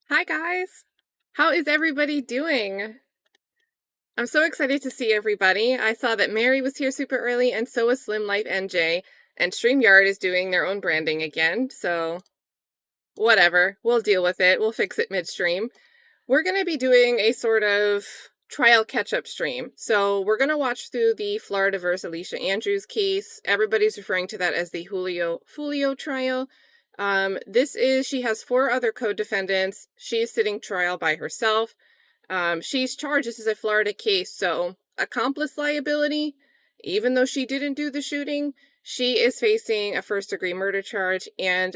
Hi guys! How is everybody doing? I'm so excited to see everybody. I saw that Mary was here super early and so was Slim Life NJ, and StreamYard is doing their own branding again, so whatever. We'll deal with it. We'll fix it midstream. We're going to be doing a sort of trial catch-up stream. So we're going to watch through the Florida versus Alicia Andrews case. Everybody's referring to that as the Julio Foolio trial. She has 4 other co-defendants. She's sitting trial by herself. She's charged. This is a Florida case, so accomplice liability, even though she didn't do the shooting, she is facing a first-degree murder charge and,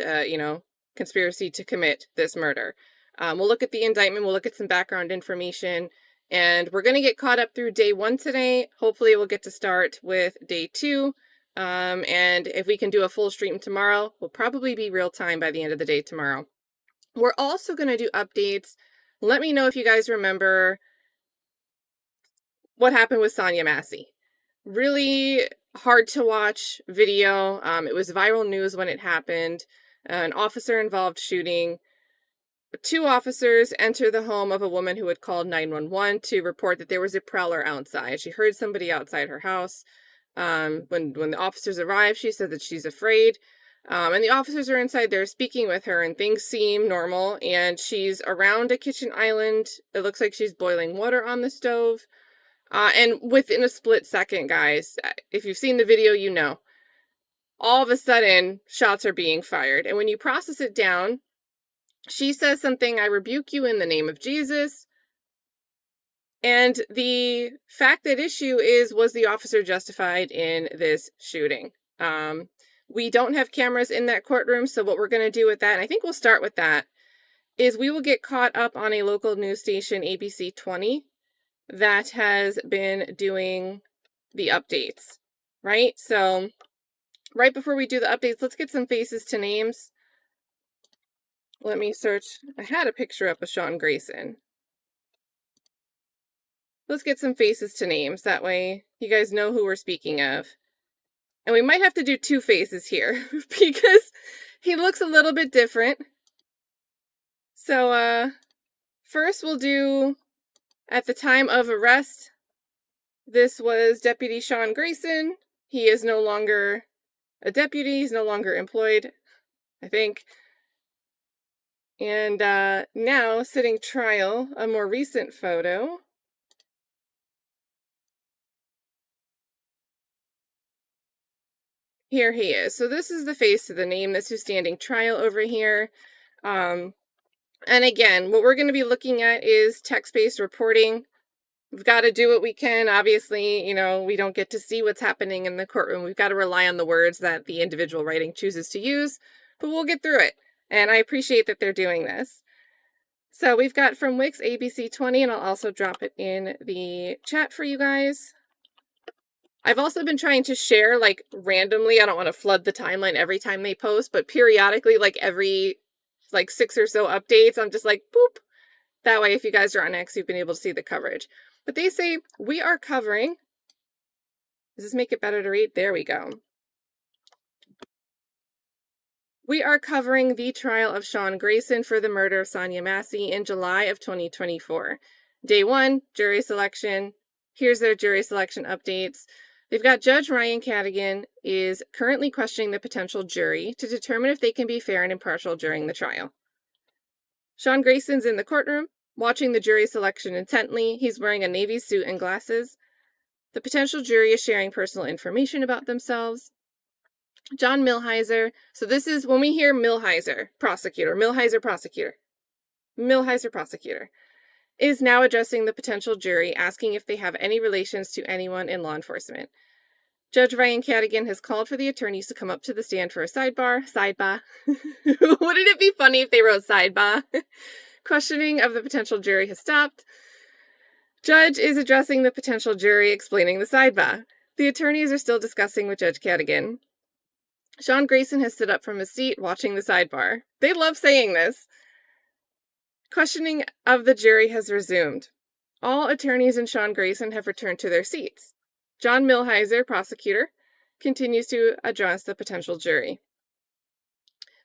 conspiracy to commit this murder. We'll look at the indictment, we'll look at some background information, and we're going to get caught up through day 1 today. Hopefully we'll get to start with day 2. And if we can do a full stream tomorrow, we'll probably be real time by the end of the day tomorrow. We're also going to do updates. Let me know if you guys remember what happened with Sonya Massey. Really hard to watch video. It was viral news when it happened. An officer-involved shooting. 2 officers enter the home of a woman who had called 911 to report that there was a prowler outside. She heard somebody outside her house. When the officers arrive, she said that she's afraid. And the officers are inside there speaking with her, and things seem normal. And she's around a kitchen island. It looks like she's boiling water on the stove. And within a split second, guys, if you've seen the video, you know. All of a sudden, shots are being fired. And when you process it down, she says something, "I rebuke you in the name of Jesus." And the fact at issue is, was the officer justified in this shooting? We don't have cameras in that courtroom, so what we're going to do with that, and I think we'll start with that, is we will get caught up on a local news station, ABC 20, that has been doing the updates, right? So right before we do the updates, let's get some faces to names. Let me search. I had a picture up of Sean Grayson. Let's get some faces to names. That way you guys know who we're speaking of. And we might have to do 2 faces here because he looks a little bit different. So first we'll do at the time of arrest. This was Deputy Sean Grayson. He is no longer a deputy. He's no longer employed, I think. And now sitting trial, a more recent photo. Here he is. So this is the face of the name. This is standing trial over here. And again, what we're going to be looking at is text-based reporting. We've got to do what we can. Obviously, we don't get to see what's happening in the courtroom. We've got to rely on the words that the individual writing chooses to use, but we'll get through it. And I appreciate that they're doing this. So we've got from Wix ABC 20, and I'll also drop it in the chat for you guys. I've also been trying to share, randomly. I don't want to flood the timeline every time they post, but periodically, every 6 or so updates, I'm just like, boop. That way, if you guys are on X, you've been able to see the coverage. But they say, we are covering... Does this make it better to read? There we go. We are covering the trial of Sean Grayson for the murder of Sonya Massey in July of 2024. Day 1, jury selection. Here's their jury selection updates. They've got Judge Ryan Cadigan is currently questioning the potential jury to determine if they can be fair and impartial during the trial. Sean Grayson's in the courtroom, watching the jury selection intently. He's wearing a navy suit and glasses. The potential jury is sharing personal information about themselves. John Millhiser. So this is when we hear Millhiser, prosecutor, is now addressing the potential jury, asking if they have any relations to anyone in law enforcement. Judge Ryan Cadigan has called for the attorneys to come up to the stand for a sidebar. Wouldn't it be funny if they wrote sidebar? Questioning of the potential jury has stopped. Judge is addressing the potential jury, explaining the sidebar. The attorneys are still discussing with Judge Cadigan. Sean Grayson has stood up from his seat, watching the sidebar. They love saying this. Questioning of the jury has resumed. All attorneys and Sean Grayson have returned to their seats. John Millhiser, prosecutor, continues to address the potential jury.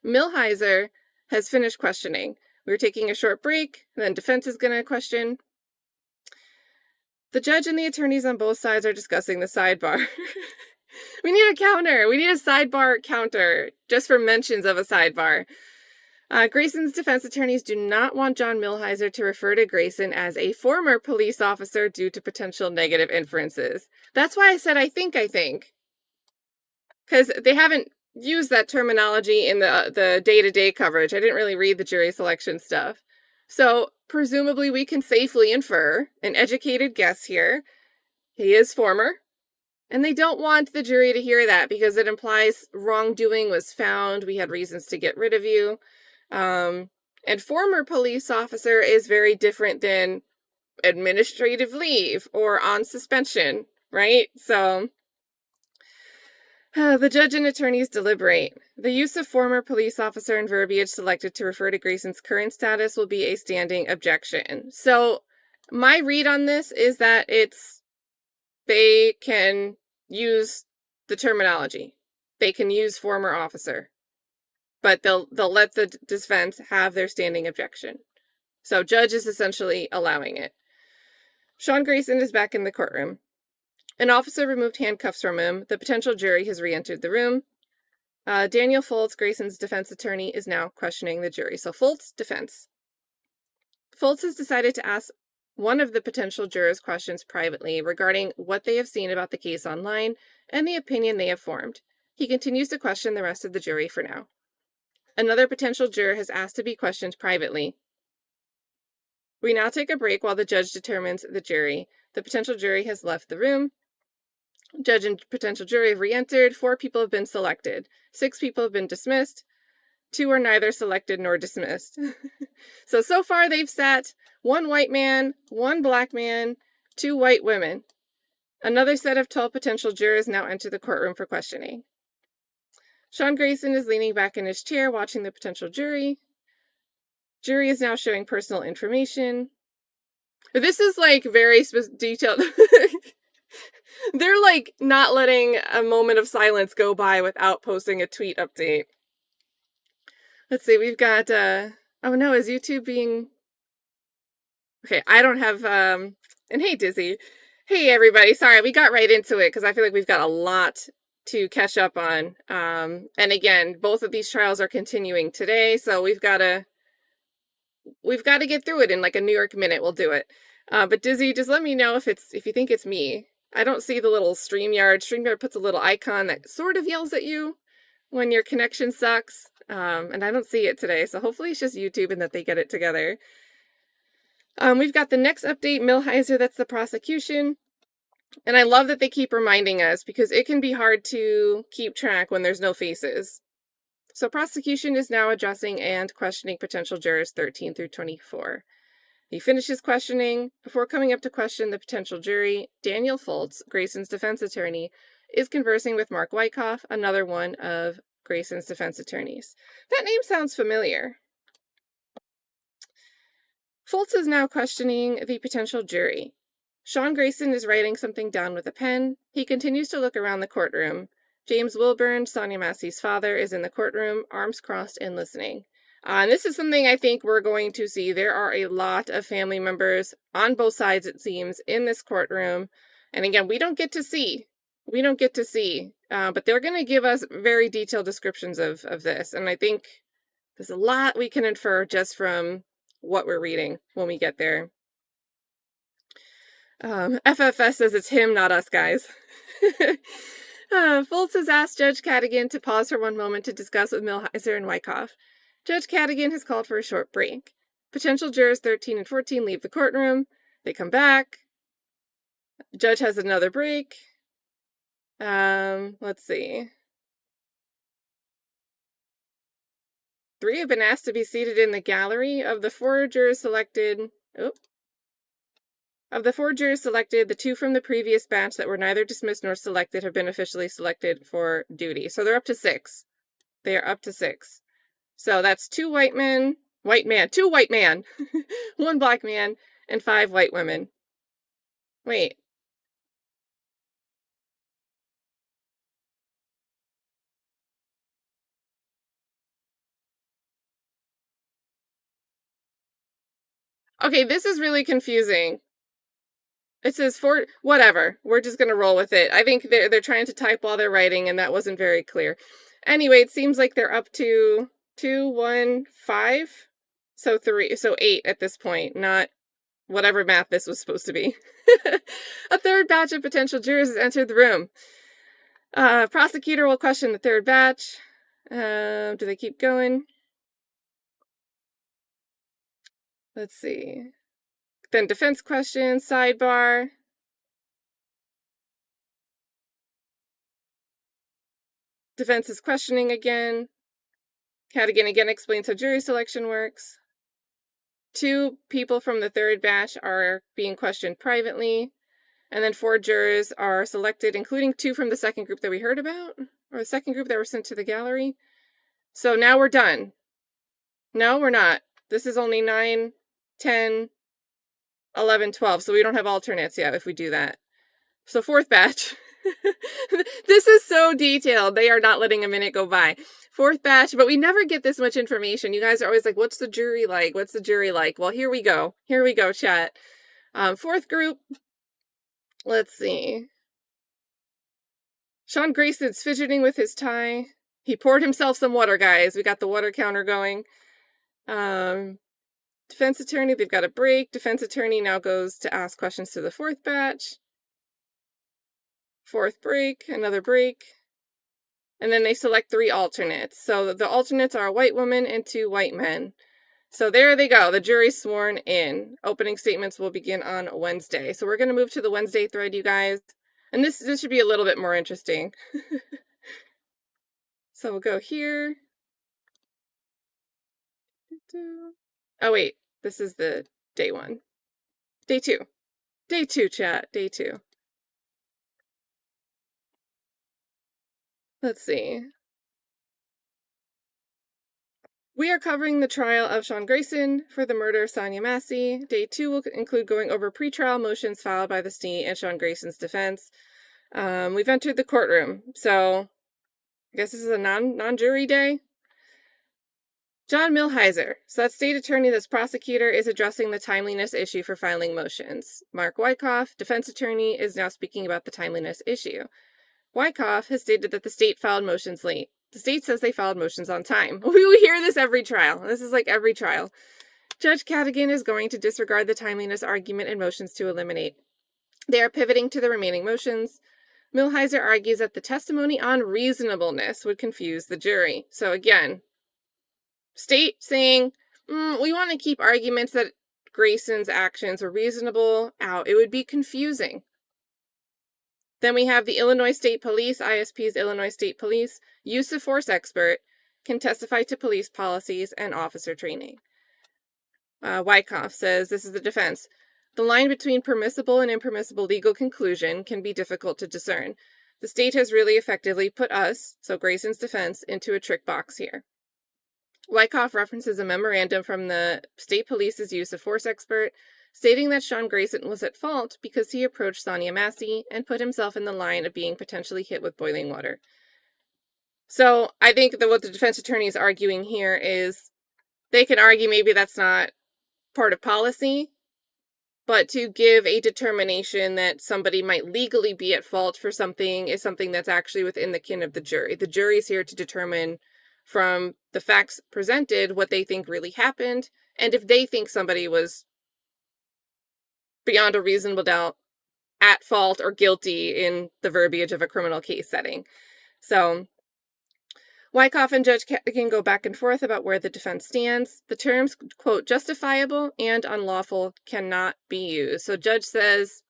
Millhiser has finished questioning. We're taking a short break, and then defense is going to question. The judge and the attorneys on both sides are discussing the sidebar. We need a counter. We need a sidebar counter just for mentions of a sidebar. Grayson's defense attorneys do not want John Millhiser to refer to Grayson as a former police officer due to potential negative inferences. That's why I said I think. Because they haven't used that terminology in the day-to-day coverage. I didn't really read the jury selection stuff. So presumably we can safely infer, an educated guess here, he is former. And they don't want the jury to hear that because it implies wrongdoing was found. We had reasons to get rid of you. And former police officer is very different than administrative leave or on suspension, right? So the judge and attorneys deliberate. The use of former police officer and verbiage selected to refer to Grayson's current status will be a standing objection. So my read on this is that they can use the terminology. They can use former officer. But they'll let the defense have their standing objection. So judge is essentially allowing it. Sean Grayson is back in the courtroom. An officer removed handcuffs from him. The potential jury has re-entered the room. Daniel Foltz, Grayson's defense attorney, is now questioning the jury. So Foltz, defense. Foltz has decided to ask one of the potential jurors questions privately regarding what they have seen about the case online and the opinion they have formed. He continues to question the rest of the jury for now. Another potential juror has asked to be questioned privately. We now take a break while the judge determines the jury. The potential jury has left the room. Judge and potential jury have re-entered. 4 people have been selected. 6 people have been dismissed. 2 are neither selected nor dismissed. So far they've sat 1 white man, 1 black man, 2 white women. Another set of 12 potential jurors now enter the courtroom for questioning. Sean Grayson is leaning back in his chair watching the potential jury. Jury is now showing personal information. This is like very detailed. They're like not letting a moment of silence go by without posting a tweet update. Let's see, we've got, oh no, is YouTube being... Okay, I don't have, and hey, Dizzy. Hey, everybody. Sorry, we got right into it because I feel like we've got a lot to catch up on. And again, both of these trials are continuing today, so we've got to get through it in like a New York minute. We'll do it. But Dizzy, just let me know if you think it's me. I don't see the little StreamYard. StreamYard puts a little icon that sort of yells at you when your connection sucks. And I don't see it today, so hopefully it's just YouTube and that they get it together. We've got the next update, Millhiser, that's the prosecution. And I love that they keep reminding us because it can be hard to keep track when there's no faces. So prosecution is now addressing and questioning potential jurors 13 through 24. He finishes questioning. Before coming up to question the potential jury, Daniel Foltz, Grayson's defense attorney, is conversing with Mark Wyckoff, another one of Grayson's defense attorneys. That name sounds familiar. Foltz is now questioning the potential jury. Sean Grayson is writing something down with a pen. He continues to look around the courtroom. James Wilburn, Sonya Massey's father, is in the courtroom, arms crossed and listening. And this is something I think we're going to see. There are a lot of family members on both sides, it seems, in this courtroom. And again, we don't get to see. But they're going to give us very detailed descriptions of this. And I think there's a lot we can infer just from what we're reading when we get there. FFS says it's him, not us, guys. Foltz has asked Judge Cadigan to pause for one moment to discuss with Millhiser and Wyckoff. Judge Cadigan has called for a short break. Potential jurors 13 and 14 leave the courtroom. They come back. Judge has another break. Let's see. 3 have been asked to be seated in the gallery. Of the 4 jurors selected... Of the 4 jurors selected, the 2 from the previous batch that were neither dismissed nor selected have been officially selected for duty. So they're up to 6. They are up to 6. So that's 2 white men, 2 white man, 1 black man, and 5 white women. Wait. Okay, this is really confusing. It says whatever. We're just gonna roll with it. I think they're trying to type while they're writing, and that wasn't very clear. Anyway, it seems like they're up to 2, 1, 5. So 8 at this point, not whatever math this was supposed to be. A third batch of potential jurors has entered the room. Prosecutor will question the third batch. Do they keep going? Let's see. Then defense questions, sidebar. Defense is questioning again. Cadigan again explains how jury selection works. 2 people from the third batch are being questioned privately. And then 4 jurors are selected, including 2 from the second group that we heard about, or the second group that were sent to the gallery. So now we're done. No, we're not. This is only 9, 10, 11, 12. So we don't have alternates yet if we do that. So 4th batch. This is so detailed. They are not letting a minute go by. 4th batch, but we never get this much information. You guys are always like, what's the jury like? What's the jury like? Well, here we go. Here we go, chat. 4th group. Let's see. Sean Grayson's fidgeting with his tie. He poured himself some water, guys. We got the water counter going. Defense attorney, they've got a break. Defense attorney now goes to ask questions to the 4th batch. 4th break, another break. And then they select 3 alternates. So the alternates are a white woman and 2 white men. So there they go. The jury's sworn in. Opening statements will begin on Wednesday. So we're going to move to the Wednesday thread, you guys. And this should be a little bit more interesting. So we'll go here. Oh, wait. This is the day 1. Day 2. Day 2, chat. Day 2. Let's see. We are covering the trial of Sean Grayson for the murder of Sonya Massey. Day 2 will include going over pretrial motions filed by the state and Sean Grayson's defense. We've entered the courtroom, so I guess this is a non-jury day. John Milheiser, so that's state attorney, that's prosecutor, is addressing the timeliness issue for filing motions. Mark Wyckoff, defense attorney, is now speaking about the timeliness issue. Wyckoff has stated that the state filed motions late. The state says they filed motions on time. We hear this every trial. This is like every trial. Judge Cadigan is going to disregard the timeliness argument and motions to eliminate. They are pivoting to the remaining motions. Milheiser argues that the testimony on reasonableness would confuse the jury. So again, state saying, we want to keep arguments that Grayson's actions were reasonable out. It would be confusing. Then we have the Illinois State Police, ISP's Illinois State Police, use of force expert, can testify to police policies and officer training. Wyckoff says, this is the defense. The line between permissible and impermissible legal conclusion can be difficult to discern. The state has really effectively put us, so Grayson's defense, into a trick box here. Wyckoff references a memorandum from the state police's use of force expert, stating that Sean Grayson was at fault because he approached Sonya Massey and put himself in the line of being potentially hit with boiling water. So I think that what the defense attorney is arguing here is they can argue maybe that's not part of policy, but to give a determination that somebody might legally be at fault for something is something that's actually within the kin of the jury. The jury is here to determine from the facts presented what they think really happened, and if they think somebody was beyond a reasonable doubt at fault or guilty in the verbiage of a criminal case setting. So Wyckoff and Judge can go back and forth about where the defense stands. The terms, quote, justifiable and unlawful cannot be used. So Judge says,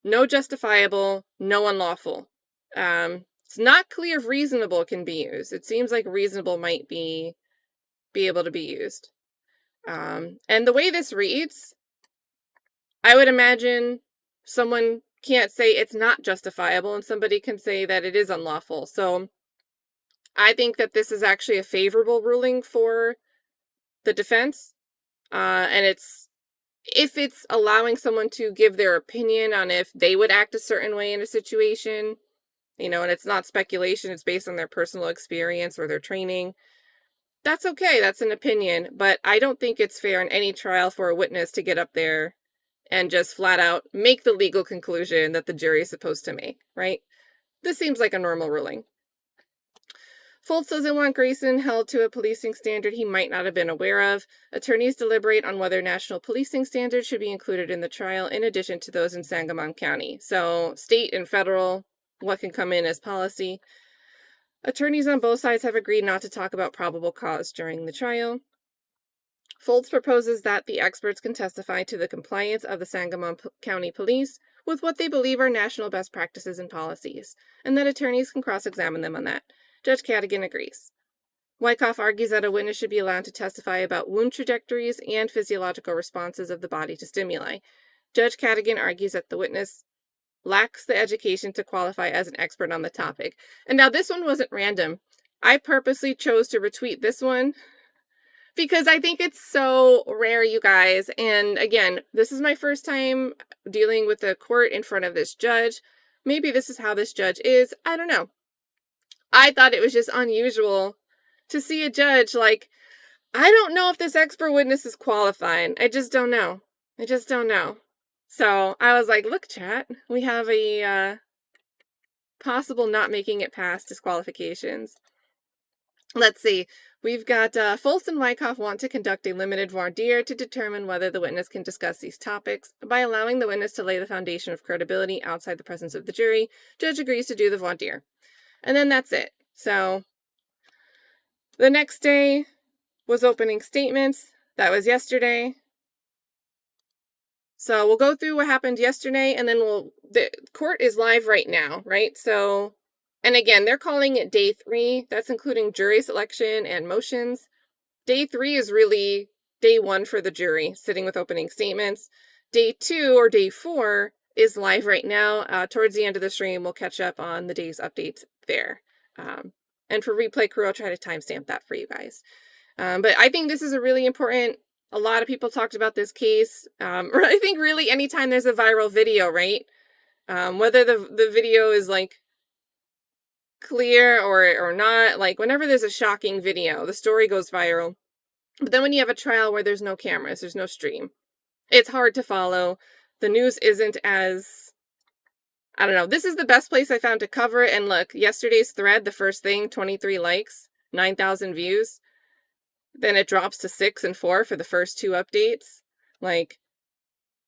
no justifiable, no unlawful. It's not clear if reasonable can be used. It seems like reasonable might be able to be used. And the way this reads, I would imagine someone can't say it's not justifiable and somebody can say that it is unlawful. So I think that this is actually a favorable ruling for the defense. And if it's allowing someone to give their opinion on if they would act a certain way in a situation, and it's not speculation, it's based on their personal experience or their training, That's okay. That's an opinion. But I don't think it's fair in any trial for a witness to get up there and just flat out make the legal conclusion that the jury is supposed to make, right? This seems like a normal ruling. Foltz doesn't want Grayson held to a policing standard he might not have been aware of. Attorneys deliberate on whether national policing standards should be included in the trial in addition to those in Sangamon County. So state and federal, what can come in as policy. Attorneys on both sides have agreed not to talk about probable cause during the trial. Foltz proposes that the experts can testify to the compliance of the Sangamon County Police with what they believe are national best practices and policies, and that attorneys can cross-examine them on that. Judge Cadogan agrees. Wyckoff argues that a witness should be allowed to testify about wound trajectories and physiological responses of the body to stimuli. Judge Cadogan argues that the witness lacks the education to qualify as an expert on the topic. And now this one wasn't random. I purposely chose to retweet this one because I think it's so rare, you guys. And again, this is my first time dealing with a court in front of this judge. Maybe this is how this judge is. I don't know. I thought it was just unusual to see a judge like, I don't know if this expert witness is qualified. I just don't know. So I was like, look, chat, we have a possible not making it past disqualifications. Let's see. We've got Foltz and Wyckoff want to conduct a limited voir dire to determine whether the witness can discuss these topics. By allowing the witness to lay the foundation of credibility outside the presence of the jury, judge agrees to do the voir dire. And then that's it. So the next day was opening statements. That was yesterday. So we'll go through what happened yesterday, and then the court is live right now, right? So, and again, they're calling it day 3. That's including jury selection and motions. Day 3 is really day 1 for the jury, sitting with opening statements. Day 2 or day 4 is live right now. Towards the end of the stream, we'll catch up on the day's updates there. And for replay crew, I'll try to timestamp that for you guys. But I think this is a really important, a lot of people talked about this case. I think really anytime there's a viral video, right? Whether the video is like clear or not, like whenever there's a shocking video, the story goes viral. But then when you have a trial where there's no cameras, there's no stream, it's hard to follow. The news isn't as, I don't know. This is the best place I found to cover it. And look, yesterday's thread, the first thing, 23 likes, 9,000 views. Then it drops to 6 and 4 for the first 2 updates. Like,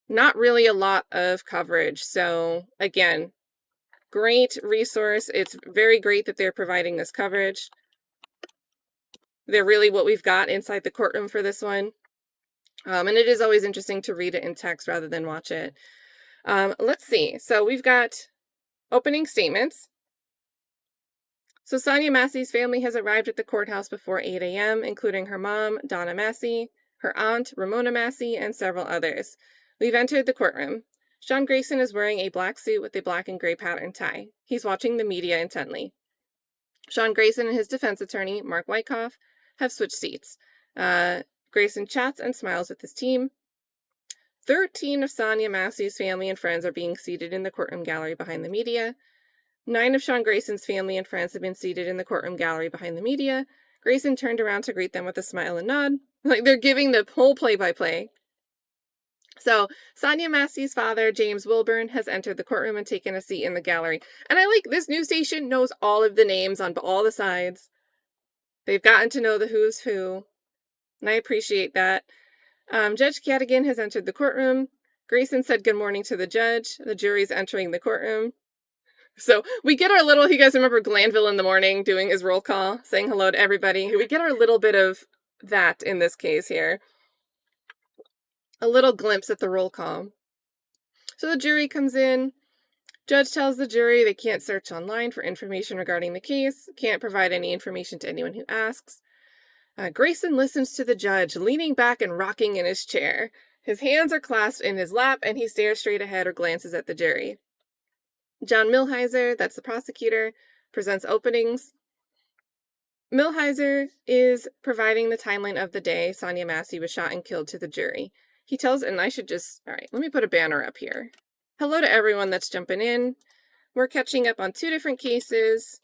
not really a lot of coverage. So, again, great resource. It's very great that they're providing this coverage. They're really what we've got inside the courtroom for this one. And it is always interesting to read it in text rather than watch it. Let's see. So we've got opening statements. So Sonya Massey's family has arrived at the courthouse before 8 a.m., including her mom, Donna Massey, her aunt, Ramona Massey, and several others. We've entered the courtroom. Sean Grayson is wearing a black suit with a black and gray pattern tie. He's watching the media intently. Sean Grayson and his defense attorney, Mark Wyckoff, have switched seats. Grayson chats and smiles with his team. 13 of Sonya Massey's family and friends are being seated in the courtroom gallery behind the media. 9 of Sean Grayson's family and friends have been seated in the courtroom gallery behind the media. Grayson turned around to greet them with a smile and nod. Like they're giving the whole play-by-play. So, Sonya Massey's father, James Wilburn, has entered the courtroom and taken a seat in the gallery. And I like this news station knows all of the names on all the sides. They've gotten to know the who's who. And I appreciate that. Judge Cadogan has entered the courtroom. Grayson said good morning to the judge. The jury's entering the courtroom. So we get our little, you guys remember Glanville in the morning doing his roll call, saying hello to everybody. We get our little bit of that in this case here. A little glimpse at the roll call. So the jury comes in. Judge tells the jury they can't search online for information regarding the case, can't provide any information to anyone who asks. Grayson listens to the judge, leaning back and rocking in his chair. His hands are clasped in his lap, and he stares straight ahead or glances at the jury. John Milhiser, that's the prosecutor, presents openings. Milhiser is providing the timeline of the day Sonya Massey was shot and killed to the jury. He tells, and I should just, all right, let me put a banner up here. Hello to everyone that's jumping in. We're catching up on 2 different cases.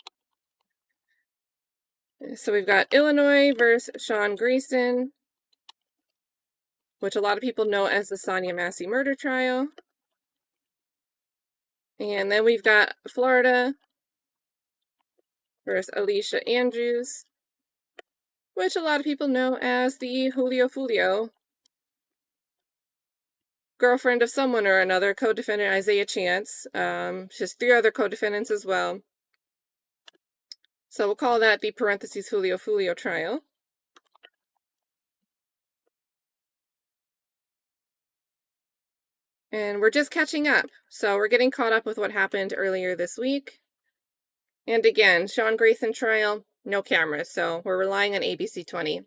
So we've got Illinois versus Sean Grayson, which a lot of people know as the Sonya Massey murder trial. And then we've got Florida versus Alicia Andrews, which a lot of people know as the Julio Foolio, girlfriend of someone or another, co-defendant Isaiah Chance. Just 3 other co-defendants as well. So we'll call that the parentheses Julio Foolio trial. And we're just catching up. So we're getting caught up with what happened earlier this week. And again, Sean Grayson trial, no cameras, so we're relying on ABC 20.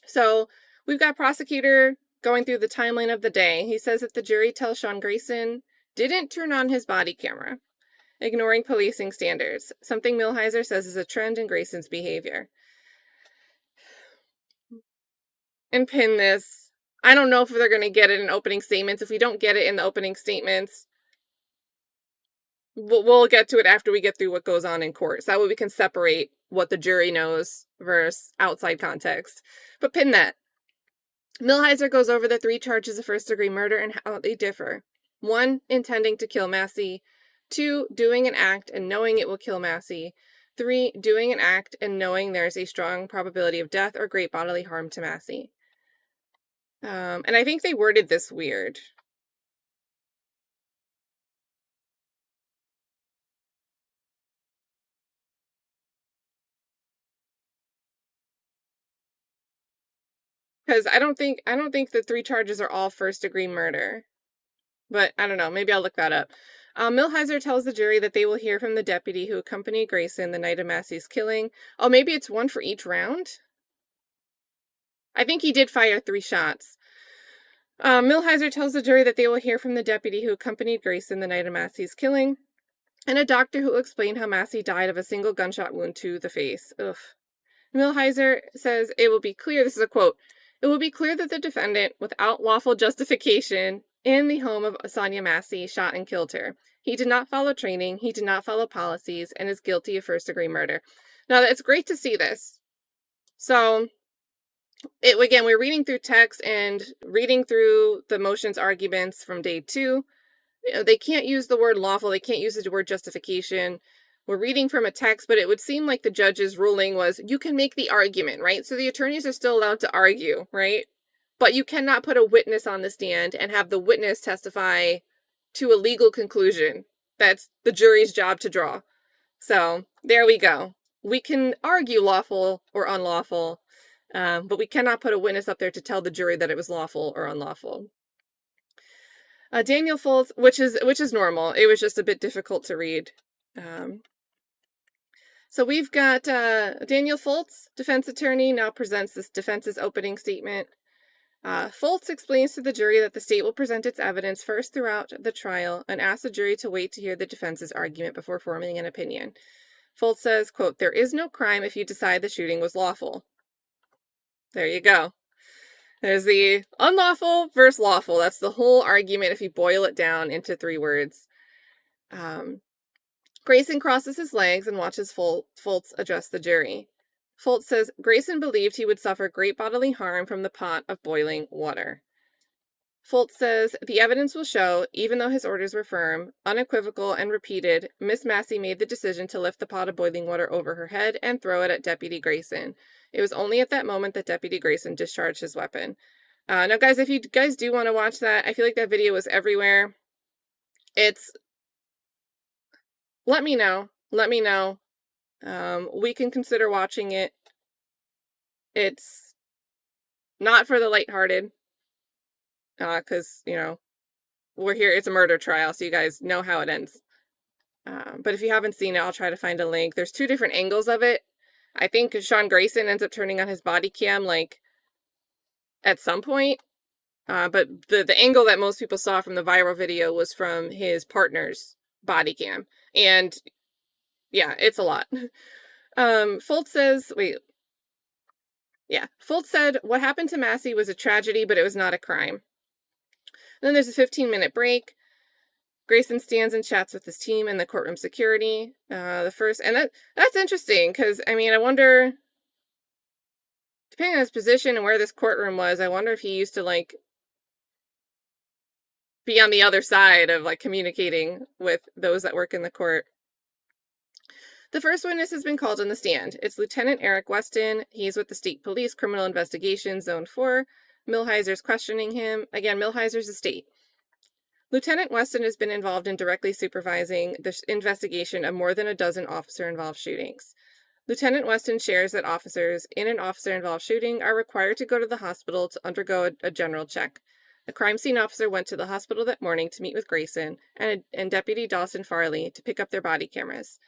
So we've got prosecutor going through the timeline of the day. He says that the jury tells Sean Grayson didn't turn on his body camera, ignoring policing standards, something Millhiser says is a trend in Grayson's behavior. And pin this. I don't know if they're going to get it in opening statements. If we don't get it in the opening statements, we'll get to it after we get through what goes on in court. So that way we can separate what the jury knows versus outside context. But pin that. Millhiser goes over the 3 charges of first-degree murder and how they differ. 1, intending to kill Massey. 2, doing an act and knowing it will kill Massey. 3, doing an act and knowing there's a strong probability of death or great bodily harm to Massey. And I think they worded this weird. Because I don't think the 3 charges are all first-degree murder. But I don't know. Maybe I'll look that up. Millhiser tells the jury that they will hear from the deputy who accompanied Grayson the night of Massey's killing. Oh, maybe it's 1 for each round? I think he did fire 3 shots. Millhiser tells the jury that they will hear from the deputy who accompanied Grayson the night of Massey's killing, and a doctor who will explain how Massey died of a single gunshot wound to the face. Ugh. Millhiser says it will be clear, this is a quote, "It will be clear that the defendant, without lawful justification, in the home of Sonya Massey, shot and killed her. He did not follow training, he did not follow policies, and is guilty of first-degree murder." Now, it's great to see this. So, again, we're reading through text and reading through the motions arguments from day 2. They can't use the word lawful. They can't use the word justification. We're reading from a text, but it would seem like the judge's ruling was you can make the argument, right? So the attorneys are still allowed to argue, right? But you cannot put a witness on the stand and have the witness testify to a legal conclusion. That's the jury's job to draw. So there we go. We can argue lawful or unlawful, but we cannot put a witness up there to tell the jury that it was lawful or unlawful. Daniel Foltz, which is normal. It was just a bit difficult to read. So we've got Daniel Foltz, defense attorney, now presents this defense's opening statement. Foltz explains to the jury that the state will present its evidence first throughout the trial and asks the jury to wait to hear the defense's argument before forming an opinion. Foltz says, quote, "There is no crime if you decide the shooting was lawful." There you go. There's the unlawful versus lawful. That's the whole argument if you boil it down into 3 words. Grayson crosses his legs and watches Foltz address the jury. Foltz says Grayson believed he would suffer great bodily harm from the pot of boiling water. Foltz says the evidence will show, even though his orders were firm, unequivocal, and repeated, Miss Massey made the decision to lift the pot of boiling water over her head and throw it at Deputy Grayson. It was only at that moment that Deputy Grayson discharged his weapon. Now, guys, if you guys do want to watch that, I feel like that video was everywhere. Let me know. Let me know. We can consider watching it. It's not for the lighthearted. Because, we're here. It's a murder trial, so you guys know how it ends. But if you haven't seen it, I'll try to find a link. There's 2 different angles of it. I think Sean Grayson ends up turning on his body cam, at some point. But the angle that most people saw from the viral video was from his partner's body cam. And, yeah, it's a lot. Foltz says, Foltz said, what happened to Massey was a tragedy, but it was not a crime. Then there's a 15-minute break. Grayson stands and chats with his team and the courtroom security. That's interesting because, I wonder depending on his position and where this courtroom was, I wonder if he used to, like, be on the other side of, like, communicating with those that work in the court. The first witness has been called on the stand. It's Lieutenant Eric Weston. He's with the State Police Criminal Investigation Zone 4. Millhiser's questioning him. Again, Millhiser's a state. Lieutenant Weston has been involved in directly supervising the investigation of more than a dozen officer-involved shootings. Lieutenant Weston shares that officers in an officer-involved shooting are required to go to the hospital to undergo a general check. A crime scene officer went to the hospital that morning to meet with Grayson and Deputy Dawson Farley to pick up their body cameras.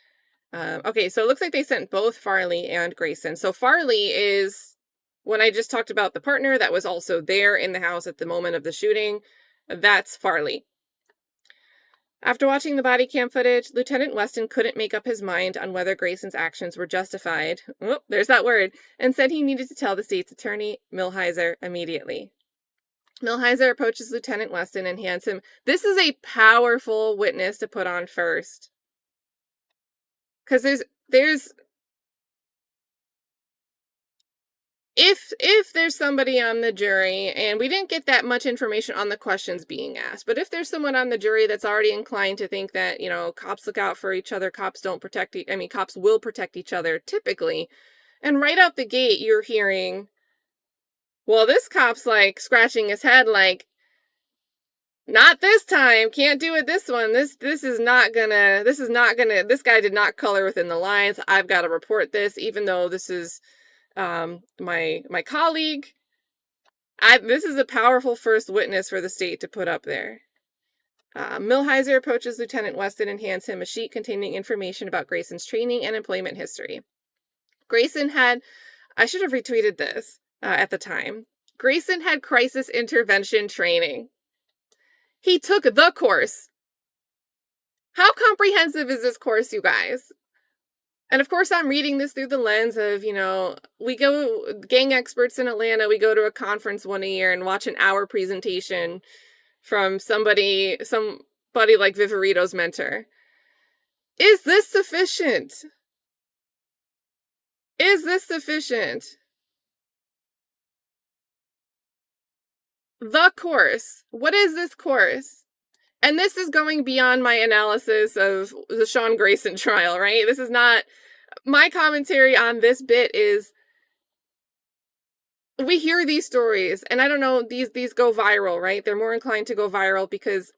Okay, so it looks like they sent both Farley and Grayson. So Farley is, when I just talked about the partner that was also there in the house at the moment of the shooting, that's Farley. After watching the body cam footage, Lieutenant Weston couldn't make up his mind on whether Grayson's actions were justified. Oh, there's that word. And said he needed to tell the state's attorney, Millhiser, immediately. Millhiser approaches Lieutenant Weston and hands him. This is a powerful witness to put on first. Because there's if there's somebody on the jury, and we didn't get that much information on the questions being asked, but if there's someone on the jury that's already inclined to think that, you know, cops look out for each other, cops will protect each other typically, and right out the gate you're hearing, well, this cop's like scratching his head like, not this time, can't do it this one, this guy did not color within the lines, I've got to report this, even though this is my colleague. This is a powerful first witness for the state to put up there. Millhiser approaches Lieutenant Weston and hands him a sheet containing information about Grayson's training and employment history. Grayson had, I should have retweeted this at the time, Grayson had crisis intervention training. He took the course. How comprehensive is this course, you guys? And of course, I'm reading this through the lens of, you know, we go, gang experts in Atlanta, we go to a conference one a year and watch an hour presentation from somebody like Viverito's mentor. Is this sufficient? Is this sufficient? The course. What is this course? And this is going beyond my analysis of the Sean Grayson trial, right? This is not, my commentary on this bit is, we hear these stories, and I don't know, these go viral, right? They're more inclined to go viral because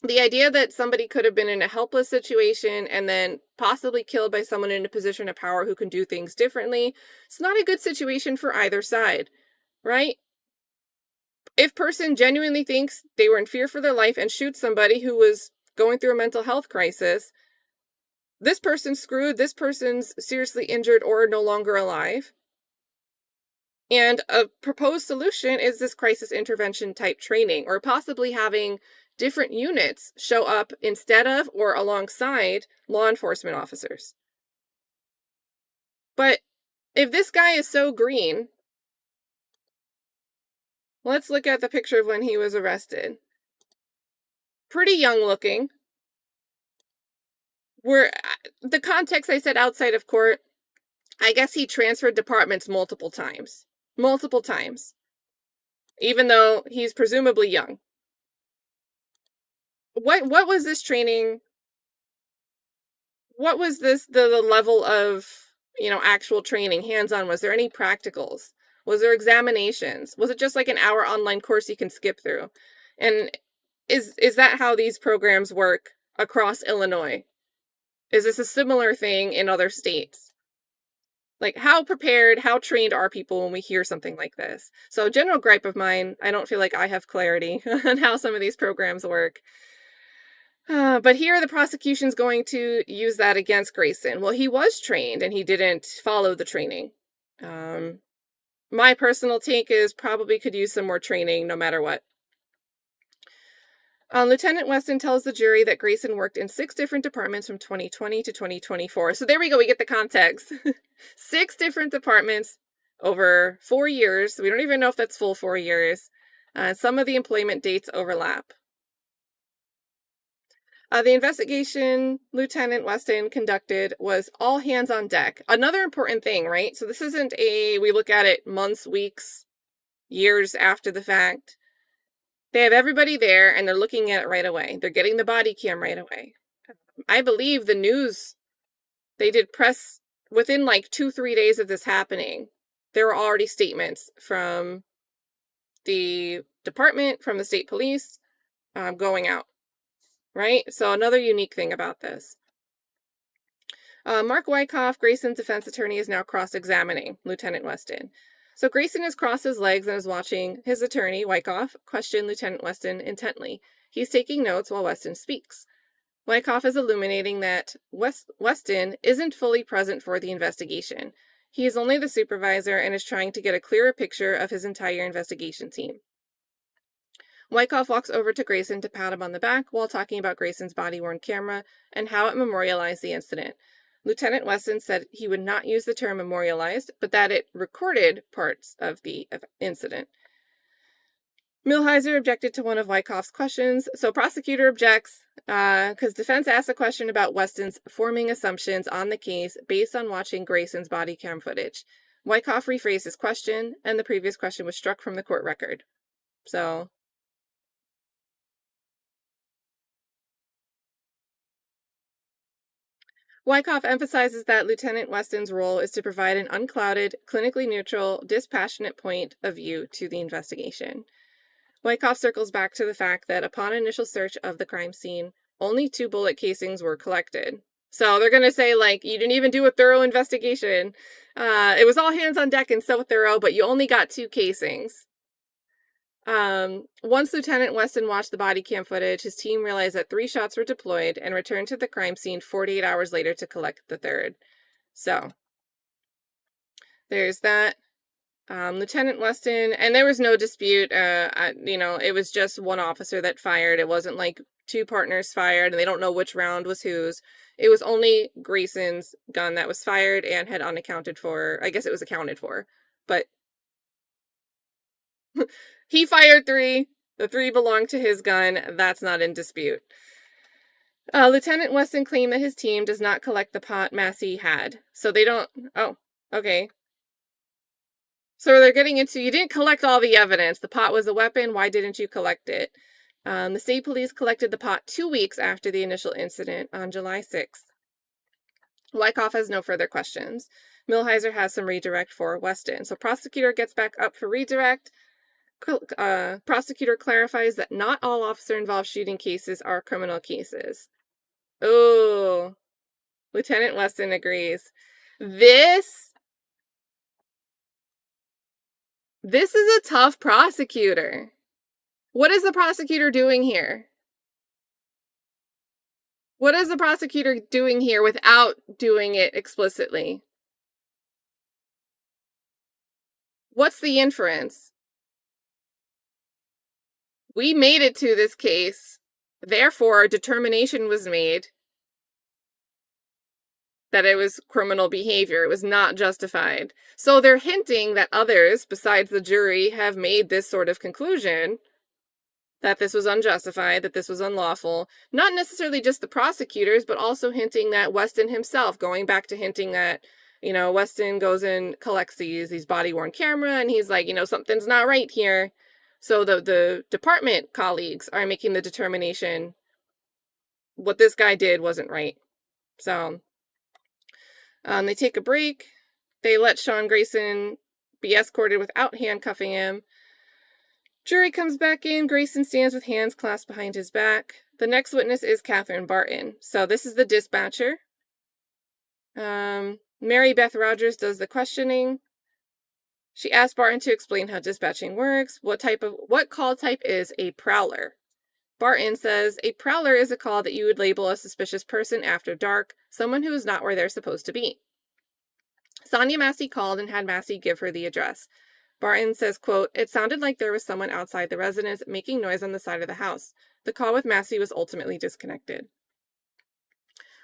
the idea that somebody could have been in a helpless situation and then possibly killed by someone in a position of power who can do things differently, it's not a good situation for either side, right? If person genuinely thinks they were in fear for their life and shoots somebody who was going through a mental health crisis, this person's screwed, this person's seriously injured or no longer alive. And a proposed solution is this crisis intervention type training, or possibly having different units show up instead of or alongside law enforcement officers. But if this guy is so green, let's look at the picture of when he was arrested. Pretty young looking. The context I said outside of court, I guess he transferred departments multiple times. Multiple times. Even though he's presumably young. What was this training? What was this, the level of, you know, actual training, hands-on? Was there any practicals? Was there examinations? Was it just like an hour online course you can skip through? And is that how these programs work across Illinois? Is this a similar thing in other states? Like, how prepared, how trained are people when we hear something like this? So, general gripe of mine, I don't feel like I have clarity on how some of these programs work. But here the prosecution's going to use that against Grayson. Well, he was trained and he didn't follow the training. My personal take is probably could use some more training no matter what. Lieutenant Weston tells the jury that Grayson worked in 6 different departments from 2020 to 2024. So there we go. We get the context. 6 different departments over 4 years. We don't even know if that's full 4 years. Some of the employment dates overlap. The investigation Lieutenant Weston conducted was all hands on deck. Another important thing, right? So this isn't we look at it months, weeks, years after the fact. They have everybody there and they're looking at it right away. They're getting the body cam right away. I believe the news, they did press within like 2-3 days of this happening. There were already statements from the department, from the state police, going out. Right? So another unique thing about this. Mark Wyckoff, Grayson's defense attorney, is now cross-examining Lieutenant Weston. So Grayson has crossed his legs and is watching his attorney, Wyckoff, question Lieutenant Weston intently. He's taking notes while Weston speaks. Wyckoff is illuminating that Weston isn't fully present for the investigation. He is only the supervisor and is trying to get a clearer picture of his entire investigation team. Wyckoff walks over to Grayson to pat him on the back while talking about Grayson's body-worn camera and how it memorialized the incident. Lieutenant Weston said he would not use the term memorialized, but that it recorded parts of the incident. Millhiser objected to one of Wyckoff's questions, so prosecutor objects because defense asked a question about Weston's forming assumptions on the case based on watching Grayson's body cam footage. Wyckoff rephrased his question, and the previous question was struck from the court record. So Wyckoff emphasizes that Lieutenant Weston's role is to provide an unclouded, clinically neutral, dispassionate point of view to the investigation. Wyckoff circles back to the fact that upon initial search of the crime scene, only 2 bullet casings were collected. So they're going to say, like, you didn't even do a thorough investigation. It was all hands on deck and so thorough, but you only got 2 casings. Once Lieutenant Weston watched the body cam footage, his team realized that 3 shots were deployed and returned to the crime scene 48 hours later to collect the 3rd. So there's that. Lieutenant Weston, and there was no dispute. It was just one officer that fired. It wasn't like 2 partners fired and they don't know which round was whose. It was only Grayson's gun that was fired and had unaccounted for. I guess it was accounted for, but he fired 3. The 3 belonged to his gun. That's not in dispute. Lieutenant Weston claimed that his team does not collect the pot Massey had. So they don't... Oh, okay. So they're getting into, you didn't collect all the evidence. The pot was a weapon. Why didn't you collect it? The state police collected the pot 2 weeks after the initial incident on July 6th. Wyckoff has no further questions. Millhiser has some redirect for Weston. So prosecutor gets back up for redirect. Prosecutor clarifies that not all officer-involved shooting cases are criminal cases. Oh, Lieutenant Weston agrees. This is a tough prosecutor. What is the prosecutor doing here? What is the prosecutor doing here without doing it explicitly? What's the inference? We made it to this case. Therefore, a determination was made that it was criminal behavior. It was not justified. So they're hinting that others, besides the jury, have made this sort of conclusion that this was unjustified, that this was unlawful. Not necessarily just the prosecutors, but also hinting that Weston himself, going back to hinting that, Weston goes and collects these body-worn camera, and he's like, something's not right here. So the department colleagues are making the determination what this guy did wasn't right. So they take a break. They let Sean Grayson be escorted without handcuffing him. Jury comes back in. Grayson stands with hands clasped behind his back. The next witness is Catherine Barton. So this is the dispatcher. Mary Beth Rogers does the questioning. She asks Barton to explain how dispatching works. What call type is a prowler? Barton says, a prowler is a call that you would label a suspicious person after dark, someone who is not where they're supposed to be. Sonya Massey called and had Massey give her the address. Barton says, quote, it sounded like there was someone outside the residence making noise on the side of the house. The call with Massey was ultimately disconnected.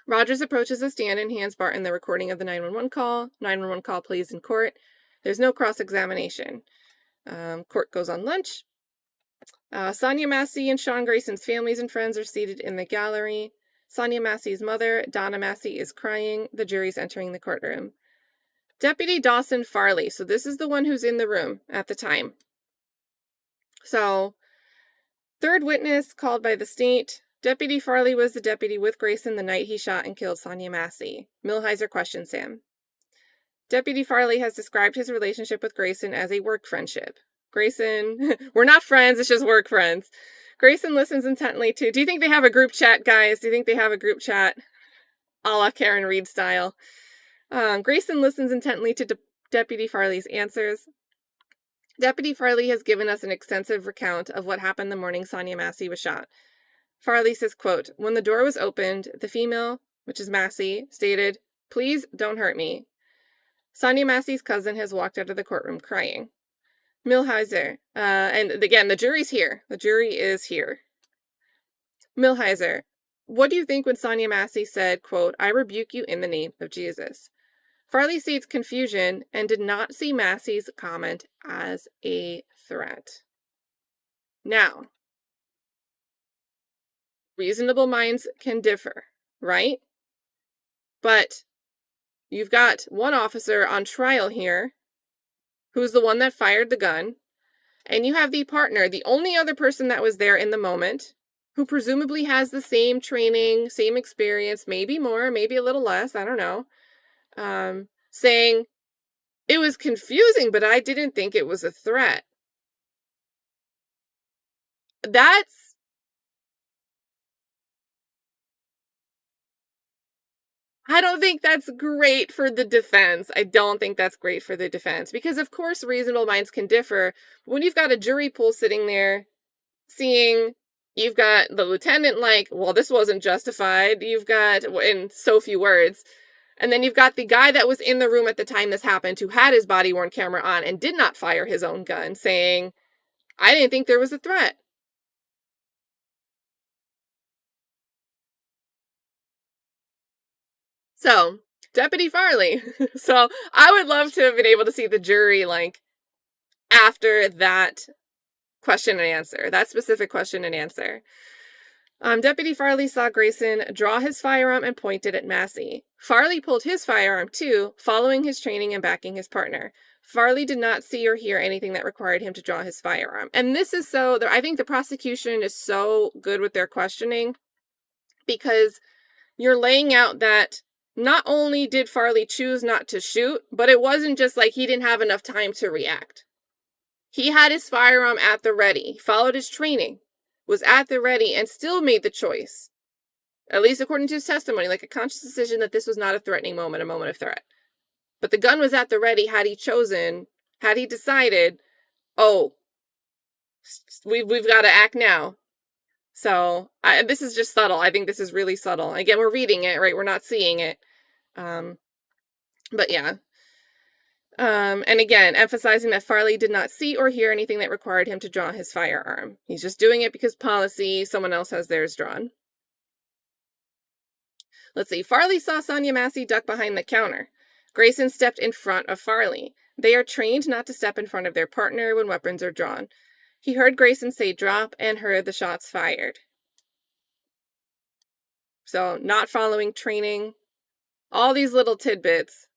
Rogers approaches the stand and hands Barton the recording of the 911 call. 911 call plays in court. There's no cross-examination. Court goes on lunch. Sonya Massey and Sean Grayson's families and friends are seated in the gallery. Sonya Massey's mother, Donna Massey, is crying. The jury's entering the courtroom. Deputy Dawson Farley. So this is the one who's in the room at the time. So, third witness called by the state. Deputy Farley was the deputy with Grayson the night he shot and killed Sonya Massey. Millhiser questions him. Deputy Farley has described his relationship with Grayson as a work friendship. Grayson, we're not friends, it's just work friends. Grayson listens intently to, do you think they have a group chat, guys? Do you think they have a group chat? A la Karen Reed style. Grayson listens intently to Deputy Farley's answers. Deputy Farley has given us an extensive recount of what happened the morning Sonya Massey was shot. Farley says, quote, when the door was opened, the female, which is Massey, stated, please don't hurt me. Sonya Massey's cousin has walked out of the courtroom crying. Millhiser, and again, the jury's here. The jury is here. Millhiser, what do you think when Sonya Massey said, quote, I rebuke you in the name of Jesus? Farley states confusion and did not see Massey's comment as a threat. Now, reasonable minds can differ, right? But you've got one officer on trial here who's the one that fired the gun, and you have the partner, the only other person that was there in the moment, who presumably has the same training, same experience, maybe more, maybe a little less, I don't know, saying, it was confusing, but I didn't think it was a threat. I don't think that's great for the defense. I don't think that's great for the defense. Because, of course, reasonable minds can differ. But when you've got a jury pool sitting there seeing, you've got the lieutenant like, well, this wasn't justified. You've got, in so few words. And then you've got the guy that was in the room at the time this happened who had his body-worn camera on and did not fire his own gun saying, I didn't think there was a threat. So, Deputy Farley. So, I would love to have been able to see the jury, like, after that question and answer, that specific question and answer. Deputy Farley saw Grayson draw his firearm and pointed at Massey. Farley pulled his firearm too, following his training and backing his partner. Farley did not see or hear anything that required him to draw his firearm. And this is so, I think the prosecution is so good with their questioning because you're laying out that not only did Farley choose not to shoot, but it wasn't just like he didn't have enough time to react. He had his firearm at the ready, he followed his training, was at the ready, and still made the choice, at least according to his testimony, like a conscious decision that this was not a threatening moment, a moment of threat. But the gun was at the ready had he chosen, had he decided, oh, we've got to act now. So, this is just subtle. I think this is really subtle. Again, we're reading it, right? We're not seeing it. But yeah. And again, emphasizing that Farley did not see or hear anything that required him to draw his firearm. He's just doing it because policy, someone else has theirs drawn. Let's see. Farley saw Sonya Massey duck behind the counter. Grayson stepped in front of Farley. They are trained not to step in front of their partner when weapons are drawn. He heard Grayson say drop and heard the shots fired. So, not following training. All these little tidbits.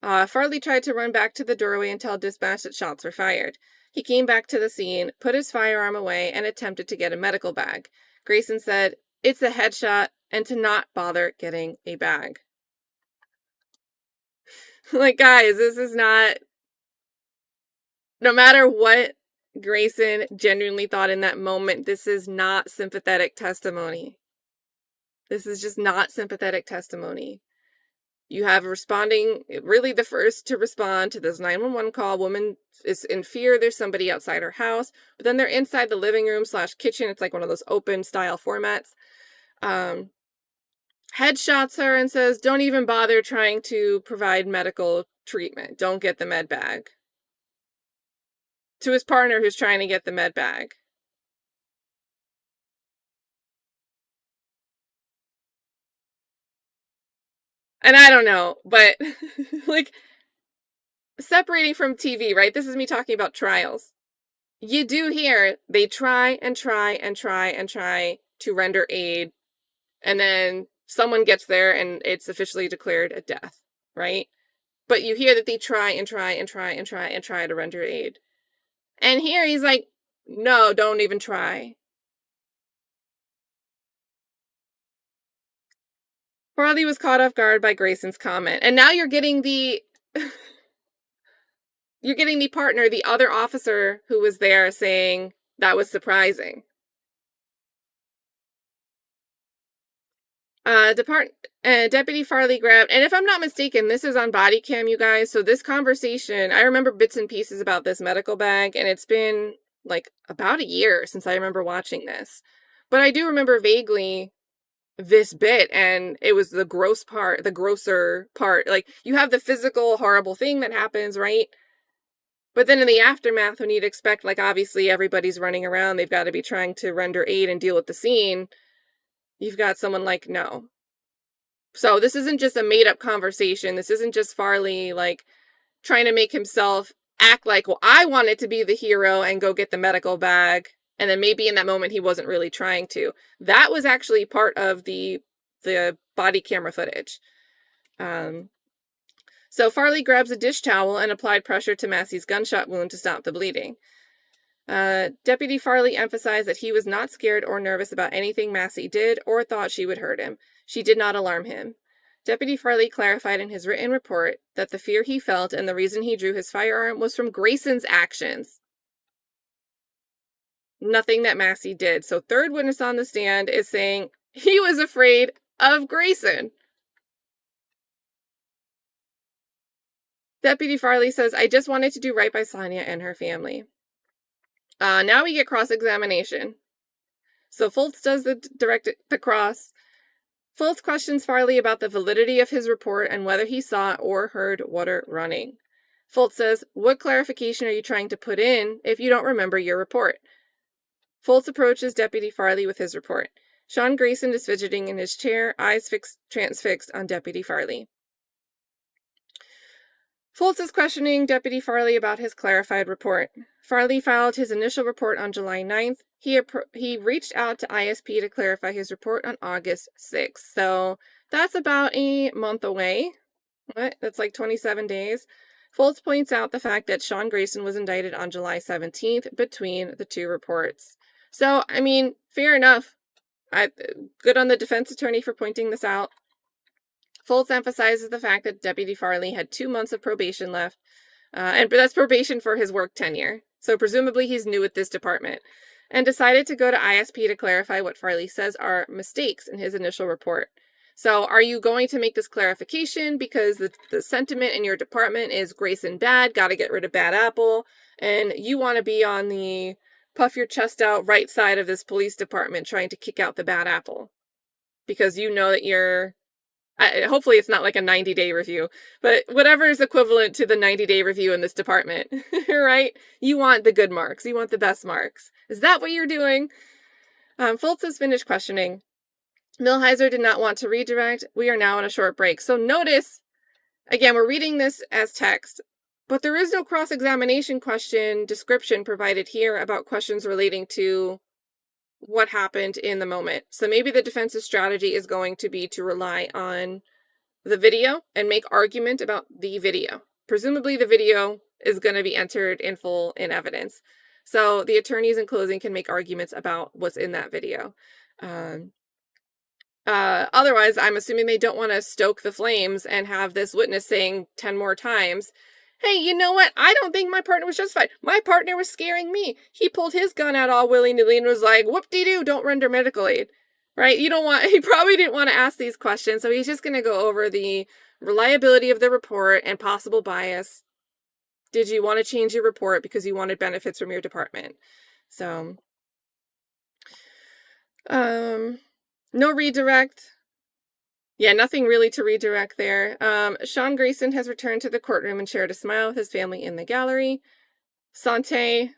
Farley tried to run back to the doorway and tell dispatch that shots were fired. He came back to the scene, put his firearm away, and attempted to get a medical bag. Grayson said, it's a headshot, and to not bother getting a bag. Like, guys, this is not... No matter what Grayson genuinely thought in that moment, this is not sympathetic testimony. This is just not sympathetic testimony. You have responding, really the first to respond to this 911 call. Woman is in fear. There's somebody outside her house. But then they're inside the living room / kitchen. It's like one of those open style formats. Headshots her and says, don't even bother trying to provide medical treatment. Don't get the med bag. To his partner who's trying to get the med bag. And I don't know, but like separating from TV, right? This is me talking about trials. You do hear they try and try and try and try to render aid And then someone gets there and it's officially declared a death, right? But you hear that they try to render aid. And here he's like, no, don't even try. Farley was caught off guard by Grayson's comment. And now you're getting the partner, the other officer who was there, saying that was surprising. Deputy Farley grabbed, and if I'm not mistaken, this is on body cam, you guys. So this conversation, I remember bits and pieces about this medical bag, and it's been like about a year since I remember watching this. But I do remember vaguely this bit, and it was the grosser part. Like, you have the physical horrible thing that happens, right? But then in the aftermath, when you'd expect, like, obviously everybody's running around, they've got to be trying to render aid and deal with the scene, you've got someone like, no. So this isn't just a made-up conversation. This isn't just Farley, like, trying to make himself act like, well, I wanted to be the hero and go get the medical bag. And then maybe in that moment he wasn't really trying to. That was actually part of the body camera footage. So Farley grabs a dish towel and applied pressure to Massey's gunshot wound to stop the bleeding. Deputy Farley emphasized that he was not scared or nervous about anything Massey did or thought she would hurt him. She did not alarm him. Deputy Farley clarified in his written report that the fear he felt and the reason he drew his firearm was from Grayson's actions. Nothing that Massey did. So third witness on the stand is saying he was afraid of Grayson. Deputy Farley says, I just wanted to do right by Sonya and her family. Now we get cross-examination. So Fultz does the cross. Fultz questions Farley about the validity of his report and whether he saw or heard water running. Fultz says, what clarification are you trying to put in if you don't remember your report? Fultz approaches Deputy Farley with his report. Sean Grayson is fidgeting in his chair, eyes transfixed on Deputy Farley. Fultz is questioning Deputy Farley about his clarified report. Farley filed his initial report on July 9th. He reached out to ISP to clarify his report on August 6th. So that's about a month away. What? That's like 27 days. Fultz points out the fact that Sean Grayson was indicted on July 17th between the two reports. So, I mean, fair enough. Good on the defense attorney for pointing this out. Fultz emphasizes the fact that Deputy Farley had 2 months of probation left, and that's probation for his work tenure. So presumably he's new at this department, and decided to go to ISP to clarify what Farley says are mistakes in his initial report. So are you going to make this clarification because the sentiment in your department is Grayson bad, got to get rid of bad apple, and you want to be on the puff your chest out right side of this police department trying to kick out the bad apple? Because you know that you're... hopefully it's not like a 90-day review, but whatever is equivalent to the 90-day review in this department, right? You want the good marks. You want the best marks. Is that what you're doing? Fultz has finished questioning. Millhiser did not want to redirect. We are now on a short break. So notice, again, we're reading this as text, but there is no cross-examination question description provided here about questions relating to what happened in the moment. So maybe the defense's strategy is going to be to rely on the video and make argument about the video. Presumably the video is going to be entered in full in evidence. So the attorneys in closing can make arguments about what's in that video. Otherwise, I'm assuming they don't want to stoke the flames and have this witness saying 10 more times, hey, you know what? I don't think my partner was justified. My partner was scaring me. He pulled his gun out all willy-nilly and was like, whoop-de-doo, don't render medical aid. Right? He probably didn't want to ask these questions, so he's just going to go over the reliability of the report and possible bias. Did you want to change your report because you wanted benefits from your department? So, no redirect. Yeah, nothing really to redirect there. Sean Grayson has returned to the courtroom and shared a smile with his family in the gallery. Sante,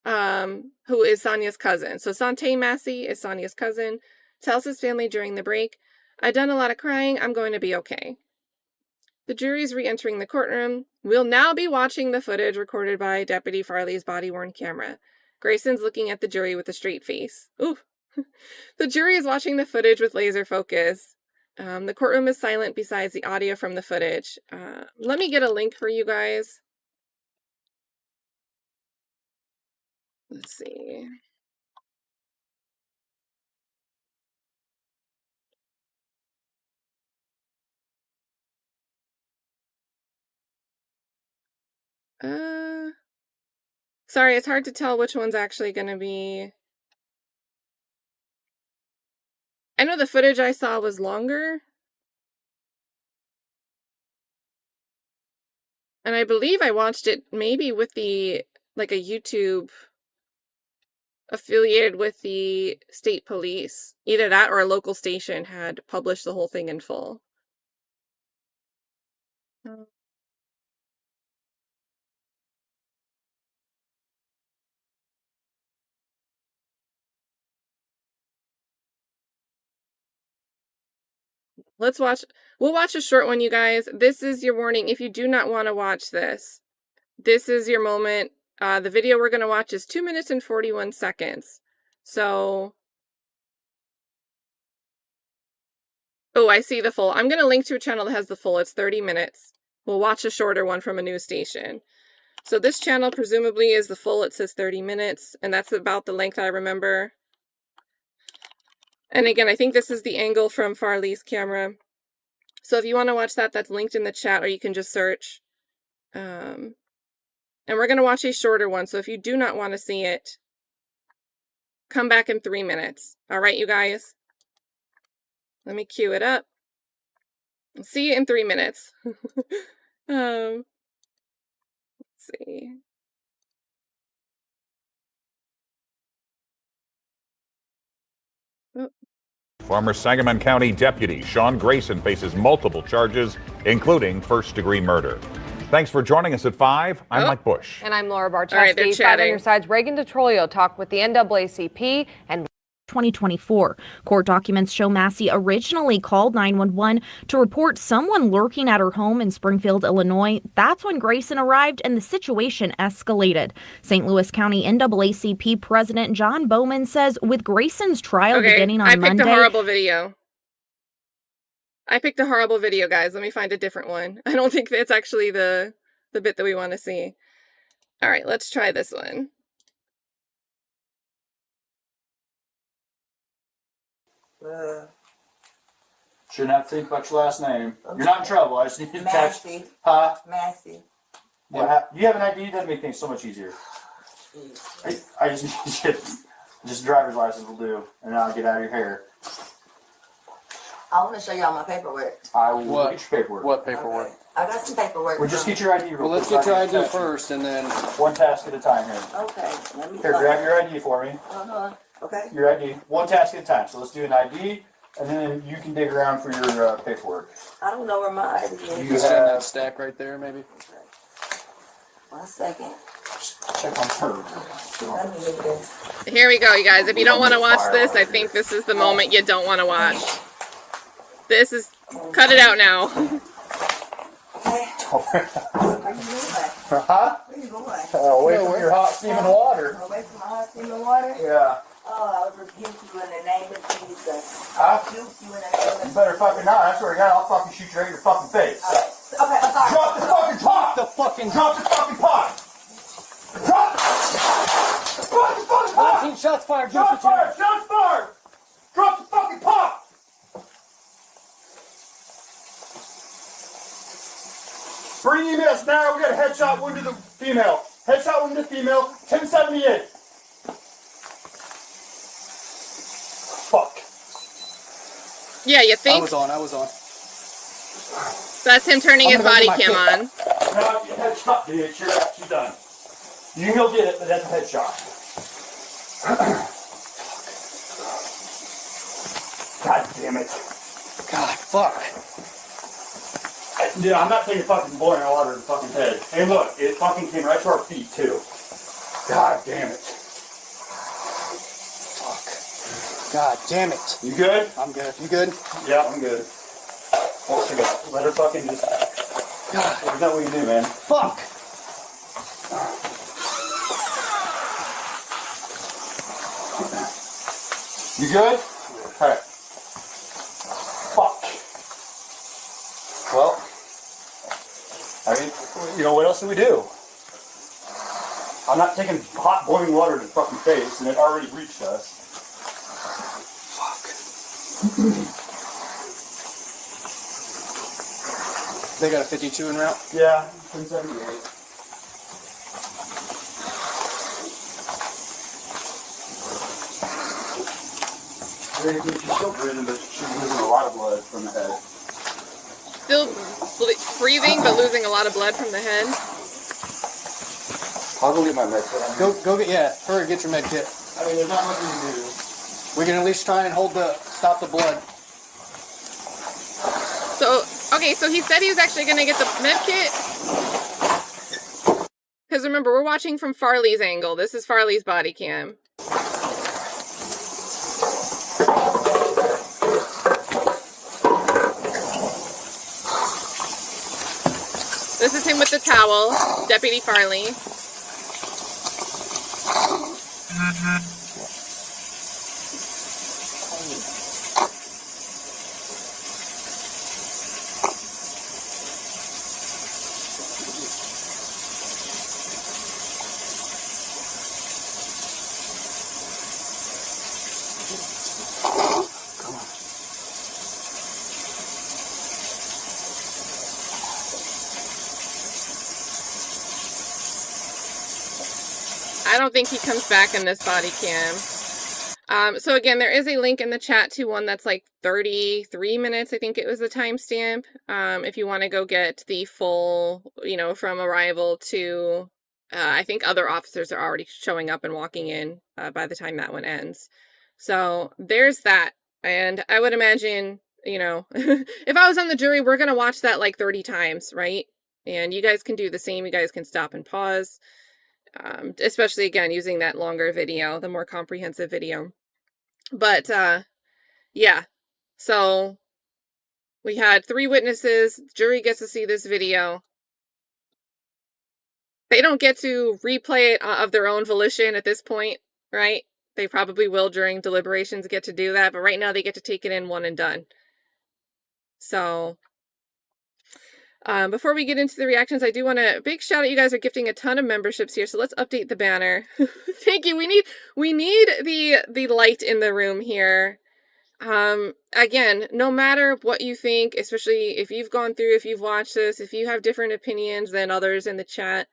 who is Sonya's cousin. So Sonya Massey is Sonya's cousin, tells his family during the break, I've done a lot of crying, I'm going to be okay. The jury's re-entering the courtroom. We'll now be watching the footage recorded by Deputy Farley's body-worn camera. Grayson's looking at the jury with a straight face. Ooh, The jury is watching the footage with laser focus. The courtroom is silent besides the audio from the footage. Let me get a link for you guys. Let's see. Sorry, it's hard to tell which one's actually going to be. I know the footage I saw was longer. And I believe I watched it maybe with the, like a YouTube affiliated with the state police. Either that or a local station had published the whole thing in full. We'll watch a short one, you guys. This is your warning. If you do not want to watch this, this is your moment. The video we're going to watch is 2 minutes and 41 seconds. So, oh, I see the full. I'm going to link to a channel that has the full. It's 30 minutes. We'll watch a shorter one from a news station. So this channel presumably is the full. It says 30 minutes, and that's about the length I remember. And again, I think this is the angle from Farley's camera. So if you want to watch that, that's linked in the chat, or you can just search. And we're going to watch a shorter one, so if you do not want to see it, come back in 3 minutes. All right, you guys? Let me cue it up. I'll see you in 3 minutes. Let's see. Oh. Former Sangamon County Deputy Sean Grayson faces multiple charges, including first-degree murder. Thanks for joining us at 5. I'm Mike Bush. And I'm Laura Barczewski. All right, they're chatting. 5 on your sides. Reagan DeTrolio talked with the NAACP and 2024. Court documents show Massey originally called 911 to report someone lurking at her home in Springfield, Illinois. That's when Grayson arrived and the situation escalated. St. Louis County NAACP President John Bowman says with Grayson's trial beginning on Monday... I picked a horrible video, guys. Let me find a different one. I don't think that's actually the bit that we want to see. All right, let's try this one. Shouldn't have to think about your last name. Okay. You're not in trouble. I just need to text. Huh? Massey. What? You have an ID? That'd make things so much easier. I just need just driver's license will do, and then I'll get out of your hair. I want to show y'all my paperwork. I will get your paperwork. What paperwork? Okay. I got some paperwork. Well, just get your ID. Well, let's get your ID first, and then one task at a time here. Okay. Let me here, grab your ID for me. Okay. Your ID, one task at a time. So let's do an ID, and then you can dig around for your paperwork. I don't know where my ID is. You can stand that stack right there, maybe. Okay. 1 second. Check on her. Let me get this. Here we go, you guys. If you don't want to watch this, I think this is the moment you don't want to watch. This is... Cut it out now. Okay. Where you going? Huh? Where you going? Away from your hot steaming water. Away from my hot steaming water? Yeah. Oh, I would rebuke you in the name of Jesus. Huh? Rebuke you in the name of You better fucking not. I swear to God, I'll fucking shoot you right in your fucking face. Okay, I'm sorry. Drop the fucking pot! Drop the fucking pot! Drop the fucking pot! 19 shots fired. Shots fired! Shots fired! Drop the fucking pot! Bring emails now. We got a headshot wound to the female. Headshot wound to the female. 1078. Fuck. Yeah, you think? I was on. That's him turning his body cam on. No, headshot, bitch. You're done. You can go get it, but that's a headshot. God damn it. God, fuck. Dude, I'm not taking fucking boiling water to the fucking head. Hey, look, it fucking came right to our feet, too. God damn it. Fuck. God damn it. You good? I'm good. You good? Yeah, I'm good. What's she got? Let her fucking just... God. There's nothing we can do, man. Fuck. You good? Okay. Fuck. Well, I mean, you know, what else do we do? I'm not taking hot boiling water to the fucking face, and it already reached us. They got a 52 en route? Yeah, 1078. She's still breathing, but she's losing a lot of blood from the head. Still breathing, but losing a lot of blood from the head. I'll go get my med kit. Go get, yeah, hurry, get your med kit. I mean, there's not much we can do. We can at least try and stop the blood. So, okay, so he said he was actually going to get the med kit. Because remember, we're watching from Farley's angle. This is Farley's body cam. This is him with the towel, Deputy Farley. I don't think he comes back in this body cam. So again, there is a link in the chat to one that's like 33 minutes. I think it was the timestamp. If you want to go get the full, you know, from arrival to, I think other officers are already showing up and walking in by the time that one ends. So there's that. And I would imagine, you know, if I was on the jury, we're going to watch that like 30 times, right? And you guys can do the same. You guys can stop and pause. Especially again using that longer video, the more comprehensive video. But yeah, so we had 3 witnesses. Jury gets to see this video. They don't get to replay it of their own volition at this point, right? They probably will during deliberations get to do that, but right now they get to take it in one and done. So before we get into the reactions, I do want to big shout out. You guys are gifting a ton of memberships here, so let's update the banner. Thank you. We need the light in the room here. Again, no matter what you think, especially if you've gone through, if you've watched this, if you have different opinions than others in the chat,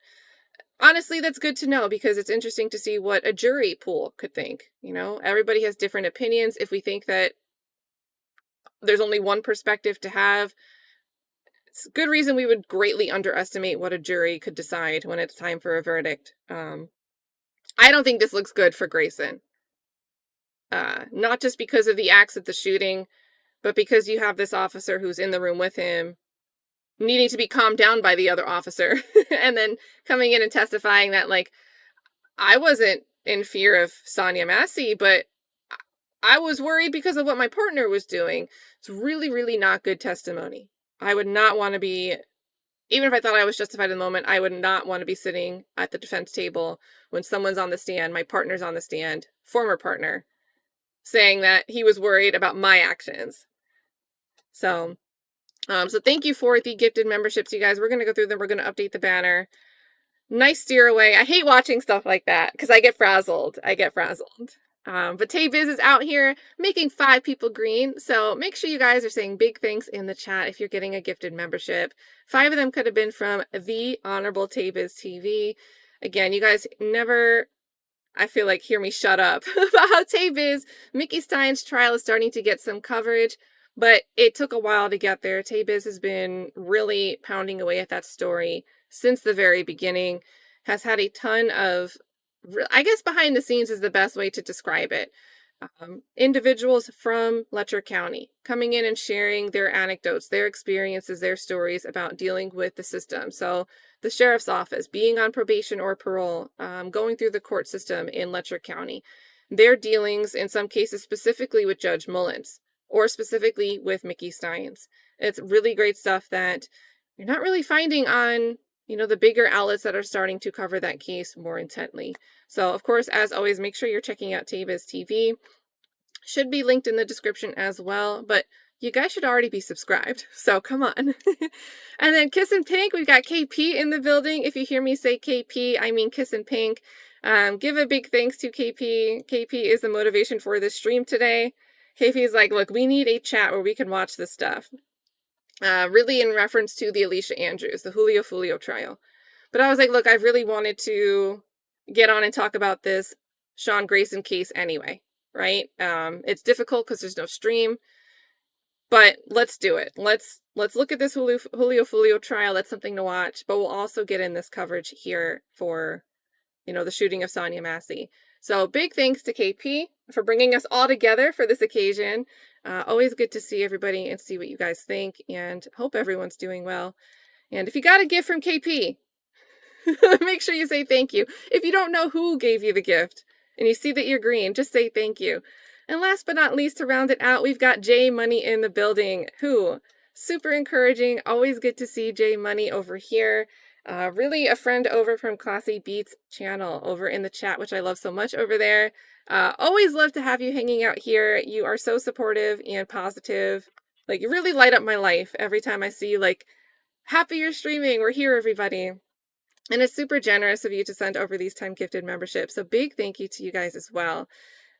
honestly, that's good to know because it's interesting to see what a jury pool could think. You know, everybody has different opinions. If we think that there's only one perspective to have, it's a good reason we would greatly underestimate what a jury could decide when it's time for a verdict. I don't think this looks good for Grayson. Not just because of the acts of the shooting, but because you have this officer who's in the room with him needing to be calmed down by the other officer and then coming in and testifying that, like, I wasn't in fear of Sonya Massey, but I was worried because of what my partner was doing. It's really, really not good testimony. I would not want to be, even if I thought I was justified in the moment, I would not want to be sitting at the defense table when someone's on the stand, my partner's on the stand, former partner, saying that he was worried about my actions. So thank you for the gifted memberships, you guys. We're going to go through them. We're going to update the banner. Nice steer away. I hate watching stuff like that because I get frazzled. But Tay Biz is out here making 5 people green. So make sure you guys are saying big thanks in the chat if you're getting a gifted membership. 5 of them could have been from the Honorable Tay Biz TV. Again, you guys never, I feel like, hear me shut up about how Tay Biz, Mickey Stein's trial is starting to get some coverage, but it took a while to get there. Tay Biz has been really pounding away at that story since the very beginning, has had a ton of, I guess behind the scenes is the best way to describe it. Individuals from Letcher County coming in and sharing their anecdotes, their experiences, their stories about dealing with the system. So the sheriff's office, being on probation or parole, going through the court system in Letcher County, their dealings in some cases specifically with Judge Mullins or specifically with Mickey Steins. It's really great stuff that you're not really finding on, you know, the bigger outlets that are starting to cover that case more intently. So, of course, as always, make sure you're checking out Tay Biz TV. Should be linked in the description as well, but you guys should already be subscribed, so come on. And then Kiss and Pink, we've got KP in the building. If you hear me say KP, I mean Kiss and Pink. Give a big thanks to KP. KP is the motivation for this stream today. KP is like, look, we need a chat where we can watch this stuff. Really in reference to the Alicia Andrews, the Julio Foolio trial. But I was like, look, I really wanted to get on and talk about this Sean Grayson case anyway, right? It's difficult because there's no stream, but let's do it. Let's look at this Julio Foolio trial. That's something to watch, but we'll also get in this coverage here for, you know, the shooting of Sonya Massey. So big thanks to KP for bringing us all together for this occasion. Always good to see everybody and see what you guys think, and hope everyone's doing well. And if you got a gift from KP, make sure you say thank you. If you don't know who gave you the gift and you see that you're green, just say thank you. And last but not least, to round it out, we've got J Money in the building, who super encouraging. Always good to see J Money over here. Really a friend over from Classy Beats channel over in the chat, which I love so much over there. Always love to have you hanging out here. You are so supportive and positive. Like, you really light up my life every time I see you. Like, happy you're streaming. We're here, everybody. And it's super generous of you to send over these time-gifted memberships. So big thank you to you guys as well.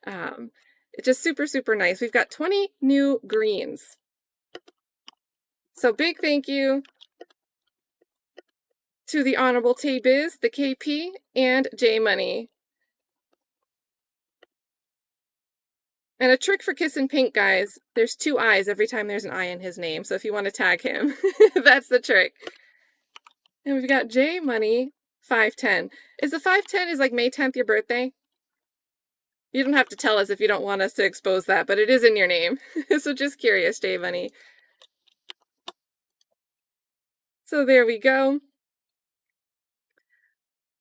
It's just super, super nice. We've got 20 new greens. So big thank you to the Honorable Tay-Biz, the KP, and J Money. And a trick for Kiss and Pink, guys, there's 2 eyes every time there's an I in his name. So if you want to tag him, that's the trick. And we've got J Money 510. Is the 510 is like May 10th your birthday? You don't have to tell us if you don't want us to expose that, but it is in your name. So just curious, J Money. So there we go.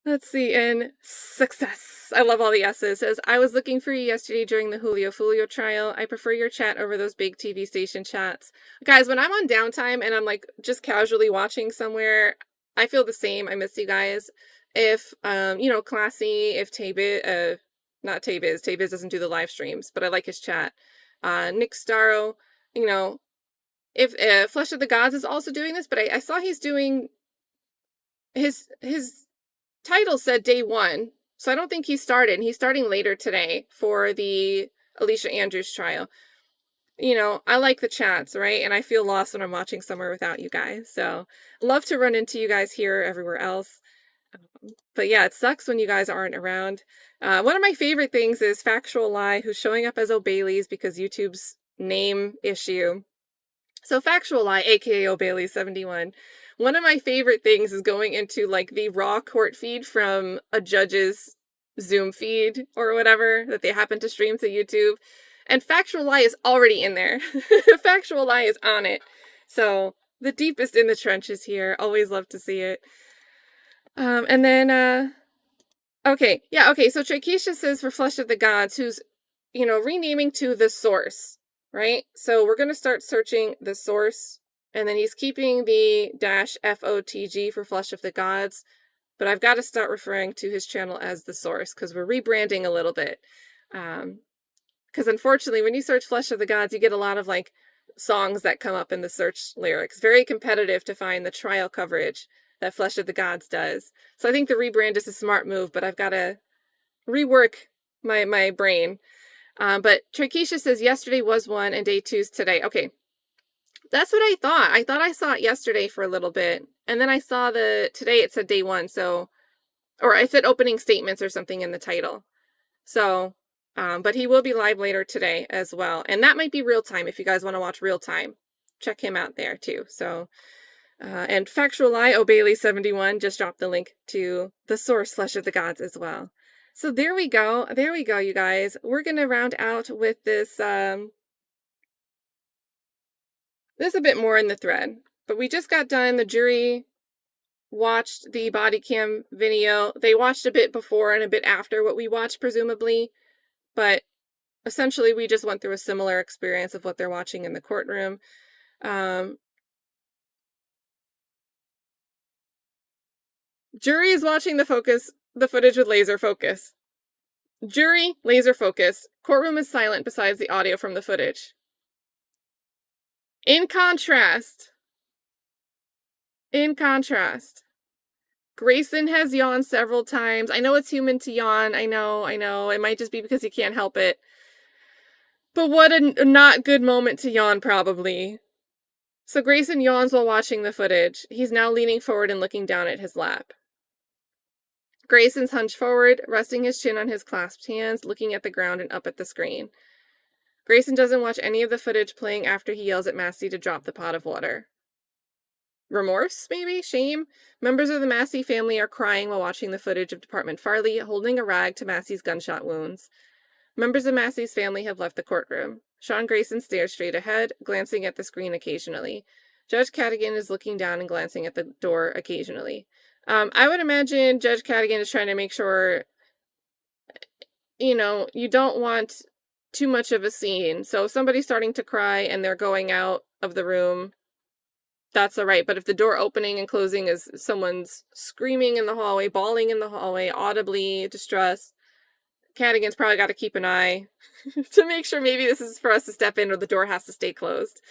Let's see, and success. I love all the S's. Says, I was looking for you yesterday during the Julio Foolio trial. I prefer your chat over those big TV station chats. Guys, when I'm on downtime and I'm like just casually watching somewhere, I feel the same. I miss you guys. If, you know, Classy, if Tay-Biz, not Tay-Biz, Tay-Biz doesn't do the live streams, but I like his chat. Nick Starro, you know, if Flesh of the Gods is also doing this, but I saw he's doing his title said day 1, so I don't think he started. He's starting later today for the Alicia Andrews trial. You know, I like the chats, right? And I feel lost when I'm watching somewhere without you guys. So love to run into you guys here, everywhere else. But yeah, it sucks when you guys aren't around. One of my favorite things is Factual Lie, who's showing up as O'Bailey's because YouTube's name issue. So Factual Lie, aka O'Bailey 71. One of my favorite things is going into like the raw court feed from a judge's Zoom feed or whatever that they happen to stream to YouTube. And Factual Lie is already in there. Factual Lie is on it. So the deepest in the trenches here. Always love to see it. And then, okay. Yeah, okay. So Trakeisha says for Flesh of the Gods, who's, you know, renaming to The Source, right? So we're going to start searching The Source. And then he's keeping the -FOTG for Flesh of the Gods. But I've got to start referring to his channel as The Source because we're rebranding a little bit. Because unfortunately, when you search Flesh of the Gods, you get a lot of like songs that come up in the search lyrics. Very competitive to find the trial coverage that Flesh of the Gods does. So I think the rebrand is a smart move, but I've got to rework my brain. But Trakeisha says yesterday was 1 and day 2's today. Okay. That's what I thought. I thought I saw it yesterday for a little bit. And then I saw today it said day 1. So, or I said opening statements or something in the title. So, but he will be live later today as well. And that might be real time if you guys want to watch real time. Check him out there too. So, and Factual Lie, O'Bailey 71 just dropped the link to The Source Flesh of the Gods as well. So there we go. There we go, you guys. We're going to round out with this, this a bit more in the thread, but we just got done. The jury watched the body cam video. They watched a bit before and a bit after what we watched, presumably, but essentially we just went through a similar experience of what they're watching in the courtroom. Jury is watching the footage with laser focus. Jury, laser focused. Courtroom is silent besides the audio from the footage. In contrast, Grayson has yawned several times. I know it's human to yawn. I know. It might just be because he can't help it. But what a not good moment to yawn, probably. So Grayson yawns while watching the footage. He's now leaning forward and looking down at his lap. Grayson's hunched forward, resting his chin on his clasped hands, looking at the ground and up at the screen. Grayson doesn't watch any of the footage playing after he yells at Massey to drop the pot of water. Remorse, maybe? Shame? Members of the Massey family are crying while watching the footage of Department Farley holding a rag to Massey's gunshot wounds. Members of Massey's family have left the courtroom. Sean Grayson stares straight ahead, glancing at the screen occasionally. Judge Cadigan is looking down and glancing at the door occasionally. I would imagine Judge Cadigan is trying to make sure, you don't want too much of a scene. So if somebody's starting to cry and they're going out of the room, that's all right. But if the door opening and closing is someone's screaming in the hallway, bawling in the hallway, audibly distressed, Cadigan's probably got to keep an eye to make sure maybe this is for us to step in or the door has to stay closed.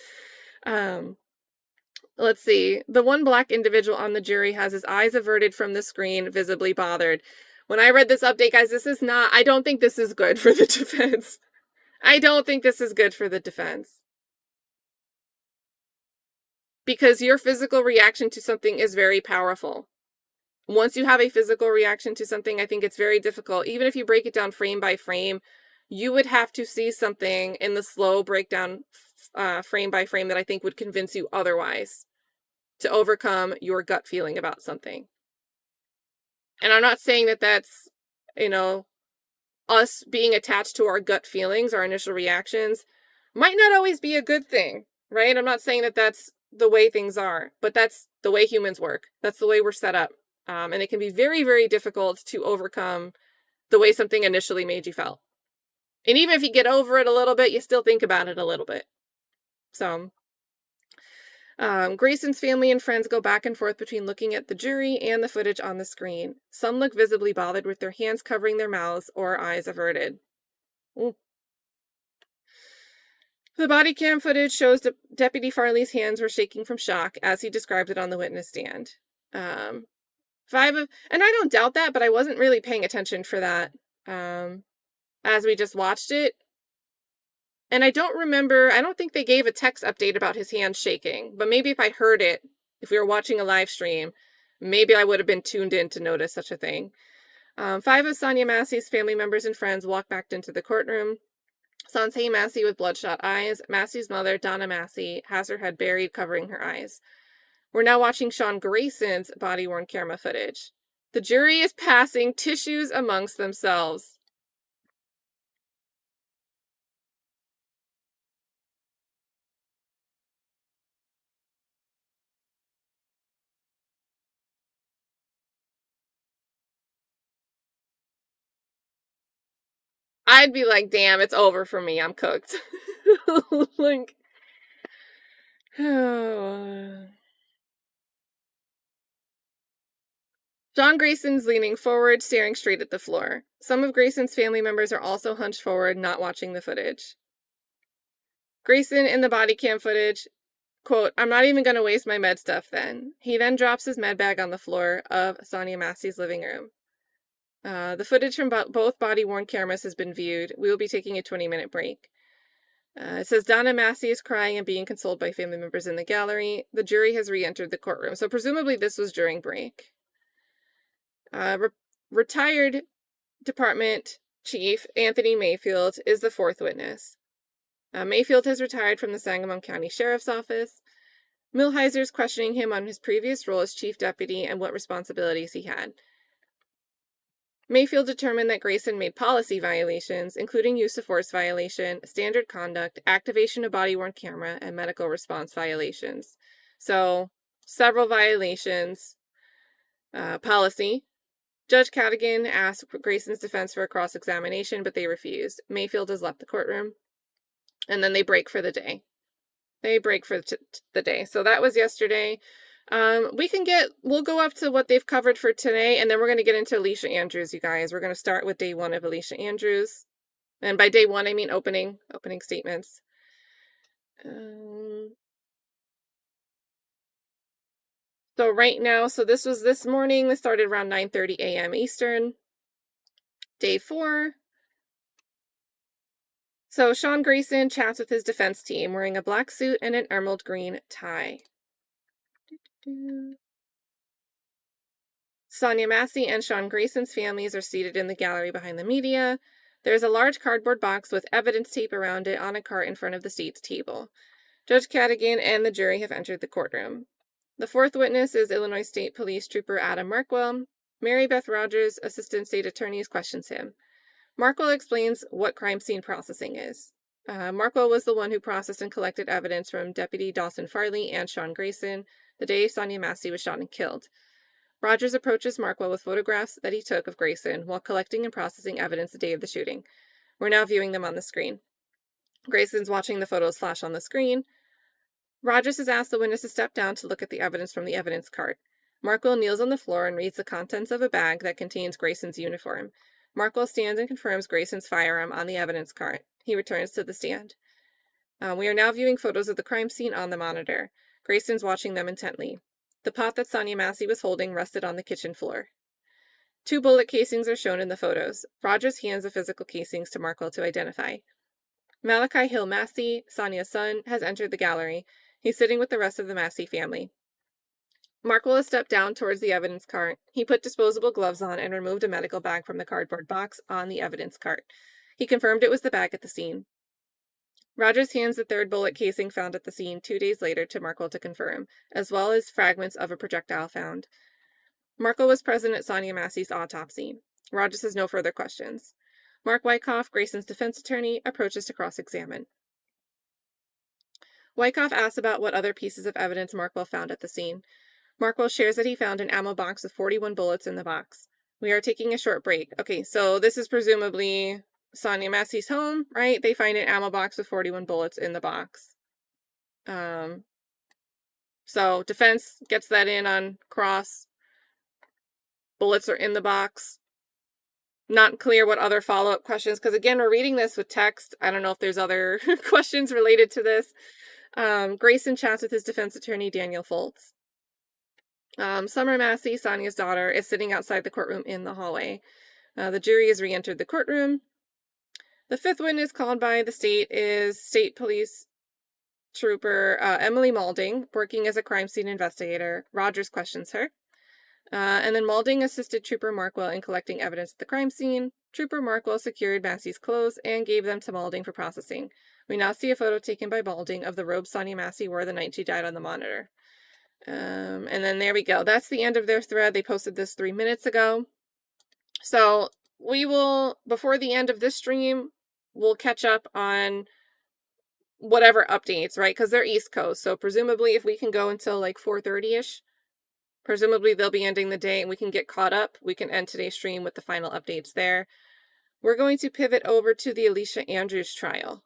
Let's see. The one black individual on the jury has his eyes averted from the screen, visibly bothered. When I read this update, guys, I don't think this is good for the defense. I don't think this is good for the defense. Because your physical reaction to something is very powerful. Once you have a physical reaction to something, I think it's very difficult. Even if you break it down frame by frame, you would have to see something in the slow breakdown frame by frame that I think would convince you otherwise to overcome your gut feeling about something. And I'm not saying that that's, us being attached to our gut feelings, our initial reactions, might not always be a good thing, right? I'm not saying that that's the way things are, but that's the way humans work. That's the way we're set up. And it can be very, very difficult to overcome the way something initially made you feel. And even if you get over it a little bit, you still think about it a little bit. So, Grayson's family and friends go back and forth between looking at the jury and the footage on the screen. Some look visibly bothered with their hands covering their mouths or eyes averted. Ooh. The body cam footage shows Deputy Farley's hands were shaking from shock as he described it on the witness stand. And I don't doubt that, but I wasn't really paying attention for that as we just watched it. And I don't think they gave a text update about his hands shaking, but maybe if I heard it, if we were watching a live stream, maybe I would have been tuned in to notice such a thing. 5 of Sonya Massey's family members and friends walk back into the courtroom. Sonya Massey with bloodshot eyes. Massey's mother, Donna Massey, has her head buried, covering her eyes. We're now watching Sean Grayson's body-worn camera footage. The jury is passing tissues amongst themselves. I'd be like, damn, it's over for me. I'm cooked. Like, oh. John Grayson's leaning forward, staring straight at the floor. Some of Grayson's family members are also hunched forward, not watching the footage. Grayson in the body cam footage, quote, "I'm not even going to waste my med stuff then." He then drops his med bag on the floor of Sonya Massey's living room. The footage from both body-worn cameras has been viewed. We will be taking a 20-minute break. It says Donna Massey is crying and being consoled by family members in the gallery. The jury has re-entered the courtroom. So presumably this was during break. Retired Department Chief Anthony Mayfield is the 4th witness. Mayfield has retired from the Sangamon County Sheriff's Office. Millheiser's questioning him on his previous role as chief deputy and what responsibilities he had. Mayfield determined that Grayson made policy violations, including use of force violation, standard conduct, activation of body-worn camera, and medical response violations. So, several violations. Policy. Judge Cadigan asked Grayson's defense for a cross-examination, but they refused. Mayfield has left the courtroom. And then they break for the day. So that was yesterday. We'll go up to what they've covered for today, and then we're going to get into Alicia Andrews, you guys. We're going to start with day 1 of Alicia Andrews. And by day 1, I mean opening statements. So right now, this was this morning. This started around 9:30 a.m. Eastern. Day 4. So Sean Grayson chats with his defense team wearing a black suit and an emerald green tie. Sonya Massey and Sean Grayson's families are seated in the gallery behind the media. There's a large cardboard box with evidence tape around it on a cart in front of the state's table. Judge Cadigan and the jury have entered the courtroom. The 4th witness is Illinois State Police Trooper Adam Markwell. Mary Beth Rogers, Assistant State Attorney, questions him. Markwell explains what crime scene processing is. Markwell was the one who processed and collected evidence from Deputy Dawson Farley and Sean Grayson the day Sonya Massey was shot and killed. Rogers approaches Markwell with photographs that he took of Grayson while collecting and processing evidence the day of the shooting. We're now viewing them on the screen. Grayson's watching the photos flash on the screen. Rogers has asked the witness to step down to look at the evidence from the evidence cart. Markwell kneels on the floor and reads the contents of a bag that contains Grayson's uniform. Markwell stands and confirms Grayson's firearm on the evidence cart. He returns to the stand. We are now viewing photos of the crime scene on the monitor. Grayson's watching them intently. The pot that Sonya Massey was holding rested on the kitchen floor. 2 bullet casings are shown in the photos. Rogers hands the physical casings to Markwell to identify. Malachi Hill Massey, Sonya's son, has entered the gallery. He's sitting with the rest of the Massey family. Markwell has stepped down towards the evidence cart. He put disposable gloves on and removed a medical bag from the cardboard box on the evidence cart. He confirmed it was the bag at the scene. Rogers hands the 3rd bullet casing found at the scene 2 days later to Markwell to confirm, as well as fragments of a projectile found. Markwell was present at Sonya Massey's autopsy. Rogers has no further questions. Mark Wyckoff, Grayson's defense attorney, approaches to cross-examine. Wyckoff asks about what other pieces of evidence Markwell found at the scene. Markwell shares that he found an ammo box with 41 bullets in the box. We are taking a short break. Okay, so this is presumably Sonya Massey's home, right? They find an ammo box with 41 bullets in the box. So defense gets that in on cross. Bullets are in the box. Not clear what other follow-up questions, because again, we're reading this with text. I don't know if there's other questions related to this. Grayson chats with his defense attorney, Daniel Foltz. Summer Massey, Sonya's daughter, is sitting outside the courtroom in the hallway. The jury has re-entered the courtroom. The 5th witness called by the state is State Police Trooper Emily Maulding, working as a crime scene investigator. Rogers questions her. And then Maulding assisted Trooper Markwell in collecting evidence at the crime scene. Trooper Markwell secured Massey's clothes and gave them to Maulding for processing. We now see a photo taken by Maulding of the robe Sonya Massey wore the night she died on the monitor. And then there we go. That's the end of their thread. They posted this 3 minutes ago. So we will, before the end of this stream, we'll catch up on whatever updates, right? Because they're East Coast. So presumably if we can go until like 4:30-ish, presumably they'll be ending the day and we can get caught up. We can end today's stream with the final updates there. We're going to pivot over to the Alicia Andrews trial.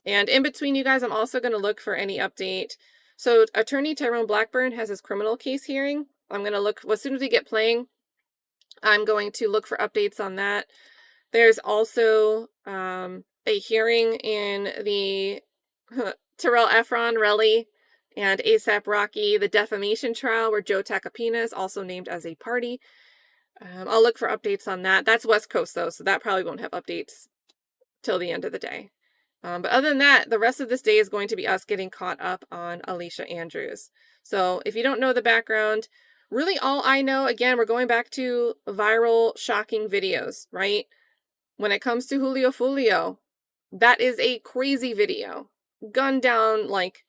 And in between, you guys, I'm also going to look for any update. So Attorney Tyrone Blackburn has his criminal case hearing. I'm going to look, as soon as we get playing, I'm going to look for updates on that. There's also a hearing in the Terrell Efron, Relly, and ASAP Rocky, the defamation trial where Joe Tacopina is also named as a party. I'll look for updates on that. That's West Coast, though, so that probably won't have updates till the end of the day. But other than that, the rest of this day is going to be us getting caught up on Alicia Andrews. So if you don't know the background, really all I know, again, we're going back to viral, shocking videos, right? When it comes to Julio Foolio, that is a crazy video. Gunned down, like,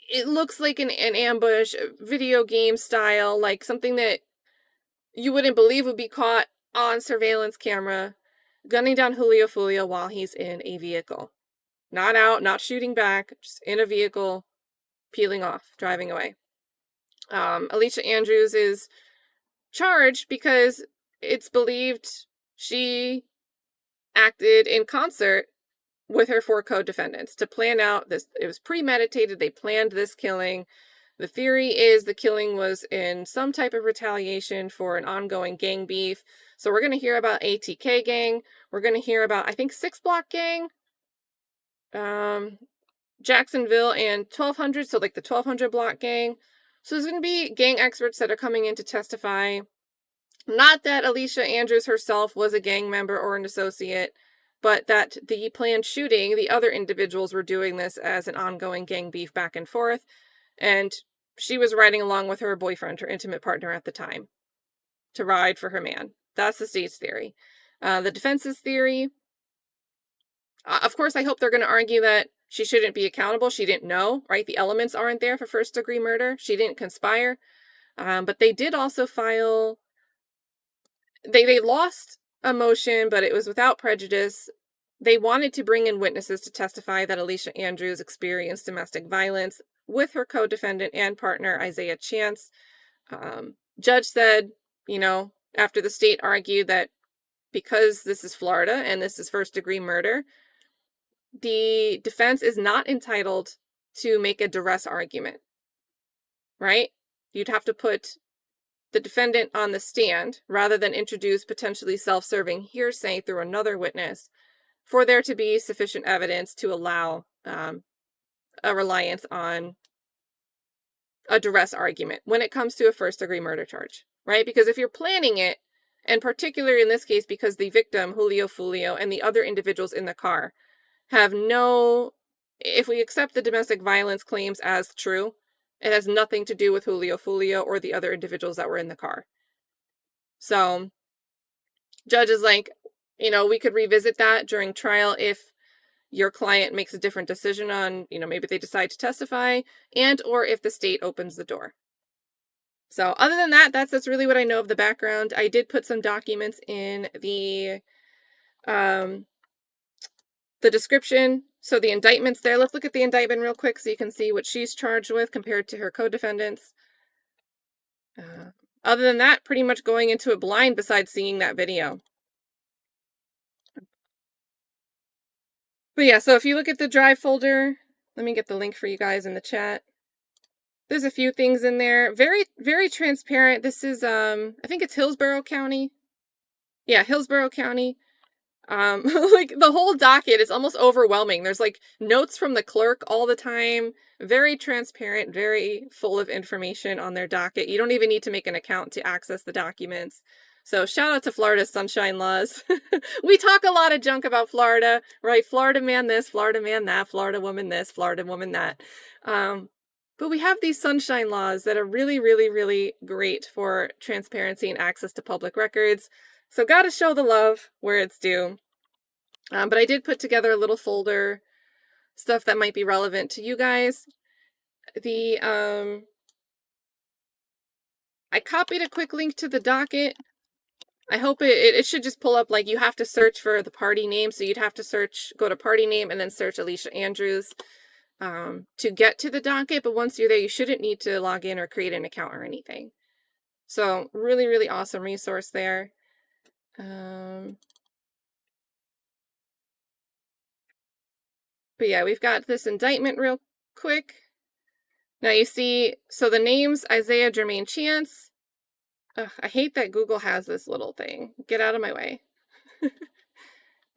it looks like an ambush, video game style, like something that you wouldn't believe would be caught on surveillance camera, gunning down Julio Foolio while he's in a vehicle. Not out, not shooting back, just in a vehicle, peeling off, driving away. Alicia Andrews is charged because it's believed she acted in concert with her 4 co-defendants to plan out this. It was premeditated. They planned this killing. The theory is the killing was in some type of retaliation for an ongoing gang beef. So we're going to hear about ATK gang. We're going to hear about, I think, 6 Block gang, Jacksonville, and 1200. So like the 1200 Block gang. So there's going to be gang experts that are coming in to testify. Not that Alicia Andrews herself was a gang member or an associate, but that the planned shooting, the other individuals were doing this as an ongoing gang beef back and forth. And she was riding along with her boyfriend, her intimate partner at the time, to ride for her man. That's the state's theory. The defense's theory, of course, I hope they're going to argue that she shouldn't be accountable. She didn't know, right? The elements aren't there for first-degree murder. She didn't conspire. But they did also file... They lost a motion, but it was without prejudice. They wanted to bring in witnesses to testify that Alicia Andrews experienced domestic violence with her co-defendant and partner, Isaiah Chance. Judge said, after the state argued that because this is Florida and this is first-degree murder, the defense is not entitled to make a duress argument, right? You'd have to put the defendant on the stand rather than introduce potentially self-serving hearsay through another witness for there to be sufficient evidence to allow a reliance on a duress argument when it comes to a first-degree murder charge, right? Because if you're planning it, and particularly in this case because the victim, Julio Foolio, and the other individuals in the car have if we accept the domestic violence claims as true, it has nothing to do with Julio Foolio or the other individuals that were in the car. So, judge is like, we could revisit that during trial if your client makes a different decision on, maybe they decide to testify, and or if the state opens the door. So, other than that, that's really what I know of the background. I did put some documents in the description. So the indictment's there. Let's look at the indictment real quick so you can see what she's charged with compared to her co-defendants. Other than that, pretty much going into it blind besides seeing that video. But yeah, so if you look at the drive folder, let me get the link for you guys in the chat. There's a few things in there. Very, very transparent. This is, I think it's Hillsborough County. Yeah, Hillsborough County. Like the whole docket is almost overwhelming. There's like notes from the clerk all the time. Very transparent, very full of information on their docket. You don't even need to make an account to access the documents. So shout out to Florida's sunshine laws. We talk a lot of junk about Florida, right? Florida man this, Florida man that, Florida woman this, Florida woman that. But we have these sunshine laws that are really, really, really great for transparency and access to public records. So gotta show the love where it's due. But I did put together a little folder, stuff that might be relevant to you guys. I copied a quick link to the docket. I hope it should just pull up, like you have to search for the party name. So you'd have to go to party name and then search Alicia Andrews to get to the docket. But once you're there, you shouldn't need to log in or create an account or anything. So really, really awesome resource there. But yeah, we've got this indictment real quick. Now you see, so the name's Isaiah Jermaine Chance. Ugh, I hate that Google has this little thing. Get out of my way.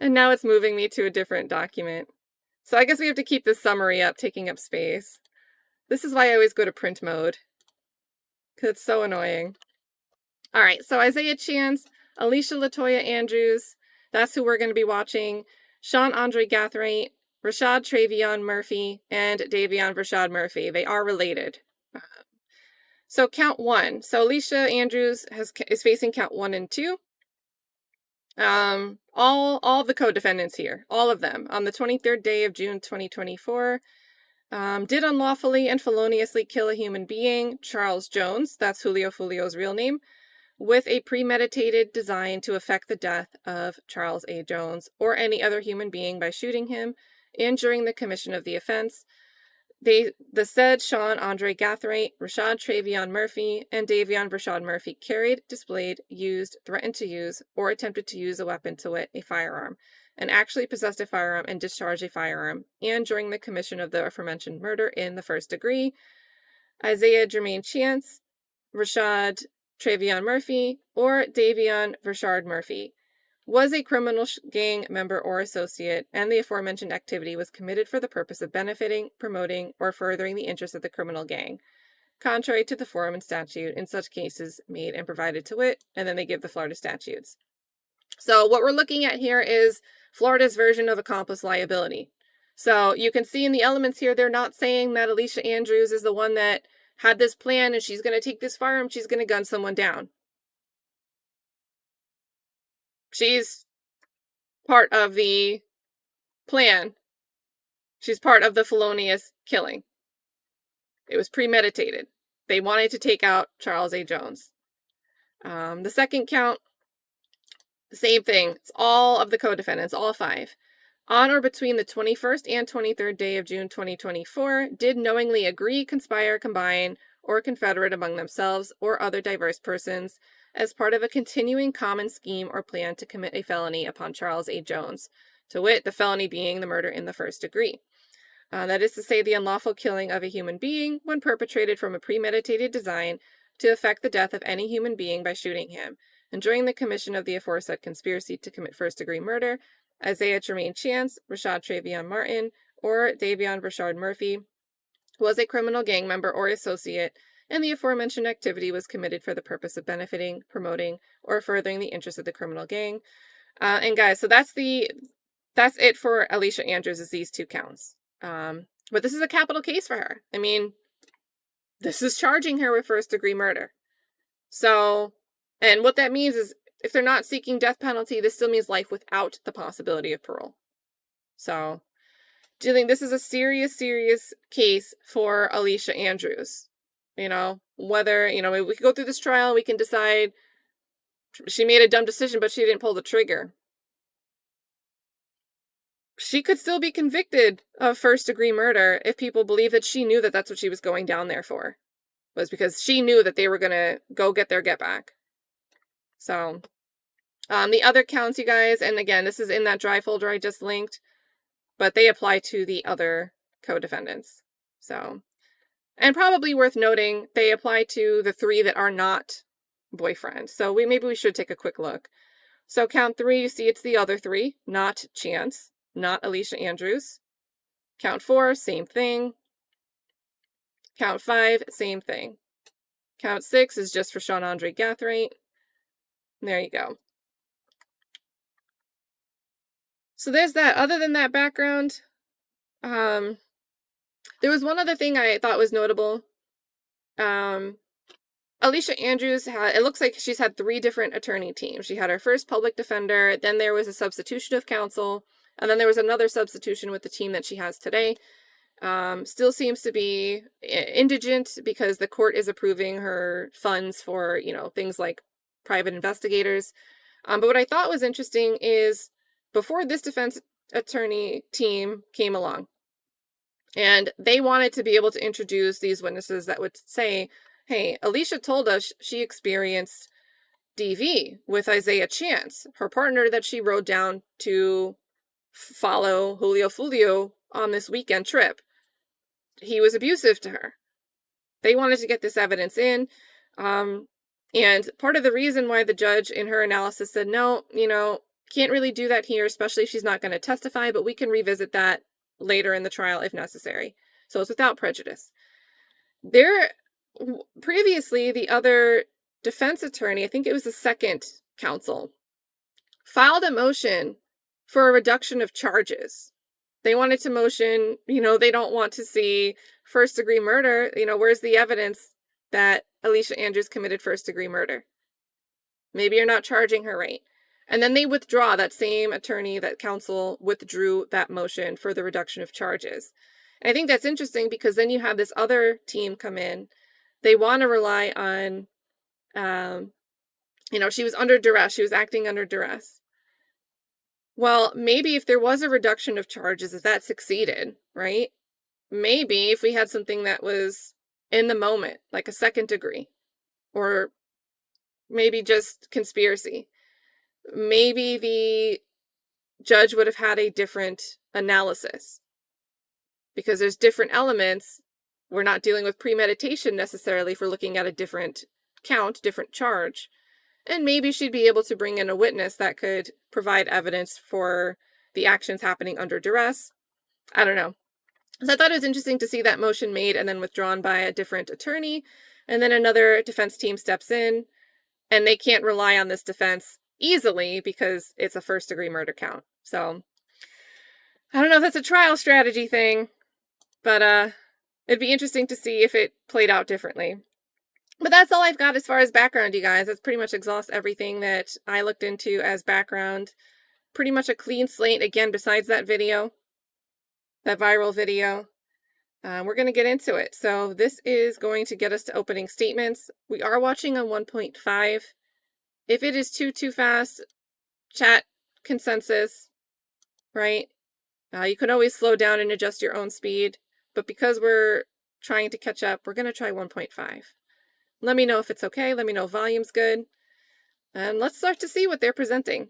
And now it's moving me to a different document. So I guess we have to keep this summary up, taking up space. This is why I always go to print mode, because it's so annoying. All right, so Isaiah Chance, Alicia Latoya Andrews, that's who we're going to be watching. Sean Andre Gathright, Rashad Travion Murphy, and Davion Rashad Murphy. They are related. So count 1. So Alicia Andrews is facing count 1 and 2. All the co-defendants here, all of them, on the 23rd day of June 2024, did unlawfully and feloniously kill a human being, Charles Jones, that's Julio Foolio's real name, with a premeditated design to effect the death of Charles A. Jones or any other human being by shooting him and during the commission of the offense. The said Sean Andre Gathright, Rashad Travion Murphy, and Davion Rashad Murphy carried, displayed, used, threatened to use, or attempted to use a weapon, to wit, a firearm, and actually possessed a firearm and discharged a firearm, and during the commission of the aforementioned murder in the first degree. Isaiah Jermaine Chance, Rashad Travion Murphy, or Davion Rashard Murphy, was a criminal gang member or associate, and the aforementioned activity was committed for the purpose of benefiting, promoting, or furthering the interests of the criminal gang, contrary to the forum and statute in such cases made and provided to wit, and then they give the Florida statutes. So what we're looking at here is Florida's version of accomplice liability. So you can see in the elements here, they're not saying that Alicia Andrews is the one that had this plan and she's going to take this firearm, she's going to gun someone down. She's part of the plan. She's part of the felonious killing. It was premeditated. They wanted to take out Charles A. Jones. The second count, the same thing. It's all of the co-defendants, all 5. On or between the 21st and 23rd day of June 2024, did knowingly agree, conspire, combine, or confederate among themselves or other diverse persons as part of a continuing common scheme or plan to commit a felony upon Charles A. Jones, to wit, the felony being the murder in the first degree. That is to say, the unlawful killing of a human being when perpetrated from a premeditated design to effect the death of any human being by shooting him, and during the commission of the aforesaid conspiracy to commit first-degree murder, Isaiah Jermaine Chance, Rashad Travion Martin, or Davion Rashard Murphy was a criminal gang member or associate, and the aforementioned activity was committed for the purpose of benefiting, promoting, or furthering the interests of the criminal gang. And guys, so that's it for Alicia Andrews, is these 2 counts. But this is a capital case for her. I mean, this is charging her with first-degree murder. So, and what that means is, if they're not seeking death penalty, this still means life without the possibility of parole. So, do you think this is a serious, serious case for Alicia Andrews? You know, whether, you know, we could go through this trial, we can decide she made a dumb decision, but she didn't pull the trigger. She could still be convicted of first-degree murder if people believe that she knew that that's what she was going down there for. Was because she knew that they were going to go get their get back. So, the other counts, you guys, and again, this is in that dry folder I just linked, but they apply to the other co-defendants. So, and probably worth noting, they apply to the 3 that are not boyfriend. So maybe we should take a quick look. So count 3, you see it's the other 3, not Chance, not Alicia Andrews. Count 4, same thing. Count 5, same thing. Count 6 is just for Sean Andre Gathright. There you go. So there's that. Other than that background, there was one other thing I thought was notable. Alicia Andrews it looks like she's had 3 different attorney teams. She had her first public defender, then there was a substitution of counsel, and then there was another substitution with the team that she has today. Still seems to be indigent because the court is approving her funds for, you know, things like private investigators. But what I thought was interesting is before this defense attorney team came along, and they wanted to be able to introduce these witnesses that would say, hey, Alicia told us she experienced DV with Isaiah Chance, her partner that she rode down to follow Julio Foolio on this weekend trip. He was abusive to her. They wanted to get this evidence in. And part of the reason why the judge in her analysis said, no, you know, can't really do that here, especially if she's not going to testify, but we can revisit that later in the trial if necessary. So it's without prejudice. Previously, the other defense attorney, I think it was the second counsel, filed a motion for a reduction of charges. They wanted to motion, you know, they don't want to see first-degree murder. You know, where's the evidence that Alicia Andrews committed first-degree murder? Maybe you're not charging her right. And then they withdraw, that same attorney, that counsel withdrew that motion for the reduction of charges. And I think that's interesting because then you have this other team come in. They want to rely on, you know, she was under duress. She was acting under duress. Well, maybe if there was a reduction of charges, if that succeeded, right? Maybe if we had something that was in the moment, like a second degree, or maybe just conspiracy, maybe the judge would have had a different analysis because there's different elements we're not dealing with premeditation necessarily for looking at a different count, different charge. And maybe she'd be able to bring in a witness that could provide evidence for the actions happening under duress. I don't know. So I thought it was interesting to see that motion made and then withdrawn by a different attorney. And then another defense team steps in, and they can't rely on this defense easily because it's a first-degree murder count. So I don't know if that's a trial strategy thing, but it'd be interesting to see if it played out differently. But that's all I've got as far as background, you guys. That's pretty much exhausts everything that I looked into as background. Pretty much a clean slate, again, besides that video, that viral video. We're going to get into it. So this is going to get us to opening statements. We are watching on 1.5. If it is too fast, chat consensus, right? You can always slow down and adjust your own speed. But because we're trying to catch up, we're going to try 1.5. Let me know if it's okay. Let me know if volume's good. And let's start to see what they're presenting.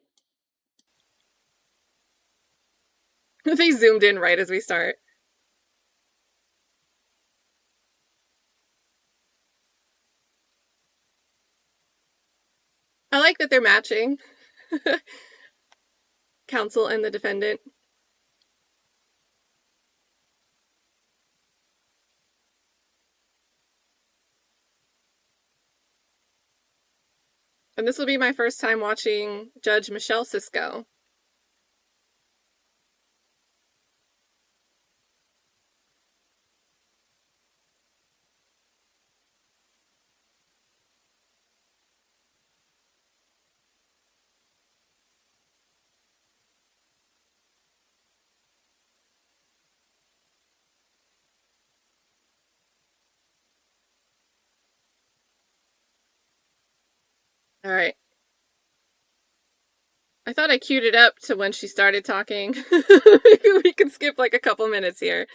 They zoomed in right as we start. I like that they're matching. Counsel and the defendant. And this will be my first time watching Judge Michelle Cisco. All right. I thought I queued it up to when she started talking. Maybe we can skip like a couple minutes here.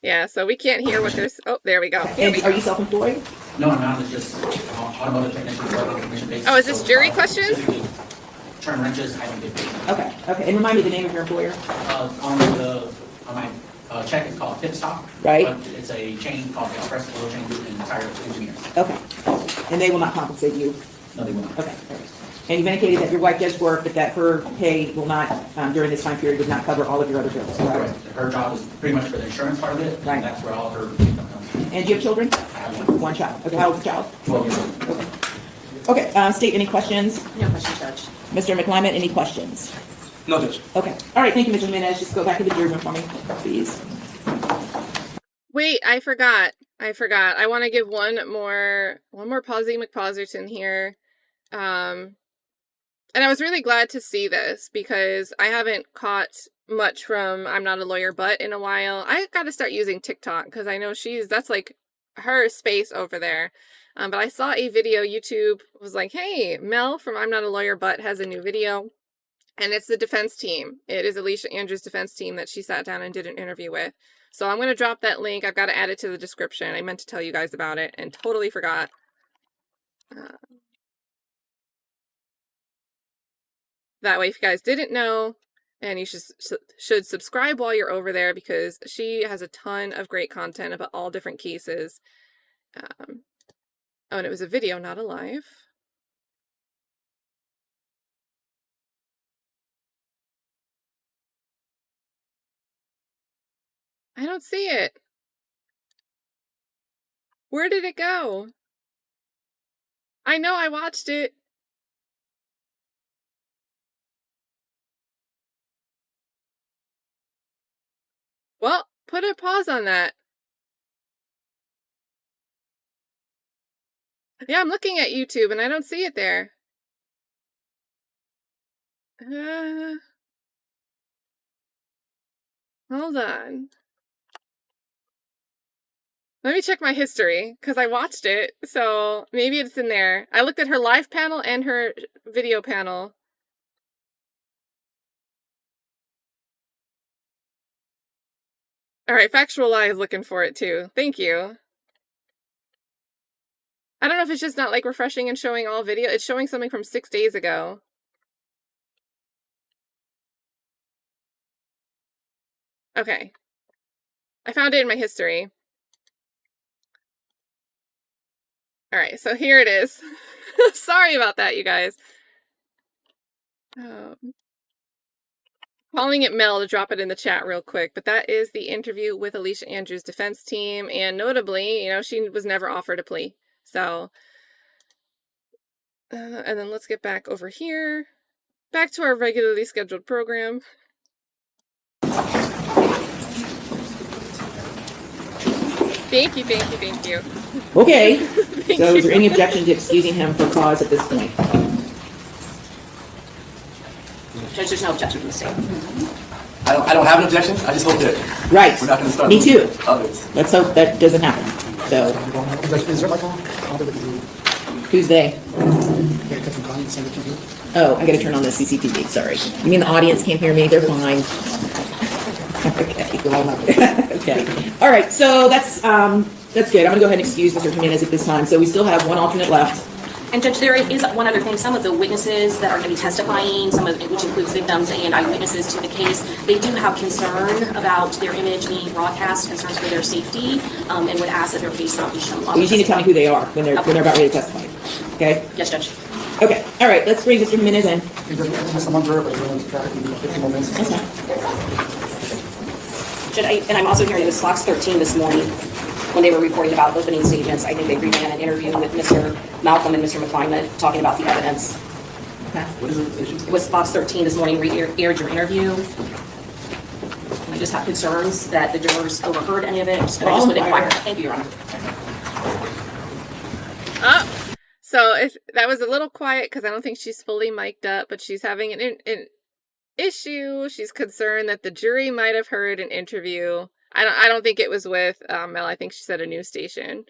Yeah, so we can't hear what there's. Oh, there we go. And are you self-employed? No, I'm not. It's just automotive technician, commission-based. Oh, is this jury questions? Turn wrenches, I don't get paid. Okay, okay. And remind me the name of your employer. On my check, it's called Pit Stop. Right. But it's a chain called Express Oil Chain Group and Tire Engineers. Okay. And they will not compensate you? No, they will not. Okay. And you've indicated that your wife does work, but that her pay will not, during this time period, would not cover all of your other bills, correct? Correct. Her job is pretty much for the insurance part of it. Right. And that's where all her income comes from. And do you have children? I have one. One child. Okay, how old is the child? 12 years old. Okay. Okay, state any questions? No question, Judge. Mr. McClymonds, any questions? No, Judge. Okay. All right, thank you, Mr. Jimenez. Just go back to the jury room for me, please. Wait, I forgot. I want to give one more Pawsy McPawserton here. And I was really glad to see this because I haven't caught much from I'm Not a Lawyer But in a while. I got to start using TikTok because I know that's like her space over there. But I saw a video. YouTube was like, hey, Mel from I'm Not a Lawyer But has a new video. And it's the defense team. It is Alicia Andrews' defense team that she sat down and did an interview with. So I'm going to drop that link. I've got to add it to the description. I meant to tell you guys about it and totally forgot. That way, if you guys didn't know, and you should subscribe while you're over there because she has a ton of great content about all different cases. Oh, and it was a video, not a live. I don't see it. Where did it go? I know I watched it. Well, put a pause on that. Yeah, I'm looking at YouTube and I don't see it there. Hold on. Let me check my history because I watched it, so maybe it's in there. I looked at her live panel and her video panel. All right, Factual Lie is looking for it too. Thank you. I don't know if it's just not like refreshing and showing all video. It's showing something from 6 days ago. Okay. I found it in my history. All right, so here it is. Sorry about that, you guys. Calling it Mel to drop it in the chat real quick, but that is the interview with Alicia Andrews' defense team, and notably, you know, she was never offered a plea. So, and then let's get back over here, back to our regularly scheduled program. Thank you, thank you, thank you. Okay. Thank So you. is there any objection to excusing him for cause at this point? Judge, there's no objection from the state. I don't have an objection. I just hope that Right. we're not going to start. Me too. Others. Let's hope that doesn't happen. So, Is there like a who's they? Oh, I gotta turn on the CCTV, sorry. You mean the audience can't hear me? They're fine. Okay. Okay. All right, so that's good. I'm gonna go ahead and excuse Mr. Jimenez at this time. So we still have one alternate left. And Judge, there is one other thing. Some of the witnesses that are going to be testifying, which includes victims and eyewitnesses to the case, they do have concern about their image being broadcast, concerns for their safety, and would ask that their face not be shown. You just need to tell me who they are when they're about ready to testify. Okay? Yes, Judge. Okay. All right. Let's bring Mr. Jimenez in. Judge, and I'm also hearing it was Fox 13 this morning when they were reporting about opening statements. I think they reran an interview with Mr. Malcolm and Mr. McCray talking about the evidence. Okay. What is it? It was Fox 13 this morning, aired your interview. I just have concerns that the jurors overheard any of it, and I just would inquire. Thank you, Your Honor. So if that was a little quiet because I don't think she's fully mic'd up, but she's having an issue. She's concerned that the jury might have heard an interview. I don't think it was with Mel. I think she said a news station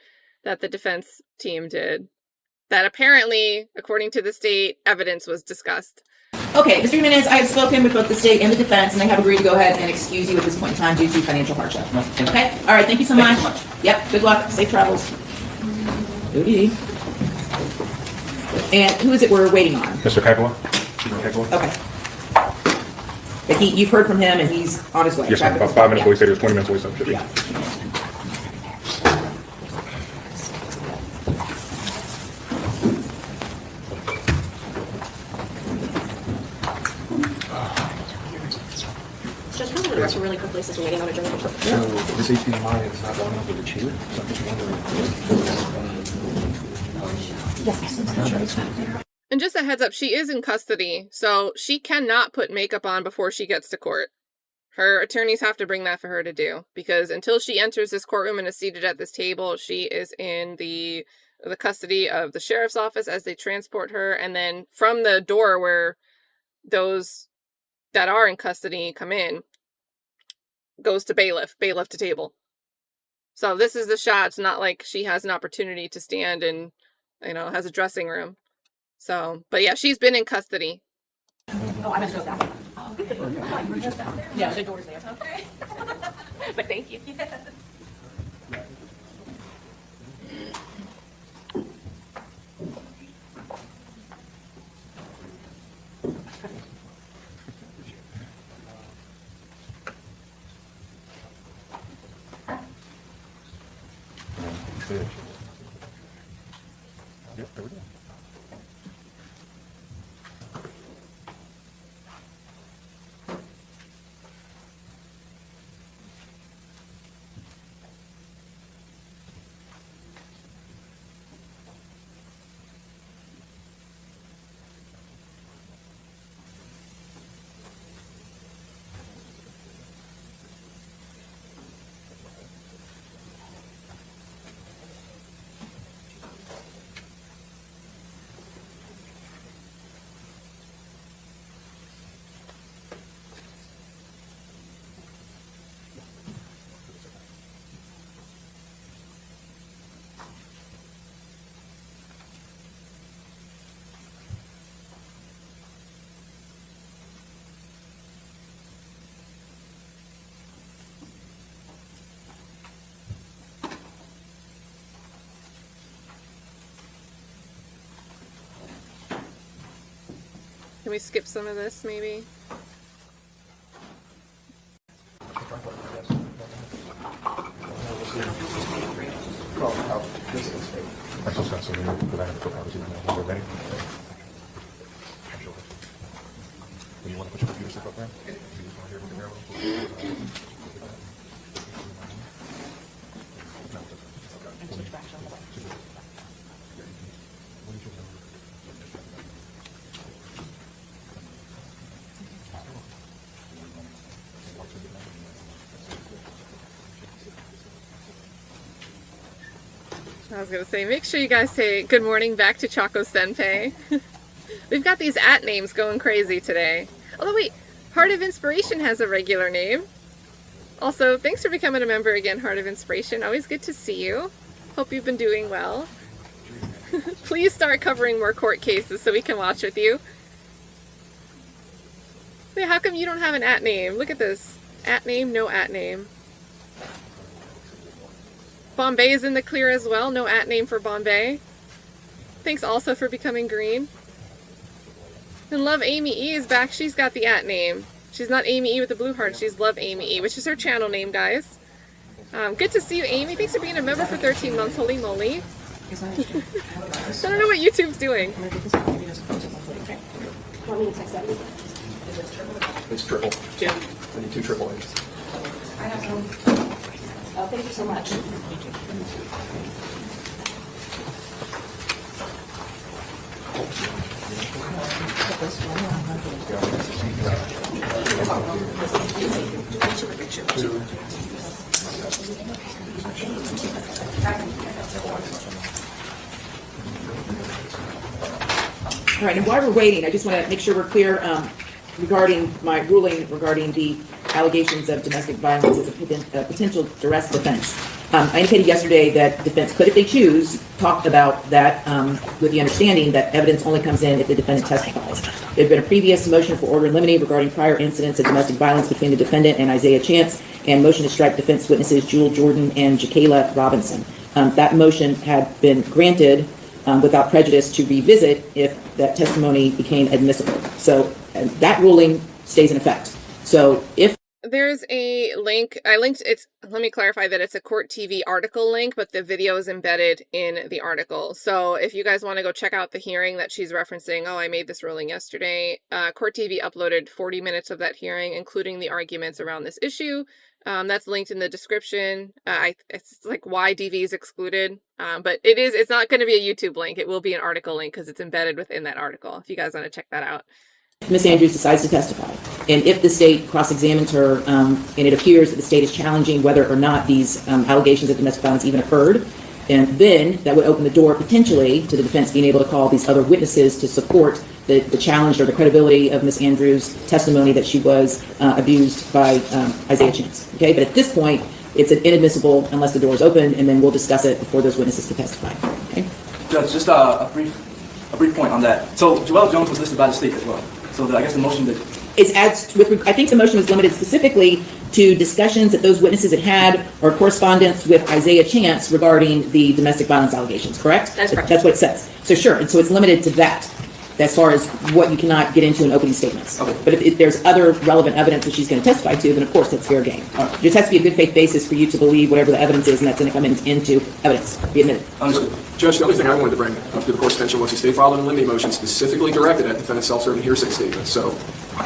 that the defense team did. That apparently, according to the state, evidence was discussed. Okay, Mr. Jimenez, I have spoken with both the state and the defense, and they have agreed to go ahead and excuse you at this point in time due to financial hardship. Okay? All right, thank you so much. Yep, good luck. Safe travels. Goodie. And who is it we're waiting on? Mr. Kekla? Okay. But you've heard from him, and he's on his way. Yes, ma'am. About 5 minutes away. He said it was 20 minutes away, so it should be. Yeah. Just go to the restroom really quickly since we're waiting on a jury. So this 18 is not long enough for the chair, so I'm just wondering. And just a heads up, she is in custody, so she cannot put makeup on before she gets to court. Her attorneys have to bring that for her to do, because until she enters this courtroom and is seated at this table, she is in the custody of the sheriff's office as they transport her, and then from the door where those that are in custody come in, goes to bailiff to table. So this is the shot. It's not like she has an opportunity to stand and, has a dressing room. So, but yeah, she's been in custody. Oh, I messed up that one. Yeah, the door's there. Okay. But thank you. Yep, there we go. Can we skip some of this, maybe? go back and put powers in when we're ready. Do you want to put your computer stuff up there? Do you want to hear from the I was going to say, make sure you guys say good morning back to Choco Senpei. We've got these names going crazy today. Although wait, Heart of Inspiration has a regular name. Also, thanks for becoming a member again, Heart of Inspiration. Always good to see you. Hope you've been doing well. Please start covering more court cases so we can watch with you. Wait, how come you don't have an @name? Look at this. @name, no @name. Bombay is in the clear as well. No @name for Bombay. Thanks also for becoming green. And Love Amy E is back. She's got the @name. She's not Amy E with the blue heart. She's Love Amy E, which is her channel name, guys. Good to see you, Amy. Thanks for being a member for 13 months. Holy moly. I don't know what YouTube's doing. It's triple. Yeah. I need 2 triple A's. I have some. Oh, thank you so much. All right, and while we're waiting, I just want to make sure we're clear regarding my ruling regarding the allegations of domestic violence as a potential duress defense. I indicated yesterday that defense could, if they choose, talk about that with the understanding that evidence only comes in if the defendant testifies. There had been a previous motion for order in limine regarding prior incidents of domestic violence between the defendant and Isaiah Chance, and motion to strike defense witnesses Jewel Jordan and Jakayla Robinson. That motion had been granted without prejudice to revisit if that testimony became admissible. So that ruling stays in effect. So if There's a link. I linked it's. Let me clarify that it's a Court TV article link, but the video is embedded in the article. So if you guys want to go check out the hearing that she's referencing, oh, I made this ruling yesterday. Court TV uploaded 40 minutes of that hearing, including the arguments around this issue. That's linked in the description. It's like why DV is excluded, but it's not going to be a YouTube link. It will be an article link because it's embedded within that article. If you guys want to check that out. Ms. Andrews decides to testify, and if the state cross-examines her, and it appears that the state is challenging whether or not these allegations of domestic violence even occurred, and then that would open the door potentially to the defense being able to call these other witnesses to support the challenge or the credibility of Ms. Andrews' testimony that she was abused by Isaiah Chance. Okay, but at this point, it's inadmissible unless the door is open, and then we'll discuss it before those witnesses can testify. Okay. Judge, just a brief point on that. So Joelle Jones was listed by the state as well. So I guess the motion that I think the motion was limited specifically to discussions that those witnesses had or correspondence with Isaiah Chance regarding the domestic violence allegations, correct? That's correct. That's what it says. So sure, and so it's limited to that as far as what you cannot get into in opening statements. Okay. But if there's other relevant evidence that she's going to testify to, then of course that's fair game. Right. It just has to be a good faith basis for you to believe whatever the evidence is, and that's going to come into evidence. Be admitted. Understood. Judge, the only thing I wanted to bring up to the court's attention was the state filed an in limine motion specifically directed at defendant's self-serving hearsay statements. So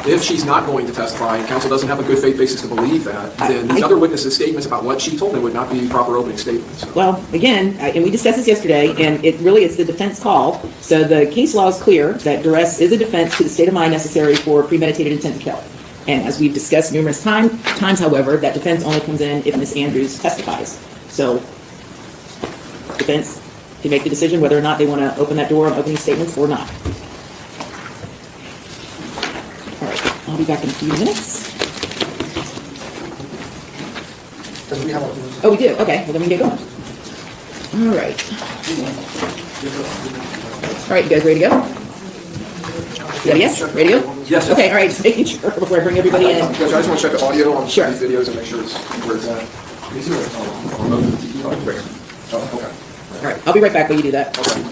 if she's not going to testify and counsel doesn't have a good faith basis to believe that, then these other witnesses' statements about what she told them would not be proper opening statements. Well, again, and we discussed this yesterday, and it really is the defense call. So the case law is clear that duress is a defense to the state of mind necessary for premeditated intent to kill. And as we've discussed numerous times, however, that defense only comes in if Ms. Andrews testifies. So defense can make the decision whether or not they want to open that door on opening statements or not. All right, I'll be back in a few minutes. Oh, we do? Okay, well then we can get going. All right. All right, you guys ready to go? Yeah, yes? Ready to go? Yes. Okay, all right, just making sure before I bring everybody in. Judge, I just want to check the audio on Sure. these videos and make sure it's where it's at. Oh, okay. All right, I'll be right back while you do that. Okay.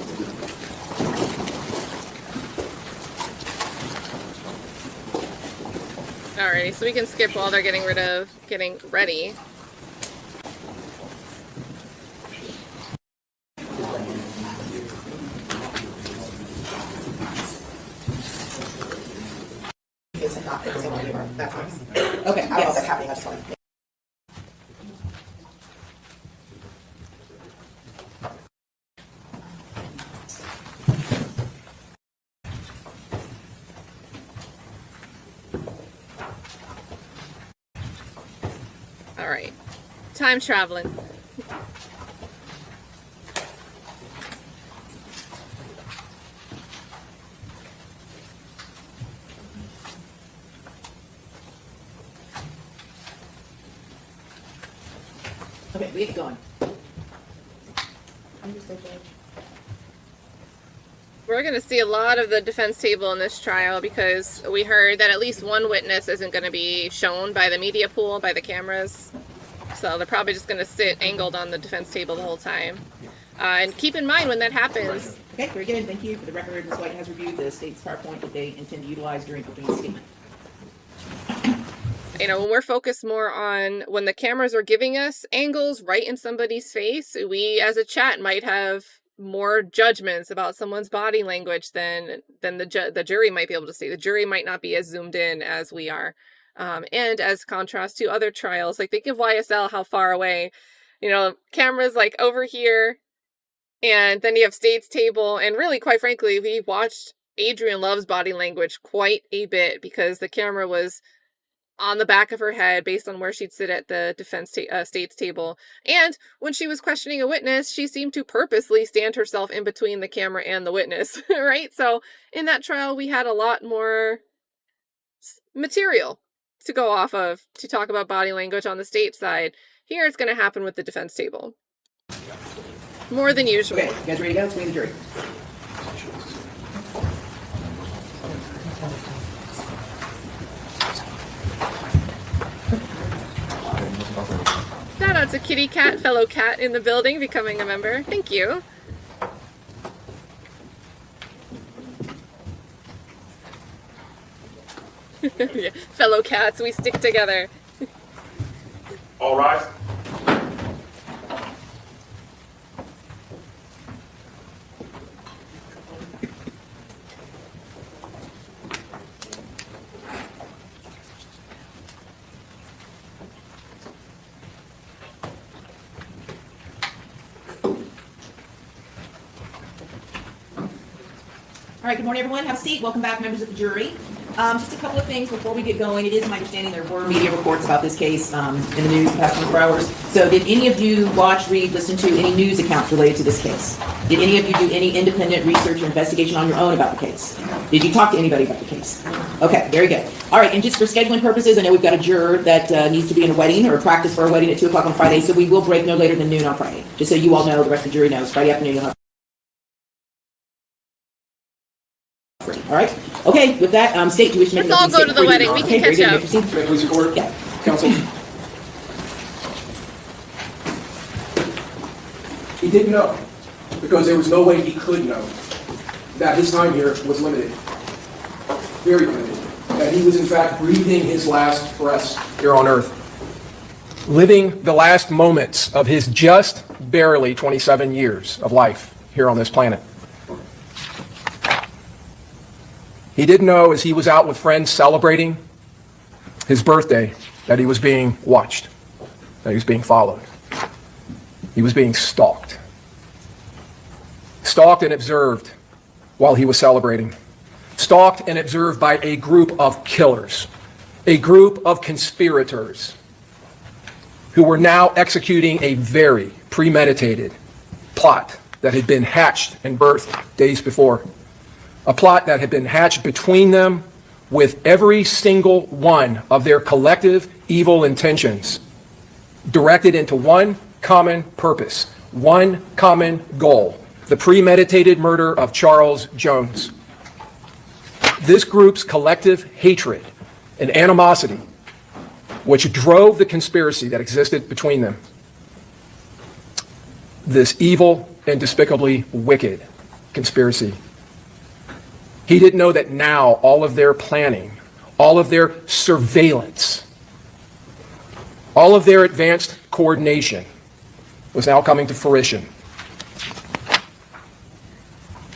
Alrighty, so we can skip while they're getting ready. this had not fixed, so we'll give her that time. Okay, I don't know if yes. that's happening, I just want to. All right, time traveling. Okay, we get going. We're going to see a lot of the defense table in this trial because we heard that at least one witness isn't going to be shown by the media pool, by the cameras. So they're probably just going to sit angled on the defense table the whole time. And keep in mind when that happens. Okay, very good. Thank you. For the record, Ms. White has reviewed the state's PowerPoint that they intend to utilize during opening statement. You know, when we're focused more on when the cameras are giving us angles right in somebody's face, we as a chat might have more judgments about someone's body language than the jury might be able to see. The jury might not be as zoomed in as we are. And as contrast to other trials, like think of YSL, how far away, you know, cameras like over here, and then you have state's table. And really, quite frankly, we watched Adrienne Love's body language quite a bit because the camera was on the back of her head based on where she'd sit at the defense state's table. And when she was questioning a witness, she seemed to purposely stand herself in between the camera and the witness, right? So in that trial, we had a lot more material to go off of to talk about body language on the state side. Here it's going to happen with the defense table. More than usual. Okay, you guys ready to go? Let's meet the jury. Shout out to Kitty Cat, fellow cat in the building, becoming a member. Thank you. Yeah, fellow cats, we stick together. All rise. All right, good morning, everyone. Have a seat. Welcome back, members of the jury. Just a couple of things before we get going. It is my understanding there were media reports about this case in the news the past 24 hours. So did any of you watch, read, listen to any news accounts related to this case? Did any of you do any independent research or investigation on your own about the case? Did you talk to anybody about the case? Okay, very good. All right, and just for scheduling purposes, I know we've got a juror that needs to be in a wedding or practice for a wedding at 2 o'clock on Friday, so we will break no later than noon on Friday. Just so you all know, the rest of the jury knows, Friday afternoon you'll have. All right. Okay. With that, state, do you wish to make? Let's all go to the wedding. We can catch up. May I please record? Yeah. Counsel. He didn't know, because there was no way he could know, that his time here was limited, very limited, that he was in fact breathing his last breaths here on earth, living the last moments of his just barely 27 years of life here on this planet. He didn't know as he was out with friends celebrating his birthday that he was being watched, that he was being followed. He was being stalked. Stalked and observed while he was celebrating. Stalked and observed by a group of killers, a group of conspirators who were now executing a very premeditated plot that had been hatched and birthed days before. A plot that had been hatched between them with every single one of their collective evil intentions directed into one common purpose, one common goal, the premeditated murder of Charles Jones. This group's collective hatred and animosity, which drove the conspiracy that existed between them, this evil and despicably wicked conspiracy. He didn't know that now all of their planning, all of their surveillance, all of their advanced coordination was now coming to fruition.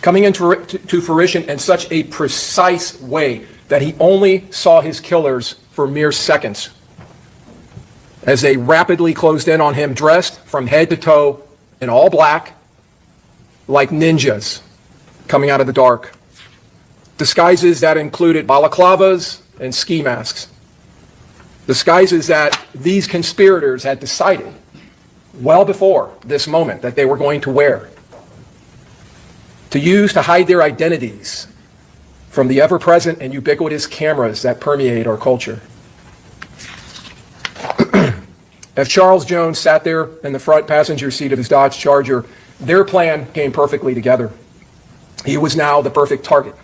coming into to fruition in such a precise way that he only saw his killers for mere seconds as they rapidly closed in on him, dressed from head to toe in all black, like ninjas coming out of the dark. Disguises that included balaclavas and ski masks. Disguises that these conspirators had decided well before this moment that they were going to wear, to use to hide their identities from the ever-present and ubiquitous cameras that permeate our culture. As Charles Jones sat there in the front passenger seat of his Dodge Charger, their plan came perfectly together. He was now the perfect target,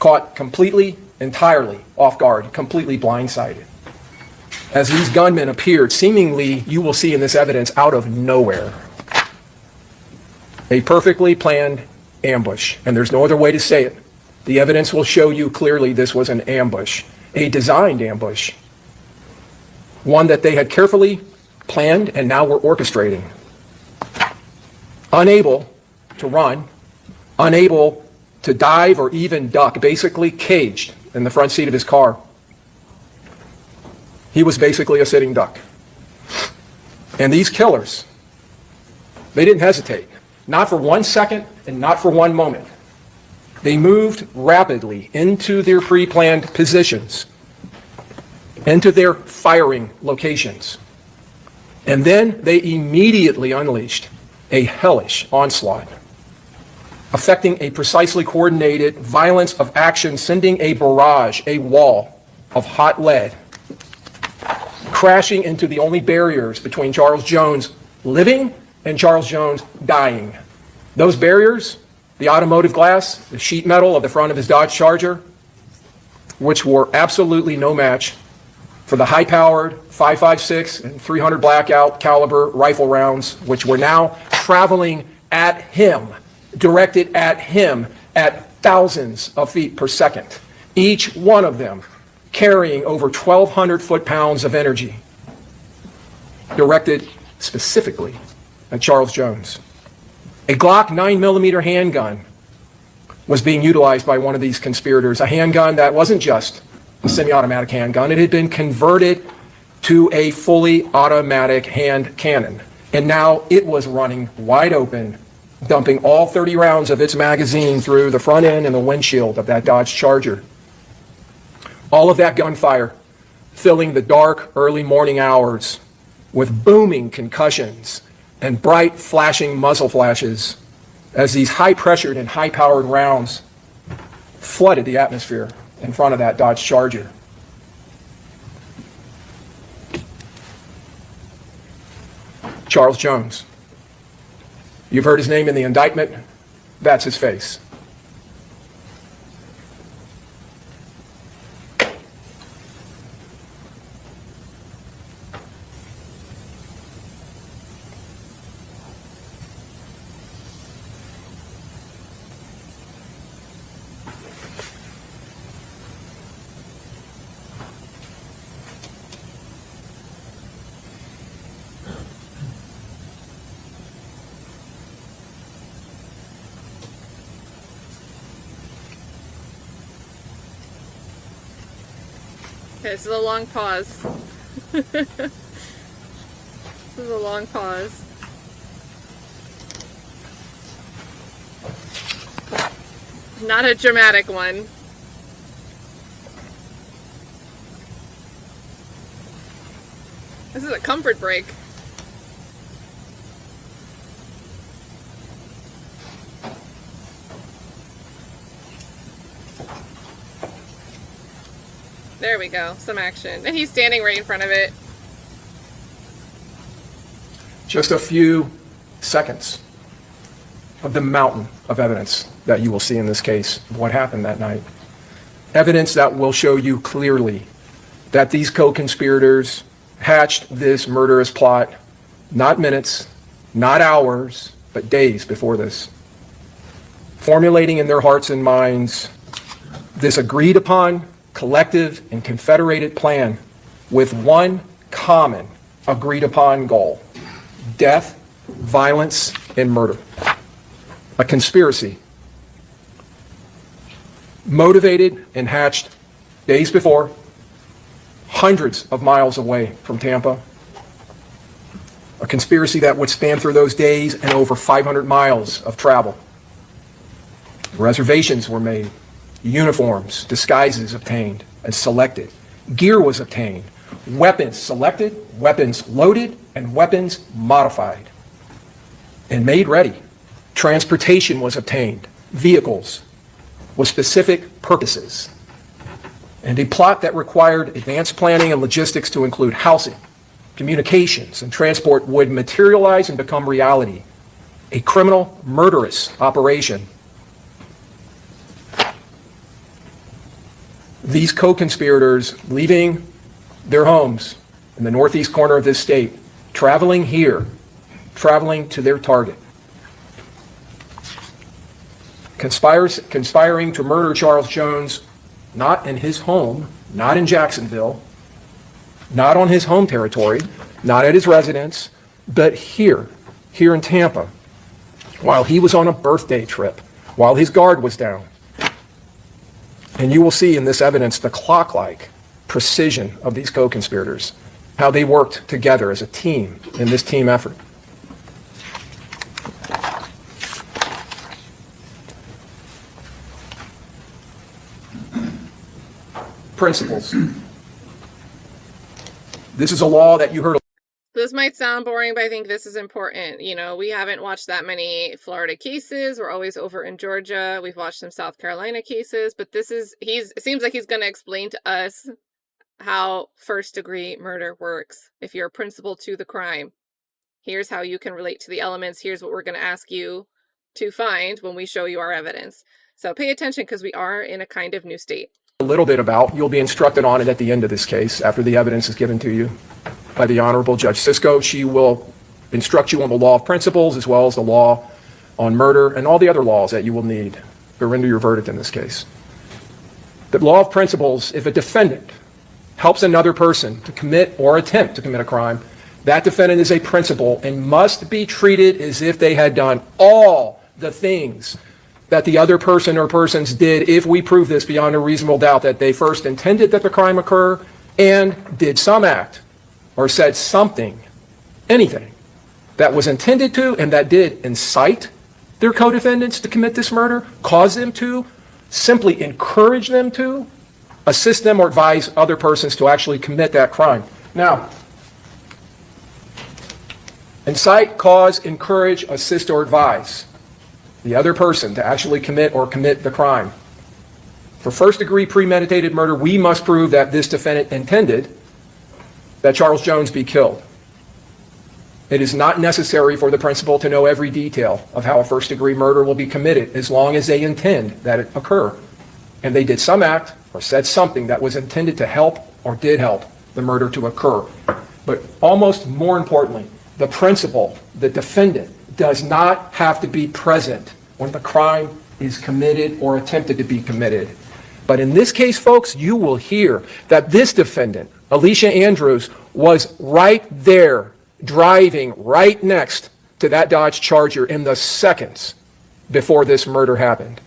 caught completely, entirely off guard, completely blindsided. As these gunmen appeared, seemingly, you will see in this evidence, out of nowhere. A perfectly planned ambush, and there's no other way to say it. The evidence will show you clearly this was an ambush, a designed ambush, one that they had carefully planned and now were orchestrating. Unable to run, unable to dive or even duck, basically caged in the front seat of his car. He was basically a sitting duck. And these killers, they didn't hesitate, not for 1 second and not for 1 moment. They moved rapidly into their pre-planned positions, into their firing locations. And then they immediately unleashed a hellish onslaught, affecting a precisely coordinated violence of action, sending a barrage, a wall of hot lead, crashing into the only barriers between Charles Jones living and Charles Jones dying. Those barriers, the automotive glass, the sheet metal of the front of his Dodge Charger, which were absolutely no match for the high-powered 5.56 and 300 blackout caliber rifle rounds, which were now traveling at him, directed at him at thousands of feet per second, each one of them carrying over 1,200 foot-pounds of energy, directed specifically at Charles Jones. A Glock 9mm handgun was being utilized by one of these conspirators, a handgun that wasn't just a semi-automatic handgun. It had been converted to a fully automatic hand cannon, and now it was running wide open, dumping all 30 rounds of its magazine through the front end and the windshield of that Dodge Charger. All of that gunfire filling the dark, early morning hours with booming concussions and bright, flashing muzzle flashes as these high-pressured and high-powered rounds flooded the atmosphere in front of that Dodge Charger. Charles Jones. You've heard his name in the indictment. That's his face. Okay, this is a long pause. This is a long pause. Not a dramatic one. This is a comfort break. There we go, some action. And he's standing right in front of it. Just a few seconds of the mountain of evidence that you will see in this case of what happened that night. Evidence that will show you clearly that these co-conspirators hatched this murderous plot not minutes, not hours, but days before this. Formulating in their hearts and minds this agreed upon, collective, and confederated plan with one common agreed upon goal: death, violence, and murder. A conspiracy motivated and hatched days before, hundreds of miles away from Tampa. A conspiracy that would span through those days and over 500 miles of travel. Reservations were made, uniforms, disguises obtained and selected, gear was obtained, weapons selected, weapons loaded, and weapons modified and made ready. Transportation was obtained, vehicles with specific purposes, and a plot that required advanced planning and logistics to include housing, communications, and transport would materialize and become reality. A criminal, murderous operation. These co-conspirators leaving their homes in the northeast corner of this state, traveling here, traveling to their target. Conspiring to murder Charles Jones, not in his home, not in Jacksonville, not on his home territory, not at his residence, but here in Tampa, while he was on a birthday trip, while his guard was down. And you will see in this evidence the clock-like precision of these co-conspirators, how they worked together as a team in this team effort. Principles. This is a law that you heard. This might sound boring, but I think this is important. You know, we haven't watched that many Florida cases. We're always over in Georgia. We've watched some South Carolina cases, but it seems like he's going to explain to us how first-degree murder works. If you're a principal to the crime, here's how you can relate to the elements. Here's what we're going to ask you to find when we show you our evidence. So pay attention, because we are in a kind of new state. A little bit about, you'll be instructed on it at the end of this case after the evidence is given to you by the Honorable Judge Sisko. She will instruct you on the law of principles as well as the law on murder and all the other laws that you will need to render your verdict in this case. The law of principles, if a defendant helps another person to commit or attempt to commit a crime, that defendant is a principal and must be treated as if they had done all the things that the other person or persons did, if we prove this beyond a reasonable doubt, that they first intended that the crime occur and did some act or said something, anything, that was intended to and that did incite their co-defendants to commit this murder, cause them to, simply encourage them to, assist them or advise other persons to actually commit that crime. Now, incite, cause, encourage, assist, or advise the other person to actually commit the crime. For first-degree premeditated murder, we must prove that this defendant intended that Charles Jones be killed. It is not necessary for the principal to know every detail of how a first-degree murder will be committed, as long as they intend that it occur. And they did some act or said something that was intended to help or did help the murder to occur. But almost more importantly, the principal, the defendant, does not have to be present when the crime is committed or attempted to be committed. But in this case, folks, you will hear that this defendant, Alicia Andrews, was right there, driving right next to that Dodge Charger in the seconds before this murder happened.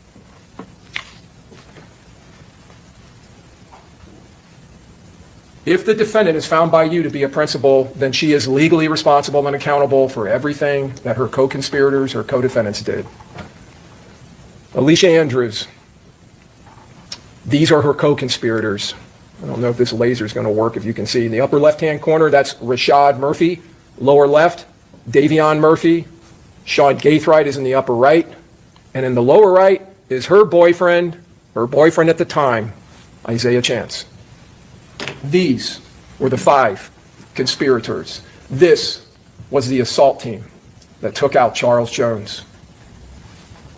If the defendant is found by you to be a principal, then she is legally responsible and accountable for everything that her co-conspirators or co-defendants did. Alicia Andrews, these are her co-conspirators. I don't know if this laser is going to work, if you can see. In the upper left-hand corner, that's Rashad Murphy. Lower left, Davion Murphy. Sean Gaithright is in the upper right. And in the lower right is her boyfriend at the time, Isaiah Chance. These were the 5 conspirators. This was the assault team that took out Charles Jones,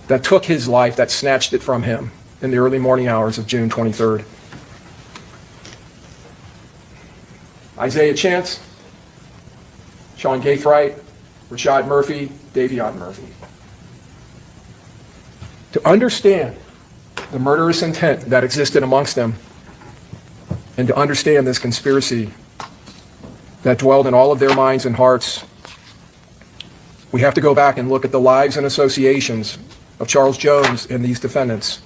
that took his life, that snatched it from him in the early morning hours of June 23rd. Isaiah Chance, Sean Gaithright, Rashad Murphy, Davion Murphy. To understand the murderous intent that existed amongst them, and to understand this conspiracy that dwelled in all of their minds and hearts, we have to go back and look at the lives and associations of Charles Jones and these defendants.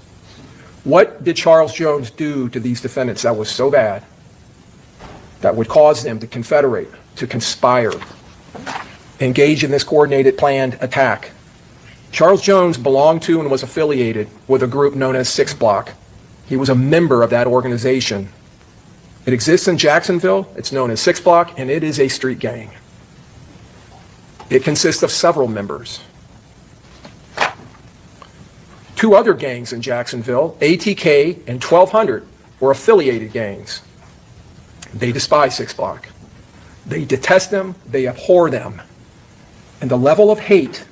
What did Charles Jones do to these defendants that was so bad that would cause them to confederate, to conspire, engage in this coordinated planned attack? Charles Jones belonged to and was affiliated with a group known as 6 Block. He was a member of that organization. It exists in Jacksonville. It's known as 6 Block, and it is a street gang. It consists of several members. 2 other gangs in Jacksonville, ATK and 1200, were affiliated gangs. They despise 6 Block. They detest them. They abhor them. And the level of hate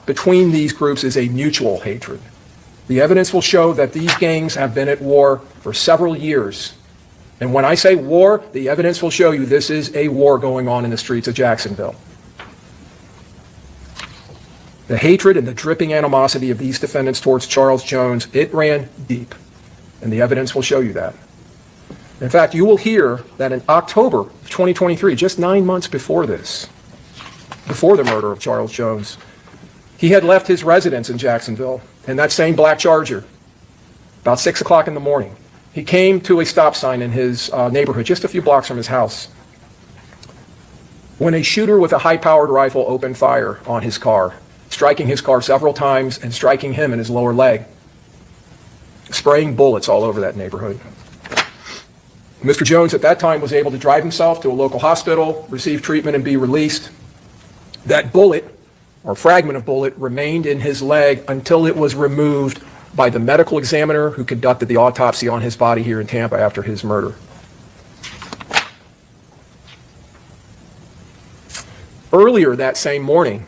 between these groups is a mutual hatred. The evidence will show that these gangs have been at war for several years. And when I say war, the evidence will show you this is a war going on in the streets of Jacksonville. The hatred and the dripping animosity of these defendants towards Charles Jones, it ran deep. And the evidence will show you that. In fact, you will hear that in October of 2023, just 9 months before this, before the murder of Charles Jones, he had left his residence in Jacksonville in that same black Charger about 6 o'clock in the morning. He came to a stop sign in his neighborhood, just a few blocks from his house, when a shooter with a high-powered rifle opened fire on his car, striking his car several times and striking him in his lower leg, spraying bullets all over that neighborhood. Mr. Jones at that time was able to drive himself to a local hospital, receive treatment, and be released. That bullet, or fragment of bullet, remained in his leg until it was removed by the medical examiner who conducted the autopsy on his body here in Tampa after his murder. Earlier that same morning,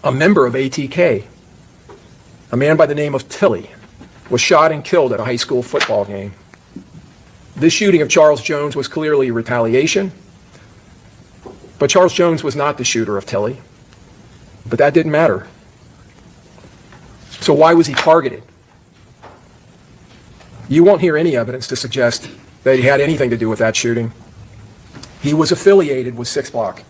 a member of ATK, a man by the name of Tilly, was shot and killed at a high school football game. This shooting of Charles Jones was clearly retaliation, but Charles Jones was not the shooter of Tilly. But that didn't matter. So why was he targeted? You won't hear any evidence to suggest that he had anything to do with that shooting. He was affiliated with 6 Block.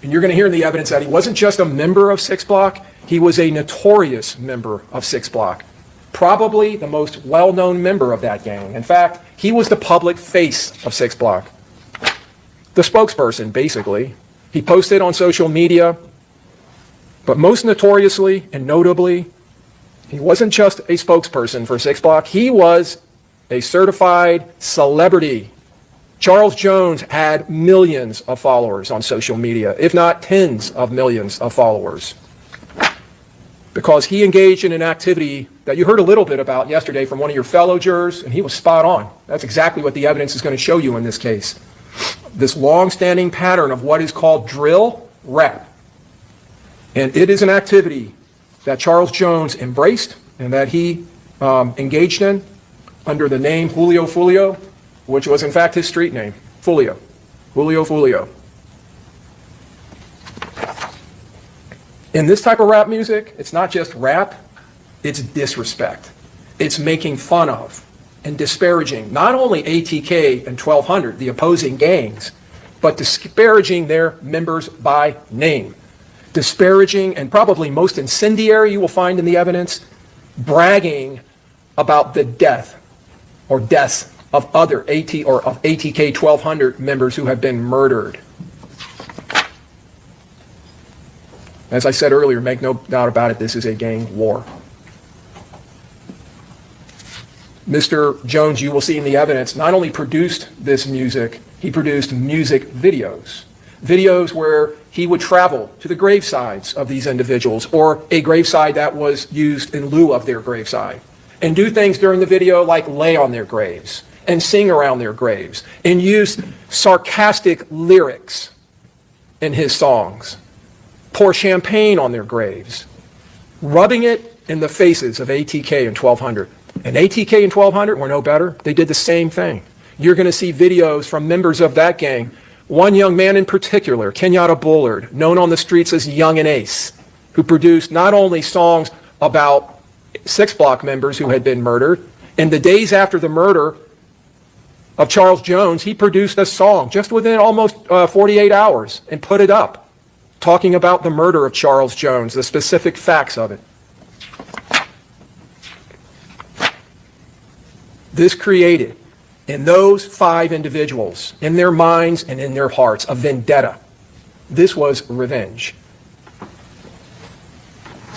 And you're going to hear in the evidence that he wasn't just a member of 6 Block, he was a notorious member of 6 Block. Probably the most well-known member of that gang. In fact, he was the public face of 6 Block. The spokesperson, basically. He posted on social media, but most notoriously and notably, he wasn't just a spokesperson for 6 Block, he was a certified celebrity. Charles Jones had millions of followers on social media, if not tens of millions of followers, because he engaged in an activity that you heard a little bit about yesterday from one of your fellow jurors, and he was spot on. That's exactly what the evidence is going to show you in this case. This long-standing pattern of what is called drill rap. And it is an activity that Charles Jones embraced and that he engaged in under the name Julio Foolio, which was in fact his street name, Foolio. Julio Foolio. In this type of rap music, it's not just rap, it's disrespect. It's making fun of and disparaging not only ATK and 1200, the opposing gangs, but disparaging their members by name. Disparaging, and probably most incendiary you will find in the evidence, bragging about the death or deaths of other ATK 1200 members who have been murdered. As I said earlier, make no doubt about it, this is a gang war. Mr. Jones, you will see in the evidence, not only produced this music, he produced music videos. Videos where he would travel to the gravesides of these individuals, or a graveside that was used in lieu of their graveside, and do things during the video like lay on their graves and sing around their graves and use sarcastic lyrics in his songs, pour champagne on their graves, rubbing it in the faces of ATK and 1200. And ATK and 1200 were no better. They did the same thing. You're going to see videos from members of that gang. One young man in particular, Kenyatta Bullard, known on the streets as Young and Ace, who produced not only songs about 6 Block members who had been murdered, in the days after the murder of Charles Jones, he produced a song just within almost 48 hours and put it up, talking about the murder of Charles Jones, the specific facts of it. This created in those 5 individuals, in their minds and in their hearts, a vendetta. This was revenge.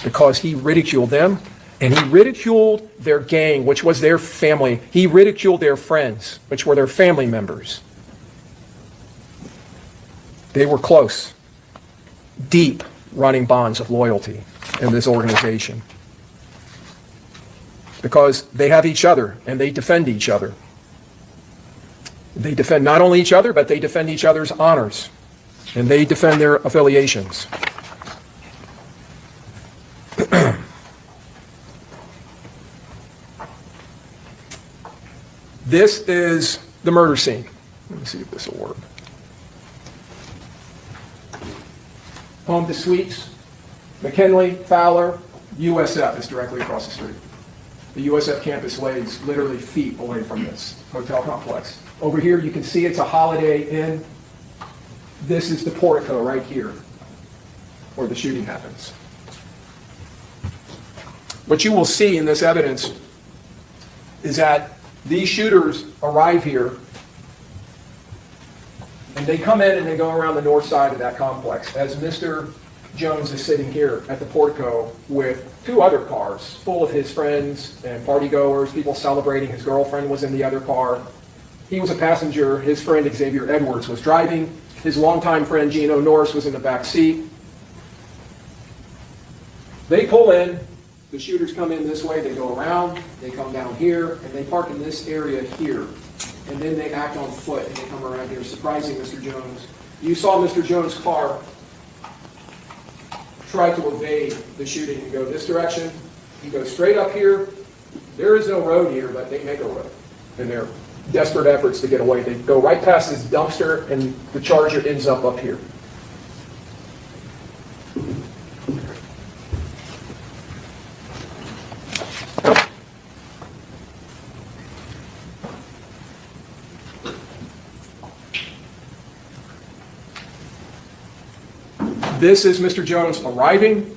Because he ridiculed them, and he ridiculed their gang, which was their family. He ridiculed their friends, which were their family members. They were close, deep running bonds of loyalty in this organization. Because they have each other, and they defend each other. They defend not only each other, but they defend each other's honors, and they defend their affiliations. This is the murder scene. Let me see if this will work. Home to Suites, McKinley, Fowler, USF is directly across the street. The USF campus lays literally feet away from this hotel complex. Over here you can see it's a Holiday Inn. This is the portico right here where the shooting happens. What you will see in this evidence is that these shooters arrive here and they come in and they go around the north side of that complex as Mr. Jones is sitting here at the portico with 2 other cars full of his friends and partygoers, people celebrating. His girlfriend was in the other car. He was a passenger. His friend Xavier Edwards was driving. His longtime friend Gino Norris was in the back seat. They pull in. The shooters come in this way, they go around, they come down here, and they park in this area here. And then they act on foot, and they come around here, surprising Mr. Jones. You saw Mr. Jones' car try to evade the shooting and go this direction. He goes straight up here. There is no road here, but they make a road in their desperate efforts to get away. They go right past this dumpster, and the Charger ends up here. This is Mr. Jones arriving.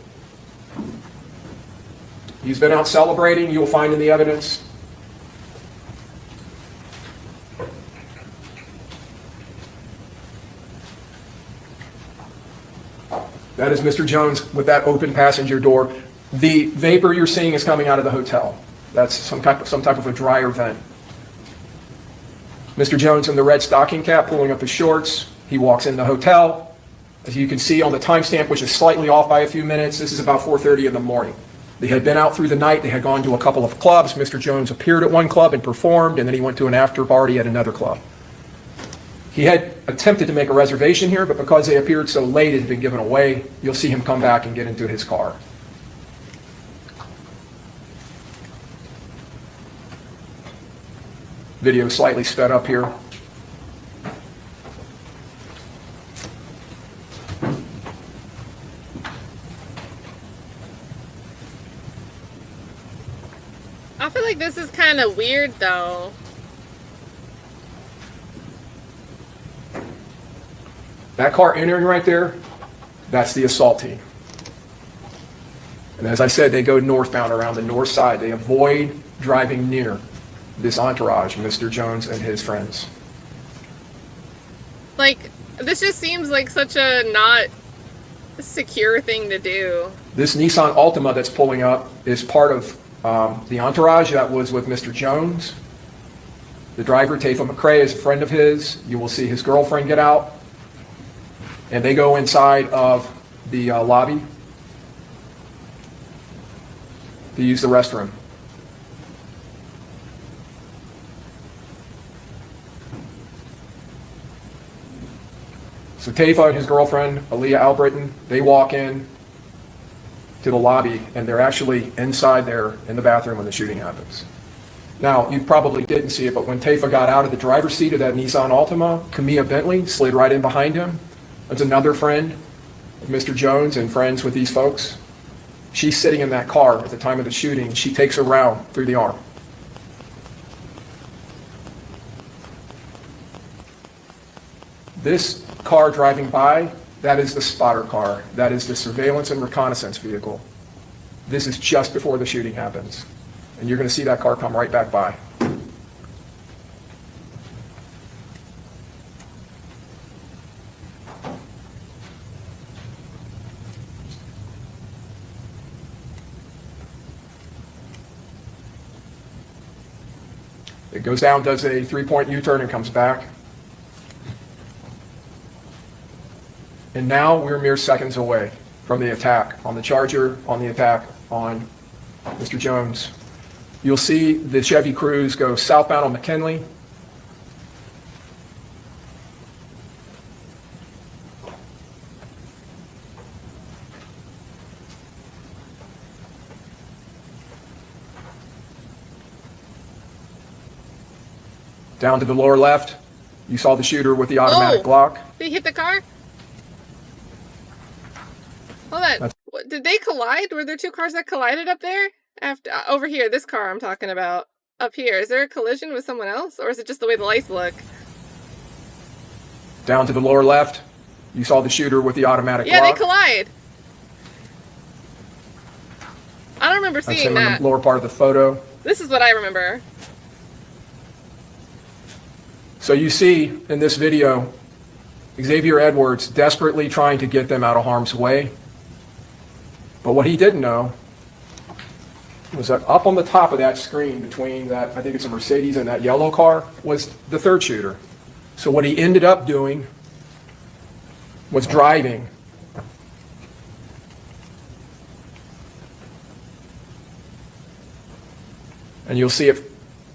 He's been out celebrating, you'll find in the evidence. That is Mr. Jones with that open passenger door. The vapor you're seeing is coming out of the hotel. That's some type of a dryer vent. Mr. Jones in the red stocking cap pulling up his shorts. He walks in the hotel. As you can see on the timestamp, which is slightly off by a few minutes, this is about 4:30 in the morning. They had been out through the night. They had gone to a couple of clubs. Mr. Jones appeared at one club and performed, and then he went to an after party at another club. He had attempted to make a reservation here, but because they appeared so late, it had been given away. You'll see him come back and get into his car. Video slightly sped up here. I feel like this is kind of weird, though. That car entering right there, that's the assault team. And as I said, they go northbound around the north side. They avoid driving near this entourage, Mr. Jones and his friends. Like, this just seems like such a not secure thing to do. This Nissan Altima that's pulling up is part of the entourage that was with Mr. Jones. The driver, Taifa McCray, is a friend of his. You will see his girlfriend get out. And they go inside of the lobby to use the restroom. So Taifa and his girlfriend, Aaliyah Albritton, they walk in to the lobby, and they're actually inside there in the bathroom when the shooting happens. Now, you probably didn't see it, but when Taifa got out of the driver's seat of that Nissan Altima, Camilla Bentley slid right in behind him. That's another friend of Mr. Jones and friends with these folks. She's sitting in that car at the time of the shooting. She takes her round through the arm. This car driving by, that is the spotter car. That is the surveillance and reconnaissance vehicle. This is just before the shooting happens. And you're going to see that car come right back by. It goes down, does a 3-point U-turn, and comes back. And now we're mere seconds away from the attack on the Charger, on the attack on Mr. Jones. You'll see the Chevy Cruze go southbound on McKinley. Down to the lower left, you saw the shooter with the automatic Glock. Did he hit the car? Hold on. Did they collide? Were there two cars that collided up there? After over here, this car I'm talking about. Up here. Is there a collision with someone else? Or is it just the way the lights look? Down to the lower left, you saw the shooter with the automatic Glock. Yeah, they collide. I don't remember That's seeing him that. in the lower part of the photo. This is what I remember. So you see in this video, Xavier Edwards desperately trying to get them out of harm's way. But what he didn't know was that up on the top of that screen between that, I think it's a Mercedes and that yellow car, was the third shooter. So what he ended up doing was driving and you'll see it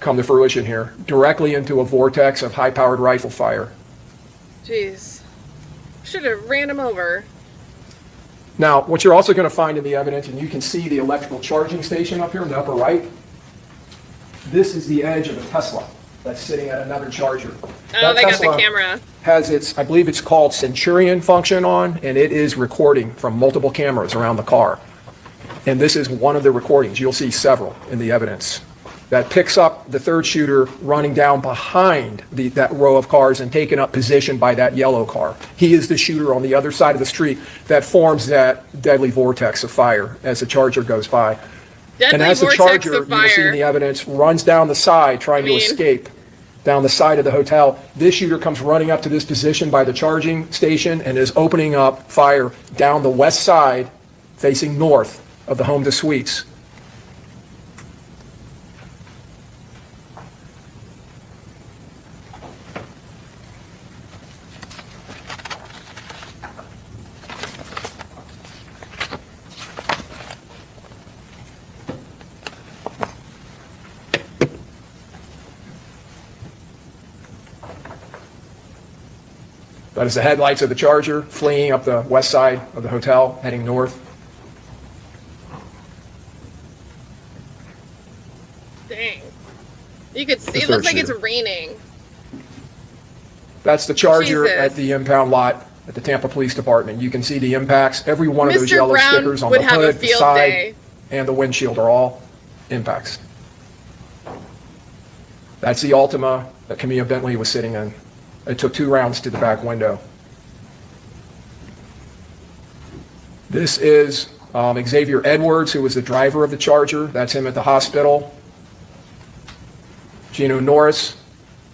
come to fruition here, directly into a vortex of high-powered rifle fire. Jeez. Should have ran him over. Now, what you're also going to find in the evidence, and you can see the electrical charging station up here in the upper right, this is the edge of a Tesla that's sitting at another charger. Oh, they got the camera. Has its, I believe it's called Centurion function on, and it is recording from multiple cameras around the car. And this is one of the recordings. You'll see several in the evidence that picks up the third shooter running down behind that row of cars and taking up position by that yellow car. He is the shooter on the other side of the street that forms that deadly vortex of fire as the Charger goes by. And as the Charger, you'll see in the evidence, runs down the side trying to escape down the side of the hotel, this shooter comes running up to this position by the charging station and is opening up fire down the west side facing north of the Home to Suites. That is the headlights of the Charger fleeing up the west side of the hotel, heading north. Dang. You could see, it looks like it's raining. That's the Charger at the impound lot at the Tampa Police Department. You can see the impacts. Every one of those yellow stickers on the hood, the side, and the windshield are all impacts. That's the Altima that Camilla Bentley was sitting in. It took 2 rounds to the back window. This is Xavier Edwards, who was the driver of the Charger. That's him at the hospital. Gino Norris,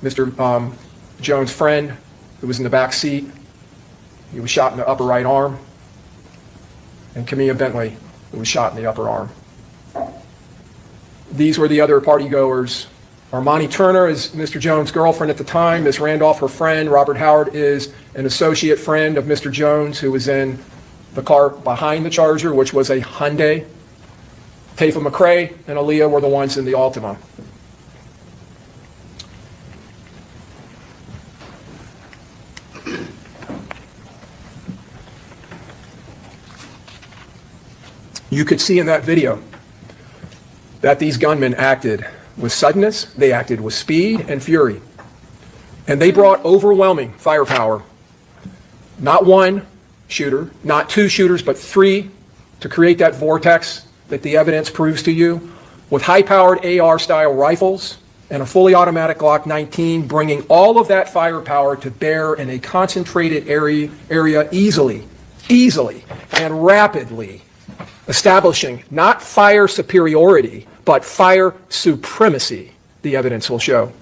Mr. Jones' friend, who was in the back seat. He was shot in the upper right arm. And Camilla Bentley, who was shot in the upper arm. These were the other party goers. Armani Turner is Mr. Jones' girlfriend at the time. Ms. Randolph, her friend. Robert Howard is an associate friend of Mr. Jones, who was in the car behind the Charger, which was a Hyundai. Taifa McCray and Aaliyah were the ones in the Altima. You could see in that video that these gunmen acted with suddenness, they acted with speed and fury, and they brought overwhelming firepower. Not one shooter, not 2 shooters, but 3 to create that vortex that the evidence proves to you, with high-powered AR-style rifles and a fully automatic Glock 19, bringing all of that firepower to bear in a concentrated area easily, and rapidly, establishing not fire superiority, but fire supremacy, the evidence will show.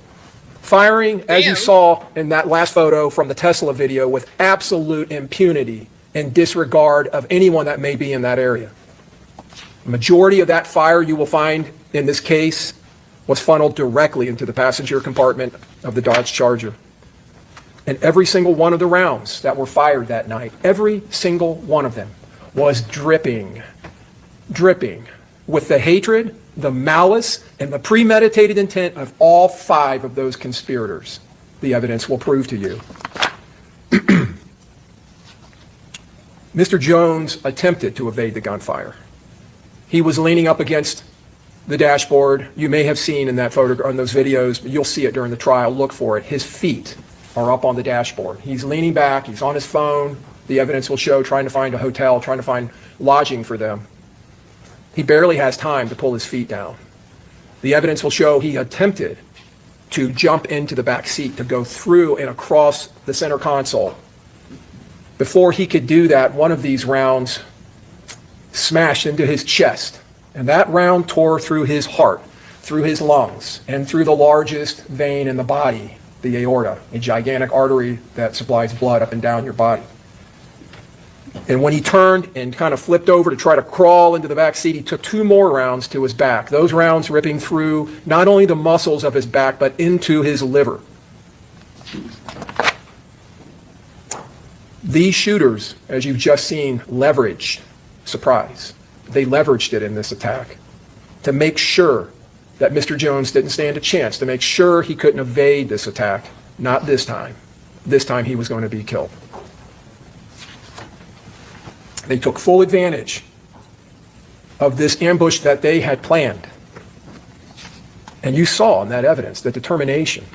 Firing, as you saw in that last photo from the Tesla video, with absolute impunity and disregard of anyone that may be in that area. The majority of that fire you will find in this case was funneled directly into the passenger compartment of the Dodge Charger. And every single one of the rounds that were fired that night, every single one of them was dripping with the hatred, the malice, and the premeditated intent of all 5 of those conspirators. The evidence will prove to you. Mr. Jones attempted to evade the gunfire. He was leaning up against the dashboard. You may have seen in that photo, on those videos, but you'll see it during the trial. Look for it. His feet are up on the dashboard. He's leaning back. He's on his phone. The evidence will show trying to find a hotel, trying to find lodging for them. He barely has time to pull his feet down. The evidence will show he attempted to jump into the back seat, to go through and across the center console. Before he could do that, one of these rounds smashed into his chest, and that round tore through his heart, through his lungs, and through the largest vein in the body, the aorta, a gigantic artery that supplies blood up and down your body. And when he turned and kind of flipped over to try to crawl into the back seat, he took 2 more rounds to his back, those rounds ripping through not only the muscles of his back, but into his liver. These shooters, as you've just seen, leveraged, surprise, they leveraged it in this attack to make sure that Mr. Jones didn't stand a chance, to make sure he couldn't evade this attack. Not this time. This time he was going to be killed. They took full advantage of this ambush that they had planned. And you saw in that evidence the determination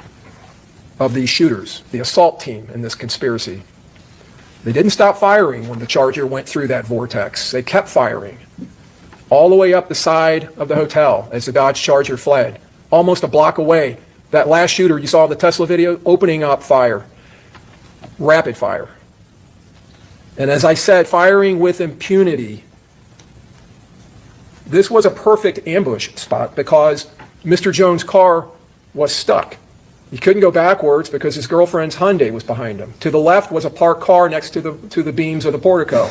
of these shooters, the assault team in this conspiracy. They didn't stop firing when the Charger went through that vortex. They kept firing all the way up the side of the hotel as the Dodge Charger fled, almost a block away. That last shooter you saw in the Tesla video, opening up fire, rapid fire. And as I said, firing with impunity. This was a perfect ambush spot because Mr. Jones' car was stuck. He couldn't go backwards because his girlfriend's Hyundai was behind him. To the left was a parked car next to the beams of the portico.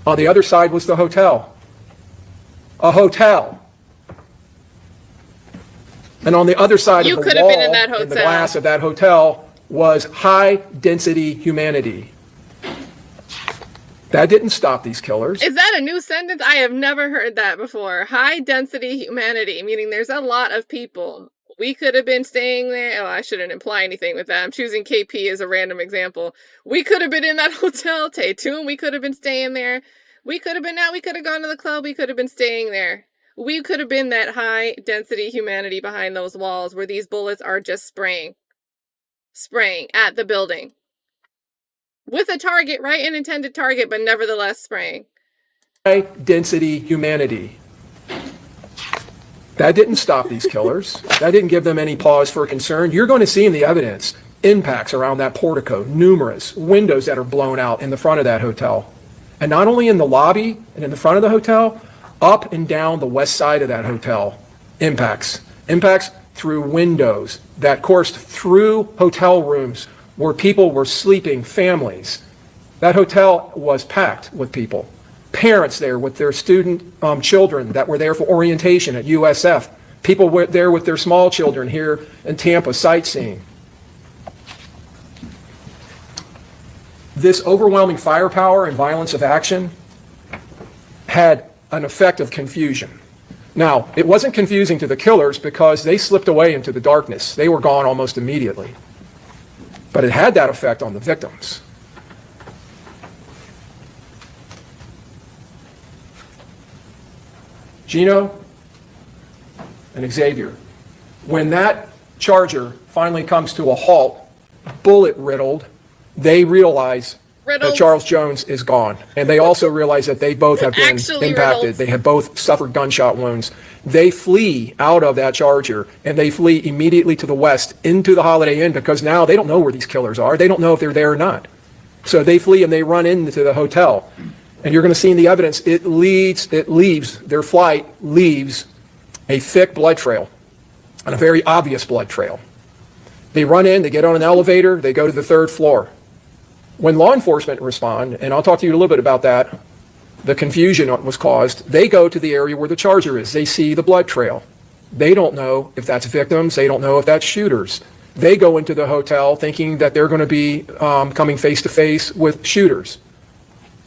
On the other side was the hotel. A hotel. And on the other side of the wall, in the glass of that hotel, was high-density humanity. That didn't stop these killers. Is that a new sentence? I have never heard that before. High-density humanity, meaning there's a lot of people. We could have been staying there. Oh, I shouldn't imply anything with that. I'm choosing KP as a random example. We could have been in that hotel, Tatum. We could have been staying there. We could have been out. We could have gone to the club. We could have been staying there. We could have been that high-density humanity behind those walls where these bullets are just spraying at the building. With a target, right? An intended target, but nevertheless spraying. High-density humanity. That didn't stop these killers. That didn't give them any pause for concern. You're going to see in the evidence impacts around that portico, numerous windows that are blown out in the front of that hotel. And not only in the lobby and in the front of the hotel, up and down the west side of that hotel, impacts. Impacts through windows that coursed through hotel rooms where people were sleeping, families. That hotel was packed with people. Parents there with their student children that were there for orientation at USF. People were there with their small children here in Tampa sightseeing. This overwhelming firepower and violence of action had an effect of confusion. Now, it wasn't confusing to the killers because they slipped away into the darkness. They were gone almost immediately. But it had that effect on the victims. Gino and Xavier, when that Charger finally comes to a halt, bullet riddled, they realize that Charles Jones is gone. And they also realize that they both have been impacted. They have both suffered gunshot wounds. They flee out of that Charger, and they flee immediately to the west into the Holiday Inn because now they don't know where these killers are. They don't know if they're there or not. So they flee and they run into the hotel. And you're going to see in the evidence, their flight leaves a thick blood trail and a very obvious blood trail. They run in, they get on an elevator, they go to the 3rd floor. When law enforcement respond, and I'll talk to you a little bit about that, the confusion was caused, they go to the area where the Charger is. They see the blood trail. They don't know if that's victims. They don't know if that's shooters. They go into the hotel thinking that they're going to be coming face to face with shooters.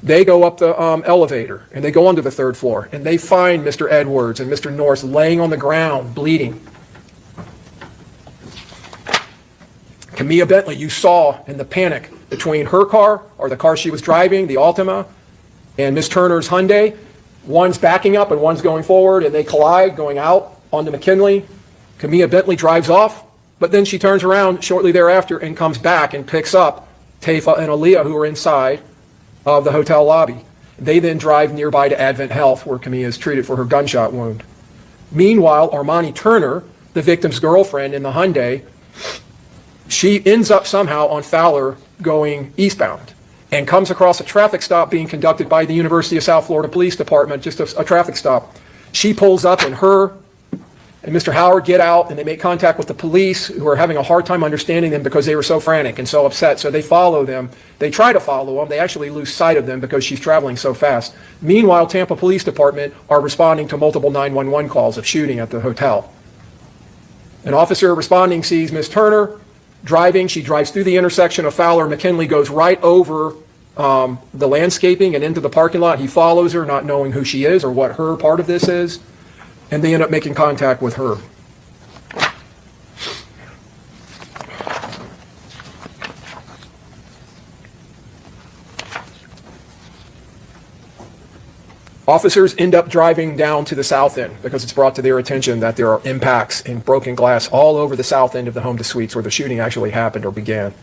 They go up the elevator and they go onto the third floor and they find Mr. Edwards and Mr. Norris laying on the ground, bleeding. Camilla Bentley, you saw in the panic between her car, or the car she was driving, the Altima, and Miss Turner's Hyundai. One's backing up and one's going forward, and they collide going out onto McKinley. Camilla Bentley drives off, but then she turns around shortly thereafter and comes back and picks up Taifa and Aaliyah, who are inside of the hotel lobby. They then drive nearby to Advent Health, where Camilla is treated for her gunshot wound. Meanwhile, Armani Turner, the victim's girlfriend in the Hyundai, she ends up somehow on Fowler going eastbound and comes across a traffic stop being conducted by the University of South Florida Police Department, just a traffic stop. She pulls up and her and Mr. Howard get out and they make contact with the police, who are having a hard time understanding them because they were so frantic and so upset. So they follow them. They try to follow them. They actually lose sight of them because she's traveling so fast. Meanwhile, Tampa Police Department are responding to multiple 911 calls of shooting at the hotel. An officer responding sees Miss Turner driving. She drives through the intersection of Fowler and McKinley, goes right over the landscaping and into the parking lot. He follows her, not knowing who she is or what her part of this is, and they end up making contact with her. Officers end up driving down to the south end because it's brought to their attention that there are impacts and broken glass all over the south end of the home to suites where the shooting actually happened or began.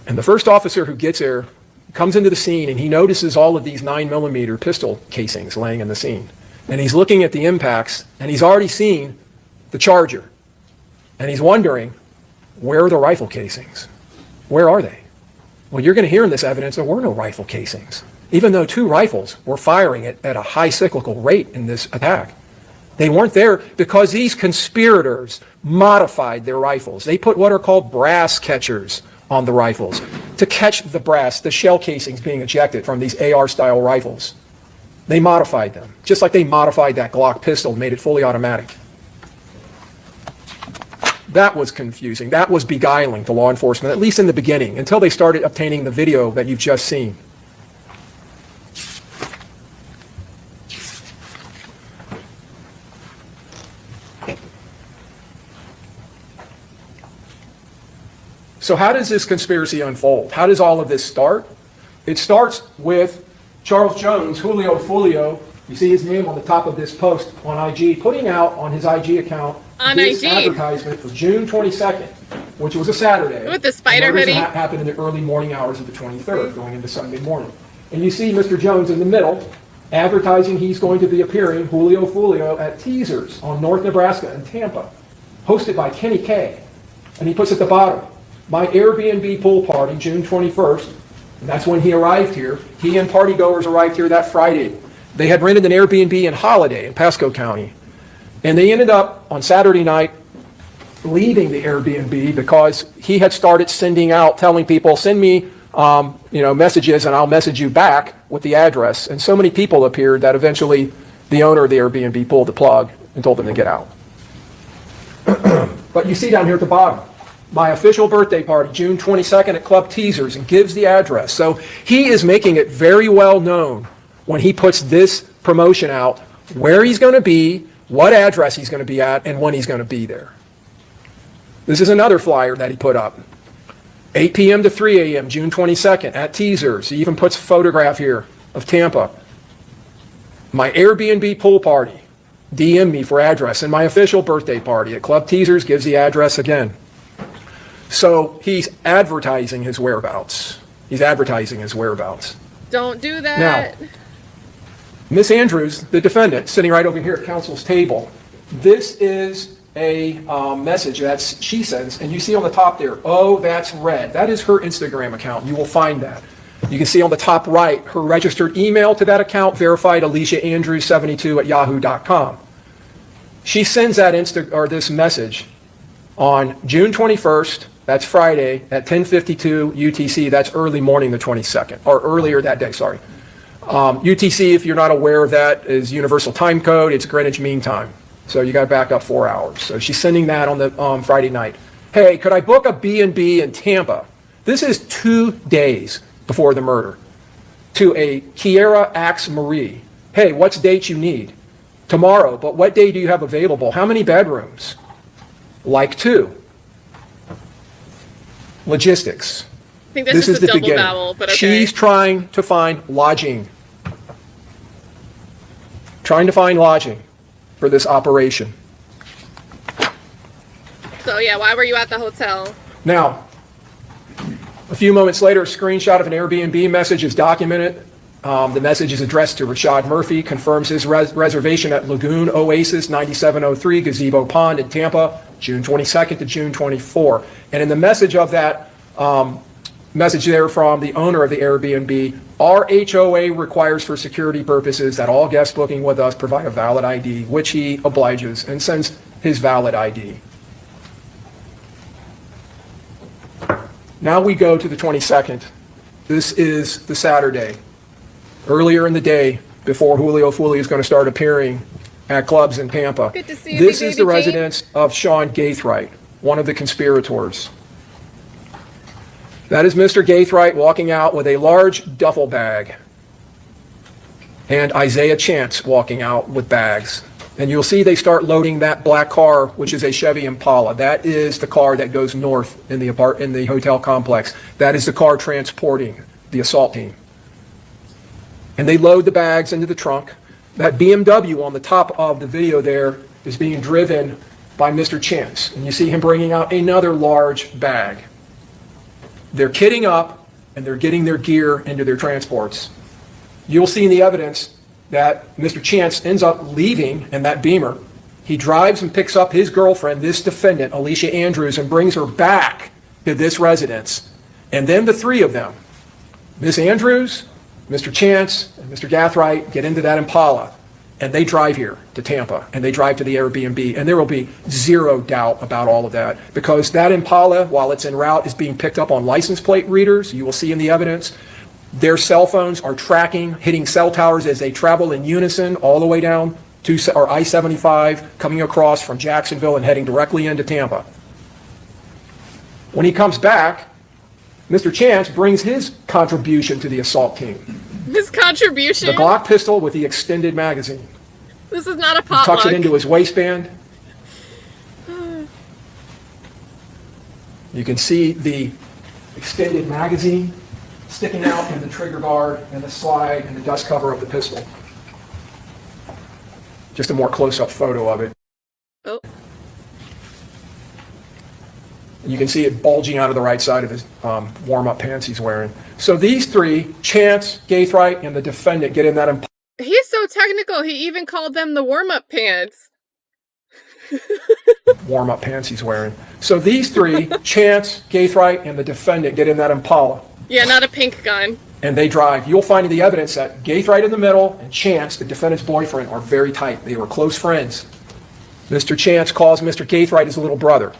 And the first officer who gets there comes into the scene and he notices all of these 9mm pistol casings laying in the scene. And he's looking at the impacts and he's already seen the Charger. And he's wondering, where are the rifle casings? Where are they? Well, you're going to hear in this evidence there were no rifle casings, even though 2 rifles were firing at a high cyclical rate in this attack. They weren't there because these conspirators modified their rifles. They put what are called brass catchers on the rifles to catch the brass, the shell casings being ejected from these AR-style rifles. They modified them, just like they modified that Glock pistol and made it fully automatic. That was confusing. That was beguiling to law enforcement, at least in the beginning, until they started obtaining the video that you've just seen. So how does this conspiracy unfold? How does all of this start? It starts with Charles Jones, Julio Foolio, you see his name on the top of this post on IG, putting out on his IG account this advertisement for June 22nd, which was a Saturday. With the spider hoodie. Happened in the early morning hours of the 23rd, going into Sunday morning. And you see Mr. Jones in the middle, advertising he's going to be appearing, Julio Foolio, at Teasers on North Nebraska in Tampa, hosted by Kenny K. And he puts at the bottom, my Airbnb pool party, June 21st, and that's when he arrived here. He and partygoers arrived here that Friday. They had rented an Airbnb in Holiday in Pasco County. And they ended up on Saturday night leaving the Airbnb because he had started sending out, telling people, send me messages and I'll message you back with the address. And so many people appeared that eventually the owner of the Airbnb pulled the plug and told them to get out. But you see down here at the bottom, my official birthday party, June 22nd at Club Teasers, and gives the address. So he is making it very well known when he puts this promotion out, where he's going to be, what address he's going to be at, and when he's going to be there. This is another flyer that he put up. 8 p.m. to 3 a.m., June 22nd at Teasers. He even puts a photograph here of Tampa. My Airbnb pool party. DM me for address. And my official birthday party at Club Teasers gives the address again. So he's advertising his whereabouts. He's advertising his whereabouts. Don't do that. Now, Miss Andrews, the defendant, sitting right over here at counsel's table, this is a message that she sends, and you see on the top there, oh, that's red. That is her Instagram account. You will find that. You can see on the top right, her registered email to that account, verified Alicia Andrews 72 at yahoo.com. She sends that this message on June 21st, that's Friday, at 10:52 UTC, that's early morning the 22nd, or earlier that day, sorry. UTC, if you're not aware of that, is Universal Time Code, it's Greenwich Mean Time. So you got to back up 4 hours. So she's sending that on the Friday night. Hey, could I book a B&B in Tampa? This is 2 days before the murder. To a Kiera Axe Marie. Hey, what's date you need? Tomorrow, but what day do you have available? How many bedrooms? Like 2. Logistics. I think this is the double vowel, but okay. She's trying to find lodging. Trying to find lodging for this operation. So yeah, why were you at the hotel? Now, a few moments later, a screenshot of an Airbnb message is documented. The message is addressed to Rashad Murphy, confirms his reservation at Lagoon Oasis 9703 Gazebo Pond in Tampa, June 22nd to June 24. And in the message of that message there from the owner of the Airbnb, our HOA requires for security purposes that all guests booking with us provide a valid ID, which he obliges and sends his valid ID. Now we go to the 22nd. This is the Saturday. Earlier in the day, before Julio Foolio is going to start appearing at clubs in Tampa. Good to see you, This is the baby residence of Sean Gaithright, one of the conspirators. That is Mr. Gaithright walking out with a large duffel bag. And Isaiah Chance walking out with bags. And you'll see they start loading that black car, which is a Chevy Impala. That is the car that goes north in the hotel complex. That is the car transporting the assault team. And they load the bags into the trunk. That BMW on the top of the video there is being driven by Mr. Chance. And you see him bringing out another large bag. They're kitting up and they're getting their gear into their transports. You'll see in the evidence that Mr. Chance ends up leaving in that Beamer. He drives and picks up his girlfriend, this defendant, Alicia Andrews, and brings her back to this residence. And then the three of them, Miss Andrews, Mr. Chance, and Mr. Gaithright, get into that Impala. And they drive here to Tampa, and they drive to the Airbnb. And there will be zero doubt about all of that, because that Impala, while it's en route, is being picked up on license plate readers. You will see in the evidence. Their cell phones are tracking, hitting cell towers as they travel in unison all the way down to I-75, coming across from Jacksonville and heading directly into Tampa. When he comes back, Mr. Chance brings his contribution to the assault team. His contribution? The Glock pistol with the extended magazine. This is not a He potluck. tucks it into his waistband. You can see the extended magazine sticking out in the trigger guard and the slide and the dust cover of the pistol. Just a more close-up photo of it. Oh. You can see it bulging out of the right side of his warm-up pants he's wearing. So these three, Chance, Gaithright, and the defendant, get in that. He's so technical, he even called them the warm-up pants. Warm-up pants he's wearing. So these three, Chance, Gaithright, and the defendant, get in that Impala. Yeah, not a pink gun. And they drive. You'll find in the evidence that Gaithright in the middle and Chance, the defendant's boyfriend, are very tight. They were close friends. Mr. Chance calls Mr. Gaithright his little brother.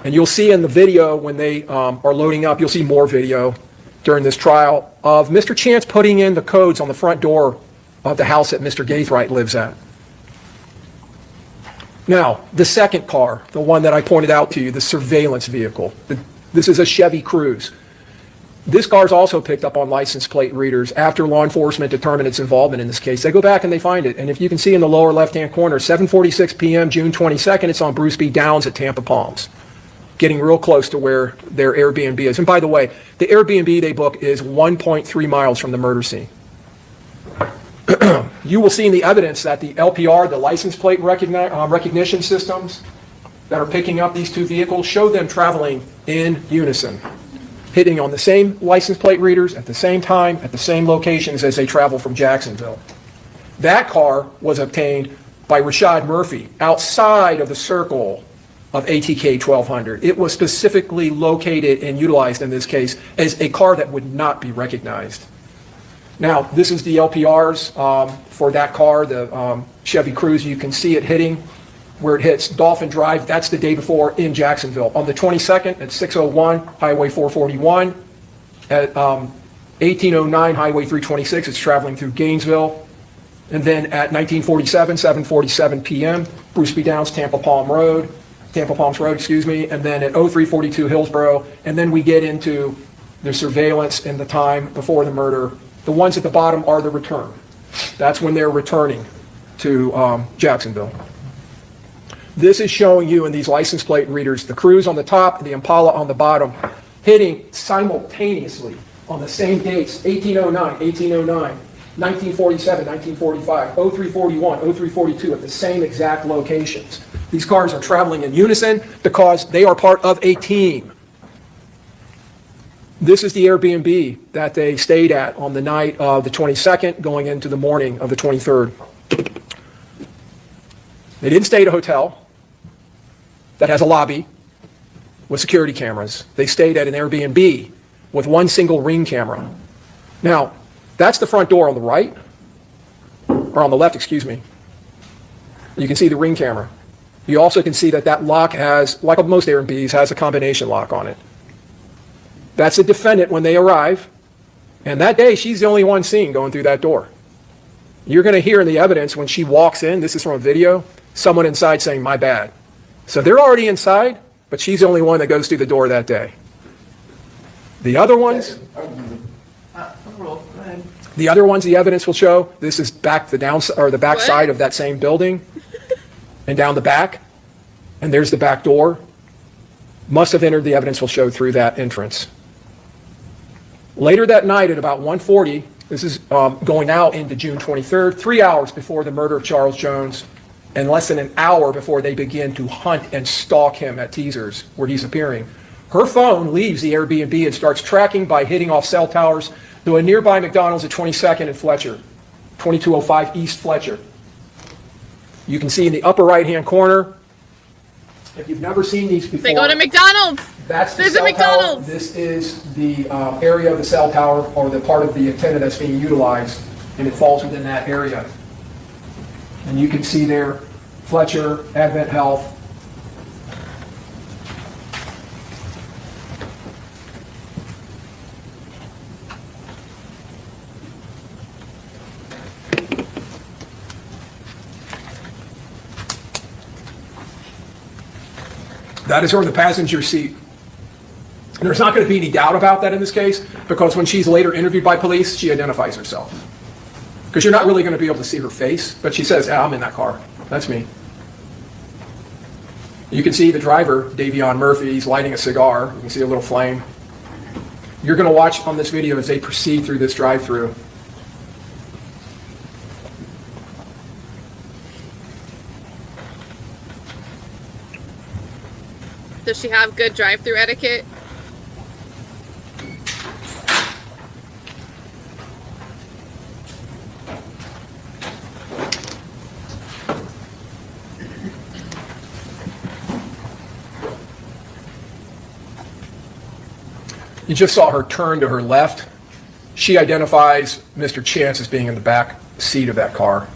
And you'll see in the video when they are loading up, you'll see more video during this trial of Mr. Chance putting in the codes on the front door of the house that Mr. Gaithright lives at. Now, the second car, the one that I pointed out to you, the surveillance vehicle. This is a Chevy Cruze. This car is also picked up on license plate readers after law enforcement determined its involvement in this case. They go back and they find it. And if you can see in the lower left-hand corner, 7:46 p.m., June 22nd, it's on Bruce B. Downs at Tampa Palms, getting real close to where their Airbnb is. And by the way, the Airbnb they book is 1.3 miles from the murder scene. You will see in the evidence that the LPR, the license plate recognition systems that are picking up these two vehicles, show them traveling in unison, hitting on the same license plate readers at the same time, at the same locations as they travel from Jacksonville. That car was obtained by Rashad Murphy outside of the circle of ATK 1200. It was specifically located and utilized in this case as a car that would not be recognized. Now, this is the LPRs for that car, the Chevy Cruze. You can see it hitting where it hits Dolphin Drive. That's the day before in Jacksonville. On the 22nd at 6:01, Highway 441. At 18:09, Highway 326, it's traveling through Gainesville. And then at 1947, 7:47 p.m., Bruce B. Downs, Tampa Palms Road, and then at 0342 Hillsborough, and then we get into the surveillance and the time before the murder. The ones at the bottom are the return. That's when they're returning to Jacksonville. This is showing you in these license plate readers, the Cruise on the top and the Impala on the bottom, hitting simultaneously on the same dates, 1809, 1947, 1945, 0341, 0342, at the same exact locations. These cars are traveling in unison because they are part of a team. This is the Airbnb that they stayed at on the night of the 22nd, going into the morning of the 23rd. They didn't stay at a hotel that has a lobby with security cameras. They stayed at an Airbnb with one single Ring camera. Now, that's the front door on the right, or on the left, excuse me. You can see the Ring camera. You also can see that that lock has, like most Airbnbs, has a combination lock on it. That's the defendant when they arrive, and that day she's the only one seen going through that door. You're going to hear in the evidence when she walks in, this is from a video, someone inside saying, "My bad." So they're already inside, but she's the only one that goes through the door that day. The other ones, the evidence will show, this is back the back side of that same building, and down the back, and there's the back door. Must have entered, the evidence will show, through that entrance. Later that night at about 1:40, this is going out into June 23rd, 3 hours before the murder of Charles Jones, and less than an hour before they begin to hunt and stalk him at Teasers, where he's appearing. Her phone leaves the Airbnb and starts tracking by hitting off cell towers to a nearby McDonald's at 22nd and Fletcher, 2205 East Fletcher. You can see in the upper right-hand corner, if you've never seen these before. They go to McDonald's. That's the There's a cell McDonald's. tower. This is the area of the cell tower, or the part of the antenna that's being utilized, and it falls within that area. And you can see there, Fletcher, Advent Health. That is her in the passenger seat. And there's not going to be any doubt about that in this case, because when she's later interviewed by police, she identifies herself. Because you're not really going to be able to see her face, but she says, "I'm in that car. That's me." You can see the driver, Davion Murphy, he's lighting a cigar. You can see a little flame. You're going to watch on this video as they proceed through this drive-through. Does she have good drive-through etiquette? You just saw her turn to her left. She identifies Mr. Chance as being in the back seat of that car.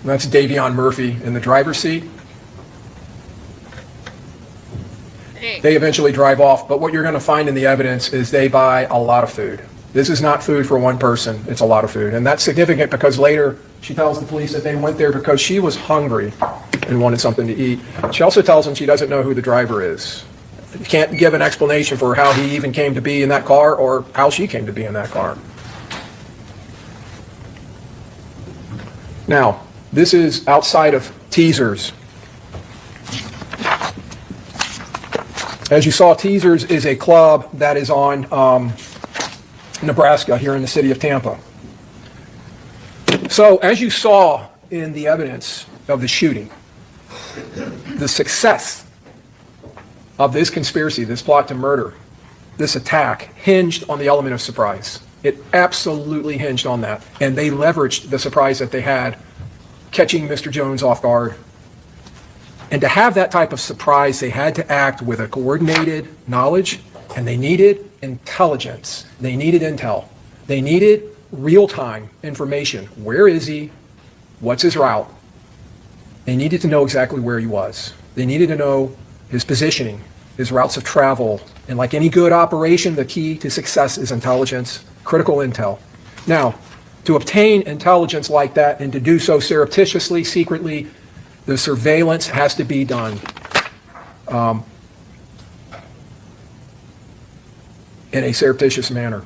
That's Davion Murphy in the driver's seat. They eventually drive off, but what you're going to find in the evidence is they buy a lot of food. This is not food for one person, it's a lot of food. And that's significant because later she tells the police that they went there because she was hungry and wanted something to eat. She also tells them she doesn't know who the driver is. You can't give an explanation for how he even came to be in that car or how she came to be in that car. Now, this is outside of Teasers. As you saw, Teasers is a club that is on Nebraska, here in the city of Tampa. So, as you saw in the evidence of the shooting, the success of this conspiracy, this plot to murder, this attack, hinged on the element of surprise. It absolutely hinged on that. And they leveraged the surprise that they had, catching Mr. Jones off guard. And to have that type of surprise, they had to act with a coordinated knowledge, and they needed intelligence. They needed intel. They needed real-time information. Where is he? What's his route? They needed to know exactly where he was. They needed to know his positioning, his routes of travel, and like any good operation, the key to success is intelligence, critical intel. Now, to obtain intelligence like that and to do so surreptitiously, secretly, the surveillance has to be done in a surreptitious manner.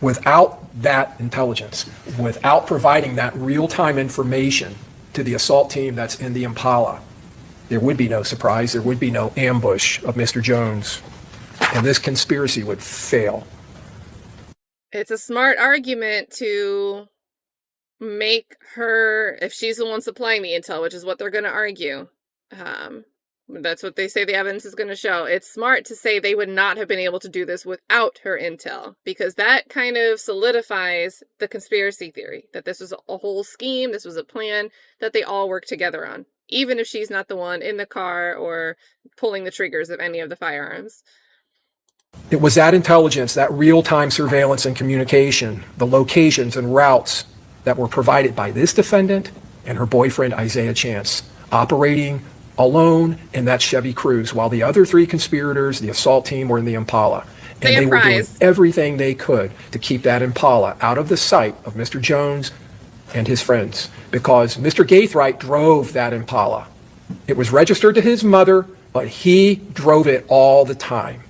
Without that intelligence, without providing that real-time information to the assault team that's in the Impala, there would be no surprise, there would be no ambush of Mr. Jones, and this conspiracy would fail. It's a smart argument to make her, if she's the one supplying the intel, which is what they're going to argue. That's what they say the evidence is going to show. It's smart to say they would not have been able to do this without her intel, because that kind of solidifies the conspiracy theory that this was a whole scheme, this was a plan that they all worked together on, even if she's not the one in the car or pulling the triggers of any of the firearms. It was that intelligence, that real-time surveillance and communication, the locations and routes that were provided by this defendant and her boyfriend, Isaiah Chance, operating alone in that Chevy Cruze, while the other three conspirators, the assault team, were in the Impala. And they were doing everything they could to keep that Impala out of the sight of Mr. Jones and his friends, because Mr. Gaithright drove that Impala. It was registered to his mother, but he drove it all the time.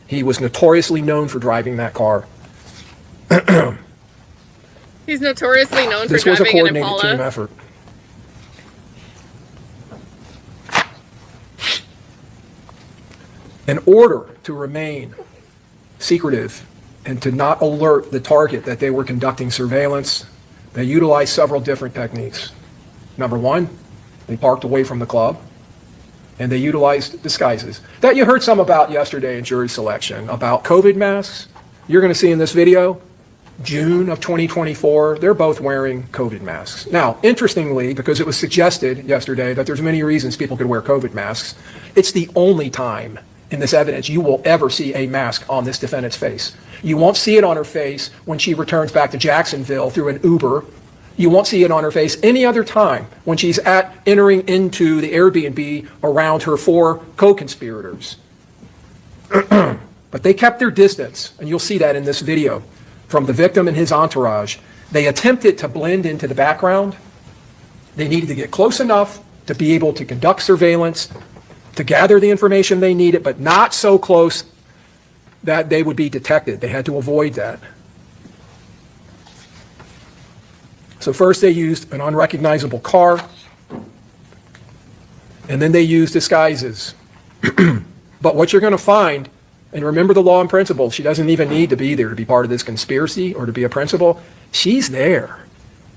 He was notoriously known for driving that car. He's notoriously known for This was a driving an coordinated Impala. team effort. In order to remain secretive and to not alert the target that they were conducting surveillance, they utilized several different techniques. Number one, they parked away from the club, and they utilized disguises. That you heard some about yesterday in jury selection, about COVID masks. You're going to see in this video, June of 2024, they're both wearing COVID masks. Now, interestingly, because it was suggested yesterday that there's many reasons people could wear COVID masks, it's the only time in this evidence you will ever see a mask on this defendant's face. You won't see it on her face when she returns back to Jacksonville through an Uber. You won't see it on her face any other time when she's entering into the Airbnb around her four co-conspirators. But they kept their distance, and you'll see that in this video, from the victim and his entourage. They attempted to blend into the background. They needed to get close enough to be able to conduct surveillance, to gather the information they needed, but not so close that they would be detected. They had to avoid that. So first they used an unrecognizable car, and then they used disguises. But what you're going to find, and remember the law and principle, she doesn't even need to be there to be part of this conspiracy or to be a principal. She's there.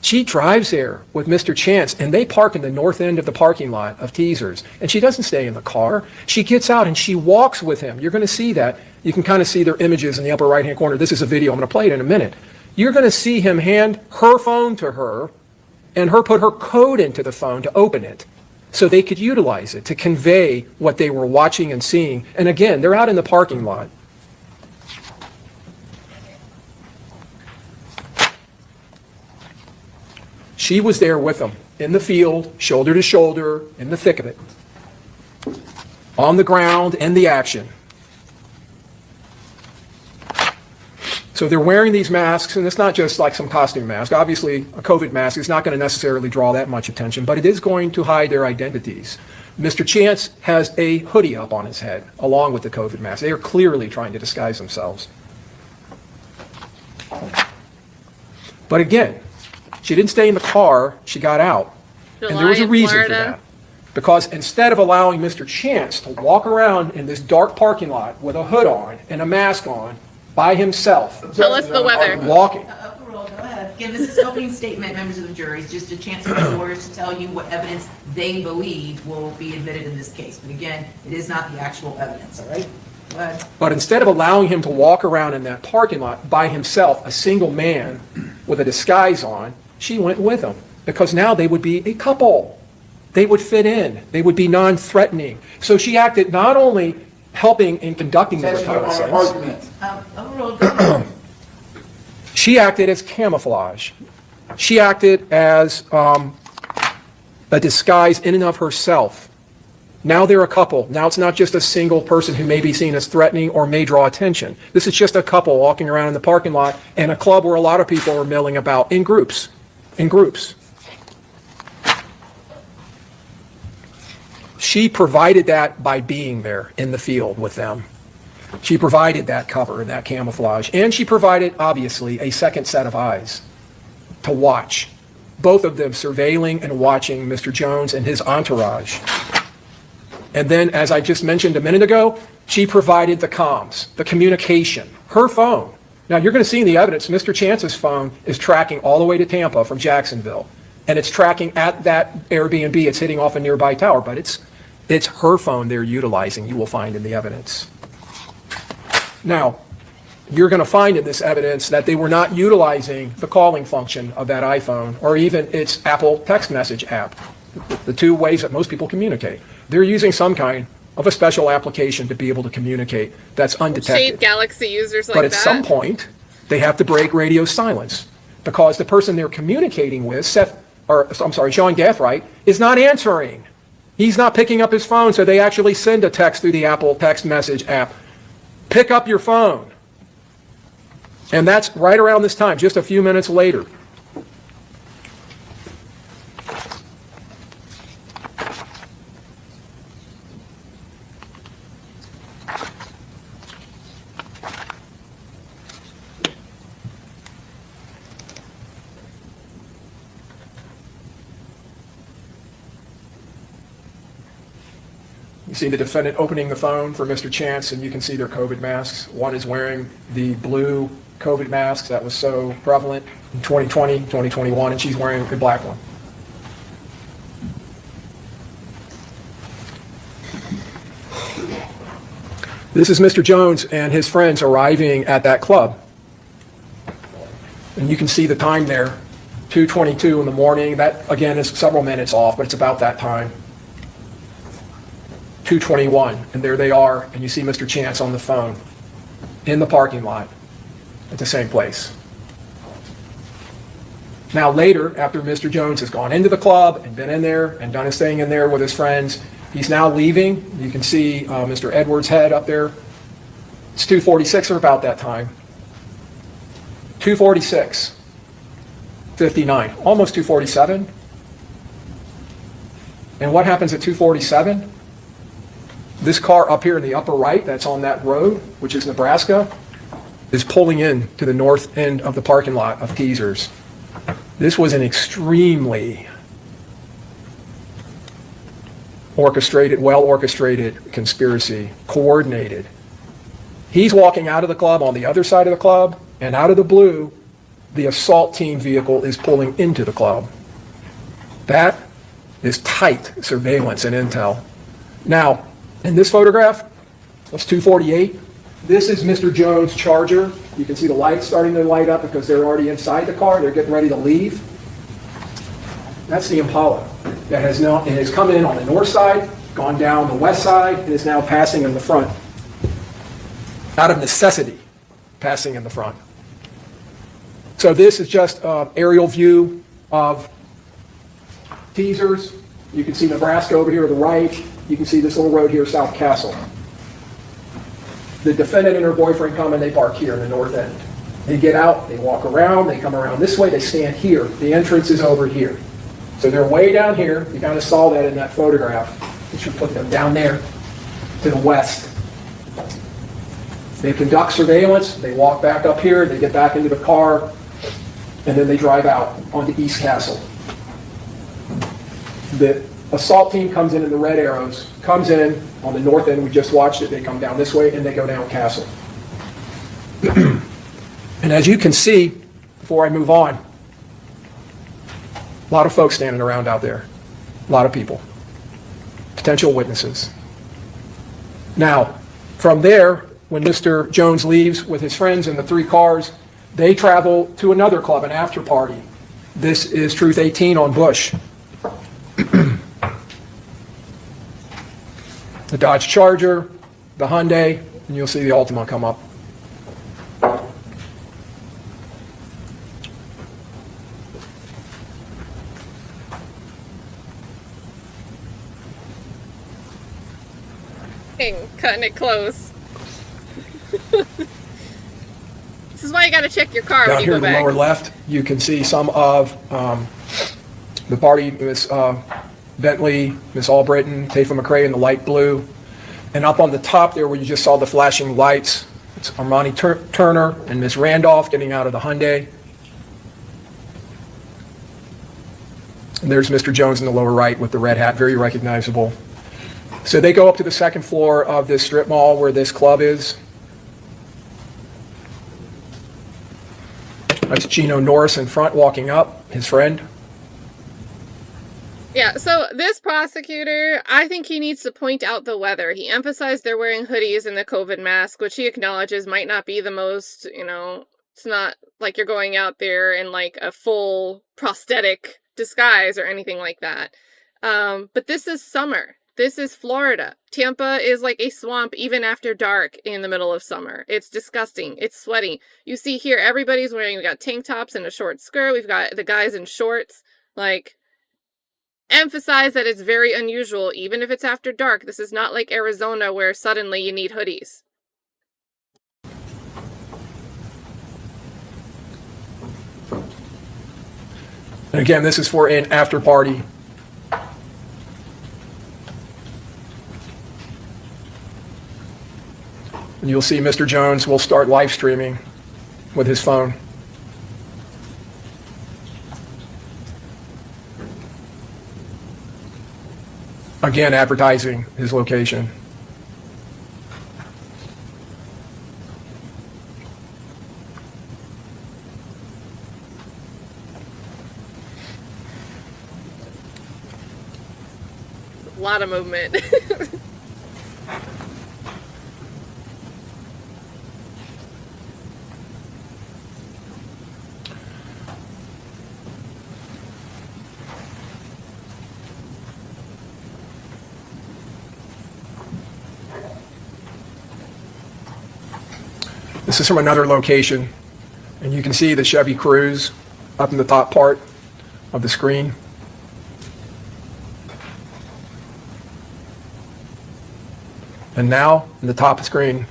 She drives there with Mr. Chance, and they park in the north end of the parking lot of Teasers. And she doesn't stay in the car. She gets out and she walks with him. You're going to see that. You can kind of see their images in the upper right-hand corner. This is a video. I'm going to play it in a minute. You're going to see him hand her phone to her and her put her code into the phone to open it so they could utilize it to convey what they were watching and seeing. And again, they're out in the parking lot. She was there with them in the field, shoulder to shoulder, in the thick of it, on the ground, in the action. So they're wearing these masks, and it's not just like some costume mask. Obviously, a COVID mask is not going to necessarily draw that much attention, but it is going to hide their identities. Mr. Chance has a hoodie up on his head, along with the COVID mask. They are clearly trying to disguise themselves. But again, she didn't stay in the car, she got out. And there was a reason for that. Because instead of allowing Mr. Chance to walk around in this dark parking lot with a hood on and a mask on by himself. Tell us the weather. Walking. Go ahead. Give us this opening statement, members of the jury. It's just a chance for the lawyers to tell you what evidence they believe will be admitted in this case. But again, it is not the actual evidence, all right? Go ahead. But instead of allowing him to walk around in that parking lot by himself, a single man with a disguise on, she went with him. Because now they would be a couple. They would fit in. They would be non-threatening. So she acted not only helping in conducting the reconnaissance, she acted as camouflage. She acted as a disguise in and of herself. Now they're a couple. Now it's not just a single person who may be seen as threatening or may draw attention. This is just a couple walking around in the parking lot and a club where a lot of people are milling about in groups. In groups. She provided that by being there in the field with them. She provided that cover and that camouflage. And she provided, obviously, a second set of eyes to watch. Both of them surveilling and watching Mr. Jones and his entourage. And then, as I just mentioned a minute ago, she provided the comms, the communication, her phone. Now, you're going to see in the evidence, Mr. Chance's phone is tracking all the way to Tampa from Jacksonville. And it's tracking at that Airbnb. It's hitting off a nearby tower, but it's her phone they're utilizing, you will find in the evidence. Now, you're going to find in this evidence that they were not utilizing the calling function of that iPhone or even its Apple text message app, the two ways that most people communicate. They're using some kind of a special application to be able to communicate that's undetected. Shade Galaxy users like but at that. some point, they have to break radio silence because the person they're communicating with, Sean Gathright, is not answering. He's not picking up his phone, so they actually send a text through the Apple text message app. Pick up your phone. And that's right around this time, just a few minutes later. You see the defendant opening the phone for Mr. Chance, and you can see their COVID masks. One is wearing the blue COVID mask that was so prevalent in 2020, 2021, and she's wearing the black one. This is Mr. Jones and his friends arriving at that club. And you can see the time there, 2:22 in the morning. That, again, is several minutes off, but it's about that time. 2:21, and there they are, and you see Mr. Chance on the phone in the parking lot at the same place. Now later, after Mr. Jones has gone into the club and been in there and done his thing in there with his friends, he's now leaving. You can see Mr. Edwards' head up there. It's 2:46 or about that time. 2:46, 59, almost 2:47. And what happens at 2:47? This car up here in the upper right, that's on that road, which is Nebraska, is pulling in to the north end of the parking lot of Teasers. This was an extremely orchestrated, well-orchestrated conspiracy, coordinated. He's walking out of the club on the other side of the club, and out of the blue, the assault team vehicle is pulling into the club. That is tight surveillance and intel. Now, in this photograph, that's 2:48. This is Mr. Jones' Charger. You can see the lights starting to light up because they're already inside the car. They're getting ready to leave. That's the Impala that has come in on the north side, gone down the west side, and is now passing in the front. Out of necessity, passing in the front. So this is just an aerial view of Teasers. You can see Nebraska over here to the right. You can see this little road here, South Castle. The defendant and her boyfriend come and they park here in the north end. They get out, they walk around, they come around this way, they stand here. The entrance is over here. So they're way down here. You kind of saw that in that photograph. We should put them down there to the west. They conduct surveillance, they walk back up here, they get back into the car, and then they drive out onto East Castle. The assault team comes in the red arrows, comes in on the north end. We just watched it. They come down this way and they go down Castle. And as you can see, before I move on, a lot of folks standing around out there, a lot of people, potential witnesses. Now, from there, when Mr. Jones leaves with his friends in the three cars, they travel to another club, an after party. This is Truth 18 on Bush. The Dodge Charger, the Hyundai, and you'll see the Altima come up. Cutting it close. This is why you gotta check your car Down when you here go in the back. lower left, you can see some of the party, Miss Bentley, Miss Albritton, Taifa McCray in the light blue. And up on the top there where you just saw the flashing lights, it's Armani Turner and Miss Randolph getting out of the Hyundai. And there's Mr. Jones in the lower right with the red hat, very recognizable. So they go up to the second floor of this strip mall where this club is. That's Gino Norris in front walking up, his friend. Yeah, so this prosecutor, I think he needs to point out the weather. He emphasized they're wearing hoodies and the COVID mask, which he acknowledges might not be the most, it's not like you're going out there in like a full prosthetic disguise or anything like that. But this is summer. This is Florida. Tampa is like a swamp even after dark in the middle of summer. It's disgusting. It's sweaty. You see here, everybody's wearing, we got tank tops and a short skirt. We've got the guys in shorts. Like, emphasize that it's very unusual, even if it's after dark. This is not like Arizona where suddenly you need hoodies. And again, this is for an after party. And you'll see Mr. Jones will start live streaming with his phone. Again, advertising his location. A lot of movement. This is from another location, and you can see the Chevy Cruze up in the top part of the screen. And now, in the top of the screen,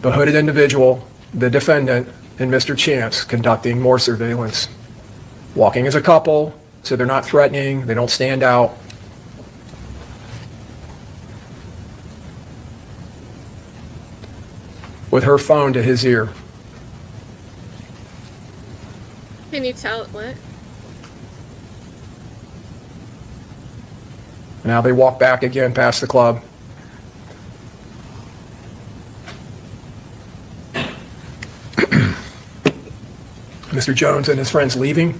the hooded individual, the defendant, and Mr. Chance conducting more surveillance. Walking as a couple, so they're not threatening, they don't stand out. With her phone to his ear. Can you tell what? Now they walk back again past the club. Mr. Jones and his friends leaving.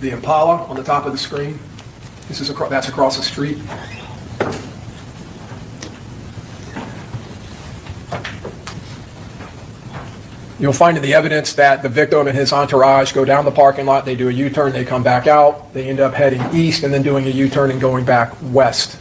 The Impala on the top of the screen. That's across the street. You'll find in the evidence that the victim and his entourage go down the parking lot, they do a U-turn, they come back out, they end up heading east and then doing a U-turn and going back west.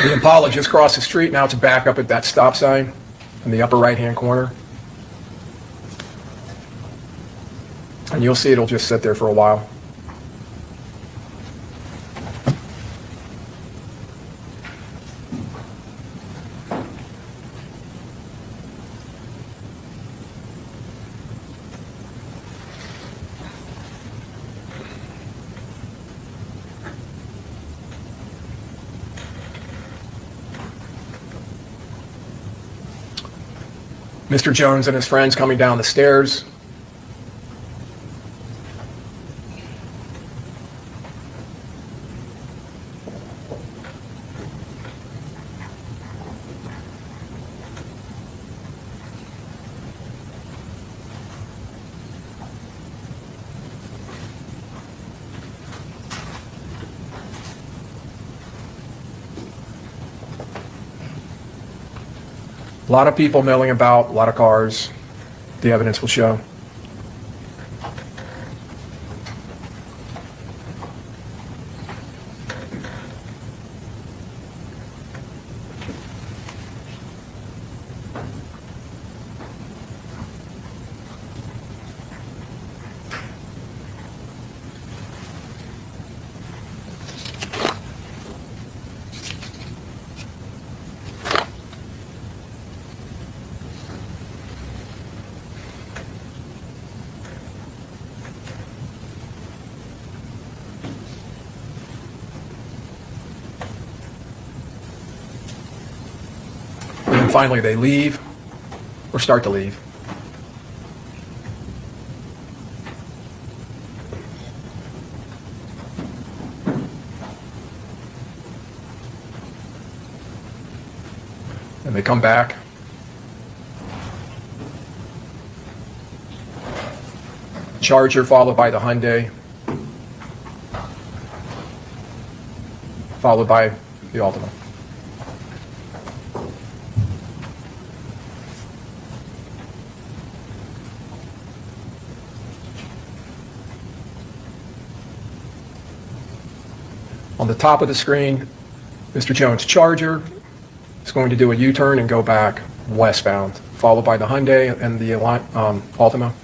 The Impala just crossed the street. Now it's back up at that stop sign in the upper right-hand corner. And you'll see it'll just sit there for a while. Mr. Jones and his friends coming down the stairs. A lot of people milling about, a lot of cars. The evidence will show. And finally, they leave or start to leave. And they come back. Charger followed by the Hyundai, followed by the Altima. On the top of the screen, Mr. Jones' Charger is going to do a U-turn and go back westbound, followed by the Hyundai and the Altima.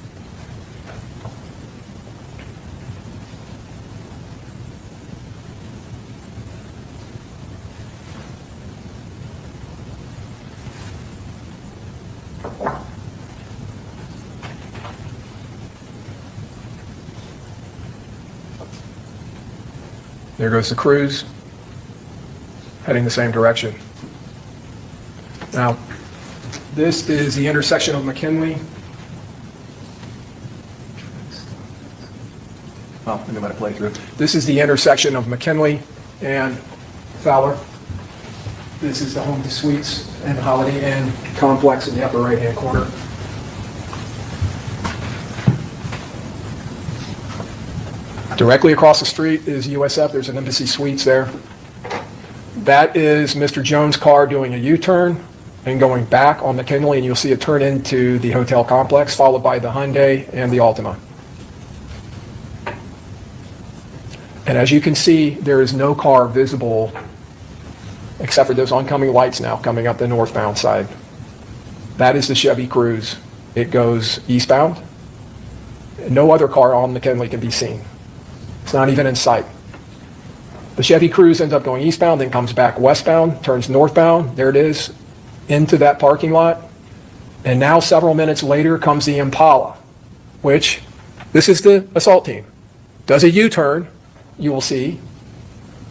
There goes the Cruise, heading the same direction. Now, this is the intersection of McKinley. Oh, I'm going to let it play through. This is the intersection of McKinley and Fowler. This is the Home to Suites and Holiday Inn complex in the upper right-hand corner. Directly across the street is USF. There's an Embassy Suites there. That is Mr. Jones' car doing a U-turn and going back on McKinley, and you'll see it turn into the hotel complex, followed by the Hyundai and the Altima. And as you can see, there is no car visible except for those oncoming lights now coming up the northbound side. That is the Chevy Cruise. It goes eastbound. No other car on McKinley can be seen. It's not even in sight. The Chevy Cruise ends up going eastbound, then comes back westbound, turns northbound. There it is, into that parking lot. And now several minutes later comes the Impala, which, this is the assault team. Does a U-turn, you will see,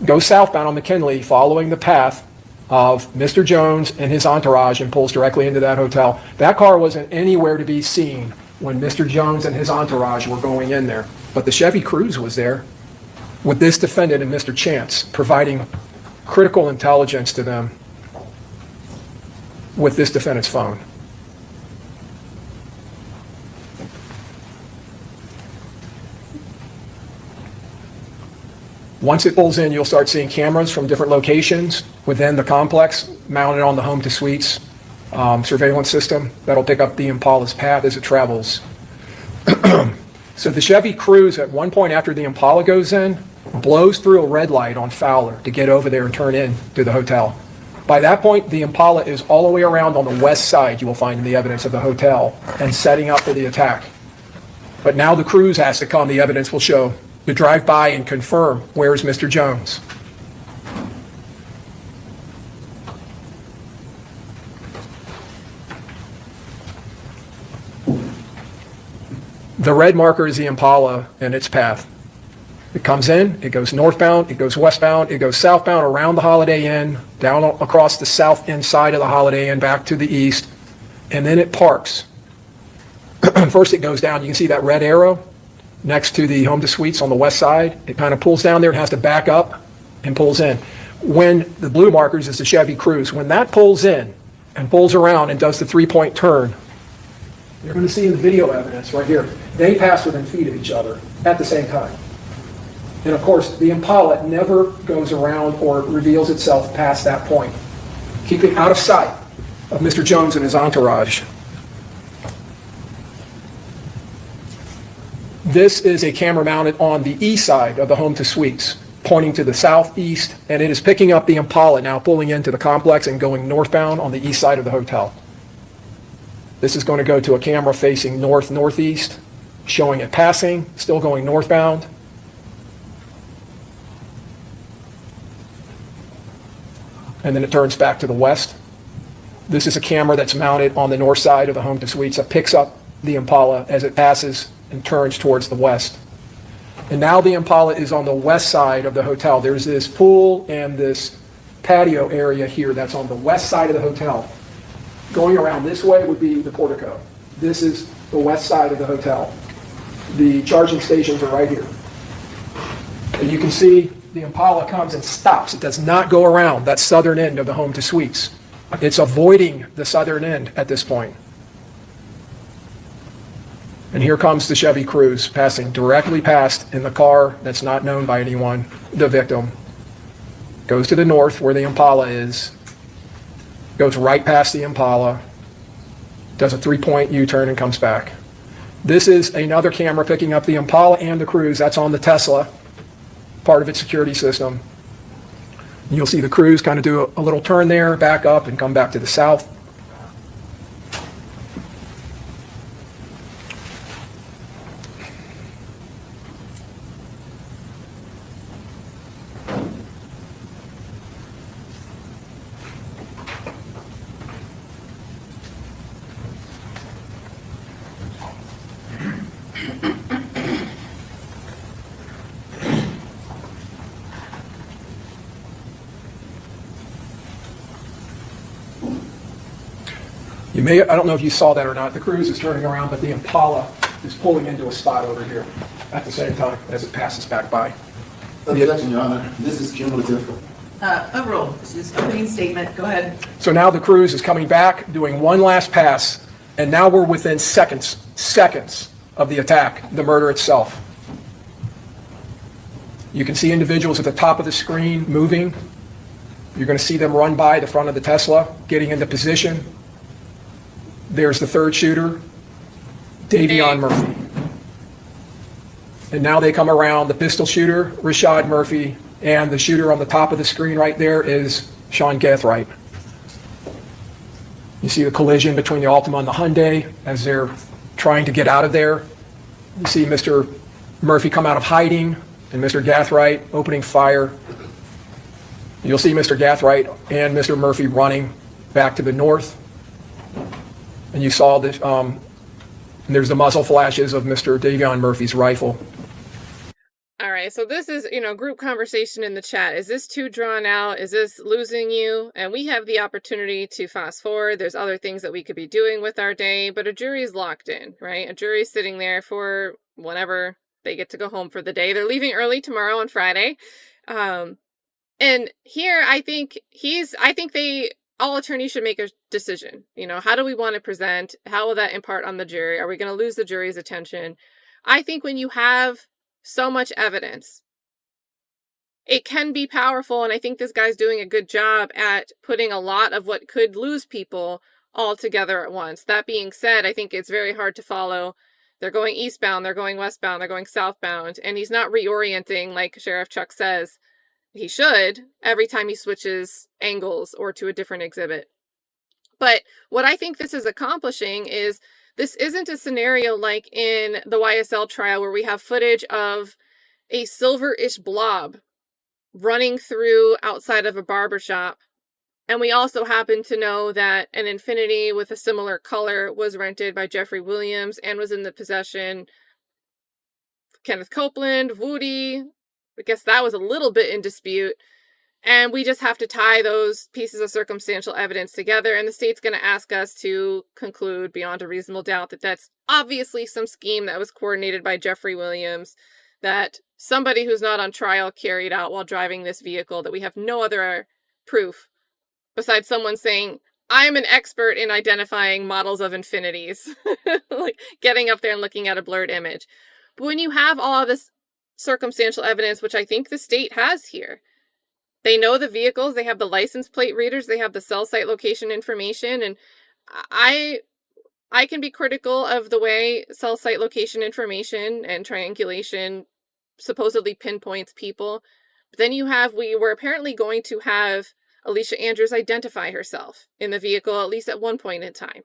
goes southbound on McKinley, following the path of Mr. Jones and his entourage, and pulls directly into that hotel. That car wasn't anywhere to be seen when Mr. Jones and his entourage were going in there. But the Chevy Cruise was there with this defendant and Mr. Chance, providing critical intelligence to them with this defendant's phone. Once it pulls in, you'll start seeing cameras from different locations within the complex mounted on the Home to Suites surveillance system that'll pick up the Impala's path as it travels. So the Chevy Cruise, at one point after the Impala goes in, blows through a red light on Fowler to get over there and turn in to the hotel. By that point, the Impala is all the way around on the west side, you will find in the evidence of the hotel, and setting up for the attack. But now the Cruise has to come, the evidence will show, to drive by and confirm where's Mr. Jones. The red marker is the Impala and its path. It comes in, it goes northbound, it goes westbound, it goes southbound around the Holiday Inn, down across the south end side of the Holiday Inn, back to the east, and then it parks. First it goes down, you can see that red arrow next to the Home to Suites on the west side. It kind of pulls down there and has to back up and pulls in. When the blue markers is the Chevy Cruise, when that pulls in and pulls around and does the three-point turn, you're going to see in the video evidence right here, they pass within feet of each other at the same time. And of course, the Impala never goes around or reveals itself past that point, keeping out of sight of Mr. Jones and his entourage. This is a camera mounted on the east side of the home to suites, pointing to the southeast, and it is picking up the Impala now pulling into the complex and going northbound on the east side of the hotel. This is going to go to a camera facing north-northeast, showing it passing, still going northbound. And then it turns back to the west. This is a camera that's mounted on the north side of the home to suites that picks up the Impala as it passes and turns towards the west. And now the Impala is on the west side of the hotel. There's this pool and this patio area here that's on the west side of the hotel. Going around this way would be the portico. This is the west side of the hotel. The charging stations are right here. And you can see the Impala comes and stops. It does not go around that southern end of the home to suites. It's avoiding the southern end at this point. And here comes the Chevy Cruze passing directly past in the car that's not known by anyone, the victim. Goes to the north where the Impala is, goes right past the Impala, does a 3-point U-turn and comes back. This is another camera picking up the Impala and the Cruze. That's on the Tesla, part of its security system. You'll see the Cruze kind of do a little turn there, back up and come back to the south. I don't know if you saw that or not, the Cruze is turning around, but the Impala is pulling into a spot over here at the same time as it passes back by. Objection, Your Honor. This is cumulative. Overruled. This is opening statement. Go ahead. So now the Cruze is coming back, doing one last pass, and now we're within seconds of the attack, the murder itself. You can see individuals at the top of the screen moving. You're going to see them run by the front of the Tesla, getting into position. There's the third shooter, Davion Murphy. And now they come around the pistol shooter, Rashad Murphy, and the shooter on the top of the screen right there is Sean Gathright. You see the collision between the Altima and the Hyundai as they're trying to get out of there. You see Mr. Murphy come out of hiding and Mr. Gathright opening fire. You'll see Mr. Gathright and Mr. Murphy running back to the north. And you saw this, there's the muzzle flashes of Mr. Davion Murphy's rifle. All right, so this is, group conversation in the chat. Is this too drawn out? Is this losing you? And we have the opportunity to fast forward. There's other things that we could be doing with our day, but a jury is locked in, right? A jury is sitting there for whenever they get to go home for the day. They're leaving early tomorrow on Friday. And here, I think all attorneys should make a decision. How do we want to present? How will that impart on the jury? Are we going to lose the jury's attention? I think when you have so much evidence, it can be powerful. And I think this guy's doing a good job at putting a lot of what could lose people all together at once. That being said, I think it's very hard to follow. They're going eastbound, they're going westbound, they're going southbound, and he's not reorienting like Sheriff Chuck says he should every time he switches angles or to a different exhibit. But what I think this is accomplishing is this isn't a scenario like in the YSL trial where we have footage of a silver-ish blob running through outside of a barbershop. And we also happen to know that an Infiniti with a similar color was rented by Jeffrey Williams and was in the possession of Kenneth Copeland, Woody. I guess that was a little bit in dispute. And we just have to tie those pieces of circumstantial evidence together. And the state's going to ask us to conclude beyond a reasonable doubt that that's obviously some scheme that was coordinated by Jeffrey Williams, that somebody who's not on trial carried out while driving this vehicle, that we have no other proof besides someone saying, I'm an expert in identifying models of Infinitis, like getting up there and looking at a blurred image. But when you have all of this circumstantial evidence, which I think the state has here, They know the vehicles, they have the license plate readers, they have the cell site location information, and I can be critical of the way cell site location information and triangulation supposedly pinpoints people. But then we were apparently going to have Alicia Andrews identify herself in the vehicle, at least at one point in time.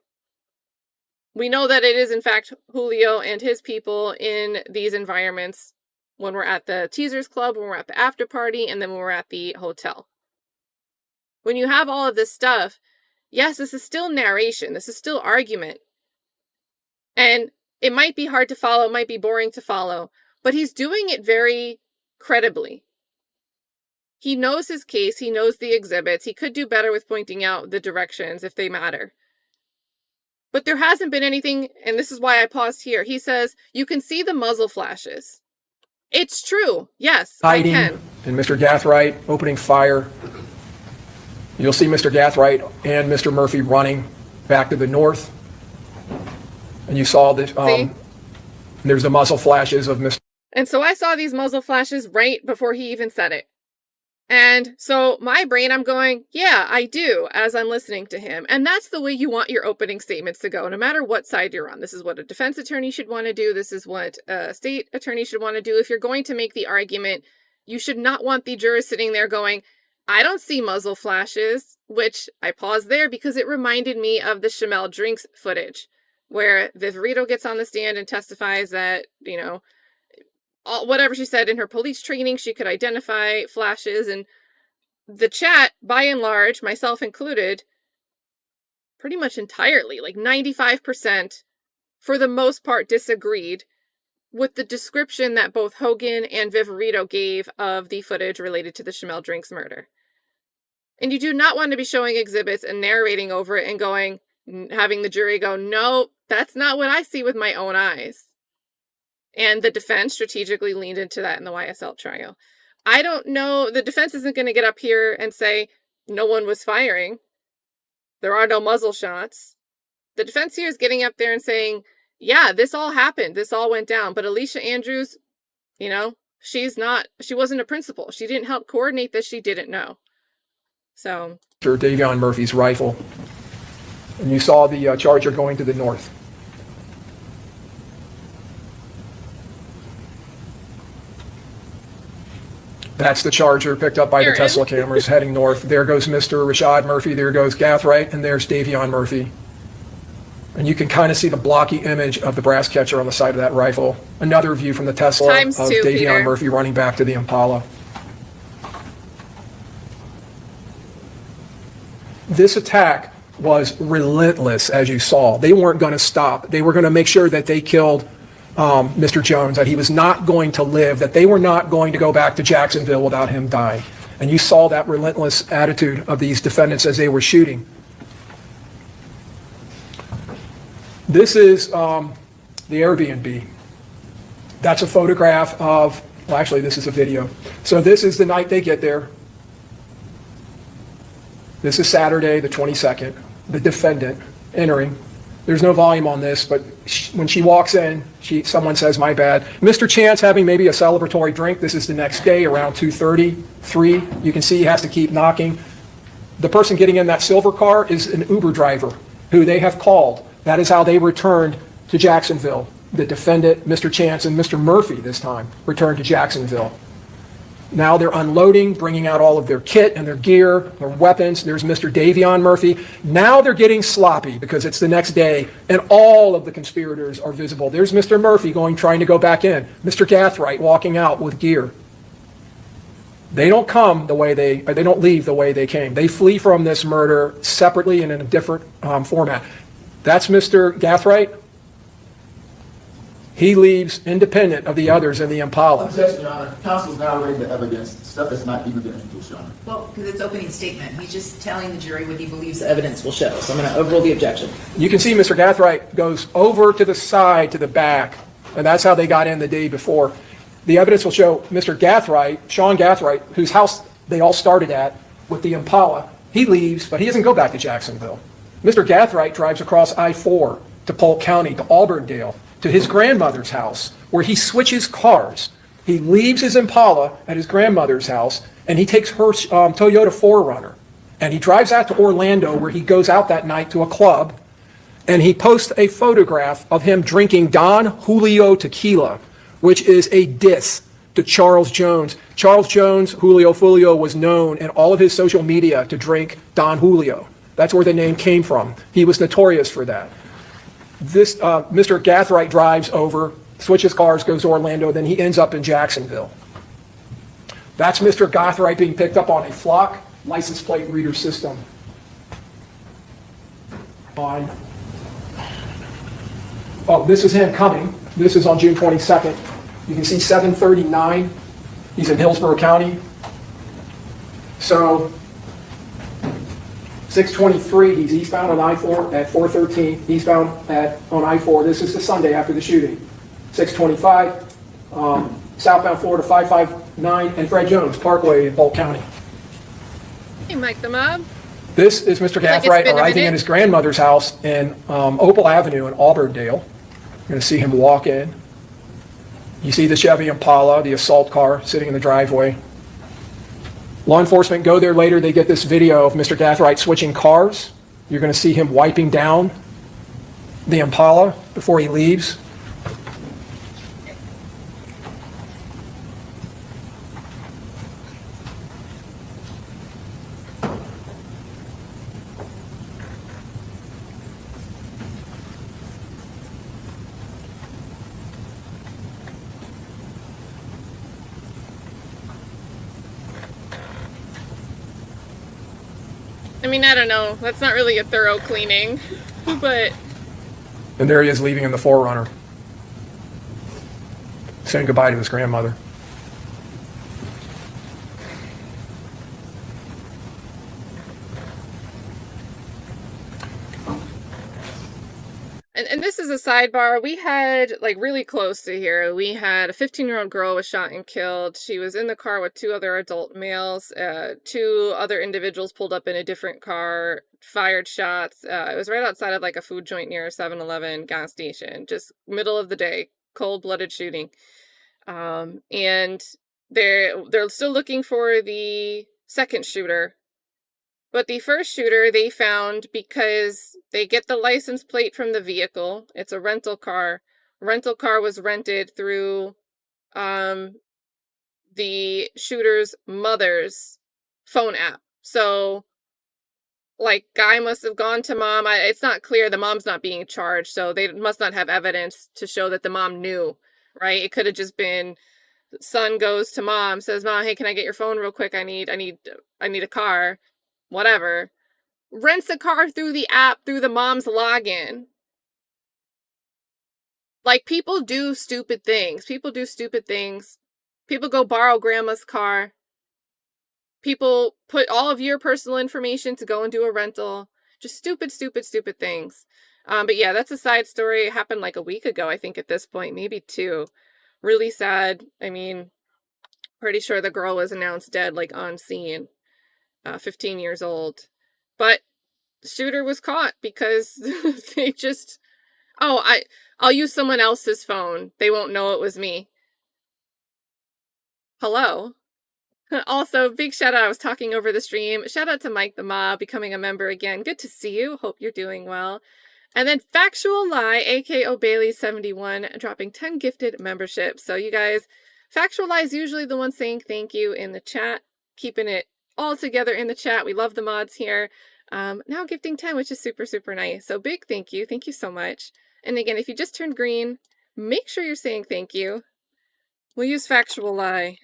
We know that it is, in fact, Julio and his people in these environments when we're at the Teasers Club, when we're at the after party, and then when we're at the hotel. When you have all of this stuff, yes, this is still narration. This is still argument. And it might be hard to follow. It might be boring to follow. But he's doing it very credibly. He knows his case. He knows the exhibits. He could do better with pointing out the directions if they matter. But there hasn't been anything, and this is why I paused here. He says, you can see the muzzle flashes. It's true. Yes, hiding, I can. And Mr. Gathright opening fire. You'll see Mr. Gathright and Mr. Murphy running back to the north. And you saw that there's the muzzle flashes of Mr. And so I saw these muzzle flashes right before he even said it. And so my brain, I'm going, yeah, I do, as I'm listening to him. And that's the way you want your opening statements to go, no matter what side you're on. This is what a defense attorney should want to do. This is what a state attorney should want to do. If you're going to make the argument, you should not want the jurors sitting there going, I don't see muzzle flashes, which I paused there because it reminded me of the Shamel Drinks footage, where Viverito gets on the stand and testifies that, whatever she said in her police training, she could identify flashes. And the chat, by and large, myself included, pretty much entirely, like 95%, for the most part, disagreed with the description that both Hogan and Viverito gave of the footage related to the Shamel Drinks murder. And you do not want to be showing exhibits and narrating over it and having the jury go, no, that's not what I see with my own eyes. And the defense strategically leaned into that in the YSL trial. I don't know. The defense isn't going to get up here and say no one was firing. There are no muzzle shots. The defense here is getting up there and saying, yeah, this all happened. This all went down. But Alicia Andrews, she wasn't a principal. She didn't help coordinate this. She didn't know. So. Davion Murphy's rifle. And you saw the Charger going to the north. That's the Charger picked up by the Tesla cameras heading north. There goes Mr. Rashad Murphy. There goes Gathright. And there's Davion Murphy. And you can kind of see the blocky image of the brass catcher on the side of that rifle. Another view from the Tesla of Davion Murphy running back to the Impala. This attack was relentless, as you saw. They weren't going to stop. They were going to make sure that they killed Mr. Jones, that he was not going to live, that they were not going to go back to Jacksonville without him dying. And you saw that relentless attitude of these defendants as they were shooting. This is the Airbnb. That's a photograph of, well, actually, this is a video. So this is the night they get there. This is Saturday, the 22nd. The defendant entering. There's no volume on this, but when she walks in, someone says, my bad. Mr. Chance having maybe a celebratory drink. This is the next day around 2:30, 3. You can see he has to keep knocking. The person getting in that silver car is an Uber driver who they have called. That is how they returned to Jacksonville. The defendant, Mr. Chance, and Mr. Murphy this time returned to Jacksonville. Now they're unloading, bringing out all of their kit and their gear, their weapons. There's Mr. Davion Murphy. Now they're getting sloppy because it's the next day and all of the conspirators are visible. There's Mr. Murphy trying to go back in. Mr. Gathright walking out with gear. They don't they don't leave the way they came. They flee from this murder separately and in a different format. That's Mr. Gathright. He leaves independent of the others in the Impala. Objection, Your Honor. Counsel's narrating the evidence, stuff that's not even been introduced, Your Honor. Well, because it's opening statement. He's just telling the jury what he believes the evidence will show. So I'm going to overrule the objection. You can see Mr. Gathright goes over to the side, to the back, and that's how they got in the day before. The evidence will show Mr. Gathright, Sean Gathright, whose house they all started at with the Impala. He leaves, but he doesn't go back to Jacksonville. Mr. Gathright drives across I-4 to Polk County, to Auburndale, to his grandmother's house, where he switches cars. He leaves his Impala at his grandmother's house and he takes her Toyota 4Runner, and he drives out to Orlando, where he goes out that night to a club, and he posts a photograph of him drinking Don Julio tequila, which is a diss to Charles Jones. Charles Jones, Julio Foolio, was known in all of his social media to drink Don Julio. That's where the name came from. He was notorious for that. This Mr. Gathright drives over, switches cars, goes to Orlando, then he ends up in Jacksonville. That's Mr. Gathright being picked up on a flock license plate reader system. This is him coming. This is on June 22nd. You can see 739. He's in Hillsborough County. So 623, he's eastbound on I-4 at 413, eastbound on I-4. This is the Sunday after the shooting. 625, southbound Florida 559, and Fred Jones Parkway in Polk County. Hey, Mike the Mob. This is Mr. Gathright arriving in his grandmother's house in Opal Avenue in Auburndale. You're going to see him walk in. You see the Chevy Impala, the assault car, sitting in the driveway. Law enforcement go there later. They get this video of Mr. Gathright switching cars. You're going to see him wiping down the Impala before he leaves. I mean, I don't know. That's not really a thorough cleaning, but... And there he is leaving in the 4Runner, saying goodbye to his grandmother. And this is a sidebar. We had, like, really close to here, we had a 15-year-old girl was shot and killed. She was in the car with 2 other adult males. 2 other individuals pulled up in a different car, fired shots. It was right outside of, like, a food joint near a 7-Eleven gas station. Just middle of the day, cold-blooded shooting. And they're still looking for the second shooter. But the first shooter they found because they get the license plate from the vehicle. It's a rental car. Rental car was rented through the shooter's mother's phone app. So, like, guy must have gone to mom. It's not clear. The mom's not being charged, so they must not have evidence to show that the mom knew, right? It could have just been son goes to mom, says, "Mom, hey, can I get your phone real quick? I need a car." Whatever, rents a car through the app, through the mom's login. Like, people do stupid things. People do stupid things. People go borrow grandma's car. People put all of your personal information to go and do a rental. Just stupid, stupid, stupid things. But yeah, that's a side story. It happened like a week ago, I think, at this point, maybe 2. Really sad. I mean, pretty sure the girl was announced dead, like, on scene. 15 years old. But the shooter was caught because they just, I'll use someone else's phone. They won't know it was me. Hello. Also, big shout out. I was talking over the stream. Shout out to Mike the Mob becoming a member again. Good to see you. Hope you're doing well. And then Factual Lie, aka O'Bailey71, dropping 10 gifted memberships. So you guys, Factual Lie is usually the one saying thank you in the chat, keeping it all together in the chat. We love the mods here. Now gifting 10, which is super, super nice. So big thank you. Thank you so much. And again, if you just turned green, make sure you're saying thank you. We'll use Factual Lie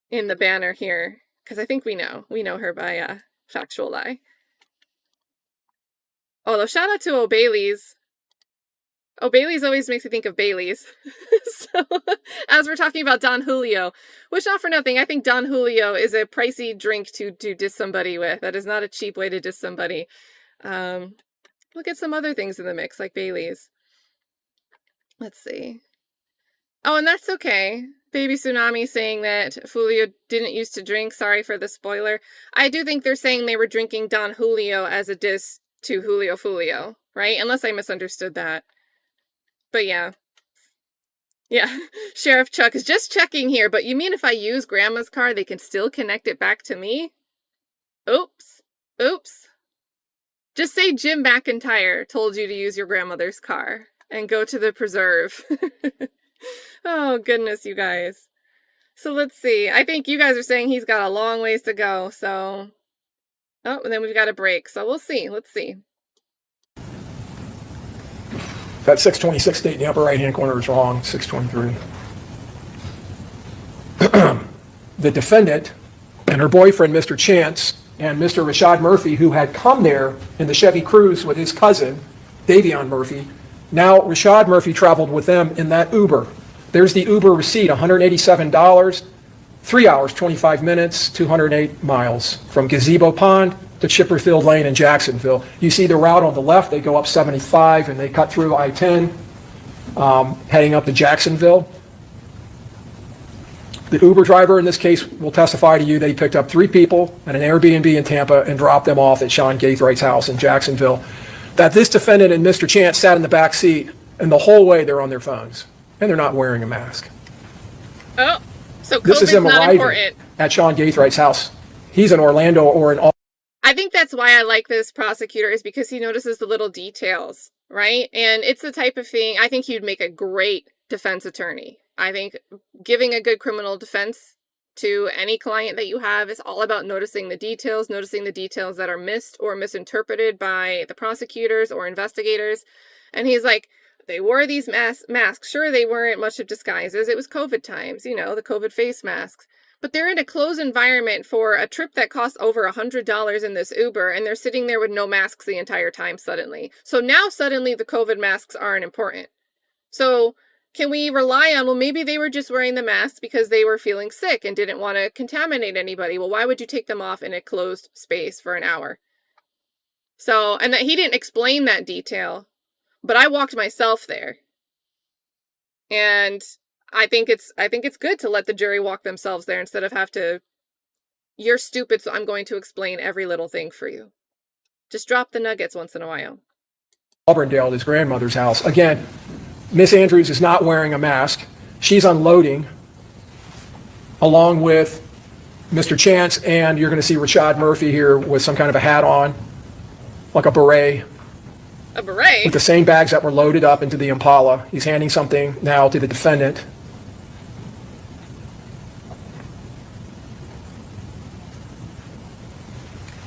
in the banner here, because I think we know her by Factual Lie. Although, shout out to O'Bailey's. O'Bailey's always makes me think of Bailey's. So, as we're talking about Don Julio, which, not for nothing, I think Don Julio is a pricey drink to diss somebody with. That is not a cheap way to diss somebody. We'll get some other things in the mix, like Bailey's. Let's see. Oh, and that's okay. Baby Tsunami saying that Foolio didn't used to drink. Sorry for the spoiler. I do think they're saying they were drinking Don Julio as a diss to Julio Foolio, right? Unless I misunderstood that. But yeah. Yeah, Sheriff Chuck is just checking here, but you mean if I use Grandma's car, they can still connect it back to me? Oops. Oops. Just say Jim McIntyre told you to use your grandmother's car and go to the preserve. Oh, goodness, you guys. So let's see. I think you guys are saying he's got a long ways to go, so... Oh, and then we've got a break, so we'll see. Let's see. That 626 date in the upper right-hand corner is wrong, 623. The defendant and her boyfriend, Mr. Chance, and Mr. Rashad Murphy, who had come there in the Chevy Cruze with his cousin, Davion Murphy. Now, Rashad Murphy traveled with them in that Uber. There's the Uber receipt, $187, 3 hours, 25 minutes, 208 miles from Gazebo Pond to Chipperfield Lane in Jacksonville. You see the route on the left, they go up 75 and they cut through I-10, heading up to Jacksonville. The Uber driver in this case will testify to you that he picked up 3 people at an Airbnb in Tampa and dropped them off at Sean Gaithwright's house in Jacksonville. That this defendant and Mr. Chance sat in the back seat, and the whole way they're on their phones, and they're not wearing a mask. Oh, so This is COVID's him not arriving important. at Sean Gaithwright's house. He's in Orlando or in Auburn. I think that's why I like this prosecutor, is because he notices the little details, right? And it's the type of thing, I think he'd make a great defense attorney. I think giving a good criminal defense to any client that you have is all about noticing the details that are missed or misinterpreted by the prosecutors or investigators. And he's like, they wore these masks. Sure, they weren't much of disguises. It was COVID times, you know, the COVID face masks. But they're in a closed environment for a trip that costs over $100 in this Uber, and they're sitting there with no masks the entire time suddenly. So now suddenly the COVID masks aren't important. So can we rely on, well, maybe they were just wearing the masks because they were feeling sick and didn't want to contaminate anybody. Well, why would you take them off in a closed space for an hour? So, and that he didn't explain that detail, but I walked myself there. And I think it's good to let the jury walk themselves there instead of have to, you're stupid, so I'm going to explain every little thing for you. Just drop the nuggets once in a while. Auburndale at his grandmother's house. Again, Miss Andrews is not wearing a mask. She's unloading along with Mr. Chance, and you're going to see Rashad Murphy here with some kind of a hat on, like a beret. A beret? With the same bags that were loaded up into the Impala. He's handing something now to the defendant.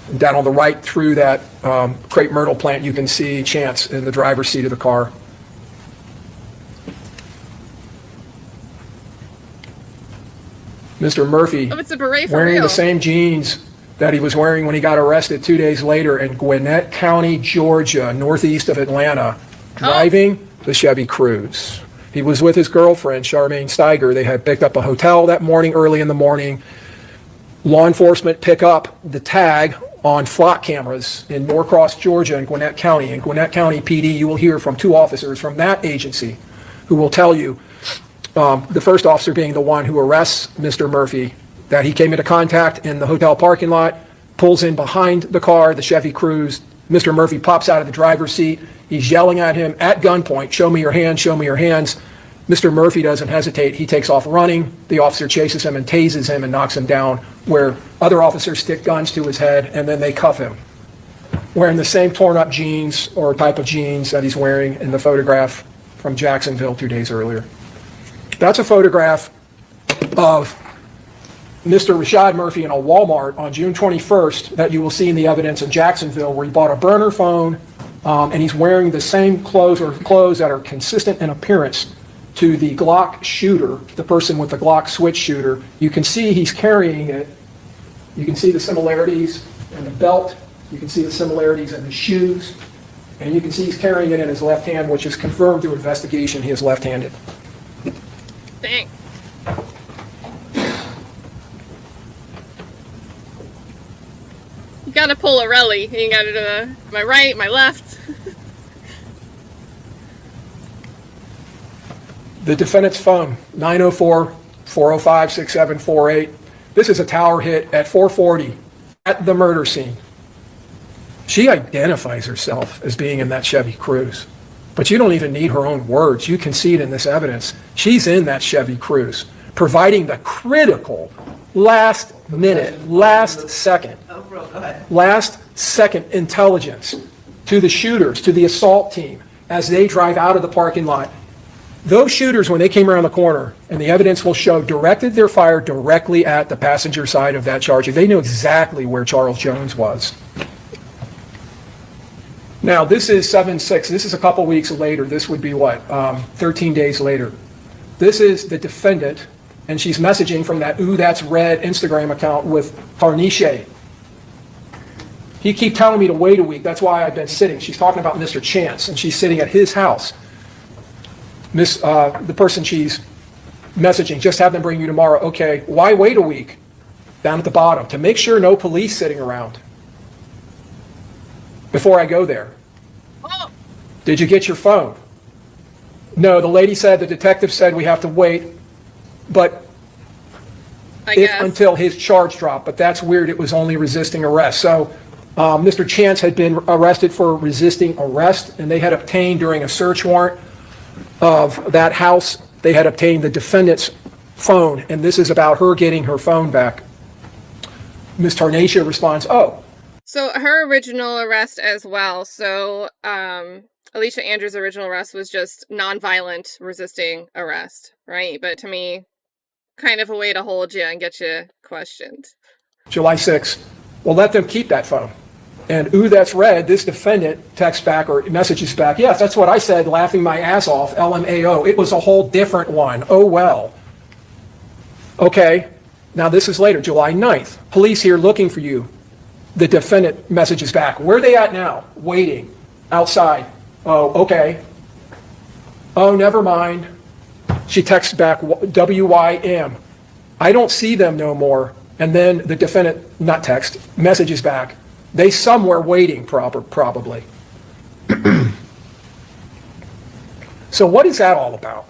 And down on the right through that crepe myrtle plant, you can see Chance in the driver's seat of the car. Mr. Murphy, oh, it's a beret for wearing real. the same jeans that he was wearing when he got arrested 2 days later in Gwinnett County, Georgia, northeast of Atlanta, driving the Chevy Cruze. He was with his girlfriend, Charmaine Steiger. They had picked up a hotel that morning, early in the morning. Law enforcement pick up the tag on flock cameras in Norcross, Georgia, and Gwinnett County. In Gwinnett County PD, you will hear from 2 officers from that agency who will tell you, the first officer being the one who arrests Mr. Murphy, that he came into contact in the hotel parking lot, pulls in behind the car, the Chevy Cruze. Mr. Murphy pops out of the driver's seat. He's yelling at him at gunpoint, "Show me your hands, show me your hands." Mr. Murphy doesn't hesitate. He takes off running. The officer chases him and tases him and knocks him down, where other officers stick guns to his head, and then they cuff him, wearing the same torn up jeans or type of jeans that he's wearing in the photograph from Jacksonville 2 days earlier. That's a photograph of Mr. Rashad Murphy in a Walmart on June 21st that you will see in the evidence in Jacksonville, where he bought a burner phone, and he's wearing the same clothes or clothes that are consistent in appearance to the Glock shooter, the person with the Glock switch shooter. You can see he's carrying it. You can see the similarities in the belt. You can see the similarities in the shoes. And you can see he's carrying it in his left hand, which is confirmed through investigation. He is left-handed. Dang. You gotta pull a rally. You gotta do my right, my left. The defendant's phone, 904-405-6748. This is a tower hit at 4:40 at the murder scene. She identifies herself as being in that Chevy Cruze. But you don't even need her own words. You can see it in this evidence. She's in that Chevy Cruze, providing the critical last second intelligence to the shooters, to the assault team, as they drive out of the parking lot. Those shooters, when they came around the corner, and the evidence will show, directed their fire directly at the passenger side of that Charger. They knew exactly where Charles Jones was. Now, this is 7/6. This is a couple weeks later. This would be what, 13 days later. This is the defendant, and she's messaging from that Ooh, That's Red Instagram account with Tarnisha. He keep telling me to wait a week. That's why I've been sitting. She's talking about Mr. Chance, and she's sitting at his house. The person she's messaging, just have them bring you tomorrow. Okay, why wait a week? Down at the bottom, to make sure no police sitting around before I go there. Oh. Did you get your phone? No, the lady said, the detective said we have to wait, but until his charge dropped. But that's weird. It was only resisting arrest. So Mr. Chance had been arrested for resisting arrest, and they had obtained during a search warrant of that house, they had obtained the defendant's phone, and this is about her getting her phone back. Ms. Tarnisha responds, oh. So her original arrest as well. So Alicia Andrews' original arrest was just nonviolent resisting arrest, right? But to me, kind of a way to hold you and get you questioned. July 6th. Well, let them keep that phone. And Ooh, That's Red, this defendant texts back or messages back, yes, that's what I said, laughing my ass off, LMAO. It was a whole different one. Oh, well. Okay, now this is later, July 9th. Police here looking for you. The defendant messages back. Where are they at now? Waiting. Outside. Oh, okay. Oh, never mind. She texts back, WYM. I don't see them no more. And then the defendant, not text, messages back. They somewhere waiting, probably. So what is that all about?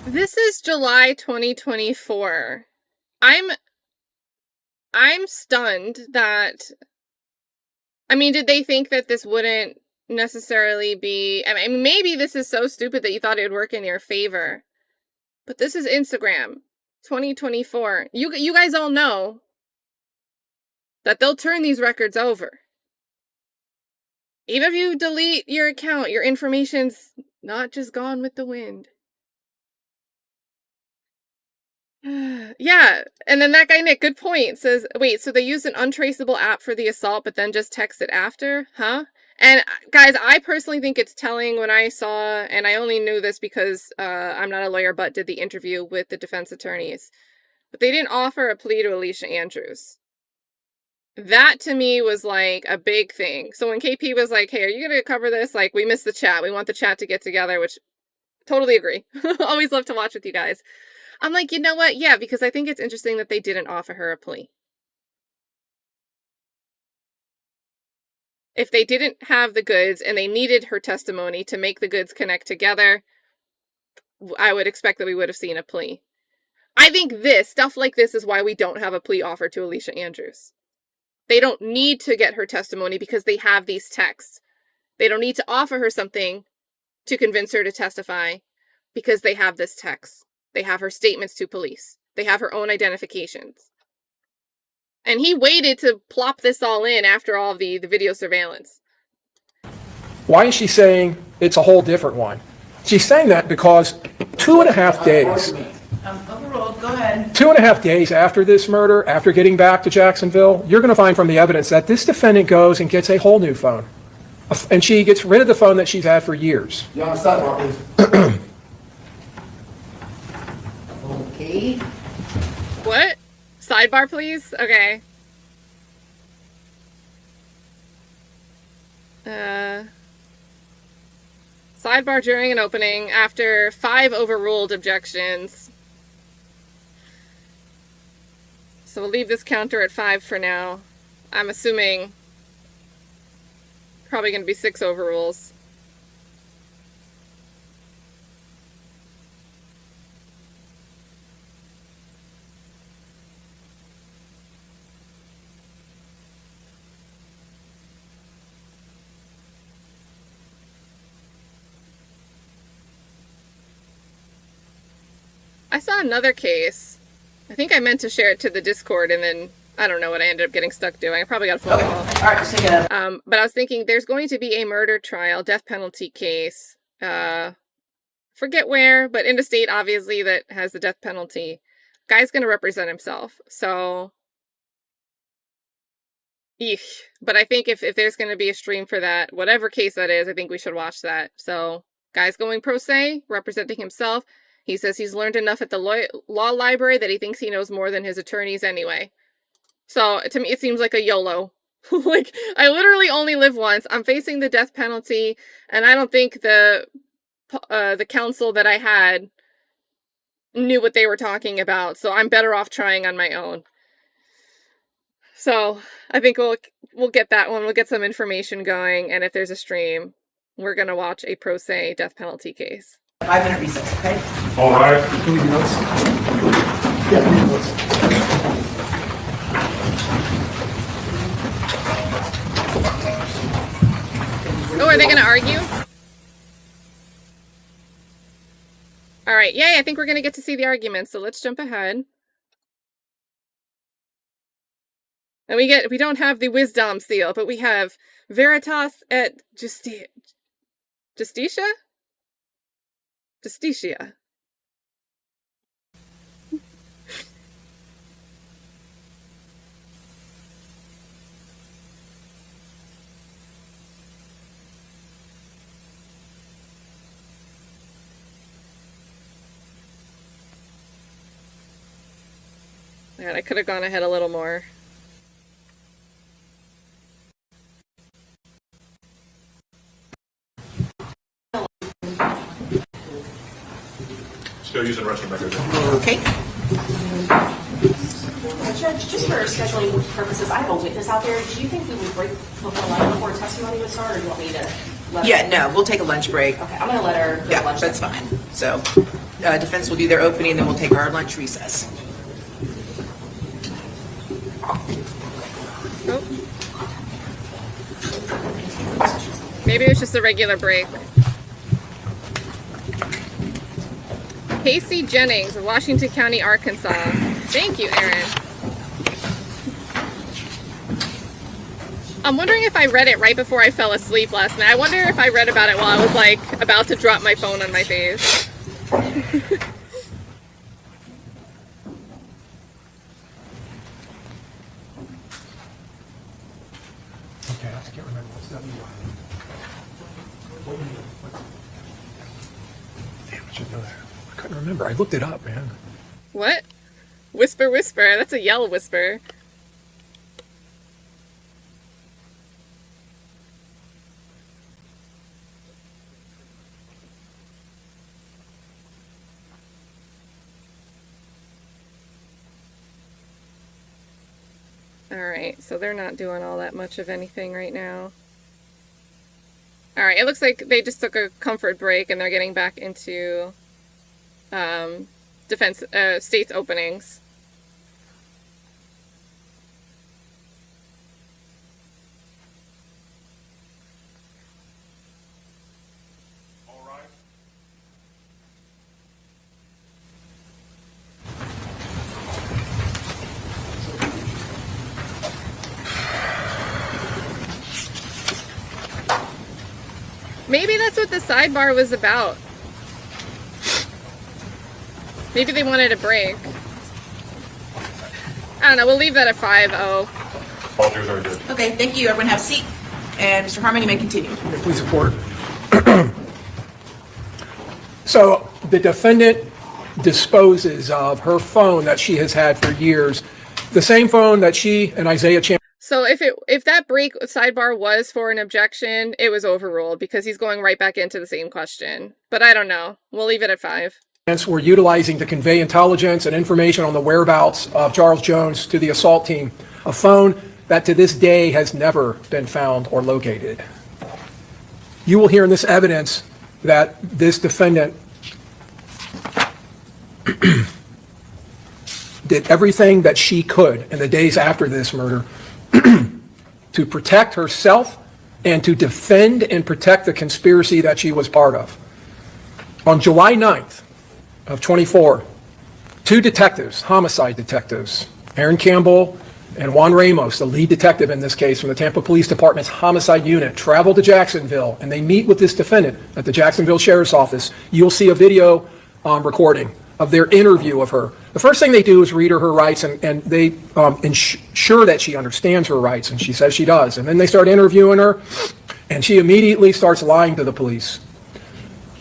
This is July 2024. I'm stunned that, I mean, did they think that this wouldn't necessarily be, I mean, maybe this is so stupid that you thought it would work in your favor, but this is Instagram 2024. You guys all know that they'll turn these records over. Even if you delete your account, your information's not just gone with the wind. Yeah, and then that guy Nick, good point, says, wait, so they used an untraceable app for the assault but then just texted after? Huh? And guys, I personally think it's telling when I saw, and I only knew this because I'm not a lawyer but did the interview with the defense attorneys, but they didn't offer a plea to Alicia Andrews. That to me was like a big thing. So when KP was like, hey, are you going to cover this? Like, we missed the chat. We want the chat to get together, which totally agree. Always love to watch with you guys. I'm like, you know what? Yeah, because I think it's interesting that they didn't offer her a plea. If they didn't have the goods and they needed her testimony to make the goods connect together, I would expect that we would have seen a plea. I think stuff like this is why we don't have a plea offer to Alicia Andrews. They don't need to get her testimony because they have these texts. They don't need to offer her something to convince her to testify because they have this text. They have her statements to police. They have her own identifications. And he waited to plop this all in after all of the video surveillance. Why is she saying it's a whole different one? She's saying that because 2.5 days. Overruled, go ahead. 2.5 days after this murder, after getting back to Jacksonville, you're going to find from the evidence that this defendant goes and gets a whole new phone. And she gets rid of the phone that she's had for years. You on the sidewalk, please. Okay. What? Sidebar, please? Okay. Sidebar during an opening after 5 overruled objections. So we'll leave this counter at 5 for now. I'm assuming probably going to be 6 overrules. I saw another case. I think I meant to share it to the Discord, and then I don't know what I ended up getting stuck doing. I probably got a phone call. All right, just take it. But I was thinking there's going to be a murder trial, death penalty case. Forget where, but in a state, obviously, that has the death penalty. Guy's going to represent himself. So, eesh. But I think if there's going to be a stream for that, whatever case that is, I think we should watch that. So, guy's going pro se, representing himself. He says he's learned enough at the law library that he thinks he knows more than his attorneys anyway. So, to me, it seems like a YOLO. Like, I literally only live once. I'm facing the death penalty, and I don't think the counsel that I had knew what they were talking about, so I'm better off trying on my own. So, I think we'll get that one. We'll get some information going, and if there's a stream, we're going to watch a pro se death penalty case. 5-minute recess, okay? All right. Can we do notes? Yeah, we do notes. Oh, are they going to argue? All right, yay, I think we're going to get to see the arguments, so let's jump ahead. And we don't have the wisdom seal, but we have Veritas et Justitia? Justitia. Man, I could have gone ahead a little more. Still using restroom records. Okay. Judge, just for scheduling purposes, I have a witness out there. Do you think we would break before lunch before testimony would start, or do you want me to let Yeah, no, we'll take a lunch break. Okay, I'm going to let her go to Yeah, lunch. that's fine. So, defense will do their opening, then we'll take our lunch recess. Oh. Maybe it was just a regular break. Casey Jennings of Washington County, Arkansas. Thank you, Aaron. I'm wondering if I read it right before I fell asleep last night. I wonder if I read about it while I was like about to drop my phone on my face. Okay, I just can't remember what's that. Damn, I should know that. I couldn't remember. I looked it up, man. What? Whisper, whisper. That's a yell whisper. Alright, so they're not doing all that much of anything right now. Alright, it looks like they just took a comfort break and they're getting back into state's openings. All right. Maybe that's what the sidebar was about. Maybe they wanted a break. I don't know, we'll leave that at 5-0. Falters are good. Okay, thank you. Everyone have a seat. And Mr. Harmon, you may continue. Okay, please report. So the defendant disposes of her phone that she has had for years, the same phone that she and Isaiah Chan. So if that break sidebar was for an objection, it was overruled because he's going right back into the same question. But I don't know. We'll leave it at 5. Were utilizing to convey intelligence and information on the whereabouts of Charles Jones to the assault team, a phone that to this day has never been found or located. You will hear in this evidence that this defendant did everything that she could in the days after this murder to protect herself and to defend and protect the conspiracy that she was part of. On July 9th of 24, Two detectives, homicide detectives, Aaron Campbell and Juan Ramos, the lead detective in this case from the Tampa Police Department's homicide unit, travel to Jacksonville, and they meet with this defendant at the Jacksonville Sheriff's Office. You'll see a video recording of their interview of her. The first thing they do is read her rights, and they ensure that she understands her rights, and she says she does. And then they start interviewing her, and she immediately starts lying to the police.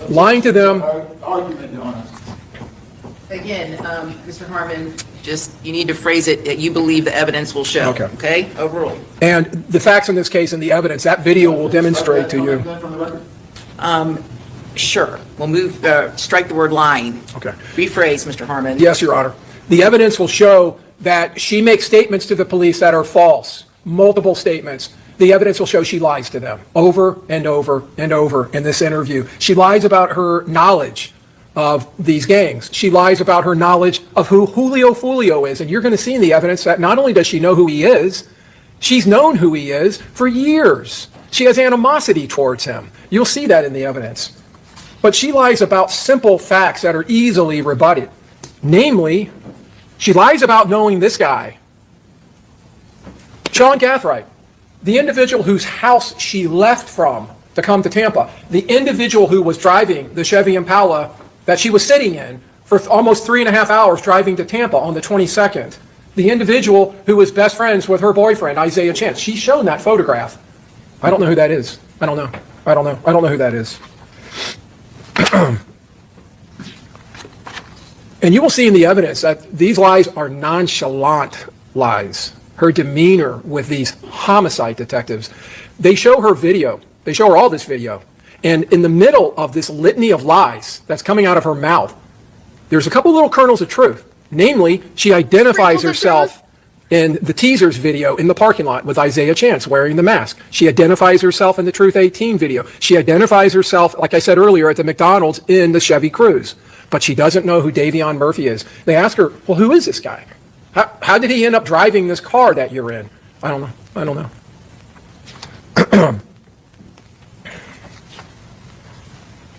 Lying to them. Argument, Your Honor. Again, Mr. Harmon, just, you need to phrase it that you believe the evidence will show. Okay? Overruled. And the facts in this case and the evidence, that video will demonstrate to you. Sure. We'll move, strike the word lying. Okay. Rephrase, Mr. Harmon. Yes, Your Honor. The evidence will show that she makes statements to the police that are false, multiple statements. The evidence will show she lies to them over and over and over in this interview. She lies about her knowledge of these gangs. She lies about her knowledge of who Julio Foolio is. And you're going to see in the evidence that not only does she know who he is, she's known who he is for years. She has animosity towards him. You'll see that in the evidence. But she lies about simple facts that are easily rebutted. Namely, she lies about knowing this guy, Sean Gathright, the individual whose house she left from to come to Tampa, the individual who was driving the Chevy Impala that she was sitting in for almost 3.5 hours driving to Tampa on the 22nd, the individual who was best friends with her boyfriend, Isaiah Chance. She's shown that photograph. I don't know who that is. I don't know who that is. And you will see in the evidence that these lies are nonchalant lies. Her demeanor with these homicide detectives. They show her video. They show her all this video. And in the middle of this litany of lies that's coming out of her mouth, there's a couple little kernels of truth. Namely, she identifies herself in the teaser's video in the parking lot with Isaiah Chance wearing the mask. She identifies herself in the Truth 18 video. She identifies herself, like I said earlier, at the McDonald's in the Chevy Cruze. But she doesn't know who Davion Murphy is. They ask her, well, who is this guy? How did he end up driving this car that you're in? I don't know.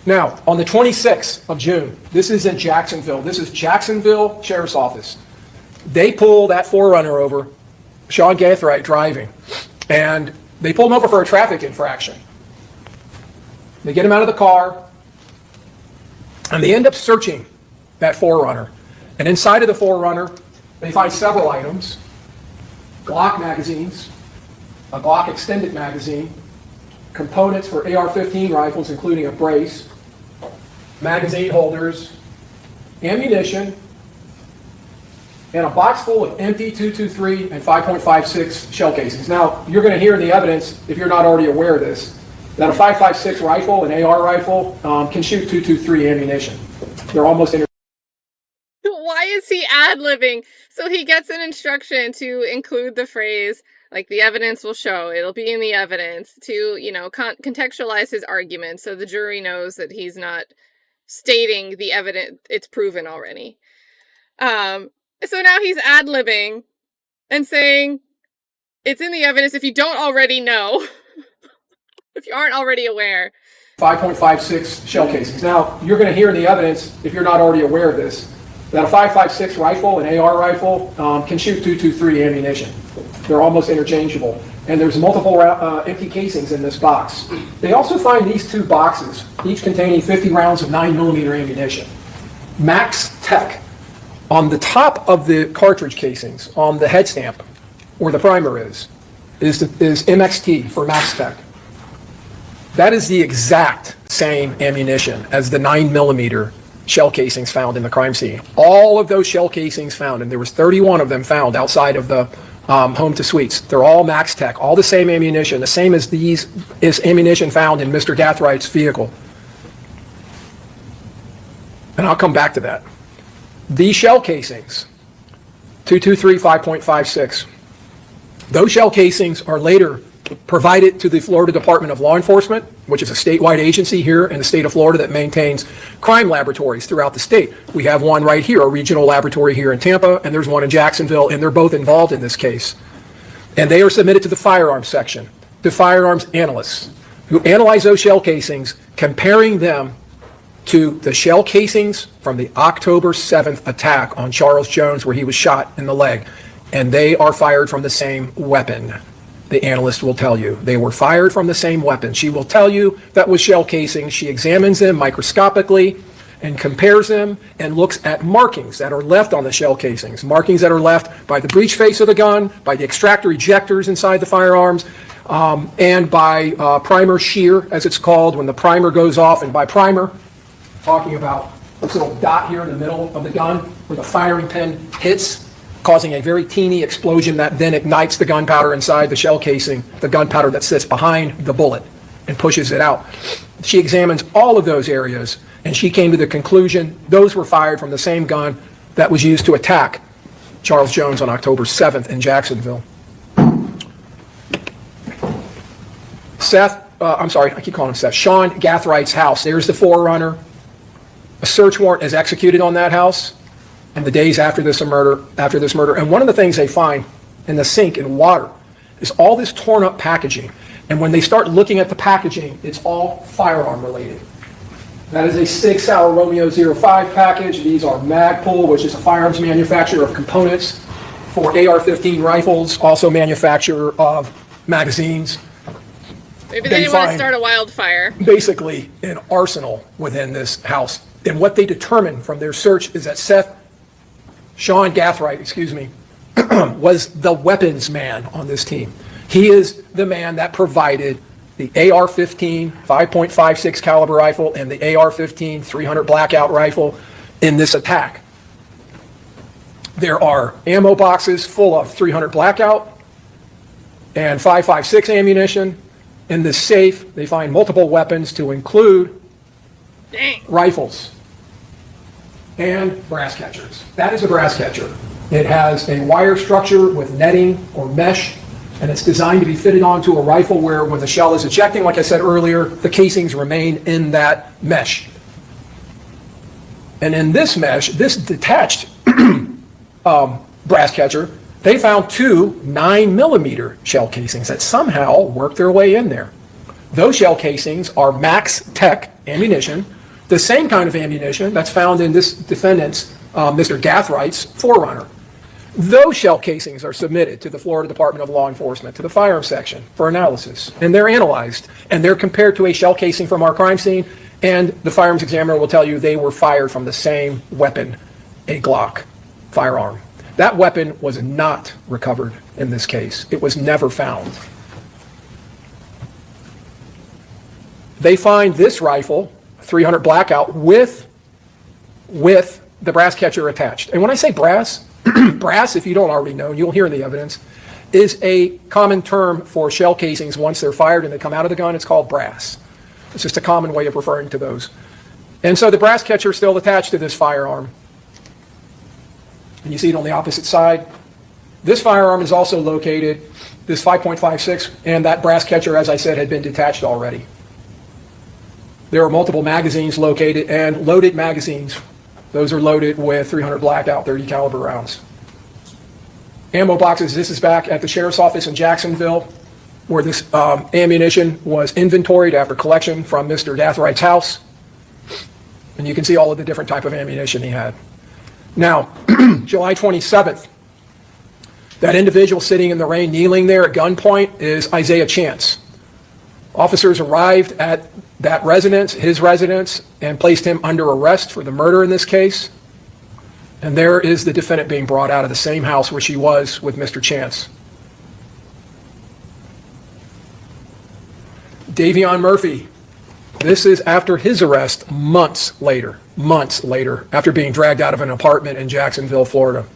Now, on the 26th of June, this is in Jacksonville. This is Jacksonville Sheriff's Office. They pull that 4Runner over, Sean Gathright driving, and they pull him over for a traffic infraction. They get him out of the car, and they end up searching that 4Runner. And inside of the 4Runner, they find several items: Glock magazines, a Glock extended magazine, components for AR-15 rifles, including a brace, magazine holders, ammunition, and a box full of empty .223 and 5.56 shell casings. Now, you're going to hear in the evidence, if you're not already aware of this, that a 5.56 rifle, an AR rifle, can shoot .223 ammunition. They're almost Why is he ad-libbing? So he gets an instruction to include the phrase, like, the evidence will show, it'll be in the evidence, to, you know, contextualize his argument so the jury knows that he's not stating the evidence, it's proven already. So now he's ad-libbing and saying it's in the evidence if you don't already know, if you aren't already aware. 5.56 shell casings. Now, you're going to hear in the evidence, if you're not already aware of this, that a 5.56 rifle, an AR rifle, can shoot .223 ammunition. They're almost interchangeable. And there's multiple empty casings in this box. They also find these two boxes, each containing 50 rounds of 9mm ammunition. Max Tech. On the top of the cartridge casings, on the head stamp, where the primer is MXT for Max Tech. That is the exact same ammunition as the 9mm shell casings found in the crime scene. All of those shell casings found, and there was 31 of them found outside of the home to suites. They're all Max Tech, all the same ammunition, the same as these is ammunition found in Mr. Gathwright's vehicle. And I'll come back to that. These shell casings, 223 5.56, those shell casings are later provided to the Florida Department of Law Enforcement, which is a statewide agency here in the state of Florida that maintains crime laboratories throughout the state. We have one right here, a regional laboratory here in Tampa, and there's one in Jacksonville, and they're both involved in this case. And they are submitted to the firearms section, to firearms analysts, who analyze those shell casings, comparing them to the shell casings from the October 7th attack on Charles Jones, where he was shot in the leg. And they are fired from the same weapon. The analyst will tell you. They were fired from the same weapon. She will tell you that was shell casings. She examines them microscopically and compares them and looks at markings that are left on the shell casings. Markings that are left by the breech face of the gun, by the extractor ejectors inside the firearms, and by primer shear, as it's called, when the primer goes off. And by primer, talking about this little dot here in the middle of the gun where the firing pin hits, causing a very teeny explosion that then ignites the gunpowder inside the shell casing, the gunpowder that sits behind the bullet, and pushes it out. She examines all of those areas, and she came to the conclusion those were fired from the same gun that was used to attack Charles Jones on October 7th in Jacksonville. Sean Gathwright's house. There's the forerunner. A search warrant is executed on that house in the days after this murder. And one of the things they find in the sink in water is all this torn up packaging. And when they start looking at the packaging, it's all firearm related. That is a Sig Sauer Romeo 05 package. These are Magpul, which is a firearms manufacturer of components for AR-15 rifles, also manufacturer of magazines. Maybe they didn't want to start a wildfire. Basically, an arsenal within this house. And what they determined from their search is that Sean Gathwright, was the weapons man on this team. He is the man that provided the AR-15 5.56 caliber rifle and the AR-15 300 blackout rifle in this attack. There are ammo boxes full of 300 blackout and 5.56 ammunition. In the safe, they find multiple weapons to include rifles and brass catchers. That is a brass catcher. It has a wire structure with netting or mesh, and it's designed to be fitted onto a rifle where when the shell is ejecting, like I said earlier, the casings remain in that mesh. And in this mesh, this detached brass catcher, they found two 9mm shell casings that somehow worked their way in there. Those shell casings are Max Tech ammunition, the same kind of ammunition that's found in this defendant's, Mr. Gathwright's forerunner. Those shell casings are submitted to the Florida Department of Law Enforcement, to the firearms section, for analysis. And they're analyzed, and they're compared to a shell casing from our crime scene, and the firearms examiner will tell you they were fired from the same weapon, a Glock firearm. That weapon was not recovered in this case. It was never found. They find this rifle, 300 blackout, with the brass catcher attached. And when I say brass, brass, if you don't already know, you'll hear in the evidence, is a common term for shell casings. Once they're fired and they come out of the gun, it's called brass. It's just a common way of referring to those. And so the brass catcher is still attached to this firearm. And you see it on the opposite side. This firearm is also located, this 5.56, and that brass catcher, as I said, had been detached already. There are multiple magazines located, and loaded magazines. Those are loaded with 300 blackout 30 caliber rounds. Ammo boxes, this is back at the sheriff's office in Jacksonville, where this ammunition was inventoried after collection from Mr. Gathwright's house. And you can see all of the different type of ammunition he had. Now, July 27th, that individual sitting in the rain, kneeling there at gunpoint, is Isaiah Chance. Officers arrived at that residence, his residence, and placed him under arrest for the murder in this case. And there is the defendant being brought out of the same house where she was with Mr. Chance. Davion Murphy, this is after his arrest months later, after being dragged out of an apartment in Jacksonville, Florida.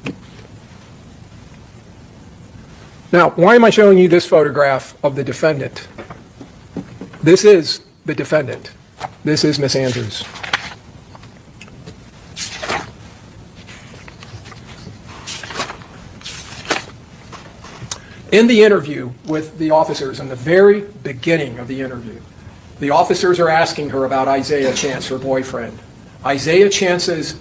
Now, why am I showing you this photograph of the defendant? This is the defendant. This is Miss Andrews. In the interview with the officers, in the very beginning of the interview, the officers are asking her about Isaiah Chance, her boyfriend. Isaiah Chance's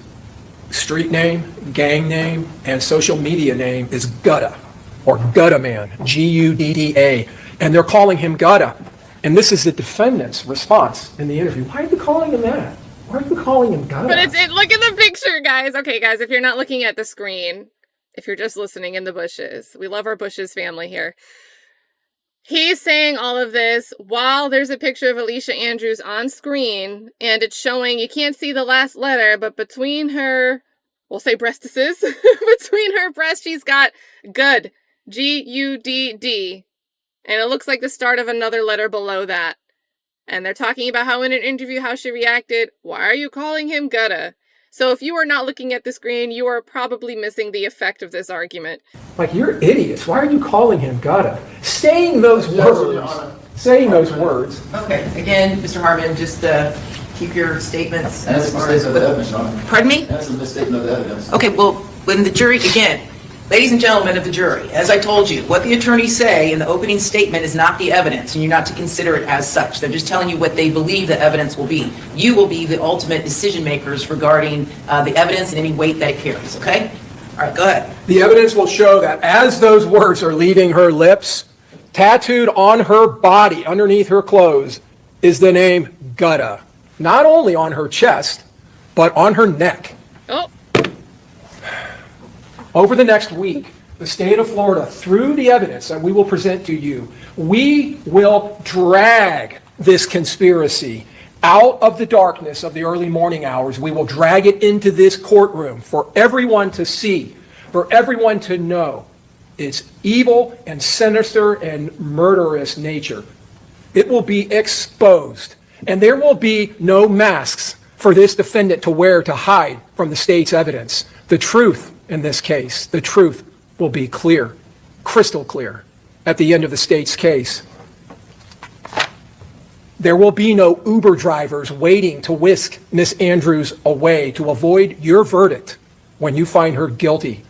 street name, gang name, and social media name is Gutta, or Gutta Man, G-U-D-D-A, and they're calling him Gutta. And this is the defendant's response in the interview. Why are you calling him that? Why Why are you calling him gutter? But look at the picture, guys. Okay, guys, if you're not looking at the screen, if you're just listening in the bushes, we love our bushes family here. He's saying all of this while there's a picture of Alicia Andrews on screen, and it's showing, you can't see the last letter, but between her, we'll say breastises, between her breasts, she's got good, G-U-D-D, and it looks like the start of another letter below that. And they're talking about how in an interview, how she reacted. Why are you calling him gutta? So if you are not looking at the screen, you are probably missing the effect of this argument. Like, you're idiots. Why are you calling him gutter? Saying those words. Saying those words. Okay, again, Mr. Harmon, just keep your statements. That's a misstatement of the evidence, Your Honor. Pardon me? That's a misstatement of the evidence. Okay, well, when the jury, again, ladies and gentlemen of the jury, as I told you, what the attorneys say in the opening statement is not the evidence, and you're not to consider it as such. They're just telling you what they believe the evidence will be. You will be the ultimate decision makers regarding the evidence and any weight that it carries, okay? All right, go ahead. The evidence will show that as those words are leaving her lips, tattooed on her body, underneath her clothes, is the name Gutta. Not only on her chest, but on her neck. Oh. Over the next week, the state of Florida, through the evidence that we will present to you, we will drag this conspiracy out of the darkness of the early morning hours. We will drag it into this courtroom for everyone to see, for everyone to know its evil and sinister and murderous nature. It will be exposed, and there will be no masks for this defendant to wear to hide from the state's evidence. The truth in this case, the truth will be clear, crystal clear, at the end of the state's case. There will be no Uber drivers waiting to whisk Miss Andrews away to avoid your verdict when you find her guilty.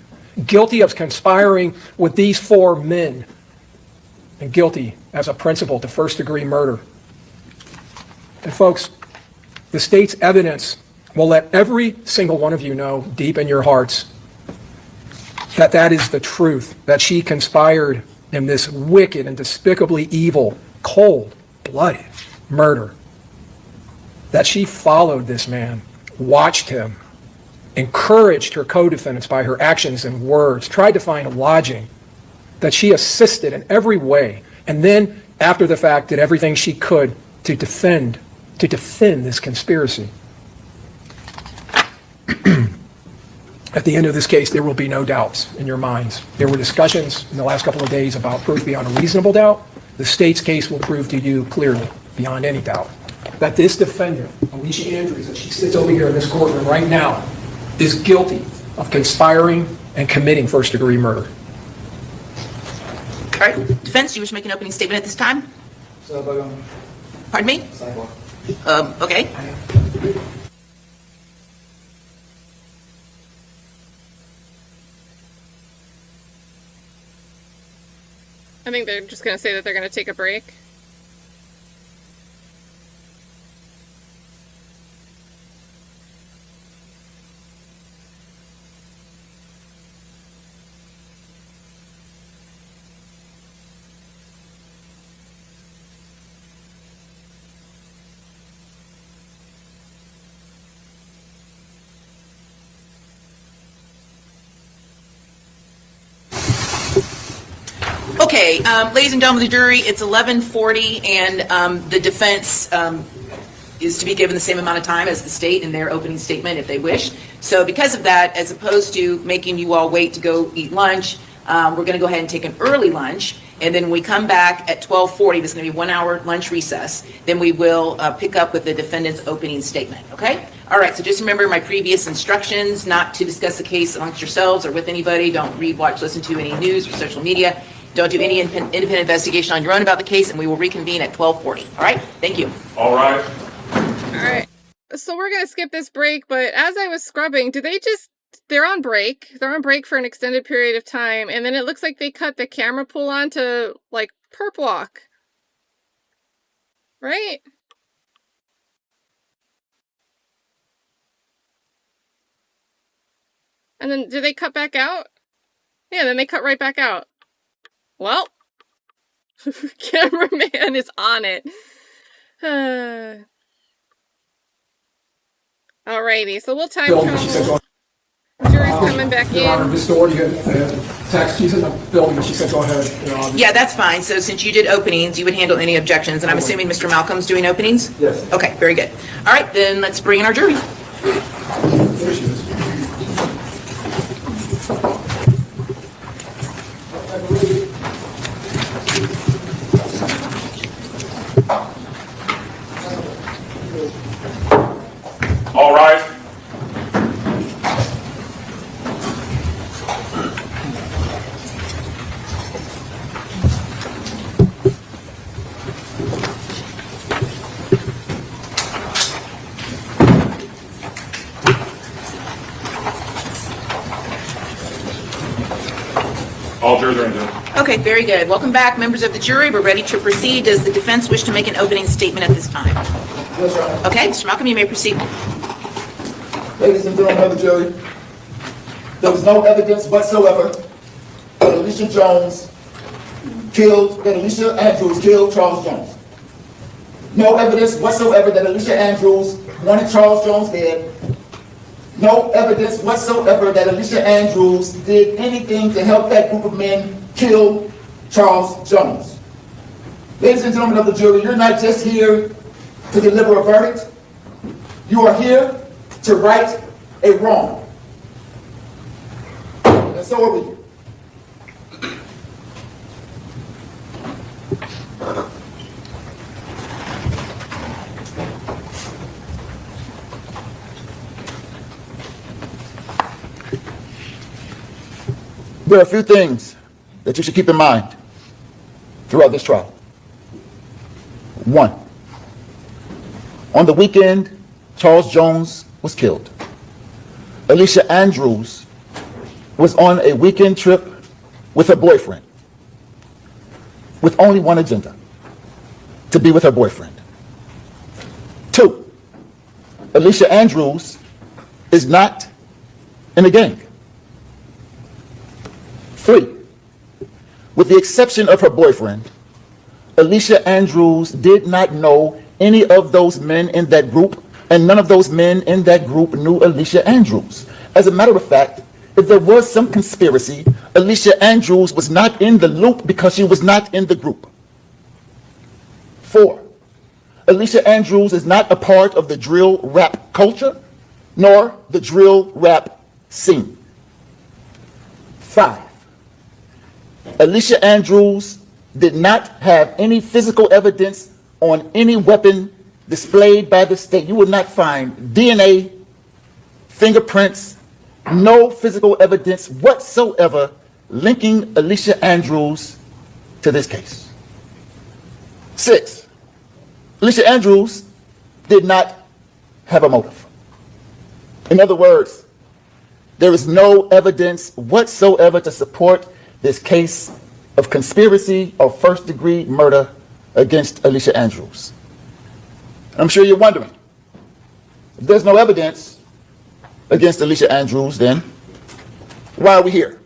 Guilty of conspiring with these 4 men, and guilty as a principal to first-degree murder. And folks, the state's evidence will let every single one of you know deep in your hearts that that is the truth, that she conspired in this wicked and despicably evil, cold-blooded murder, that she followed this man, watched him, encouraged her co-defendants by her actions and words, tried to find lodging, that she assisted in every way, and then, after the fact, did everything she could to defend this conspiracy. At the end of this case, there will be no doubts in your minds. There were discussions in the last couple of days about proof beyond a reasonable doubt. The state's case will prove to you clearly, beyond any doubt, that this defendant, Alicia Andrews, as she sits over here in this courtroom right now, is guilty of conspiring and committing first-degree murder. All right, defense, do you wish to make an opening statement at this time? Pardon me? Okay. I think they're just going to say that they're going to take a break. Okay, ladies and gentlemen of the jury, it's 11:40, and the defense is to be given the same amount of time as the state in their opening statement if they wish. So because of that, as opposed to making you all wait to go eat lunch, we're going to go ahead and take an early lunch, and then when we come back at 12:40, this is going to be a 1-hour lunch recess, then we will pick up with the defendant's opening statement, okay? All right, so just remember my previous instructions, not to discuss the case amongst yourselves or with anybody. Don't read, watch, listen to any news or social media. Don't do any independent investigation on your own about the case, and we will reconvene at 12:40. All right? Thank you. All right. All right. So we're going to skip this break, but as I was scrubbing, they're on break. They're on break for an extended period of time, and then it looks like they cut the camera pull on to, like, perp walk. Right? And then, did they cut back out? Yeah, then they cut right back out. Well, cameraman is on it. Alrighty, so we'll time Building, she said, travel. go Jury's coming back Your Honor, in. Ms. Doherty had text, she's in the building, and she said, go ahead, Your Honor. Yeah, that's fine. So since you did openings, you would handle any objections, and I'm assuming Mr. Malcolm's doing openings? Yes. Okay, very good. All right, then let's bring in our jury. There she is. All rise. All jurors are in jail. Okay, very good. Welcome back, members of the jury. We're ready to proceed. Does the defense wish to make an opening statement at this time? Yes, Your Honor. Okay, Mr. Malcolm, you may proceed. Ladies and gentlemen of the jury, there was no evidence whatsoever that Alicia Andrews killed Charles Jones. No evidence whatsoever that Alicia Andrews wanted Charles Jones dead. No evidence whatsoever that Alicia Andrews did anything to help that group of men kill Charles Jones. Ladies and gentlemen of the jury, you're not just here to deliver a verdict. You are here to right a wrong. And so are we. There are a few things that you should keep in mind throughout this trial. One, on the weekend Charles Jones was killed, Alicia Andrews was on a weekend trip with her boyfriend with only one agenda: to be with her boyfriend. Two, Alicia Andrews is not in a gang. Three, with the exception of her boyfriend, Alicia Andrews did not know any of those men in that group, and none of those men in that group knew Alicia Andrews. As a matter of fact, if there was some conspiracy, Alicia Andrews was not in the loop because she was not in the group. Four, Alicia Andrews is not a part of the drill rap culture, nor the drill rap scene. Five, Alicia Andrews did not have any physical evidence on any weapon displayed by the state. You would not find DNA, fingerprints, no physical evidence whatsoever linking Alicia Andrews to this case. Six, Alicia Andrews did not have a motive. In other words, there is no evidence whatsoever to support this case of conspiracy or first-degree murder against Alicia Andrews. I'm sure you're wondering, if there's no evidence against Alicia Andrews, then why are we here?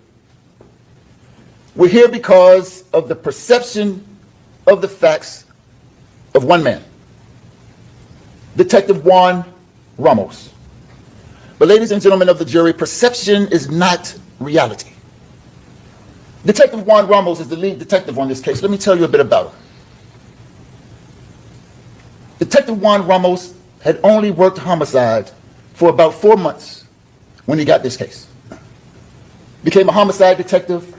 We're here because of the perception of the facts of one man, Detective Juan Ramos. But ladies and gentlemen of the jury, perception is not reality. Detective Juan Ramos is the lead detective on this case. Let me tell you a bit about him. Detective Juan Ramos had only worked homicide for about 4 months when he got this case. Became a homicide detective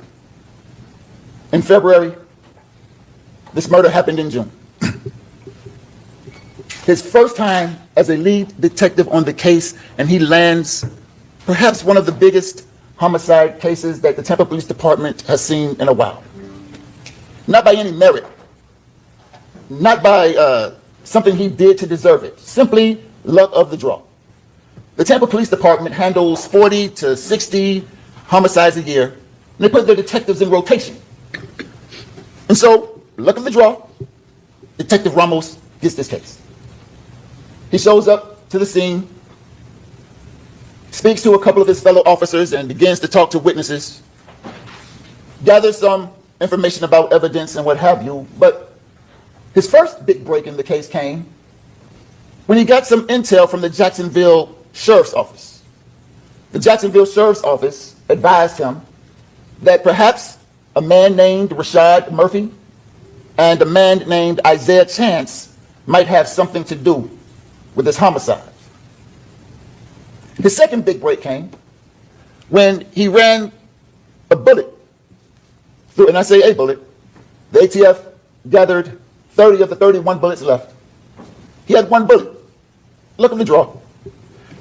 in February. This murder happened in June. His first time as a lead detective on the case, and he lands perhaps one of the biggest homicide cases that the Tampa Police Department has seen in a while. Not by any merit, not by something he did to deserve it, simply luck of the draw. The Tampa Police Department handles 40 to 60 homicides a year, and they put their detectives in rotation. And so, luck of the draw, Detective Ramos gets this case. He shows up to the scene, speaks to a couple of his fellow officers and begins to talk to witnesses, gathers some information about evidence and what have you, but his first big break in the case came when he got some intel from the Jacksonville Sheriff's Office. The Jacksonville Sheriff's Office advised him that perhaps a man named Rashad Murphy and a man named Isaiah Chance might have something to do with this homicide. The second big break came when he ran a bullet through, and I say a bullet, the ATF gathered 30 of the 31 bullets left. He had one bullet. Look at the draw.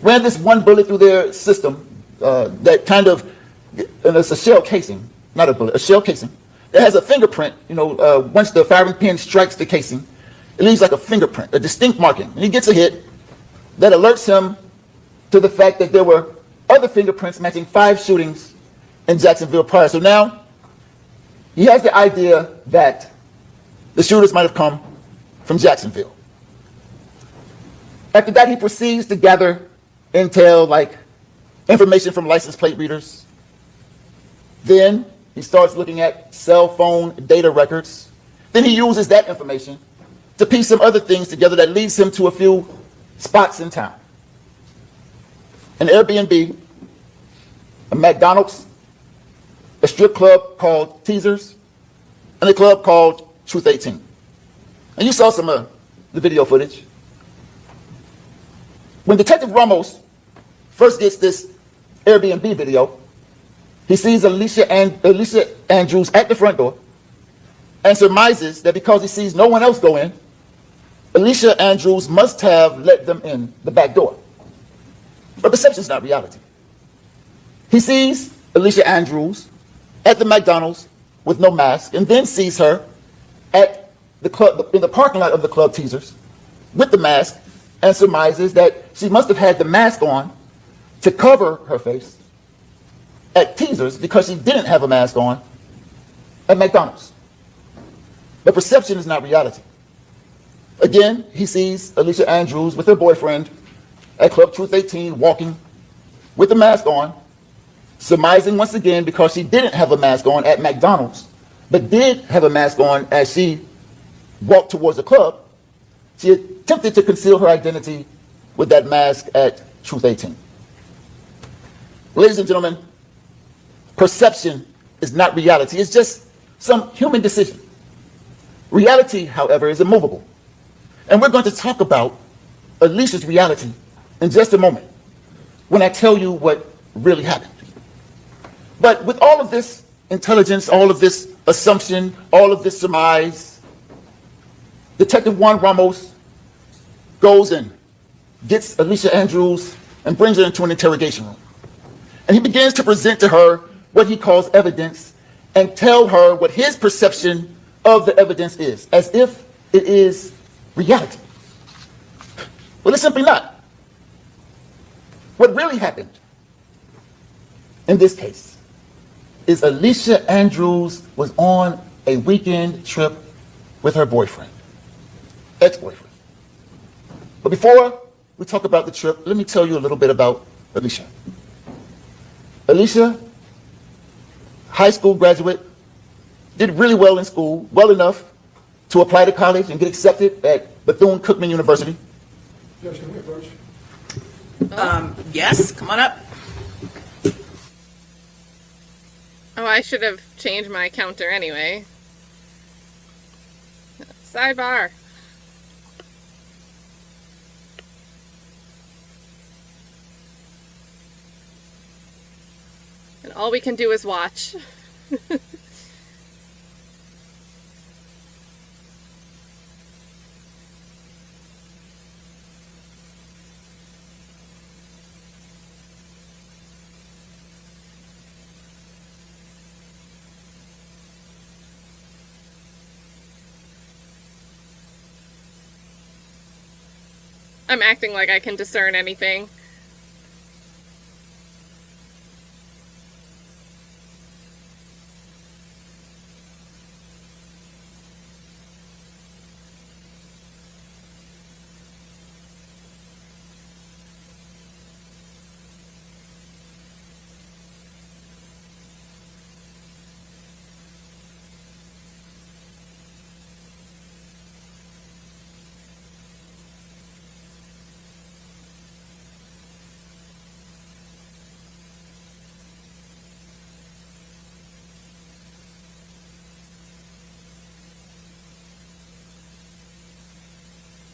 Ran this one bullet through their system that kind of, and it's a shell casing, not a bullet, a shell casing. It has a fingerprint, once the firing pin strikes the casing, it leaves like a fingerprint, a distinct marking. And he gets a hit that alerts him to the fact that there were other fingerprints matching 5 shootings in Jacksonville prior. So now he has the idea that the shooters might have come from Jacksonville. After that, he proceeds to gather intel like information from license plate readers. Then he starts looking at cell phone data records. Then he uses that information to piece some other things together that leads him to a few spots in town. An Airbnb, a McDonald's, a strip club called Teasers, and a club called Truth 18. And you saw some of the video footage. When Detective Ramos first gets this Airbnb video, he sees Alicia Andrews at the front door and surmises that because he sees no one else go in, Alicia Andrews must have let them in the back door. But perception is not reality. He sees Alicia Andrews at the McDonald's with no mask, and then sees her at the club, in the parking lot of the club Teasers with the mask, and surmises that she must have had the mask on to cover her face at Teasers because she didn't have a mask on at McDonald's. But perception is not reality. Again, he sees Alicia Andrews with her boyfriend at Club Truth 18 walking with the mask on, surmising once again because she didn't have a mask on at McDonald's, but did have a mask on as she walked towards the club. She attempted to conceal her identity with that mask at Truth 18. Ladies and gentlemen, perception is not reality. It's just some human decision. Reality, however, is immovable. And we're going to talk about Alicia's reality in just a moment when I tell you what really happened. But with all of this intelligence, all of this assumption, all of this surmise, Detective Juan Ramos goes and gets Alicia Andrews and brings her into an interrogation room. And he begins to present to her what he calls evidence and tell her what his perception of the evidence is, as if it is reality. Well, it's simply not. What really happened in this case is Alicia Andrews was on a weekend trip with her boyfriend, ex-boyfriend. But before we talk about the trip, let me tell you a little bit about Alicia. Alicia, high school graduate, did really well in school, well enough to apply to college and get accepted at Bethune-Cookman University. Judge, can we approach? Yes, come on up. Oh, I should have changed my counter anyway. Sidebar. And all we can do is watch. I'm acting like I can discern anything.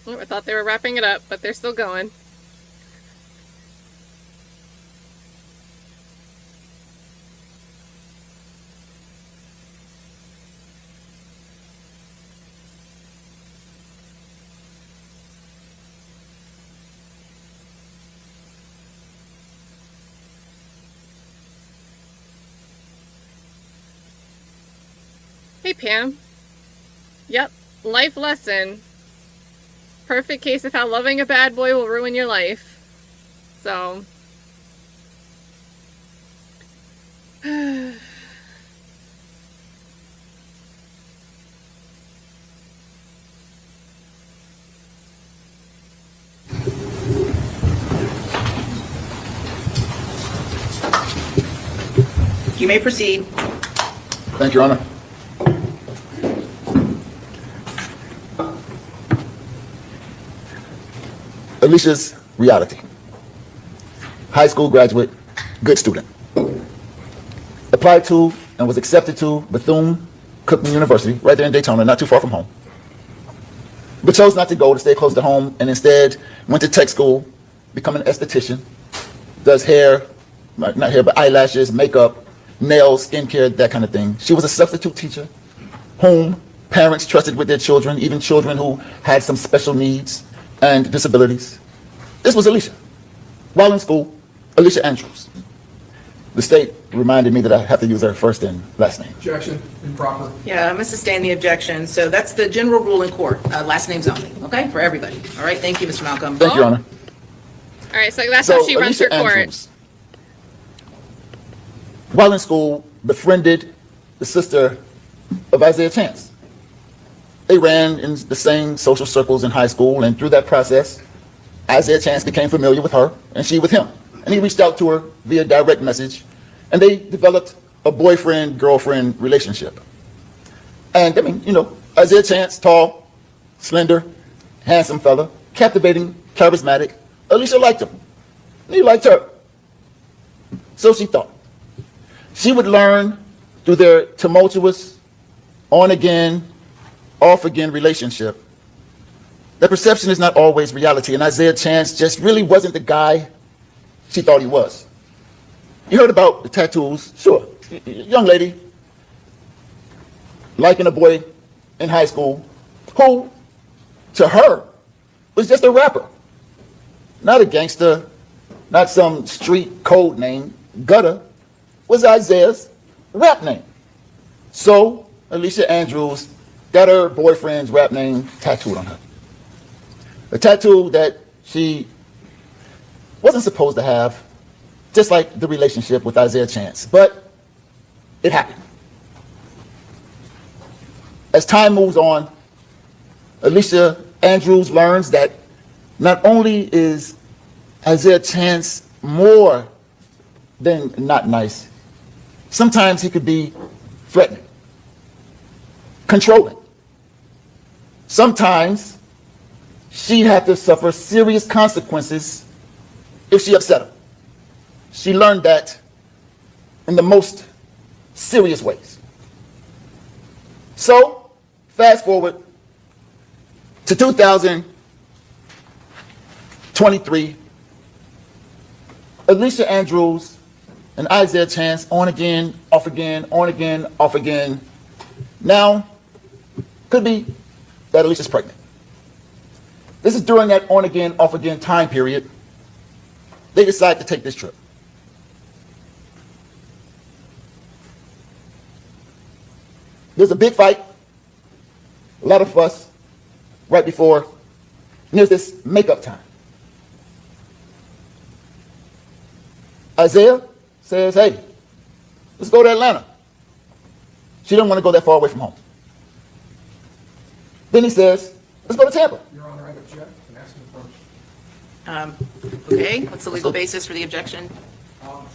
Oh, I thought they were wrapping it up, but they're still going. Hey, Pam. Yep, life lesson. Perfect case of how loving a bad boy will ruin your life. So. You may proceed. Thank you, Your Honor. Alicia's reality. High school graduate, good student. Applied to and was accepted to Bethune-Cookman University, right there in Daytona, not too far from home. But chose not to go to stay close to home and instead went to tech school, become an esthetician, does hair, not hair, but eyelashes, makeup, nails, skincare, that kind of thing. She was a substitute teacher whom parents trusted with their children, even children who had some special needs and disabilities. This was Alicia. While in school, Alicia Andrews. The state reminded me that I have to use her first and last name. Objection, improper. Yeah, I'm going to sustain the objection. So that's the general rule in court, last names only, okay, for everybody. All right, thank you, Mr. Malcolm. Thank you, Your Honor. All right, so that's how she runs her Alicia court. Andrews, while in school, befriended the sister of Isaiah Chance. They ran in the same social circles in high school, and through that process, Isaiah Chance became familiar with her, and she with him. And he reached out to her via direct message, and they developed a boyfriend-girlfriend relationship. And, I mean, you know, Isaiah Chance, tall, slender, handsome fella, captivating, charismatic. Alicia liked him, and he liked her. So she thought. She would learn through their tumultuous, on-again, off-again relationship that perception is not always reality, and Isaiah Chance just really wasn't the guy she thought he was. You heard about the tattoos, sure. Young lady liking a boy in high school who, to her, was just a rapper. Not a gangster, not some street code name. Gutter was Isaiah's rap name. So Alicia Andrews got her boyfriend's rap name tattooed on her. A tattoo that she wasn't supposed to have, just like the relationship with Isaiah Chance, but it happened. As time moves on, Alicia Andrews learns that not only is Isaiah Chance more than not nice, sometimes he could be threatening, controlling. Sometimes she'd have to suffer serious consequences if she upset him. She learned that in the most serious ways. So, fast forward to 2023, Alicia Andrews and Isaiah Chance on again, off again, on again, off again. Now, could be that Alicia's pregnant. This is during that on again, off again time period. They decide to take this trip. There's a big fight, a lot of fuss, right before, and there's this makeup time. Isaiah says, hey, let's go to Atlanta. She didn't want to go that far away from home. Then he says, let's go to Tampa. Your Honor, I object and ask the first. Okay, what's the legal basis for the objection?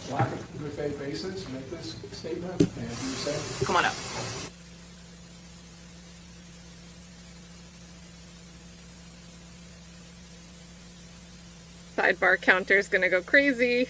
Lack of good faith basis, make this statement, and you say. Come on up. Sidebar counter's gonna go crazy.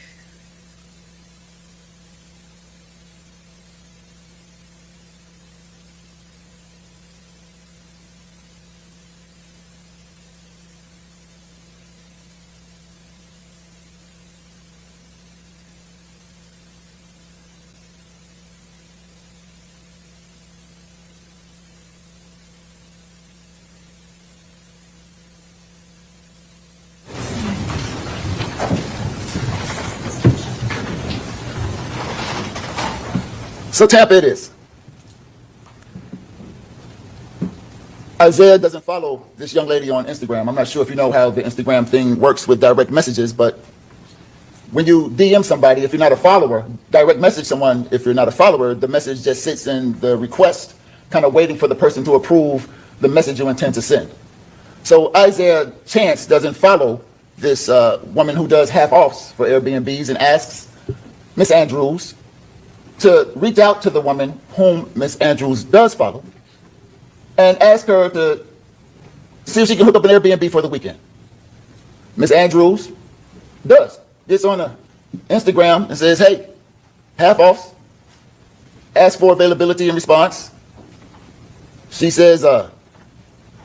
So Tampa it is. Isaiah doesn't follow this young lady on Instagram. I'm not sure if you know how the Instagram thing works with direct messages, but when you DM somebody, if you're not a follower, direct message someone, if you're not a follower, the message just sits in the request, kind of waiting for the person to approve the message you intend to send. So Isaiah Chance doesn't follow this woman who does half-offs for Airbnbs and asks Miss Andrews to reach out to the woman whom Miss Andrews does follow and ask her to see if she can hook up an Airbnb for the weekend. Miss Andrews does. Gets on Instagram and says, hey, half-offs, ask for availability in response. She says, or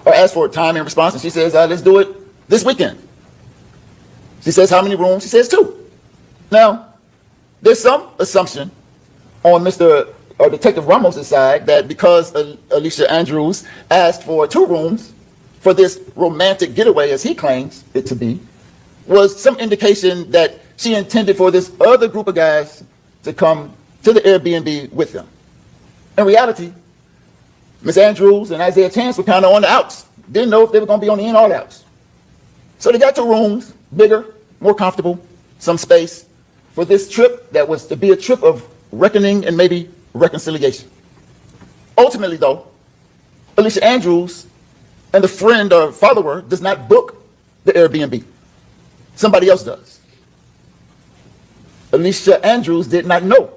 ask for time in response, and she says, let's do it this weekend. She says, how many rooms? She says 2. Now, there's some assumption on Mr. or Detective Ramos' side that because Alicia Andrews asked for 2 rooms for this romantic getaway, as he claims it to be, was some indication that she intended for this other group of guys to come to the Airbnb with them. In reality, Miss Andrews and Isaiah Chance were kind of on the outs. Didn't know if they were going to be on the in or the outs. So they got 2 rooms, bigger, more comfortable, some space for this trip that was to be a trip of reckoning and maybe reconciliation. Ultimately, though, Alicia Andrews and the friend or follower does not book the Airbnb. Somebody else does. Alicia Andrews did not know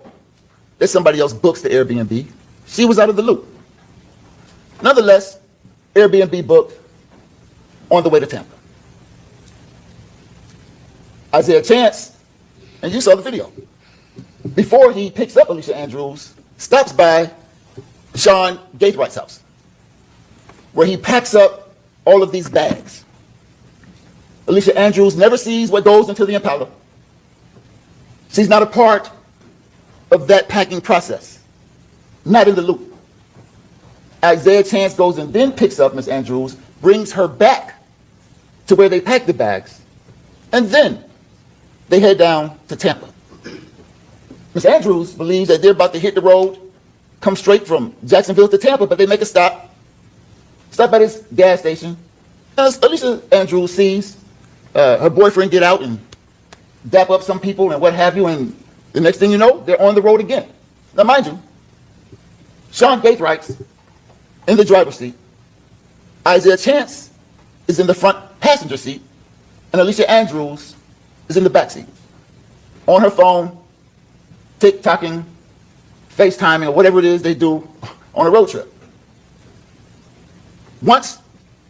that somebody else books the Airbnb. She was out of the loop. Nonetheless, Airbnb booked on the way to Tampa. Isaiah Chance, and you saw the video, before he picks up Alicia Andrews, stops by Sean Gaithwright's house, where he packs up all of these bags. Alicia Andrews never sees what goes into the Impala. She's not a part of that packing process, not in the loop. Isaiah Chance goes and then picks up Miss Andrews, brings her back to where they pack the bags, and then they head down to Tampa. Miss Andrews believes that they're about to hit the road, come straight from Jacksonville to Tampa, but they make a stop at this gas station. As Alicia Andrews sees her boyfriend get out and dap up some people and what have you, and the next thing you know, they're on the road again. Now, mind you, Sean Gaithwright's in the driver's seat, Isaiah Chance is in the front passenger seat, and Alicia Andrews is in the back seat, on her phone, TikToking, FaceTiming, or whatever it is they do on a road trip. Once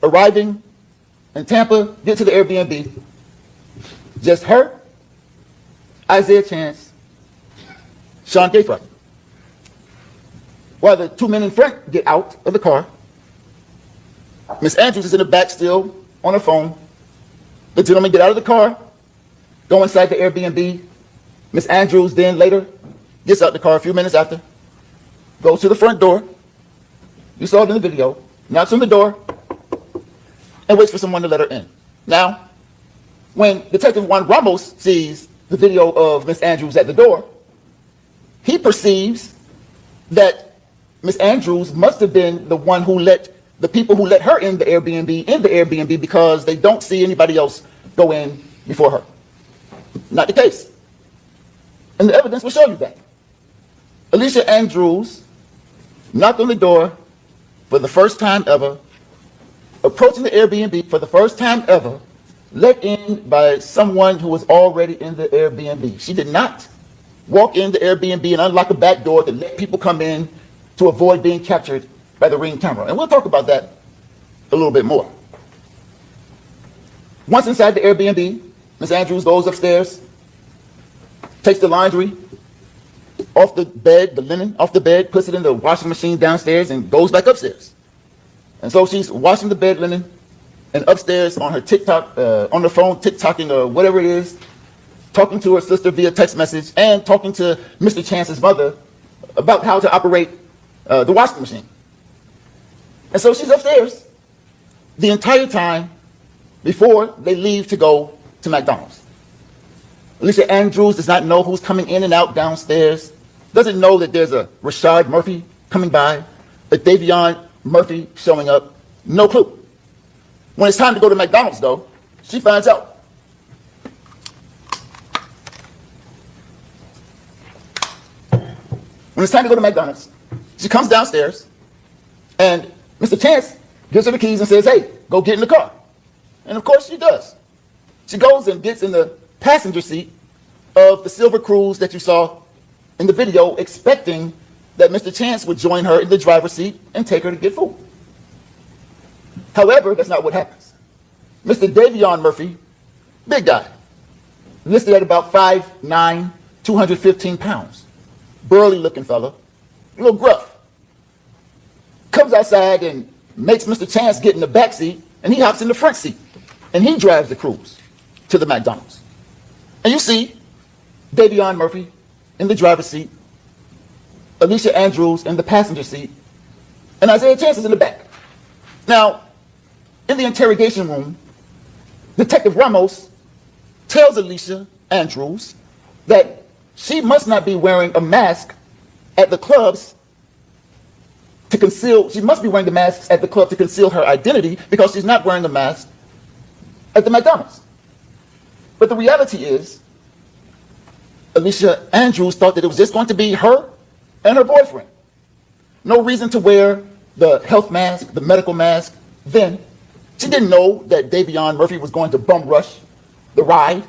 arriving in Tampa, get to the Airbnb, just her, Isaiah Chance, Sean Gaithwright. While the 2 men in front get out of the car, Miss Andrews is in the back still on her phone. The gentlemen get out of the car, go inside the Airbnb. Miss Andrews then later gets out the car a few minutes after, goes to the front door. You saw it in the video. Knocks on the door and waits for someone to let her in. Now, when Detective Juan Ramos sees the video of Miss Andrews at the door, he perceives that Miss Andrews must have been the one who let the people who let her in the Airbnb because they don't see anybody else go in before her. Not the case. And the evidence will show you that. Alicia Andrews knocked on the door for the first time ever, approaching the Airbnb for the first time ever, let in by someone who was already in the Airbnb. She did not walk in the Airbnb and unlock a back door to let people come in to avoid being captured by the Ring camera. And we'll talk about that a little bit more. Once inside the Airbnb, Miss Andrews goes upstairs, takes the laundry off the bed, the linen off the bed, puts it in the washing machine downstairs, and goes back upstairs. And so she's washing the bed linen and upstairs on her TikTok, on the phone, TikToking or whatever it is, talking to her sister via text message and talking to Mr. Chance's mother about how to operate the washing machine. And so she's upstairs the entire time before they leave to go to McDonald's. Alicia Andrews does not know who's coming in and out downstairs. Doesn't know that there's a Rashad Murphy coming by, a Davion Murphy showing up. No clue. When it's time to go to McDonald's, though, she finds out. When it's time to go to McDonald's, she comes downstairs, and Mr. Chance gives her the keys and says, hey, go get in the car. And of course she does. She goes and gets in the passenger seat of the silver Cruise that you saw in the video, expecting that Mr. Chance would join her in the driver's seat and take her to get food. However, that's not what happens. Mr. Davion Murphy, big guy, listed at about 5'9", 215 pounds, burly looking fella, a little gruff, comes outside and makes Mr. Chance get in the back seat, and he hops in the front seat, and he drives the Cruise to the McDonald's. And you see Davion Murphy in the driver's seat, Alicia Andrews in the passenger seat, and Isaiah Chance is in the back. Now, in the interrogation room, Detective Ramos tells Alicia Andrews that she must not be wearing a mask at the clubs to conceal, she must be wearing the masks at the club to conceal her identity because she's not wearing the mask at the McDonald's. But the reality is, Alicia Andrews thought that it was just going to be her and her boyfriend. No reason to wear the health mask, the medical mask. Then she didn't know that Davion Murphy was going to bum rush the ride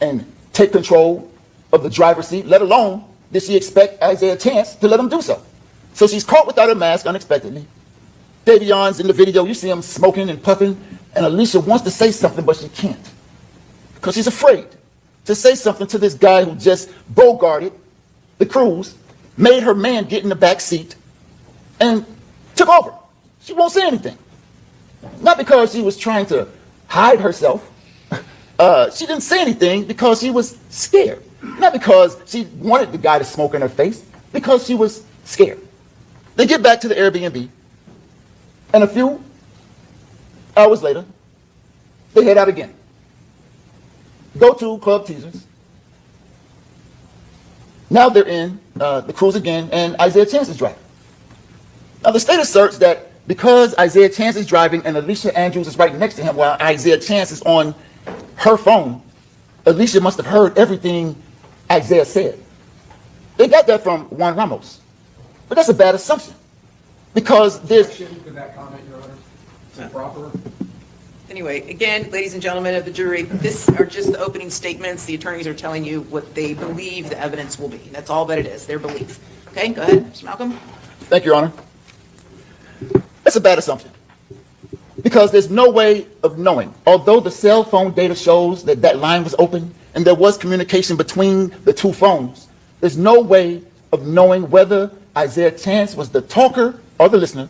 and take control of the driver's seat, let alone did she expect Isaiah Chance to let him do so. So she's caught without a mask unexpectedly. Davion's in the video, you see him smoking and puffing, and Alicia wants to say something, but she can't because she's afraid to say something to this guy who just bogarted the Cruise, made her man get in the back seat, and took over. She won't say anything. Not because she was trying to hide herself. She didn't say anything because she was scared. Not because she wanted the guy to smoke in her face, because she was scared. They get back to the Airbnb, and a few hours later, they head out again. Go to Club Teasers. Now they're in the Cruise again, and Isaiah Chance is driving. Now the state asserts that because Isaiah Chance is driving and Alicia Andrews is right next to him while Isaiah Chance is on her phone, Alicia must have heard everything Isaiah said. They got that from Juan Ramos. But that's a bad assumption. Because there's... To that comment, Your Honor. Is it proper? Anyway, again, ladies and gentlemen of the jury, this are just the opening statements. The attorneys are telling you what they believe the evidence will be. That's all that it is, their belief. Okay, go ahead, Mr. Malcolm. Thank you, Your Honor. That's a bad assumption. Because there's no way of knowing. Although the cell phone data shows that that line was open and there was communication between the two phones, there's no way of knowing whether Isaiah Chance was the talker or the listener.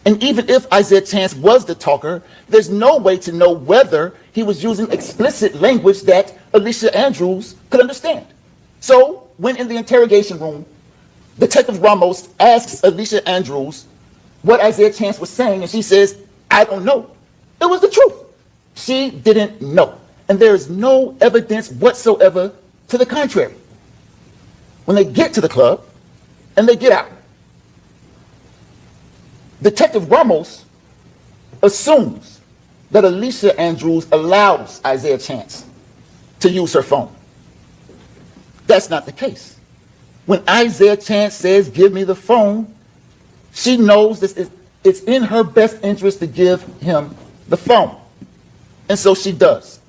And even if Isaiah Chance was the talker, there's no way to know whether he was using explicit language that Alicia Andrews could understand. So, when in the interrogation room, Detective Ramos asks Alicia Andrews what Isaiah Chance was saying, and she says, I don't know. It was the truth. She didn't know. And there is no evidence whatsoever to the contrary. When they get to the club and they get out, Detective Ramos assumes that Alicia Andrews allows Isaiah Chance to use her phone. That's not the case. When Isaiah Chance says, give me the phone, she knows it's in her best interest to give him the phone. And so she does.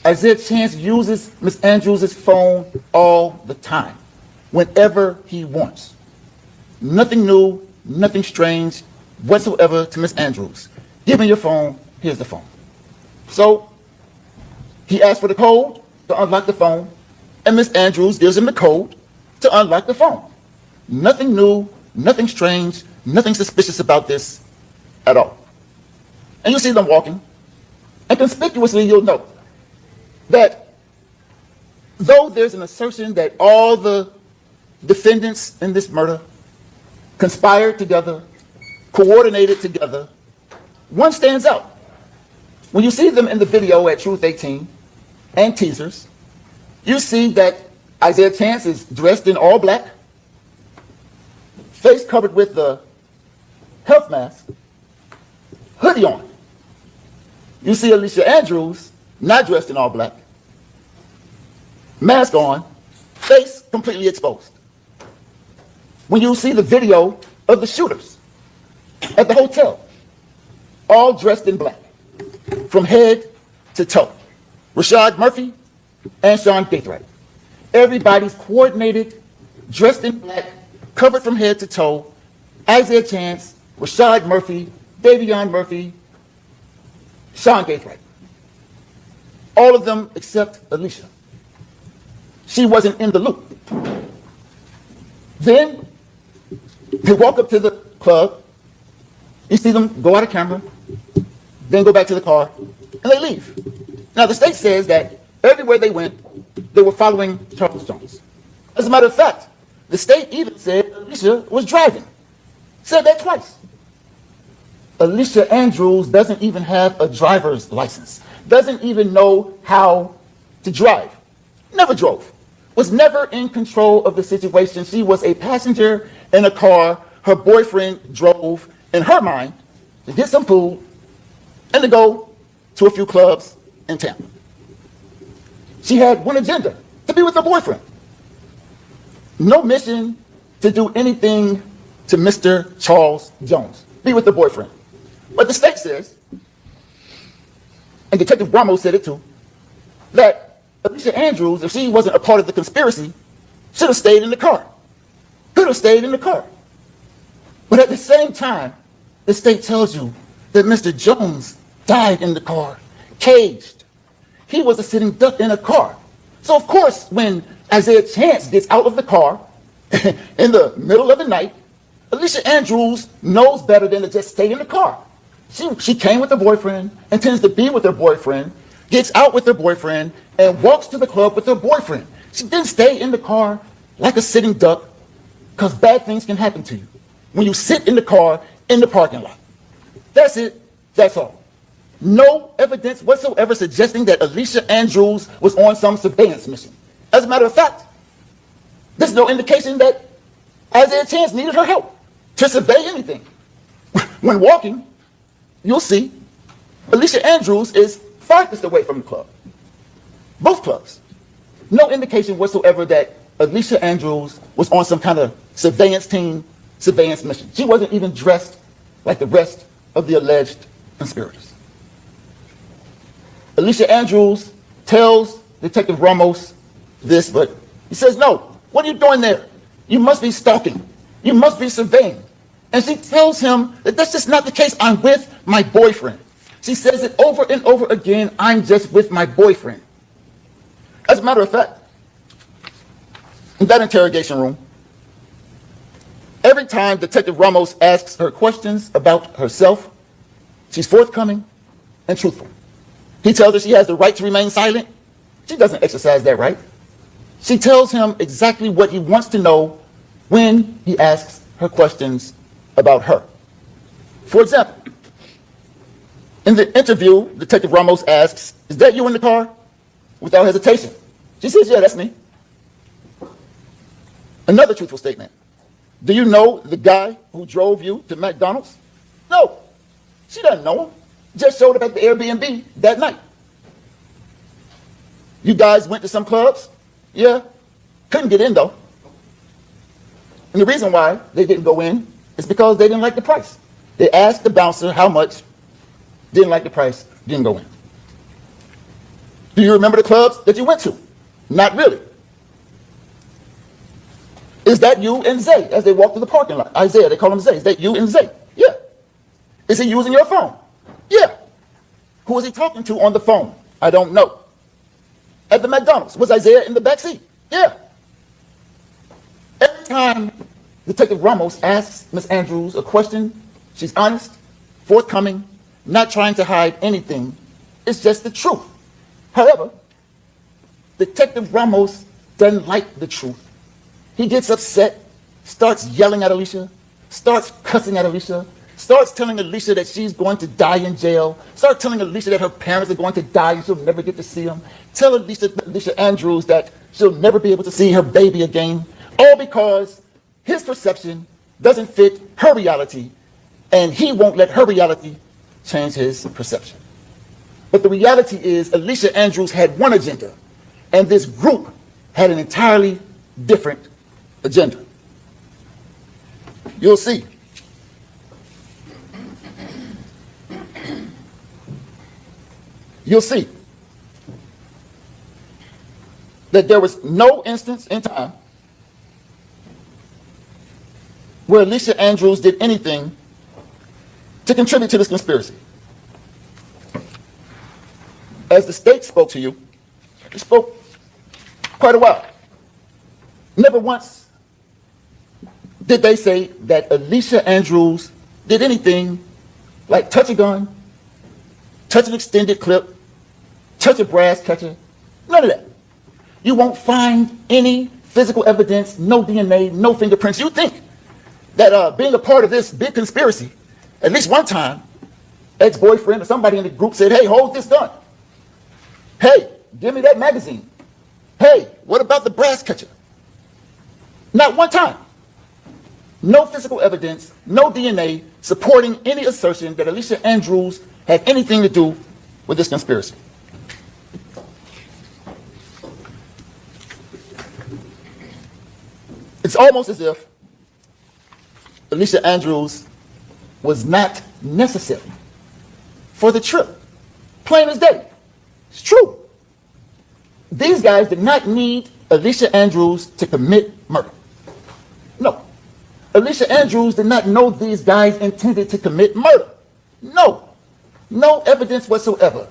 Isaiah Chance uses Ms. Andrews' phone all the time, whenever he wants. Nothing new, nothing strange whatsoever to Ms. Andrews. Give me your phone, here's the phone. So he asks for the code to unlock the phone, and Ms. Andrews gives him the code to unlock the phone. Nothing new, nothing strange, nothing suspicious about this at all. And you see them walking, and conspicuously you'll note that though there's an assertion that all the defendants in this murder conspired together, coordinated together, one stands out. When you see them in the video at Truth 18 and Teasers, you see that Isaiah Chance is dressed in all black, face covered with the health mask, hoodie on. You see Alicia Andrews not dressed in all black, mask on, face completely exposed. When you see the video of the shooters at the hotel, all dressed in black, from head to toe, Rashad Murphy and Sean Gaithright. Everybody's coordinated, dressed in black, covered from head to toe. Isaiah Chance, Rashad Murphy, Davion Murphy, Sean Gaithright. All of them except Alicia. She wasn't in the loop. Then they walk up to the club. You see them go out of camera, then go back to the car, and they leave. Now, the state says that everywhere they went, they were following Charles Jones. As a matter of fact, the state even said Alicia was driving. Said that twice. Alicia Andrews doesn't even have a driver's license. Doesn't even know how to drive. Never drove. Was never in control of the situation. She was a passenger in a car. Her boyfriend drove, in her mind, to get some food and to go to a few clubs in Tampa. She had one agenda, to be with her boyfriend. No mission to do anything to Mr. Charles Jones. Be with the boyfriend. But the state says, and Detective Ramos said it too, that Alicia Andrews, if she wasn't a part of the conspiracy, should have stayed in the car. Could have stayed in the car. But at the same time, the state tells you that Mr. Jones died in the car, caged. He was a sitting duck in a car. So of course, when Isaiah Chance gets out of the car in the middle of the night, Alicia Andrews knows better than to just stay in the car. She came with her boyfriend, intends to be with her boyfriend, gets out with her boyfriend, and walks to the club with her boyfriend. She didn't stay in the car like a sitting duck, because bad things can happen to you when you sit in the car in the parking lot. That's it. That's all. No evidence whatsoever suggesting that Alicia Andrews was on some surveillance mission. As a matter of fact, there's no indication that Isaiah Chance needed her help to survey anything. When walking, you'll see Alicia Andrews is farthest away from the club. Both clubs. No indication whatsoever that Alicia Andrews was on some kind of surveillance team, surveillance mission. She wasn't even dressed like the rest of the alleged conspirators. Alicia Andrews tells Detective Ramos this, but he says, no, what are you doing there? You must be stalking. You must be surveying. And she tells him that that's just not the case. I'm with my boyfriend. She says it over and over again, I'm just with my boyfriend. As a matter of fact, in that interrogation room, every time Detective Ramos asks her questions about herself, she's forthcoming and truthful. He tells her she has the right to remain silent. She doesn't exercise that right. She tells him exactly what he wants to know when he asks her questions about her. For example, in the interview, Detective Ramos asks, is that you in the car? Without hesitation. She says, yeah, that's me. Another truthful statement. Do you know the guy who drove you to McDonald's? No, she doesn't know him. Just showed up at the Airbnb that night. You guys went to some clubs? Yeah. Couldn't get in though. And the reason why they didn't go in is because they didn't like the price. They asked the bouncer how much, didn't like the price, didn't go in. Do you remember the clubs that you went to? Not really. Is that you and Zay as they walk through the parking lot? Isaiah, they call him Zay. Is that you and Zay? Yeah. Is he using your phone? Yeah. Who was he talking to on the phone? I don't know. At the McDonald's, was Isaiah in the backseat? Yeah. Every time Detective Ramos asks Ms. Andrews a question, she's honest, forthcoming, not trying to hide anything. It's just the truth. However, Detective Ramos doesn't like the truth. He gets upset, starts yelling at Alicia, starts cussing at Alicia, starts telling Alicia that she's going to die in jail, start telling Alicia that her parents are going to die and she'll never get to see them, tell Alicia Andrews that she'll never be able to see her baby again, all because his perception doesn't fit her reality, and he won't let her reality change his perception. But the reality is Alicia Andrews had one agenda, and this group had an entirely different agenda. You'll see. You'll see that there was no instance in time where Alicia Andrews did anything to contribute to this conspiracy. As the state spoke to you, it spoke quite a while. Never once did they say that Alicia Andrews did anything like touch a gun, touch an extended clip, touch a brass catcher, none of that. You won't find any physical evidence, no DNA, no fingerprints. You think that being a part of this big conspiracy, at least one time, ex-boyfriend or somebody in the group said, hey, hold this gun. Hey, give me that magazine. Hey, what about the brass catcher? Not one time. No physical evidence, no DNA supporting any assertion that Alicia Andrews had anything to do with this conspiracy. It's almost as if Alicia Andrews was not necessary for the trip. Plain as day. It's true. These guys did not need Alicia Andrews to commit murder. No. Alicia Andrews did not know these guys intended to commit murder. No. No evidence whatsoever,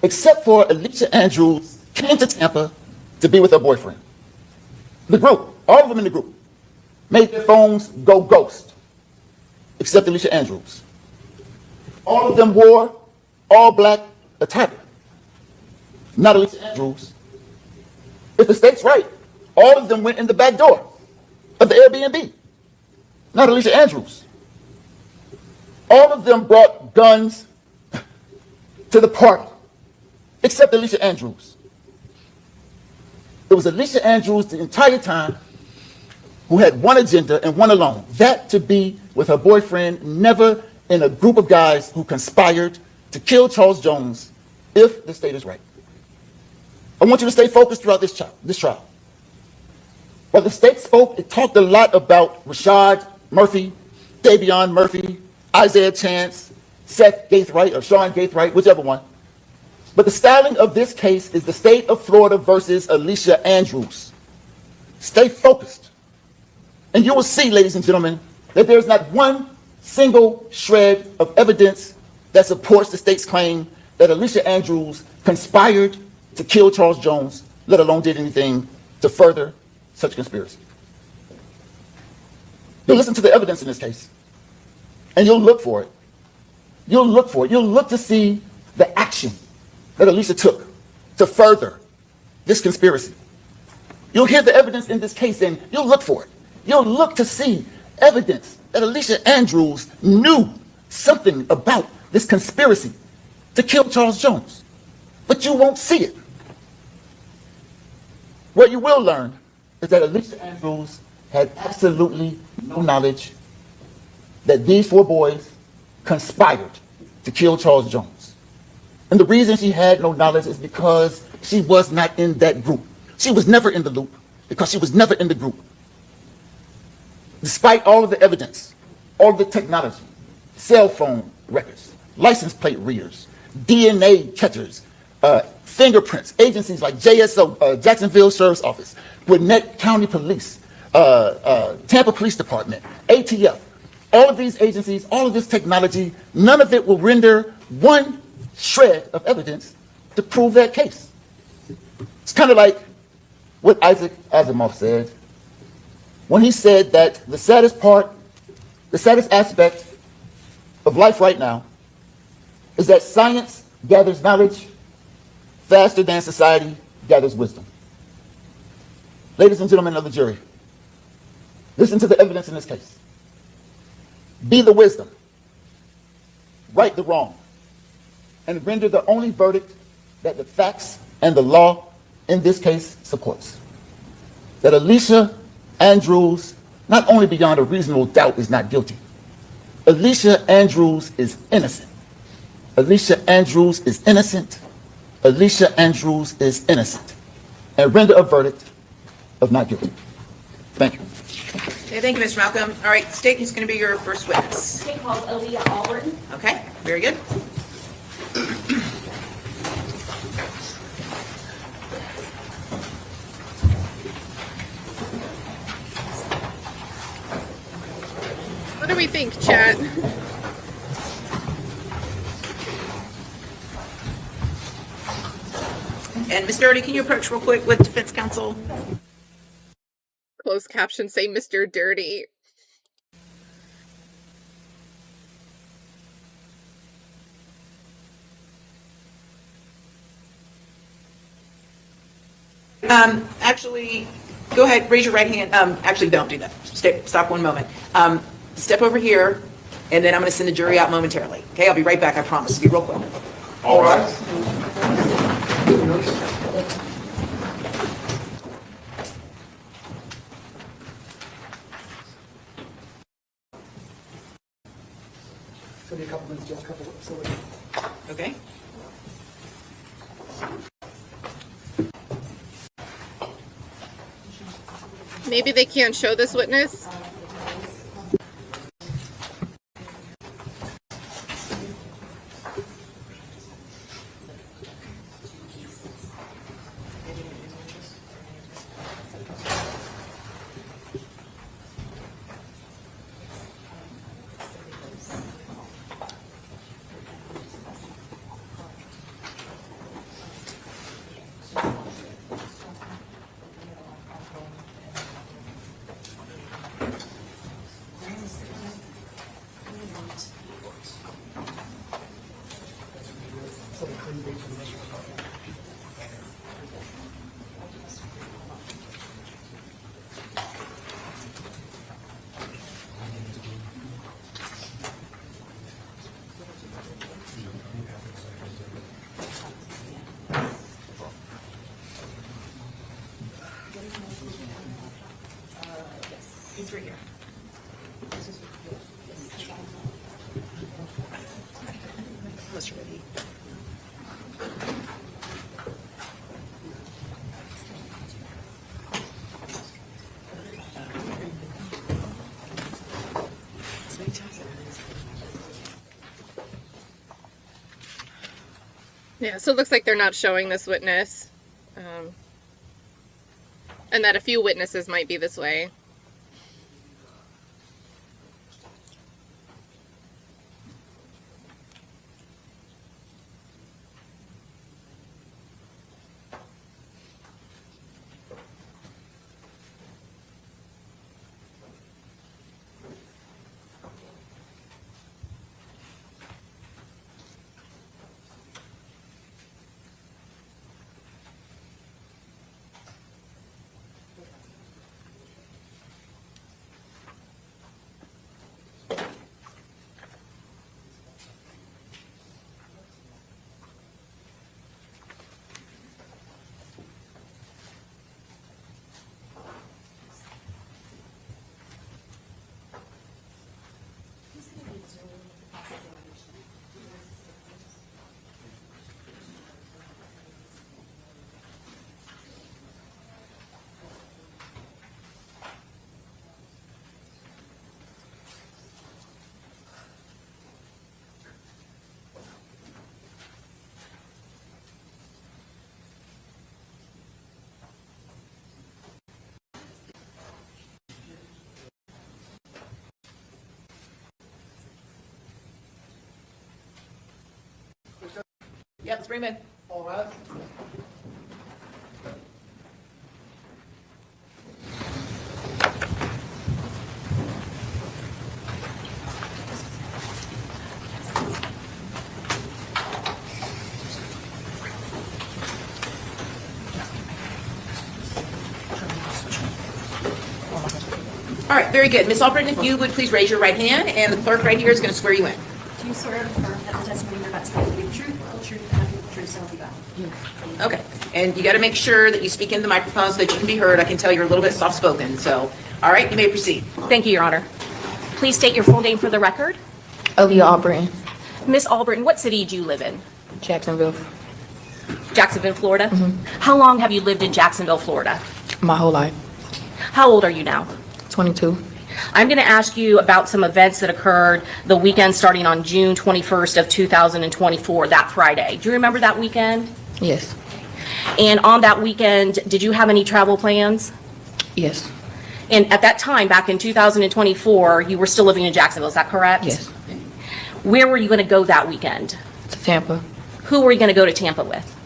except for Alicia Andrews came to Tampa to be with her boyfriend. The group, all of them in the group, made their phones go ghost, except Alicia Andrews. All of them wore all black attire. Not Alicia Andrews. If the state's right, all of them went in the back door of the Airbnb. Not Alicia Andrews. All of them brought guns to the party, except Alicia Andrews. It was Alicia Andrews the entire time who had one agenda and one alone, that to be with her boyfriend, never in a group of guys who conspired to kill Charles Jones, if the state is right. I want you to stay focused throughout this trial. While the state spoke, it talked a lot about Rashad Murphy, Davion Murphy, Isaiah Chance, Seth Gaithright, or Sean Gaithright, whichever one. But the styling of this case is the state of Florida versus Alicia Andrews. Stay focused. And you will see, ladies and gentlemen, that there's not one single shred of evidence that supports the state's claim that Alicia Andrews conspired to kill Charles Jones, let alone did anything to further such conspiracy. You'll listen to the evidence in this case, and you'll look for it. You'll look for it. You'll look to see the action that Alicia took to further this conspiracy. You'll hear the evidence in this case, and you'll look for it. You'll look to see evidence that Alicia Andrews knew something about this conspiracy to kill Charles Jones. But you won't see it. What you will learn is that Alicia Andrews had absolutely no knowledge that these four boys conspired to kill Charles Jones. And the reason she had no knowledge is because she was not in that group. She was never in the loop because she was never in the group. Despite all of the evidence, all of the technology, cell phone records, license plate readers, DNA catchers, fingerprints, agencies like JSO, Jacksonville Sheriff's Office, Gwinnett County Police, Tampa Police Department, ATF, all of these agencies, all of this technology, none of it will render one shred of evidence to prove that case. It's kind of like what Isaac Asimov said when he said that the saddest aspect of life right now is that science gathers knowledge faster than society gathers wisdom. Ladies and gentlemen of the jury, listen to the evidence in this case. Be the wisdom right the wrong, and render the only verdict that the facts and the law in this case supports. That Alicia Andrews, not only beyond a reasonable doubt, is not guilty. Alicia Andrews is innocent. Alicia Andrews is innocent. Alicia Andrews is innocent. And render a verdict of not guilty. Thank you. Okay, thank you, Mr. Malcolm. All right, state who's going to be your first witness. State calls Aaliyah Auburn. Okay, very good. What do we think, chat? And Ms. Dirty, can you approach real quick with defense counsel? Closed caption say Mr. Dirty. Actually, go ahead, raise your right hand. Actually, don't do that. Stop 1 moment. Step over here, and then I'm going to send the jury out momentarily. Okay, I'll be right back, I promise. Be real quick. All right. Okay. Maybe they can't show this witness. He's right here. Almost ready. Yeah, so it looks like they're not showing this witness. And that a few witnesses might be this way. Yep, let's bring him in. All right. All right, very good. Ms. Auburn, if you would please raise your right hand, and the clerk right here is going to swear you in. Do you swear or affirm that the testimony you're about to give will be the truth, the whole truth, and nothing but the truth, so help you God? Okay, and you got to make sure that you speak in the microphone so that you can be heard. I can tell you're a little bit soft-spoken, so, all right, you may proceed. Thank you, Your Honor. Please state your full name for the record. Aaliyah Auburn, Miss Auburn, what city do you live in? Jacksonville. Jacksonville, Florida? How long have you lived in Jacksonville, Florida? My whole life. How old are you now? 22. I'm going to ask you about some events that occurred the weekend starting on June 21st of 2024, that Friday. Do you remember that weekend? Yes. And on that weekend, did you have any travel plans? Yes. And at that time, back in 2024, you were still living in Jacksonville, is that correct? Yes. Where were you going to go that weekend? To Tampa. Who were you going to go to Tampa with?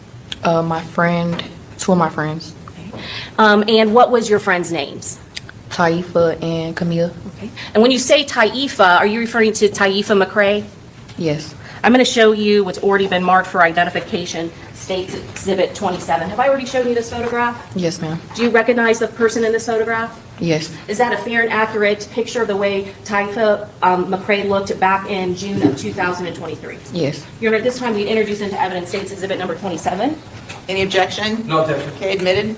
My friend, two of my friends. And what was your friends' names? Taifa and Camille. Okay. And when you say Taifa, are you referring to Taifa McCray? Yes. I'm going to show you what's already been marked for identification, States Exhibit 27. Have I already shown you this photograph? Yes, ma'am. Do you recognize the person in this photograph? Yes. Is that a fair and accurate picture of the way Taifa McCray looked back in June of 2023? Yes. Your Honor, at this time, we introduce into evidence States Exhibit number 27. Any objection? No objection. Okay, admitted.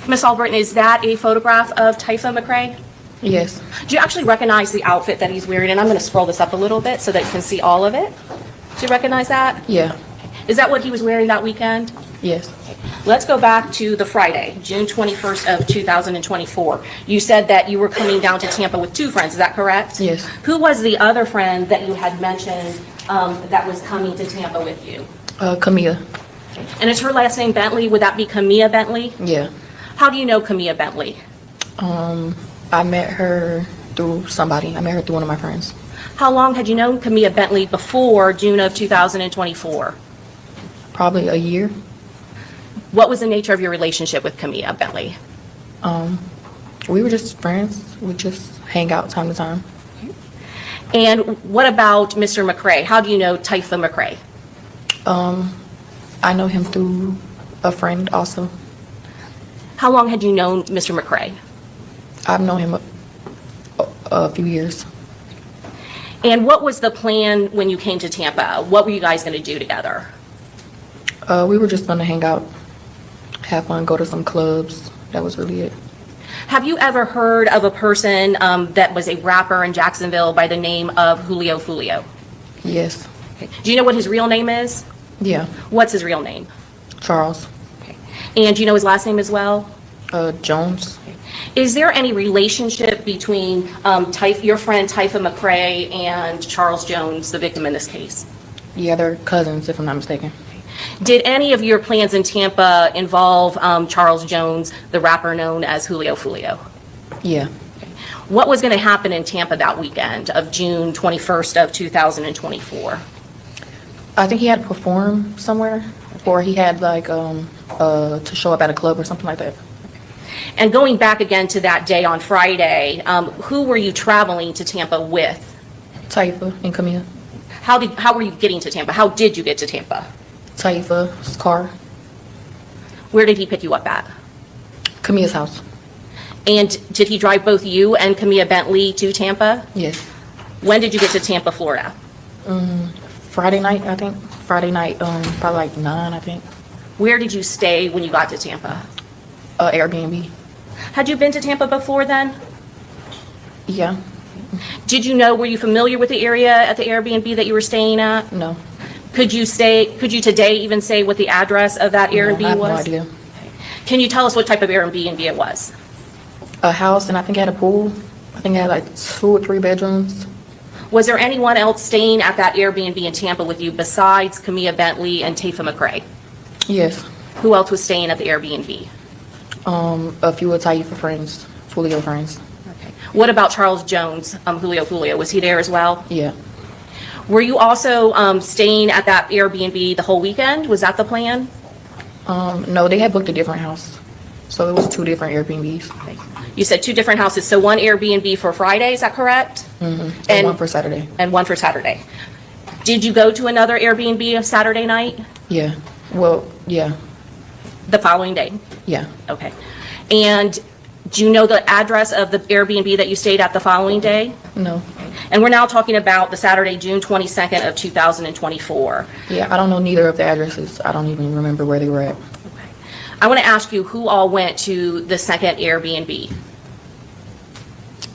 Miss Albritton, is that a photograph of Taifa McCray? Yes. Do you actually recognize the outfit that he's wearing? And I'm going to scroll this up a little bit so that you can see all of it. Do you recognize that? Yeah. Is that what he was wearing that weekend? Yes. Let's go back to the Friday, June 21st of 2024. You said that you were coming down to Tampa with two friends, is that correct? Yes. Who was the other friend that you had mentioned that was coming to Tampa with you? Camille. And is her last name Bentley? Would that be Camilla Bentley? Yeah. How do you know Camilla Bentley? I met her through somebody. I met her through one of my friends. How long had you known Camilla Bentley before June of 2024? Probably a year. What was the nature of your relationship with Camilla Bentley? We were just friends. We just hang out time to time. And what about Mr. McCray? How do you know Taifa McCray? I know him through a friend also. How long had you known Mr. McCray? I've known him a few years. And what was the plan when you came to Tampa? What were you guys going to do together? We were just going to hang out, have fun, go to some clubs. That was really it. Have you ever heard of a person that was a rapper in Jacksonville by the name of Julio Foolio? Yes. Okay. Do you know what his real name is? Yeah. What's his real name? Charles. Okay. And do you know his last name as well? Jones. Is there any relationship between your friend Taifa McCray and Charles Jones, the victim in this case? Yeah, they're cousins, if I'm not mistaken. Did any of your plans in Tampa involve Charles Jones, the rapper known as Julio Foolio? Yeah. What was going to happen in Tampa that weekend of June 21st of 2024? I think he had to perform somewhere, or he had like to show up at a club or something like that. And going back again to that day on Friday, who were you traveling to Tampa with? Taifa and Camille. How were you getting to Tampa? How did you get to Tampa? Taifa's car. Where did he pick you up at? Camille's house. And did he drive both you and Camilla Bentley to Tampa? Yes. When did you get to Tampa, Florida? Friday night, I think. Friday night, probably like 9, I think. Where did you stay when you got to Tampa? Airbnb. Had you been to Tampa before then? Yeah. Were you familiar with the area at the Airbnb that you were staying at? No. Could you today even say what the address of that Airbnb I have was? no idea. Can you tell us what type of Airbnb it was? A house, and I think it had a pool. I think it had like 2 or 3 bedrooms. Was there anyone else staying at that Airbnb in Tampa with you besides Camilla Bentley and Taifa McCray? Yes. Who else was staying at the Airbnb? A few of Taifa friends, Julio friends. Okay. What about Charles Jones, Julio Foolio? Was he there as well? Yeah. Were you also staying at that Airbnb the whole weekend? Was that the plan? No, they had booked a different house. So it was 2 different Airbnbs. Okay. You said 2 different houses. So one Airbnb for Friday, is that correct? Mm-hmm. And one for Saturday. And one for Saturday. Did you go to another Airbnb Saturday night? Yeah. Well, yeah. The following day? Yeah. Okay. And Do you know the address of the Airbnb that you stayed at the following day? No. And we're now talking about the Saturday, June 22nd of 2024. Yeah, I don't know neither of the addresses. I don't even remember where they were at. I want to ask you who all went to the second Airbnb?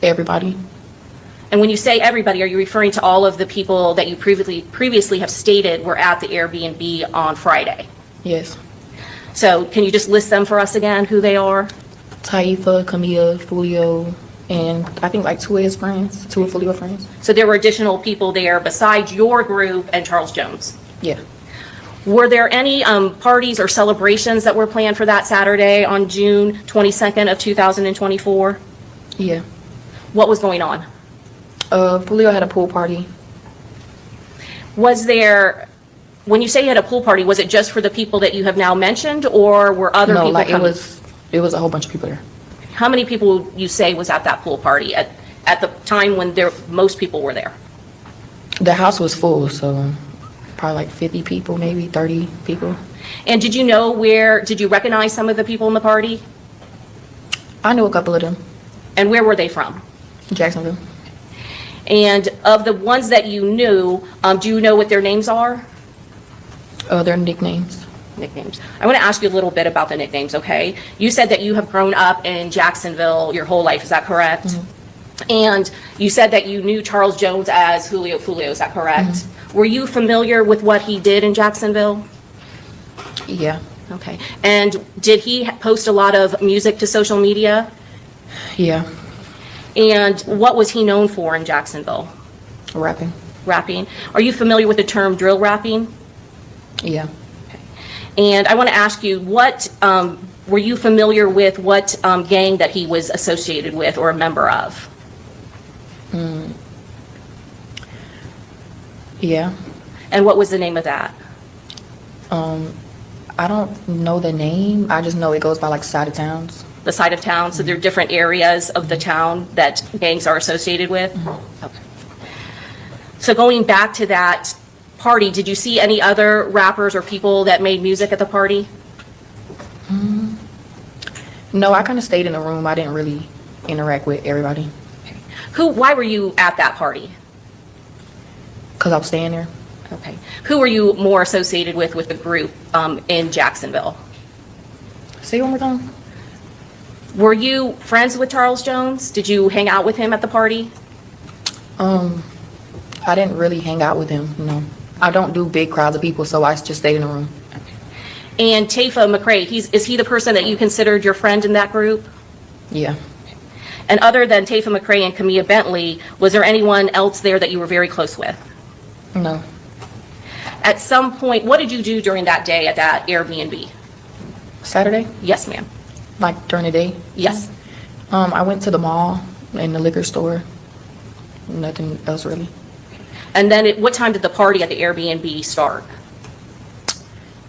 Everybody. And when you say everybody, are you referring to all of the people that you previously have stated were at the Airbnb on Friday? Yes. So can you just list them for us again, who they are? Taifa, Julio Foolio, and I think like two of his friends, two of Julio's friends. So there were additional people there besides your group and Charles Jones? Yeah. Were there any parties or celebrations that were planned for that Saturday on June 22nd of 2024? Yeah. What was going on? Julio had a pool party. Was there, when you say you had a pool party, was it just for the people that you have now mentioned, or were other people like coming? it was a whole bunch of people there. How many people you say was at that pool party at the time when most people were there? The house was full, so probably like 50 people, maybe 30 people. And did you recognize some of the people in the party? I knew a couple of them. And where were they from? Jacksonville. And of the ones that you knew, do you know what their names are? Their nicknames. Nicknames. I want to ask you a little bit about the nicknames, okay? You said that you have grown up in Jacksonville your whole life, is that correct? Mm-hmm. And you said that you knew Charles Jones as Julio Foolio, is that correct? Mm-hmm. Were you familiar with what he did in Jacksonville? Yeah. Okay. And did he post a lot of music to social media? Yeah. And what was he known for in Jacksonville? Rapping. Rapping. Are you familiar with the term drill rapping? Yeah. Okay. And I want to ask you, were you familiar with what gang that he was associated with or a member of? Yeah. And what was the name of that? I don't know the name. I just know it goes by like side of towns. The side of town, so there are different areas of the town that gangs are associated with? Mm-hmm. Okay. So going back to that party, did you see any other rappers or people that made music at the party? No, I kind of stayed in the room. I didn't really interact with everybody. Okay. Why were you at that party? Because I was staying there. Okay. Who were you more associated with the group in Jacksonville? Say one more time. Were you friends with Charles Jones? Did you hang out with him at the party? I didn't really hang out with him, no. I don't do big crowds of people, so I just stayed in the room. Okay. And Taifa McCray, is he the person that you considered your friend in that group? Yeah. And other than Taifa McCray and Camilla Bentley, was there anyone else there that you were very close with? No. At some point, what did you do during that day at that Airbnb? Saturday? Yes, ma'am. Like during the day? Yes. I went to the mall and the liquor store. Nothing else really. And then what time did the party at the Airbnb start?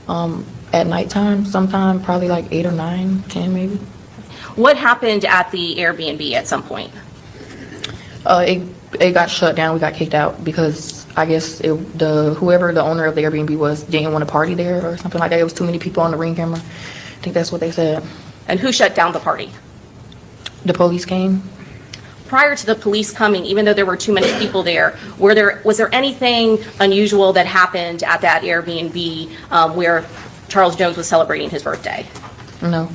At nighttime, sometime probably like 8 or 9, 10 maybe. What happened at the Airbnb at some point? It got shut down. We got kicked out because I guess whoever the owner of the Airbnb was didn't want to party there or something like that. It was too many people on the Ring camera. I think that's what they said. And who shut down the party? The police came. Prior to the police coming, even though there were too many people there, was there anything unusual that happened at that Airbnb where Charles Jones was celebrating his birthday? No.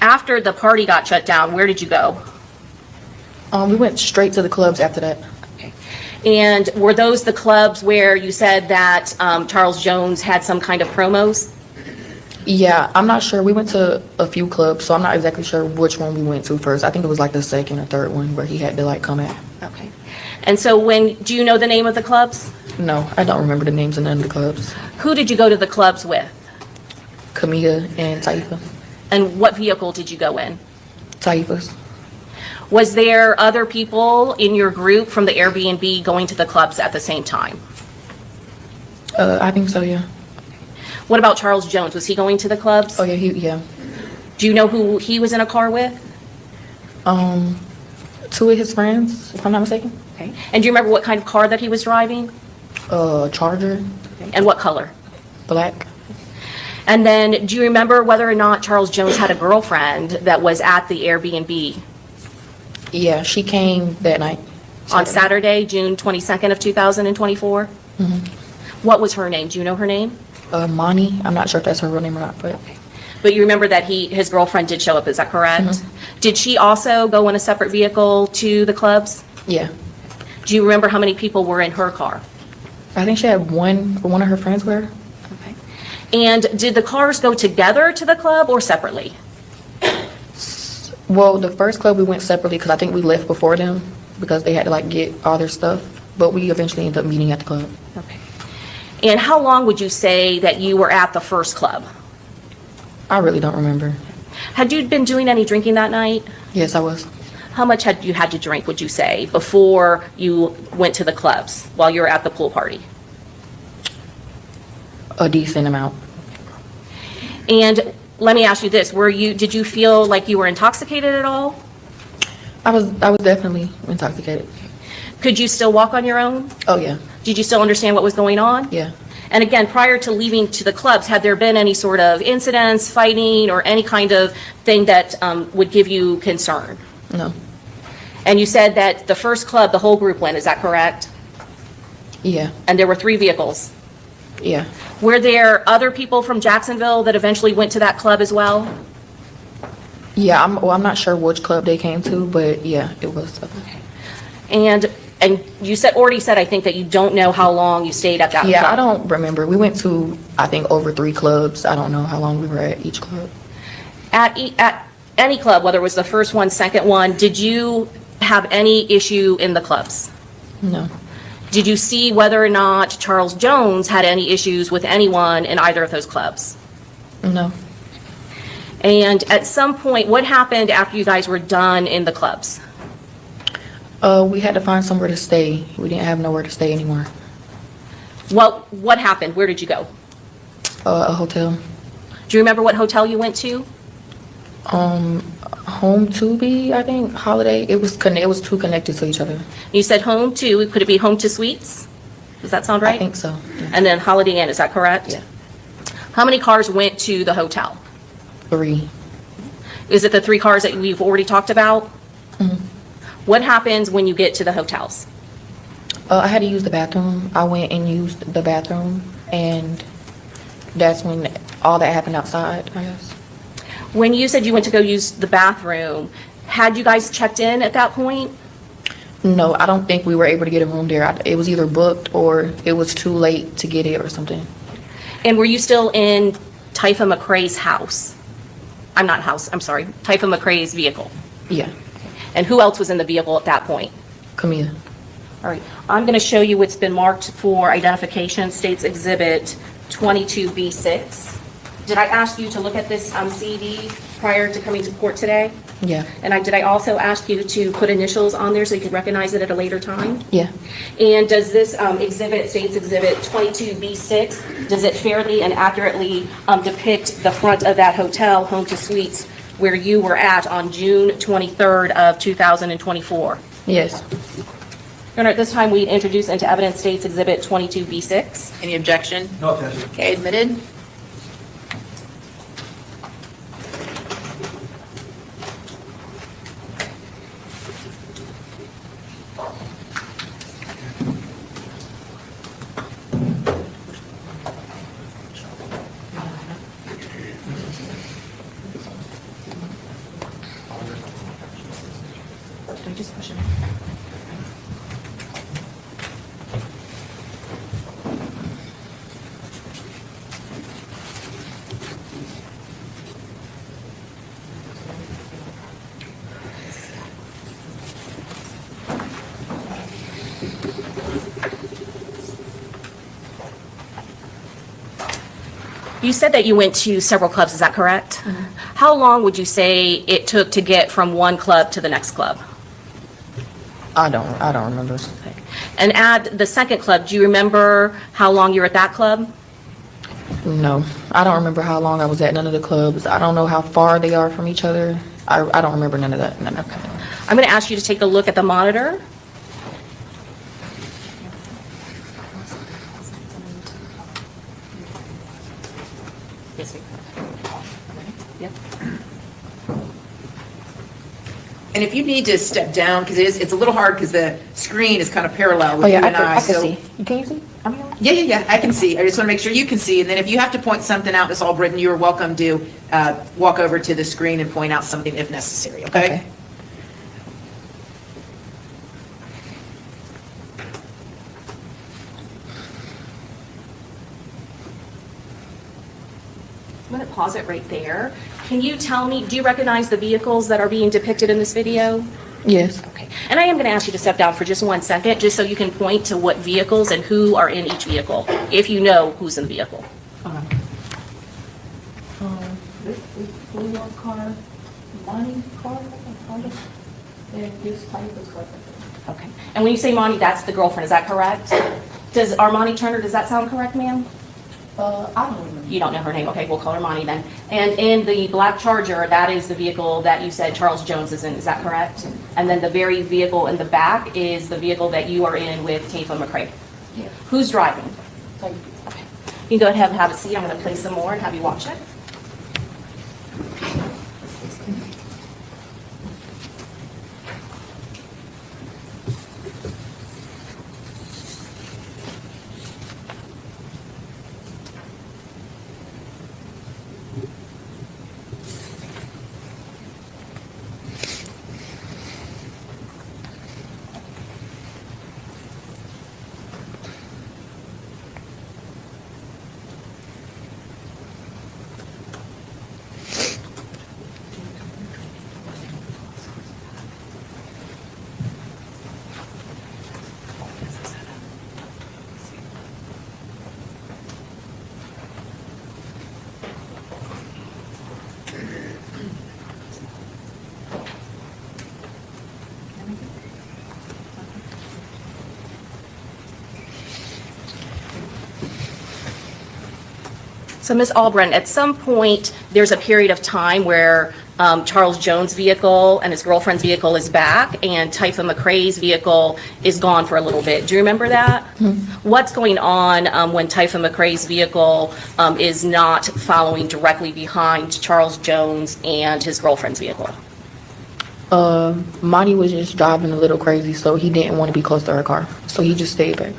After the party got shut down, where did you go? We went straight to the clubs after that. Okay. And were those the clubs where you said that Charles Jones had some kind of promos? Yeah, I'm not sure. We went to a few clubs, so I'm not exactly sure which one we went to first. I think it was like the second or third one where he had to like come at. Okay. And so do you know the name of the clubs? No, I don't remember the names of none of the clubs. Who did you go to the clubs with? Camilla and Taifa. And what vehicle did you go in? Taifa's. Was there other people in your group from the Airbnb going to the clubs at the same time? I think so, yeah. What about Charles Jones? Was he going to the clubs? Oh, yeah, yeah. Do you know who he was in a car with? Two of his friends, if I'm not mistaken. Okay. And do you remember what kind of car that he was driving? Charger. Okay. And what color? Black. And then, do you remember whether or not Charles Jones had a girlfriend that was at the Airbnb? Yeah, she came that night. On Saturday, June 22nd of 2024? What was her name? Do you know her name? Monty. I'm not sure if that's her real name or not, but. But you remember that his girlfriend did show up, is that correct? Did she also go in a separate vehicle to the clubs? Yeah. Do you remember how many people were in her car? I think she had one of her friends with her. Okay. And did the cars go together to the club or separately? Well, the first club we went separately because I think we left before them because they had to like get all their stuff. But we eventually ended up meeting at the club. Okay. And how long would you say that you were at the first club? I really don't remember. Had you been doing any drinking that night? Yes, I was. How much had you had to drink, would you say, before you went to the clubs while you were at the pool party? A decent amount. And let me ask you this, did you feel like you were intoxicated at all? I was definitely intoxicated. Could you still walk on your own? Oh, yeah. Did you still understand what was going on? Yeah. And again, prior to leaving to the clubs, had there been any sort of incidents, fighting, or any kind of thing that would give you concern? No. And you said that the first club, the whole group went, is that correct? Yeah. And there were 3 vehicles? Yeah. Were there other people from Jacksonville that eventually went to that club as well? Yeah, I'm not sure which club they came to, but yeah, it was. Okay. And you already said, I think, that you don't know how long you stayed at that club. Yeah, I don't remember. We went to, I think, over 3 clubs. I don't know how long we were at each club. At any club, whether it was the first one, second one, did you have any issue in the clubs? No. Did you see whether or not Charles Jones had any issues with anyone in either of those clubs? No. And at some point, what happened after you guys were done in the clubs? We had to find somewhere to stay. We didn't have nowhere to stay anymore. Well, what happened? Where did you go? A hotel. Do you remember what hotel you went to? Home to be, I think, Holiday. It was too connected to each other. You said home to, could it be Home to Suites? Does that sound right? I think so. Yeah. And then Holiday Inn, is that correct? Yeah. How many cars went to the hotel? 3. Is it the 3 cars that we've already talked about? Mm-hmm. What happens when you get to the hotels? I had to use the bathroom. I went and used the bathroom, and that's when all that happened outside, I guess. When you said you went to go use the bathroom, had you guys checked in at that point? No, I don't think we were able to get a room there. It was either booked or it was too late to get it or something. And were you still in Taifa McCray's house? I'm sorry, Taifa McCray's vehicle? Yeah. And who else was in the vehicle at that point? Camila. All right, I'm going to show you what's been marked for identification, States Exhibit 22B6. Did I ask you to look at this CD prior to coming to court today? Yeah. And did I also ask you to put initials on there so you could recognize it at a later time? Yeah. And does this States Exhibit 22B6, does it fairly and accurately depict the front of that hotel, Home to Suites, where you were at on June 23rd of 2024? Yes. Your Honor, at this time, we introduce into evidence States Exhibit 22B6. Any objection? No objection. Okay, admitted. You said that you went to several clubs, is that correct? Mm-hmm. How long would you say it took to get from one club to the next club? I don't remember. Okay. And at the second club, do you remember how long you were at that club? No, I don't remember how long I was at none of the clubs. I don't know how far they are from each other. I don't remember none of that. Okay. I'm going to ask you to take a look at the monitor. Yes, ma'am. Yep. And if you need to step down, because it's a little hard because the screen is kind of parallel with Oh, yeah, you and I. I can so- see. Can you see? Yeah, I can see. I just want to make sure you can see. And then if you have to point something out, Ms. Albritton, you are welcome to walk over to the screen and point out something if necessary, okay? I'm going to pause it right there. Can you tell me, do you recognize the vehicles that are being depicted in this video? Yes. Okay. And I am going to ask you to step down for just 1 second, just so you can point to what vehicles and who are in each vehicle, if you know who's in the vehicle. This is Julio's car, Monty's car, and this Taifa's car. Okay. And when you say Monty, that's the girlfriend, is that correct? Does Armani Turner, does that sound correct, ma'am? I don't remember. You don't know her name. Okay, we'll call her Monty then. And in the black Charger, that is the vehicle that you said Charles Jones is in, is that correct? And then the very vehicle in the back is the vehicle that you are in with Taifa McCray? Yeah. Who's driving? Like, Okay. You can go ahead and have a seat. I'm going to play some more and have you watch it. So Ms. Auburn, at some point, there's a period of time where Charles Jones' vehicle and his girlfriend's vehicle is back, and Taifa McCray's vehicle is gone for a little bit. Do you remember that? What's going on when Taifa McCray's vehicle is not following directly behind Charles Jones and his girlfriend's vehicle? Monty was just driving a little crazy, so he didn't want to be close to her car, so he just stayed back.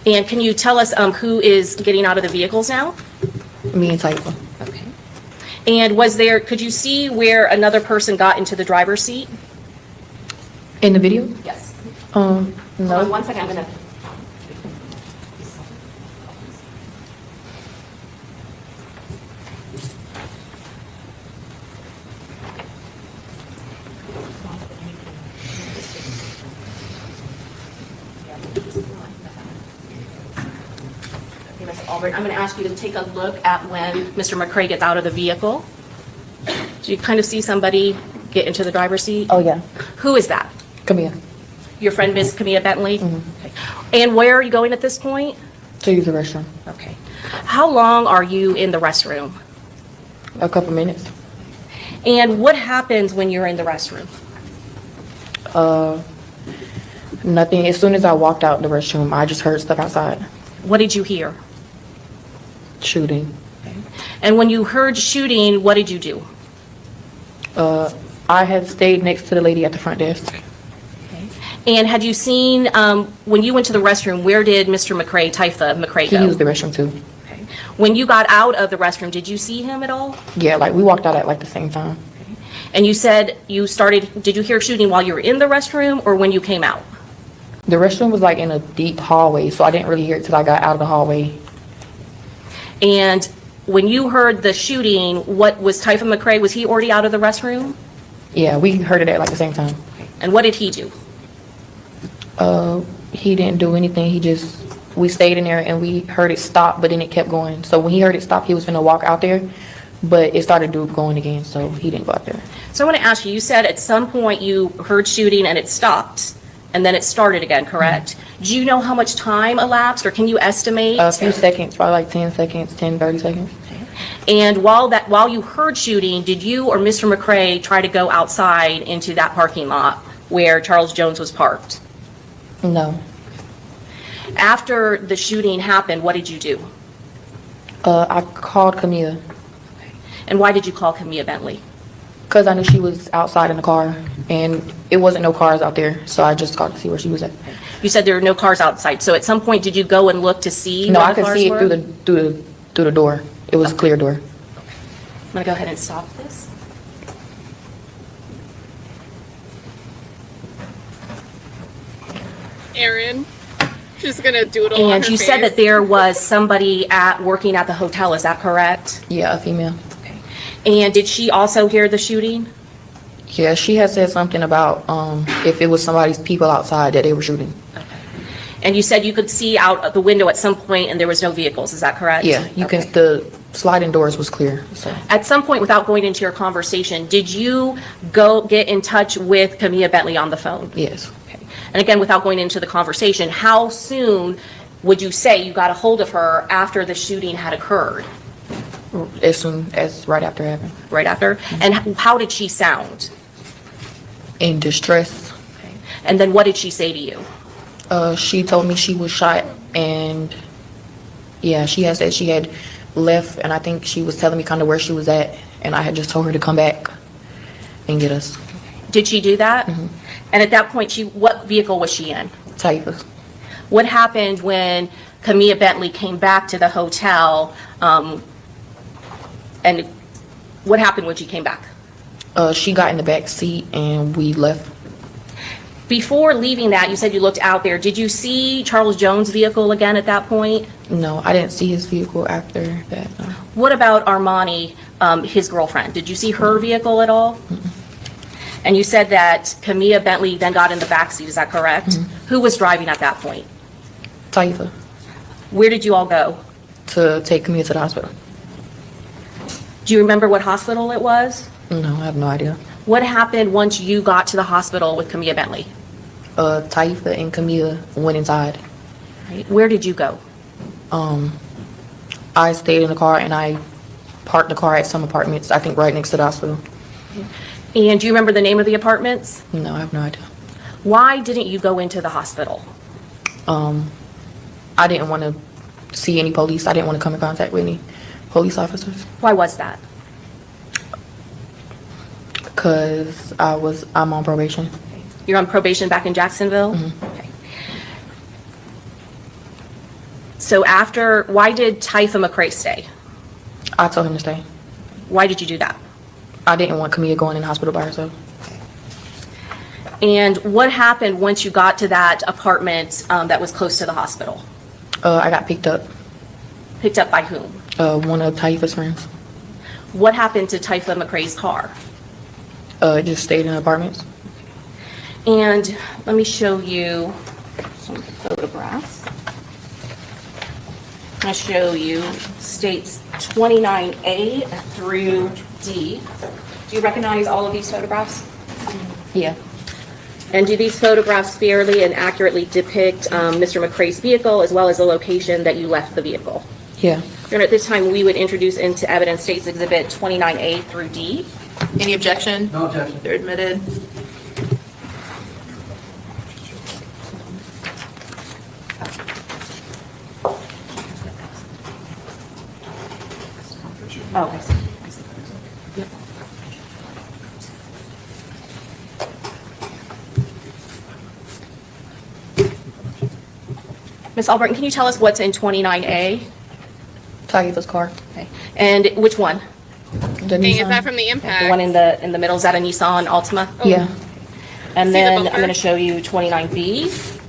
And can you tell us who is getting out of the vehicles now? Me and Taifa. Okay. And could you see where another person got into the driver's seat? In the video? Yes. No. Hold on 1 second, I'm gonna. Albert, I'm going to ask you to take a look at when Mr. McCray gets out of the vehicle. Do you kind of see somebody get into the driver's seat? Oh, yeah. Who is that? Camilla. Your friend, Miss Camilla Bentley? Mm-hmm. Okay. And where are you going at this point? To use the restroom. Okay. How long are you in the restroom? A couple minutes. And what happens when you're in the restroom? Nothing. As soon as I walked out the restroom, I just heard stuff outside. What did you hear? Shooting. And when you heard shooting, what did you do? I had stayed next to the lady at the front desk. And had you seen, when you went to the restroom, where did Mr. McCray, Taifa McCray go? He used the restroom too. Okay. When you got out of the restroom, did you see him at all? Yeah, like we walked out at like the same time. And you said did you hear shooting while you were in the restroom or when you came out? The restroom was like in a deep hallway, so I didn't really hear it till I got out of the hallway. And when you heard the shooting, what was Taifa McCray, was he already out of the restroom? Yeah, we heard it at like the same time. And what did he do? He didn't do anything. We stayed in there and we heard it stop, but then it kept going. So when he heard it stop, he was gonna walk out there, but it started going again, so he didn't go out there. So I want to ask you, you said at some point you heard shooting and it stopped, and then it started again, correct? Do you know how much time elapsed, or can you estimate? A few seconds, probably like 10 seconds, 10, 30 seconds. And while you heard shooting, did you or Mr. McCray try to go outside into that parking lot where Charles Jones was parked? No. After the shooting happened, what did you do? I called Camilla. And why did you call Camilla Bentley? Because I knew she was outside in the car, and it wasn't no cars out there, so I just called to see where she was at. You said there were no cars outside, so at some point did you go and look to see? No, where I the could cars see it were? through the door. It was a clear door. I'm gonna go ahead and stop this. Erin, she's gonna doodle on And her you said face. that there was somebody working at the hotel, is that correct? Yeah, a female. And did she also hear the shooting? Yeah, she had said something about if it was somebody's people outside that they were shooting. And you said you could see out the window at some point and there was no vehicles, is that correct? Yeah, you can. The sliding doors was clear. So At some point, without going into your conversation, did you go get in touch with Camilla Bentley on the phone? yes, And again, without going into the conversation, how soon would you say you got a hold of her after the shooting had occurred? as soon as right after it happened. Right after? And how did she sound? In distress. And then what did she say to you? She told me she was shot, and yeah, she had said she had left, and I think she was telling me kind of where she was at, and I had just told her to come back and get us. Did she do that? And at that point, what vehicle was she in? Taifa. What happened when Camilla Bentley came back to the hotel? And what happened when she came back? She got in the back seat, and we left. Before leaving that, you said you looked out there. Did you see Charles Jones' vehicle again at that point? No, I didn't see his vehicle after that. No. What about Armani, his girlfriend? Did you see her vehicle at all? And you said that Camilla Bentley then got in the backseat, is that correct? Who was driving at that point? Taifa. Where did you all go? To take Camilla to the hospital. Do you remember what hospital it was? No, I have no idea. What happened once you got to the hospital with Camilla Bentley? Taifa and Camilla went inside. Right. Where did you go? I stayed in the car, and I parked the car at some apartments, I think right next to the hospital. And do you remember the name of the apartments? No, I have no idea. Why didn't you go into the hospital? I didn't want to see any police. I didn't want to come in contact with any police officers. Why was that? Because I'm on probation. You're on probation back in Jacksonville? Okay. So why did Taifa McCray stay? I told him to stay. Why did you do that? I didn't want Camilla going in the hospital by herself. And what happened once you got to that apartment that was close to the hospital? I got picked up. Picked up by whom? One of Taifa's friends. What happened to Taifa McCray's car? It just stayed in the apartments. And let me show you some photographs. I'll show you states 29A through D. Do you recognize all of these photographs? Yeah. And do these photographs fairly and accurately depict Mr. McCray's vehicle as well as the location that you left the vehicle? Yeah. And at this time, we would introduce into evidence States Exhibit 29A through D. Any objection? No objection. They're admitted. Oh, I see. Yep. Ms. Auburn, can you tell us what's in 29A? Taifa's car. Okay. And which one? The Hey, Nissan. is that from the impact? The one in the middle, is that a Nissan Altima? Yeah. And See the then I'm bumper? going to show you 29B.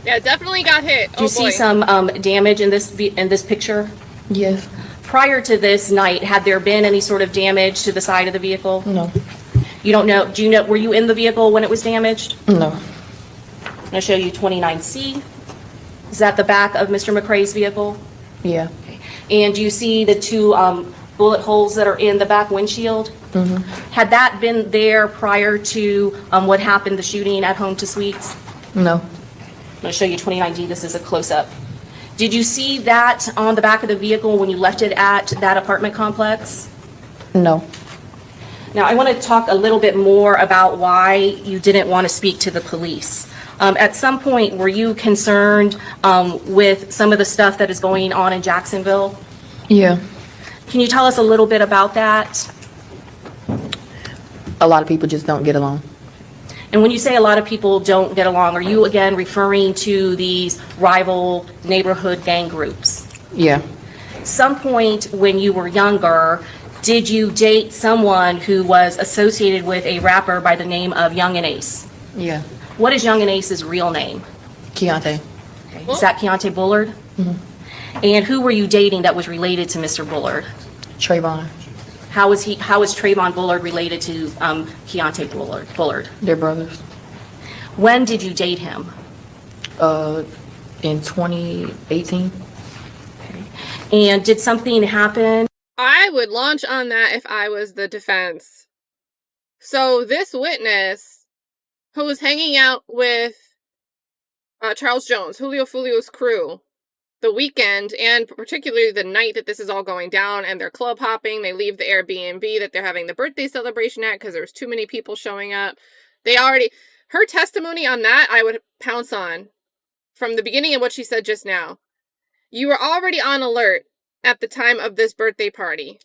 Yeah, definitely got hit. Do you see some damage in this picture? Yes. Prior to this night, had there been any sort of damage to the side of the vehicle? No. You don't know, do you know, were you in the vehicle when it was damaged? No. I'm going to show you 29C. Is that the back of Mr. McCray's vehicle? Yeah. And do you see the two bullet holes that are in the back windshield? Mm-hmm. Had that been there prior to what happened, the shooting at Home to Suites? No. I'm going to show you 29D. This is a close-up. Did you see that on the back of the vehicle when you left it at that apartment complex? No. Now, I want to talk a little bit more about why you didn't want to speak to the police. At some point, were you concerned with some of the stuff that is going on in Jacksonville? Yeah. Can you tell us a little bit about that? A lot of people just don't get along. And when you say a lot of people don't get along, are you again referring to these rival neighborhood gang groups? Yeah. Some point when you were younger, did you date someone who was associated with a rapper by the name of Young and Ace? Yeah. What is Young and Ace's real name? Keontae. Okay. Is that Keontae Bullard? And who were you dating that was related to Mr. Bullard? Trayvon. How is Trayvon Bullard related to Keontae Bullard? They're brothers. When did you date him? In 2018. And did something happen? I would launch on that if I was the defense. So this witness, who was hanging out with Charles Jones, Julio Foolio's crew, the weekend, and particularly the night that this is all going down, and they're club hopping, they leave the Airbnb that they're having the birthday celebration at because there's too many people showing up. Her testimony on that, I would pounce on from the beginning of what she said just now. You were already on alert at the time of this birthday party.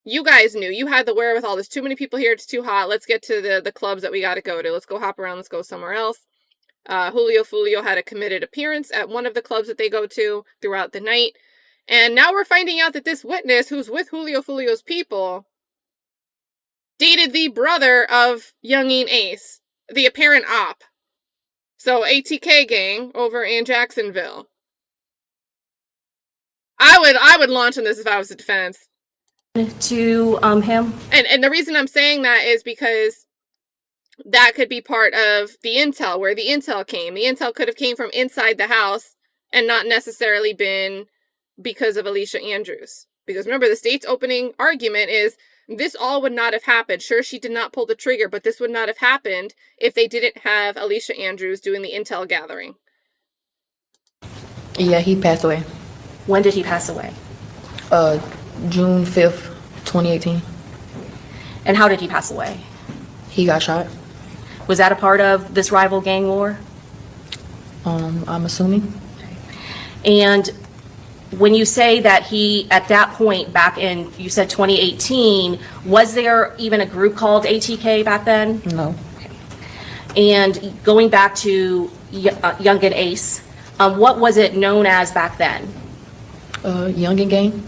You guys knew. You had the wherewithal. There's too many people here. It's too hot. Let's get to the clubs that we got to go to. Let's go hop around. Let's go somewhere else. Julio Foolio had a committed appearance at one of the clubs that they go to throughout the night. And now we're finding out that this witness, who's with Julio Foolio's people, dated the brother of Youngin Ace, the apparent op. So ATK gang over in Jacksonville. I would launch on this if I was the defense. To him? And the reason I'm saying that is because that could be part of the intel, where the intel came. The intel could have came from inside the house and not necessarily been because of Alicia Andrews. Because remember, the state's opening argument is this all would not have happened. Sure, she did not pull the trigger, but this would not have happened if they didn't have Alicia Andrews doing the intel gathering. Yeah, he passed away. When did he pass away? June 5th, 2018. And how did he pass away? He got shot. Was that a part of this rival gang war? I'm assuming. And when you say that he, at that point back in, you said 2018, was there even a group called ATK back then? No. Okay. And going back to Young and Ace, what was it known as back then? Young and Gang.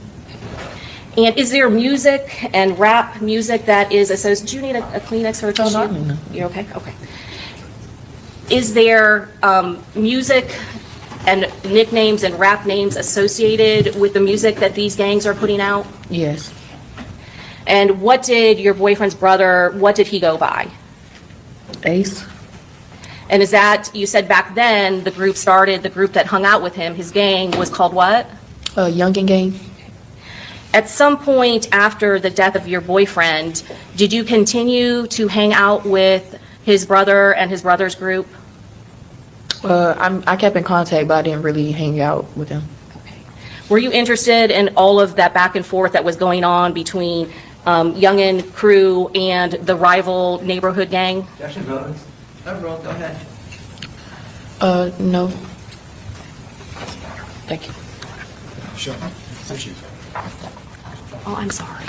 And is there music and rap music that is associated? Do you need a Kleenex or a tissue? No. You're okay? Okay. Is there music and nicknames and rap names associated with the music that these gangs are putting out? Yes. And what did your boyfriend's brother, what did he go by? Ace. And is that, you said back then, the group that hung out with him, his gang, was called what? Young and Gang. At some point after the death of your boyfriend, did you continue to hang out with his brother and his brother's group? I kept in contact, but I didn't really hang out with him. Okay. Were you interested in all of that back and forth that was going on between Youngin crew and the rival neighborhood gang? Go ahead. No. Thank you. Sure. Thank you. Oh, I'm sorry.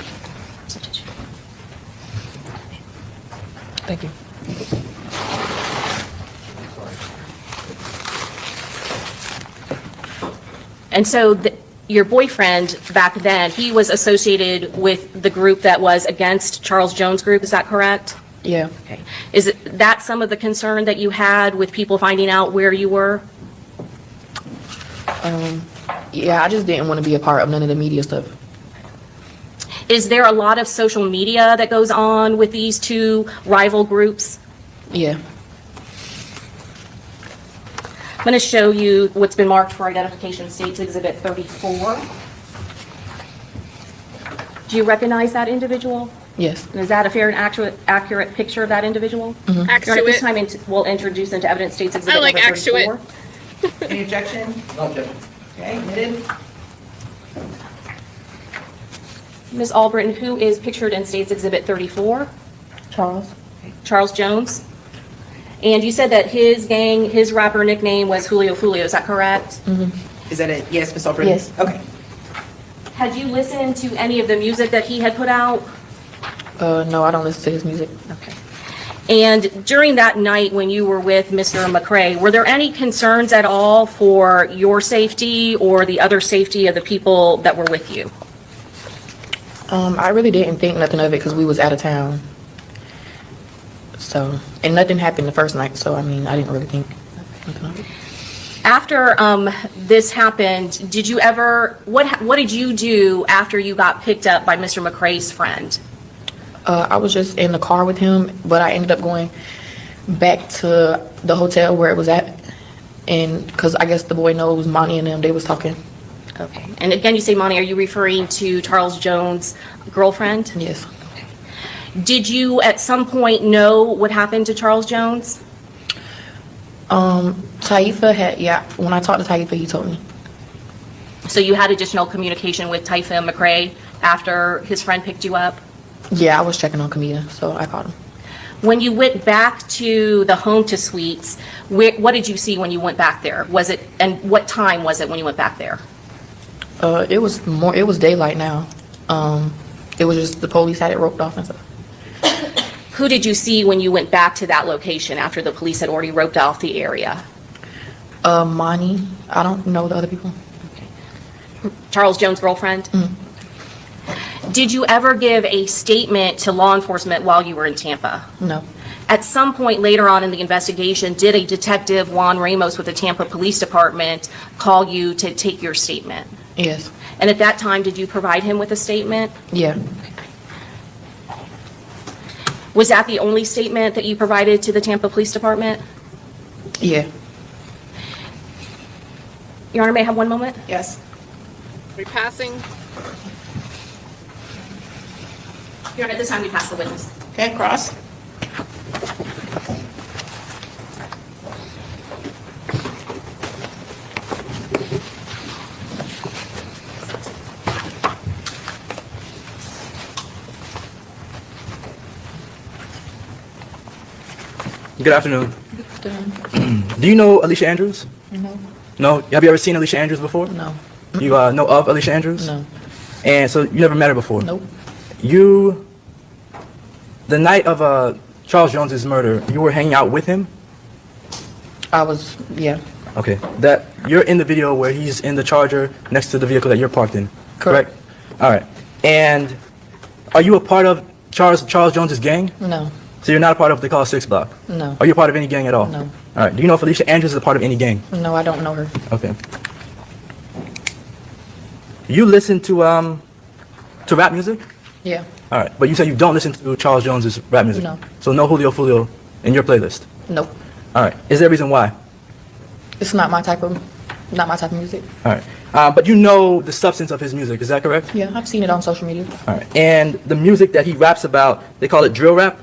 Thank you. And so your boyfriend back then, he was associated with the group that was against Charles Jones' group, is that correct? Yeah. Okay. Is that some of the concern that you had with people finding out where you were? Yeah, I just didn't want to be a part of none of the media stuff. Is there a lot of social media that goes on with these two rival groups? Yeah. I'm going to show you what's been marked for identification, States Exhibit 34. Do you recognize that individual? Yes. And is that a fair and accurate picture of that individual? Mm-hmm. Actuate. At this time, we'll introduce into evidence States Exhibit I like number 34. actuate. Any objection? No objection. Okay, admitted. Ms. Albritton, who is pictured in States Exhibit 34? Charles. Charles Jones. And you said that his gang, his rapper nickname was Julio Foolio, is that correct? Is that it? Yes, Ms. Auburn? Yes. Okay. Had you listened to any of the music that he had put out? No, I don't listen to his music. Okay. And during that night when you were with Mr. McCray, were there any concerns at all for your safety or the other safety of the people that were with you? I really didn't think nothing of it because we was out of town. So, and nothing happened the first night, so I mean, I didn't really think nothing of it. After this happened, did you ever, what did you do after you got picked up by Mr. McCray's friend? I was just in the car with him, but I ended up going back to the hotel where it was at, and because I guess the boy knows Monty and them, they was talking. Okay. And again, you say Monty, are you referring to Charles Jones' girlfriend? Yes. Did you at some point know what happened to Charles Jones? Taifa had, yeah, when I talked to Taifa, he told me. So you had additional communication with Taifa and McCray after his friend picked you up? Yeah, I was checking on Kamita, so I called him. When you went back to the home to suites, what did you see when you went back there? Was it, and what time was it when you went back there? It was daylight now. It was just the police had it roped off and stuff. Who did you see when you went back to that location after the police had already roped off the area? Monty. I don't know the other people. Okay. Charles Jones' girlfriend? Did you ever give a statement to law enforcement while you were in Tampa? No. At some point later on in the investigation, did a detective, Juan Ramos with the Tampa Police Department, call you to take your statement? Yes. And at that time, did you provide him with a statement? Yeah. Was that the only statement that you provided to the Tampa Police Department? Yeah. Your Honor, may I have one moment? Yes. Repassing. Your Honor, at this time, we pass the witness. Okay, cross. Good afternoon. Do you know Alicia Andrews? No. No? Have you ever seen Alicia Andrews before? No. You know of Alicia Andrews? No. And so you never met her before? Nope. The night of Charles Jones's murder, you were hanging out with him? I was, yeah. Okay. That you're in the video where he's in the Charger next to the vehicle that you're parked in. Correct? All right. And are you a part of Charles Jones's gang? No. So you're not a part of what they call 6 Block? No. Are you a part of any gang at all? No. All right. Do you know if Alicia Andrews is a part of any gang? No, I don't know her. Okay. You listen to rap music? Yeah. All right. But you say you don't listen to Charles Jones's rap music? No. So no Julio Foolio in your playlist? Nope. All right. Is there a reason why? It's not my type of music. All right. But you know the substance of his music, is that correct? Yeah, I've seen it on social media. All right. And the music that he raps about, they call it drill rap?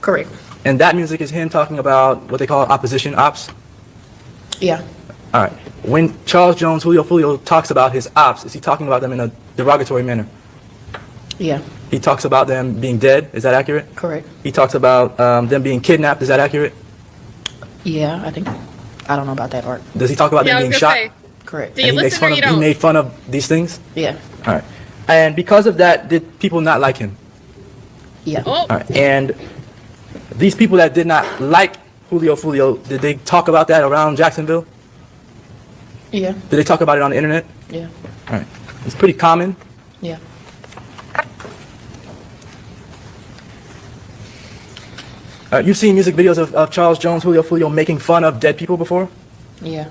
Correct. And that music is him talking about what they call opposition ops? Yeah. All right. When Charles Jones, Julio Foolio talks about his ops, is he talking about them in a derogatory manner? Yeah. He talks about them being dead, is that accurate? Correct. He talks about them being kidnapped, is that accurate? Yeah, I don't know about that part. Does he talk about them being shot? Correct. Do you listen or you don't? He made fun of these things? Yeah. All right. And because of that, did people not like him? Yeah. Oh. All right. And these people that did not like Julio Foolio, did they talk about that around Jacksonville? Yeah. Did they talk about it on the internet? Yeah. All right. It's pretty common. Yeah. You've seen music videos of Charles Jones, Julio Foolio making fun of dead people before? Yeah.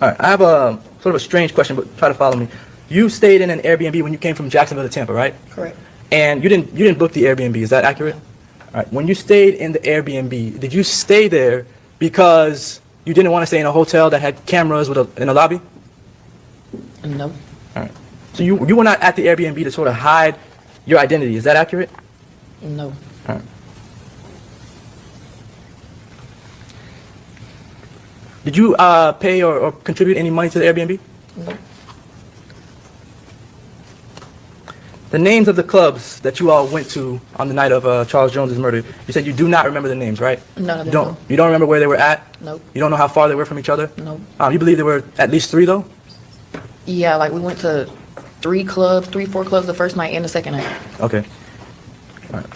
All right. I have a sort of a strange question, but try to follow me. You stayed in an Airbnb when you came from Jacksonville to Tampa, right? Correct. And you didn't book the Airbnb, is that accurate? All right. When you stayed in the Airbnb, did you stay there because you didn't want to stay in a hotel that had cameras in a lobby? No. All right. So you were not at the Airbnb to sort of hide your identity, is that accurate? No. All right. Did you pay or contribute any money to the Airbnb? No. The names of the clubs that you all went to on the night of Charles Jones's murder, you said you do not remember the names, right? None of them. You don't remember where they were at? Nope. You don't know how far they were from each other? Nope. You believe there were at least 3, though? Yeah, like we went to 4 clubs the first night and the second night. Okay. All right.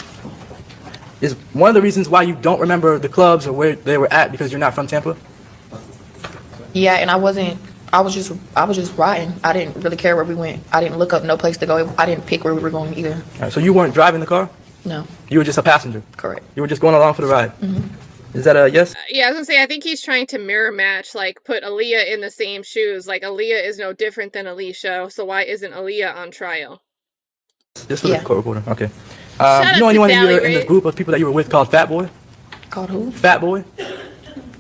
Is one of the reasons why you don't remember the clubs or where they were at because you're not from Tampa? Yeah, and I was just riding. I didn't really care where we went. I didn't look up no place to go. I didn't pick where we were going either. All right, so you weren't driving the car? No. You were just a passenger? Correct. You were just going along for the ride? Mm-hmm. Is that a yes? Yeah, I was gonna say, I think he's trying to mirror match, like, put Aaliyah in the same shoes. Like, Aaliyah is no different than Alicia, so why isn't Aaliyah on trial? This was a court reporter. Okay. Shout You know out anyone to in Sally, the right? group of people that you were with called Fat Boy? Called who? Fat Boy?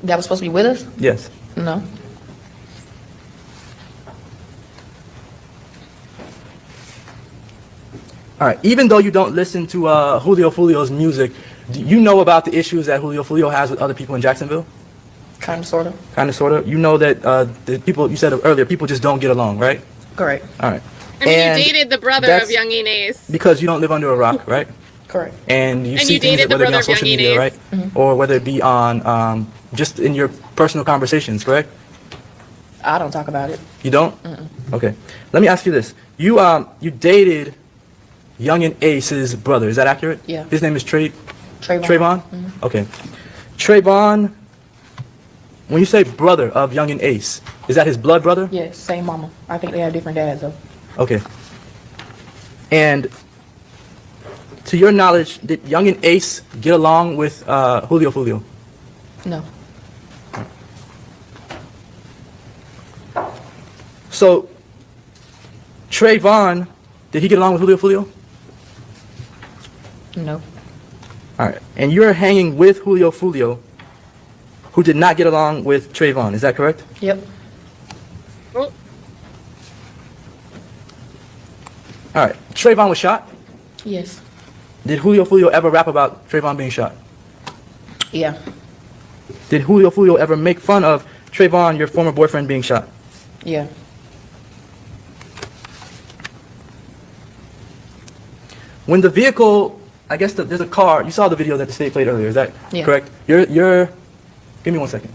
That was supposed to be with us? Yes. No. All right. Even though you don't listen to Julio Foolio's music, do you know about the issues that Julio Foolio has with other people in Jacksonville? Kind of, sort of. Kind of, sort of. You know that the people, you said earlier, people just don't get along, right? Correct. All right. I mean, And you dated the brother that's of Young Ace. because you don't live under a rock, right? Correct. And you And see you things, dated the whether it be brother on of social Young media, Ace. right? Mm-hmm. Or whether it be on just in your personal conversations, correct? I don't talk about it. You don't? Okay. Let me ask you this. You dated Young and Ace's brother. Is that accurate? Yeah. His name is Trayvon. Trayvon? Mhm. Okay. Trayvon, when you say brother of Young and Ace, is that his blood brother? Yes, same mama. I think they have different dads though. Okay. And to your knowledge, did Young and Ace get along with Julio Foolio? No. So, Trayvon, did he get along with Julio Foolio? No. All right. And you're hanging with Julio Foolio, who did not get along with Trayvon. Is that correct? Yep. Oh, All right. Trayvon was shot. Yes. Did Julio Foolio ever rap about Trayvon being shot? Yeah. Did Julio Foolio ever make fun of Trayvon, your former boyfriend, being shot? Yeah. When the vehicle, I guess there's a car. You saw the video that the state played earlier. Is that Yeah. correct? You're. Give me 1 second.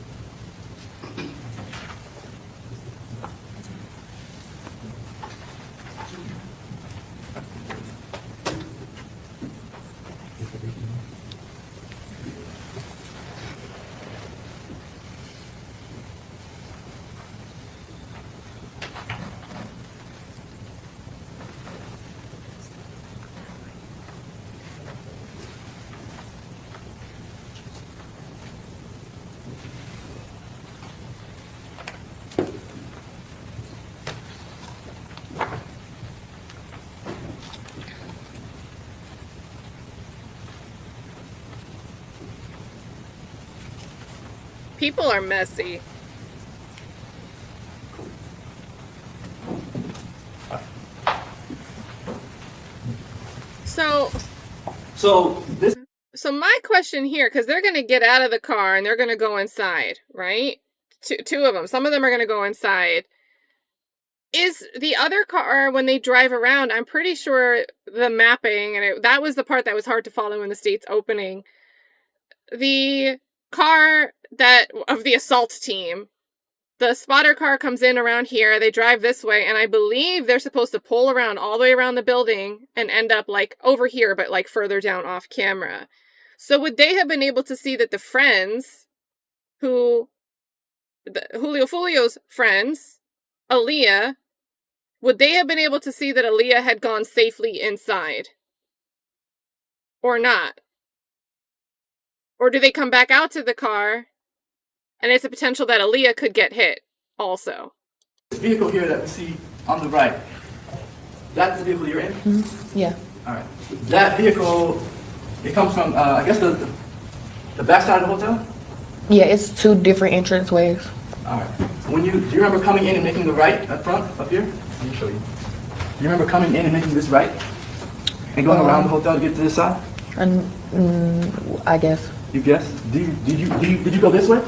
people are messy. So my question here, because they're going to get out of the car and they're going to go inside, right? Two of them. Some of them are going to go inside. Is the other car, when they drive around, I'm pretty sure the mapping, and that was the part that was hard to follow in the state's opening. The car of the assault team, the spotter car comes in around here, they drive this way, and I believe they're supposed to pull around all the way around the building and end up like over here, but like further down off camera. So would they have been able to see that the friends Julio Foolio's friends, Aaliyah, would they have been able to see that Aaliyah had gone safely inside? Or not? Or do they come back out to the car and it's a potential that Aaliyah could get hit also? This vehicle here that we see on the right, that's the vehicle you're in? Mm-hmm. Yeah. All right. That vehicle, it comes from, I guess, the back side of the hotel? Yeah, it's two different entrance ways. All right. Do you remember coming in and making the right up front, up here? Let me show you. You remember coming in and making this right? And going around the hotel to get to this side? I guess. You guess? Did you go this way?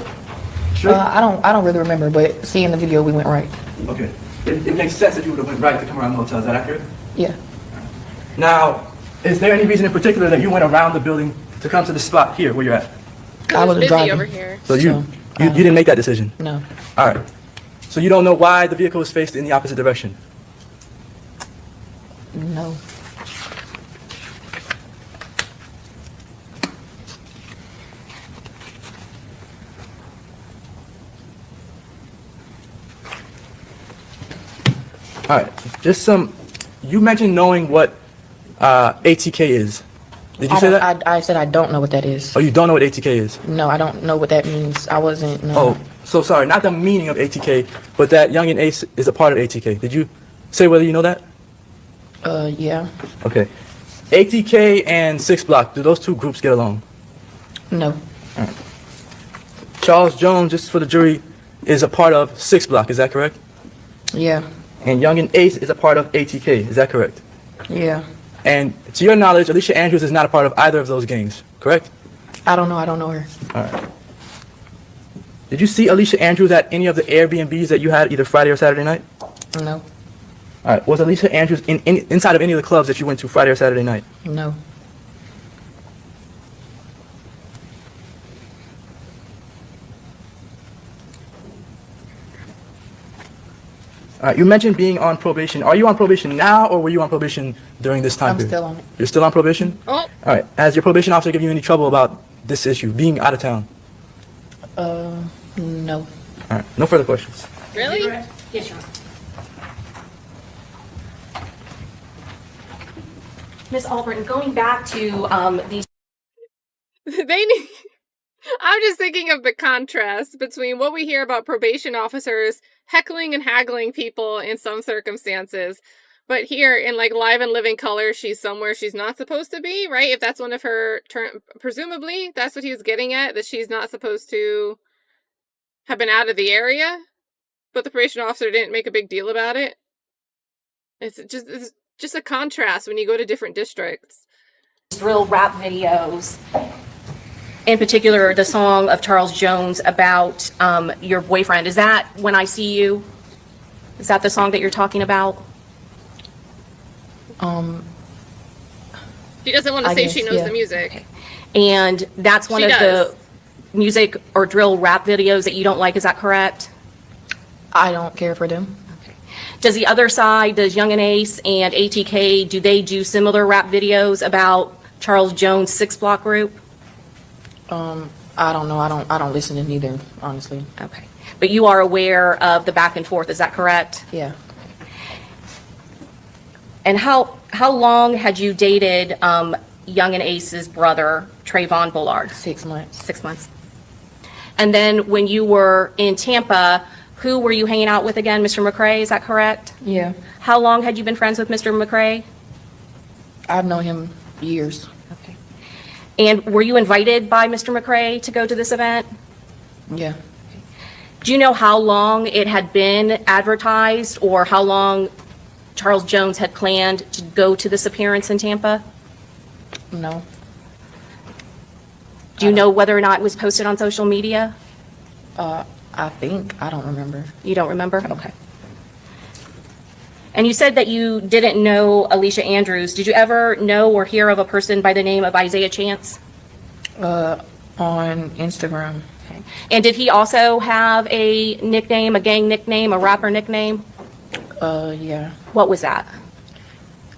Sure. I don't really remember, but seeing the video, we went right. Okay. It makes sense that you would have went right to come around the hotel. Is that accurate? Yeah. Now, is there any reason in particular that you went around the building to come to the spot here where you're at? I wasn't busy driving. over here. So you didn't make that decision? No. All right. So you don't know why the vehicle was faced in the opposite direction? No. All right. Just you mentioned knowing what ATK is. Did you say that? I said I don't know what that is. Oh, you don't know what ATK is? No, I don't know what that means. I wasn't. No. Oh, so sorry. Not the meaning of ATK, but that Young and Ace is a part of ATK. Did you say whether you know that? Yeah. Okay. ATK and 6 Block, do those two groups get along? No. All right. Charles Jones, just for the jury, is a part of 6 Block, is that correct? Yeah. And Young and Ace is a part of ATK, is that correct? Yeah. And to your knowledge, Alicia Andrews is not a part of either of those gangs, correct? I don't know. I don't know her. All right. Did you see Alicia Andrews at any of the Airbnbs that you had either Friday or Saturday night? No. All right. Was Alicia Andrews inside of any of the clubs that you went to Friday or Saturday night? No. All right. You mentioned being on probation. Are you on probation now, or were you on probation during this time I'm period? still on it. You're still on probation? Oh, All right. Has your probation officer given you any trouble about this issue, being out of town? No. All right. No further questions. really? Yes, Your Honor. Ms. Auburn, going back to these They need. I'm just thinking of the contrast between what we hear about probation officers heckling and haggling people in some circumstances, but here in like live and living color, she's somewhere she's not supposed to be, right? If that's one of her presumably that's what he was getting at, that she's not supposed to have been out of the area, but the probation officer didn't make a big deal about it. It's just a contrast when you go to different districts. drill rap videos, in particular the song of Charles Jones about your boyfriend. Is that When I See You? Is that the song that you're talking about? She doesn't want to I say guess, she knows yeah. the music. And that's one She of does. the music or drill rap videos that you don't like, is that correct? I don't care for them. Does the other side, does Young and Ace and ATK, do they do similar rap videos about Charles Jones' 6 Block group? I don't know. I don't listen to neither, honestly. Okay. But you are aware of the back and forth, is that correct? Yeah. And how long had you dated Young and Ace's brother, Trayvon Bullard? 6 months. 6 months. And then when you were in Tampa, who were you hanging out with again? Mr. McCray, is that correct? Yeah. How long had you been friends with Mr. McCray? I've known him years. Okay. And were you invited by Mr. McCray to go to this event? Yeah. Do you know how long it had been advertised or how long Charles Jones had planned to go to this appearance in Tampa? No. Do you know whether or not it was posted on social media? I think. I don't remember. You don't remember? Okay. And you said that you didn't know Alicia Andrews. Did you ever know or hear of a person by the name of Isaiah Chance? On Instagram. Okay. And did he also have a nickname, a gang nickname, a rapper nickname? Yeah. What was that?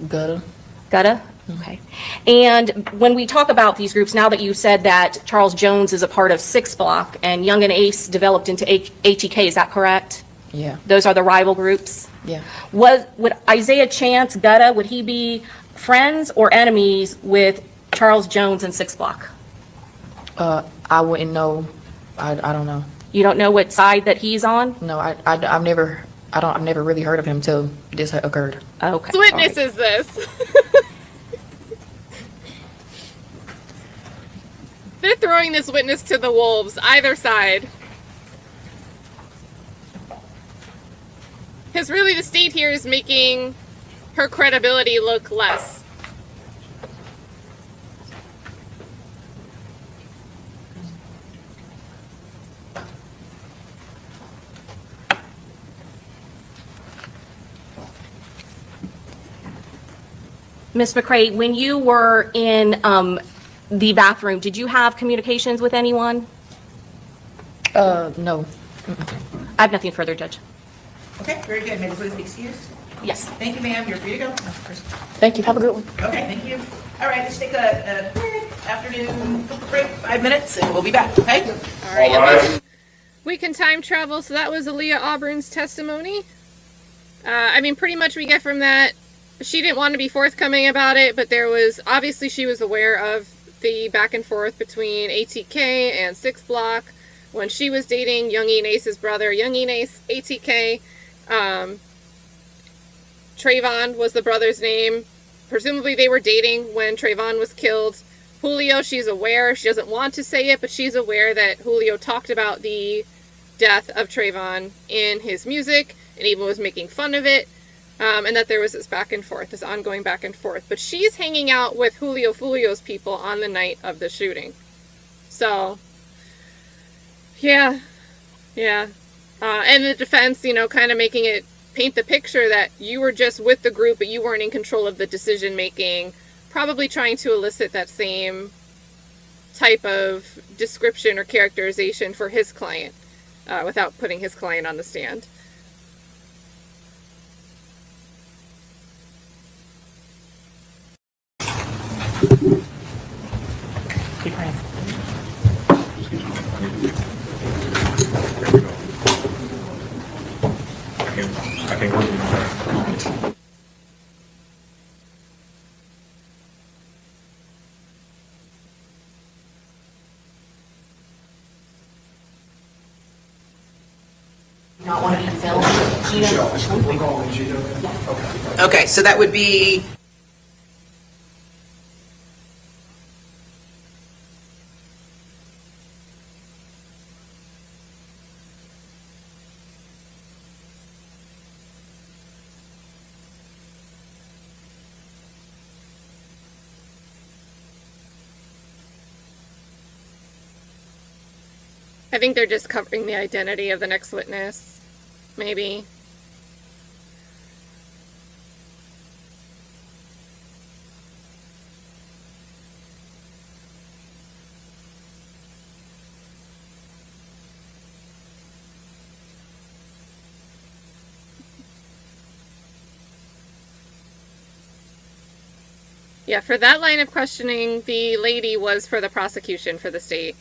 Gutta. Gutta? Okay. And when we talk about these groups, now that you said that Charles Jones is a part of 6 Block and Young and Ace developed into ATK, is that correct? Yeah. Those are the rival groups? Yeah. Would Isaiah Chance, Gutta, would he be friends or enemies with Charles Jones and 6 Block? I wouldn't know. I don't know. You don't know what side that he's on? No, I've never really heard of him till this occurred. Okay. Whose witness is this? They're throwing this witness to the wolves, either side. Because really the state here is making her credibility look less. Ms. McCray, when you were in the bathroom, did you have communications with anyone? No. I have nothing further, Judge. Okay, very good. May the witness be excused? Yes. Thank you, ma'am. You're free to go. Thank you. Have a good one. Okay, thank you. All right, let's take a quick afternoon break, 5 minutes, and we'll be back, okay? All right. We can time travel. So that was Aaliyah Auburn's testimony. I mean, pretty much we get from that, she didn't want to be forthcoming about it, but there was, obviously she was aware of the back and forth between ATK and 6 Block when she was dating Young Ace's brother. Young Ace, ATK, Trayvon was the brother's name. Presumably they were dating when Trayvon was killed. Julio, she's aware, she doesn't want to say it, but she's aware that Julio talked about the death of Trayvon in his music and even was making fun of it, and that there was this back and forth, this ongoing back and forth. But she's hanging out with Julio Foolio's people on the night of the shooting. So, yeah. And the defense, you know, kind of making it paint the picture that you were just with the group, but you weren't in control of the decision making, probably trying to elicit that same type of description or characterization for his client, without putting his client on the stand. Keep praying. I can't work with you. Not want to be filmed. Okay, so that would be. I think they're just covering the identity of the next witness, maybe. Yeah, for that line of questioning, the lady was for the prosecution for the state.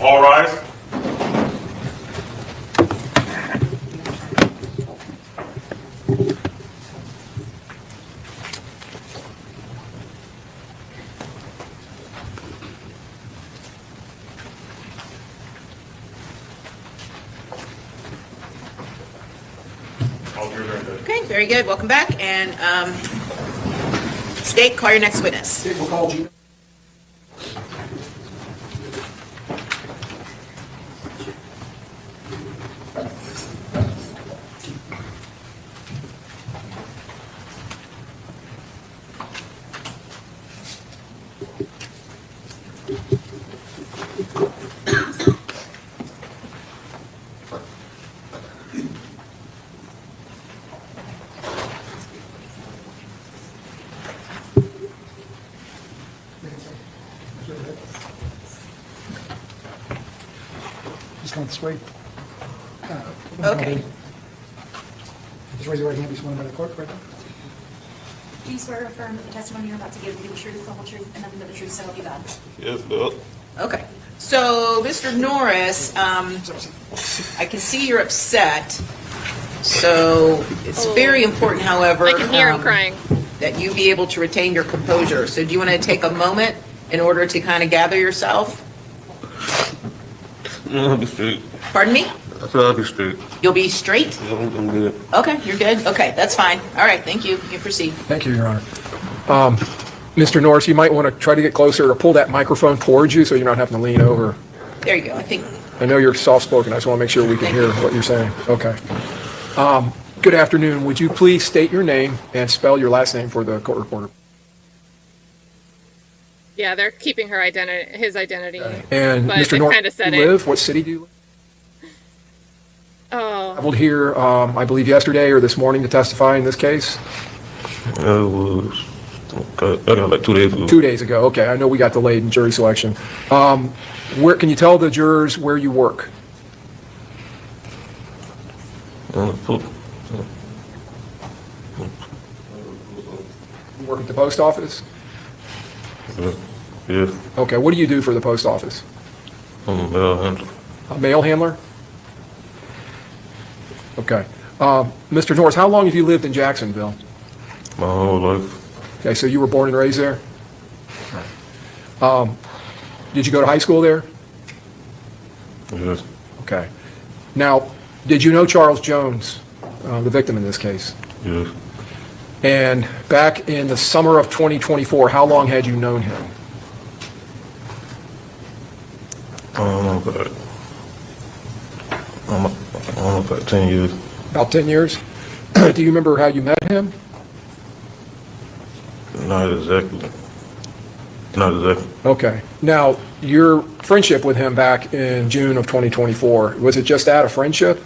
All rise. Okay, very good. Welcome back. And state, call your next witness. State will call you. Just going this way. Okay. Just raise your right hand, be sworn by the court, right? Do you swear or affirm that the testimony you're about to give will be the truth, the whole truth, and nothing but the truth, so help you God? Yes, Bill. Okay. So, Mr. Norris, I can see you're upset. So, it's very important, however, I can hear him crying, that you be able to retain your composure. So, do you want to take a moment in order to kind of gather yourself? Pardon me? I said I'll be straight. You'll be straight? Yeah, I'm good. Okay, you're good. Okay, that's fine. All right, thank you. You can proceed. Thank you, Your Honor. Mr. Norris, you might want to try to get closer or pull that microphone towards you so you're not having to lean over. There you go. I think. I know you're soft-spoken. I just want to make sure we can hear what you're saying. Okay. Good afternoon. Would you please state your name and spell your last name for the court reporter? Yeah, they're keeping her identity, his identity. And but Mr. they Norris, kind of said you it. live? What city do you live? Oh. Traveled here, I believe yesterday or this morning to testify in this case? It was, I got like 2 days ago. 2 days ago. Okay, I know we got delayed in jury selection. Where can you tell the jurors where you work? Uh, You work at the post office? Yeah. Okay, what do you do for the post office? I'm a mail handler. A mail handler? Okay. Mr. Norris, how long have you lived in Jacksonville? My whole life. Okay, so you were born and raised there? Did you go to high school there? Yes. Okay. Now, did you know Charles Jones, the victim in this case? Yes. And back in the summer of 2024, how long had you known him? I don't know, about 10 years. About 10 years? Do you remember how you met him? Not exactly. Not exactly. Okay. Now, your friendship with him back in June of 2024, was it just out of friendship?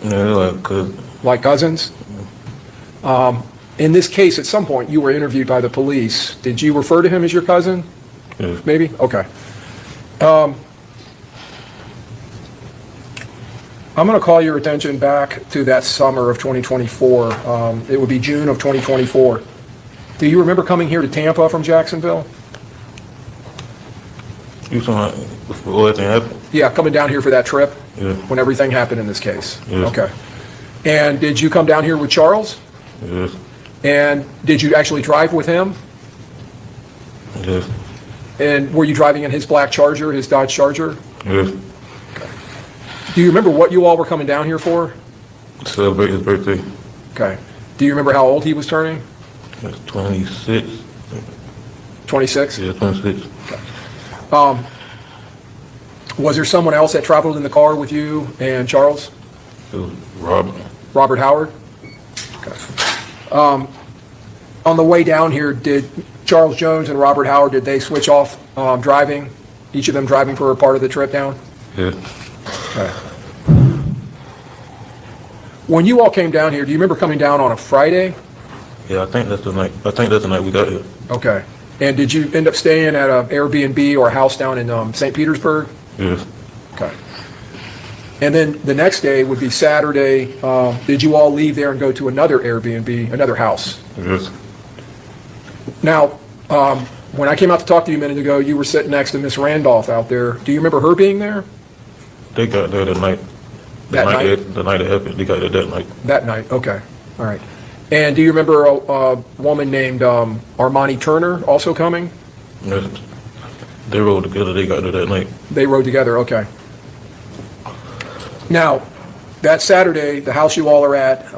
Yeah, like cousins. Like cousins? In this case, at some point, you were interviewed by the police. Did you refer to him as your cousin? Yes. Maybe? Okay. I'm going to call your attention back to that summer of 2024. It would be June of 2024. Do you remember coming here to Tampa from Jacksonville? You talking about before everything happened? Yeah, coming down here for that trip? Yeah. When everything happened in this case? Yes. Okay. And did you come down here with Charles? Yes. And did you actually drive with him? Yes. And were you driving in his black Charger, his Dodge Charger? Yes. Do you remember what you all were coming down here for? Celebrate his birthday. Okay. Do you remember how old he was turning? That's 26. 26? Yeah, 26. Was there someone else that traveled in the car with you and Charles? It was Robert. Robert Howard? Okay. On the way down here, did Charles Jones and Robert Howard, did they switch off driving? Each of them driving for a part of the trip down? Yeah. Okay. When you all came down here, do you remember coming down on a Friday? Yeah, I think that's the night. I think that's the night we got here. Okay. And did you end up staying at an Airbnb or a house down in St. Petersburg? Yes. Okay. And then the next day would be Saturday. Did you all leave there and go to another Airbnb, another house? Yes. Now, when I came out to talk to you a minute ago, you were sitting next to Miss Randolph out there. Do you remember her being there? They got there that night. That night? The night it happened. They got there that night. That night, okay. All right. And do you remember a woman named Armani Turner also coming? Yes. They rode together. They got there that night. They rode together, okay. Now, that Saturday, the house you all are at,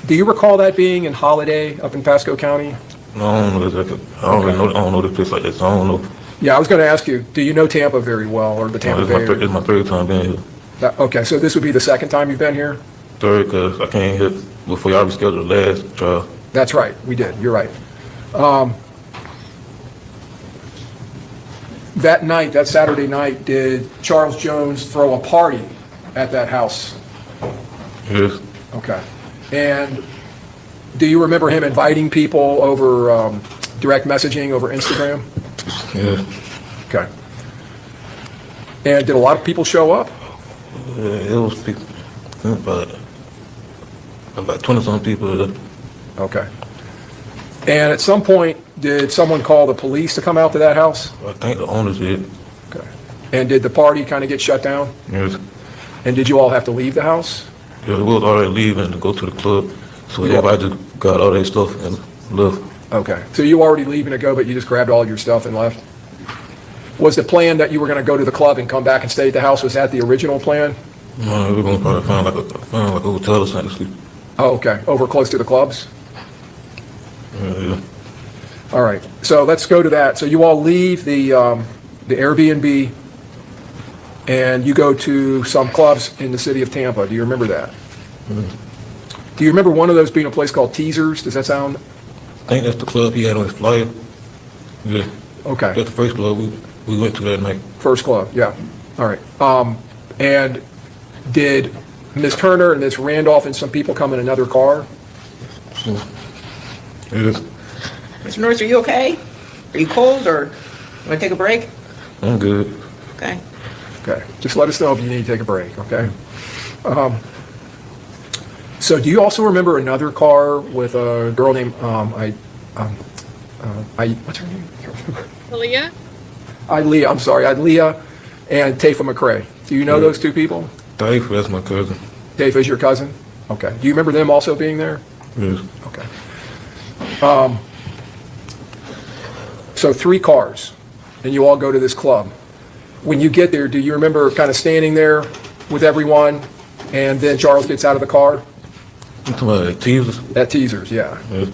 do you recall that being in Holiday up in Pasco County? No, I don't know exactly. I don't really know. I don't know this place like this. I don't know. Yeah, I was going to ask you, do you know Tampa very well, or the Tampa Bay area? It's my third time being here. Okay, so this would be the second time you've been here? Third, because I came here before y'all rescheduled the last trial. That's right, we did, you're right. That night, that Saturday night, did Charles Jones throw a party at that house? Yes. Okay. And do you remember him inviting people over direct messaging over Instagram? Yes. Okay. And did a lot of people show up? It was people, about 20-some people. Okay. And at some point, did someone call the police to come out to that house? I think the owners did. Okay. And did the party kind of get shut down? Yes. And did you all have to leave the house? Yeah, we was already leaving to go to the club, so everybody just got all their stuff and left. Okay. So you were already leaving to go, but you just grabbed all your stuff and left? Was the plan that you were going to go to the club and come back and stay at the house, was that the original plan? No, we're gonna probably find like a hotel or something to sleep. Oh, okay. Over close to the clubs? Yeah. All right. So let's go to that. So you all leave the Airbnb and you go to some clubs in the city of Tampa. Do you remember that? Do you remember one of those being a place called Teasers? Does that sound? I think that's the club he had on his flyer. Yeah. Okay. That's the first club we went to that night. First club, yeah. All right. And did Ms. Turner and Ms. Randolph and some people come in another car? Yes. Mr. Norris, are you okay? Are you cold or want to take a break? I'm good. Okay. Okay. Just let us know if you need to take a break, okay? So do you also remember another car with a girl named, what's her name? Aaliyah? Aaliyah, I'm sorry, Aaliyah and Taifa McCray. Do you know those two people? Taifa, that's my cousin. Taifa is your cousin? Okay. Do you remember them also being there? Yes. Okay. So 3 cars, and you all go to this club. When you get there, do you remember kind of standing there with everyone, and then Charles gets out of the car? You talking about at Teasers? At Teasers, yeah. Yes.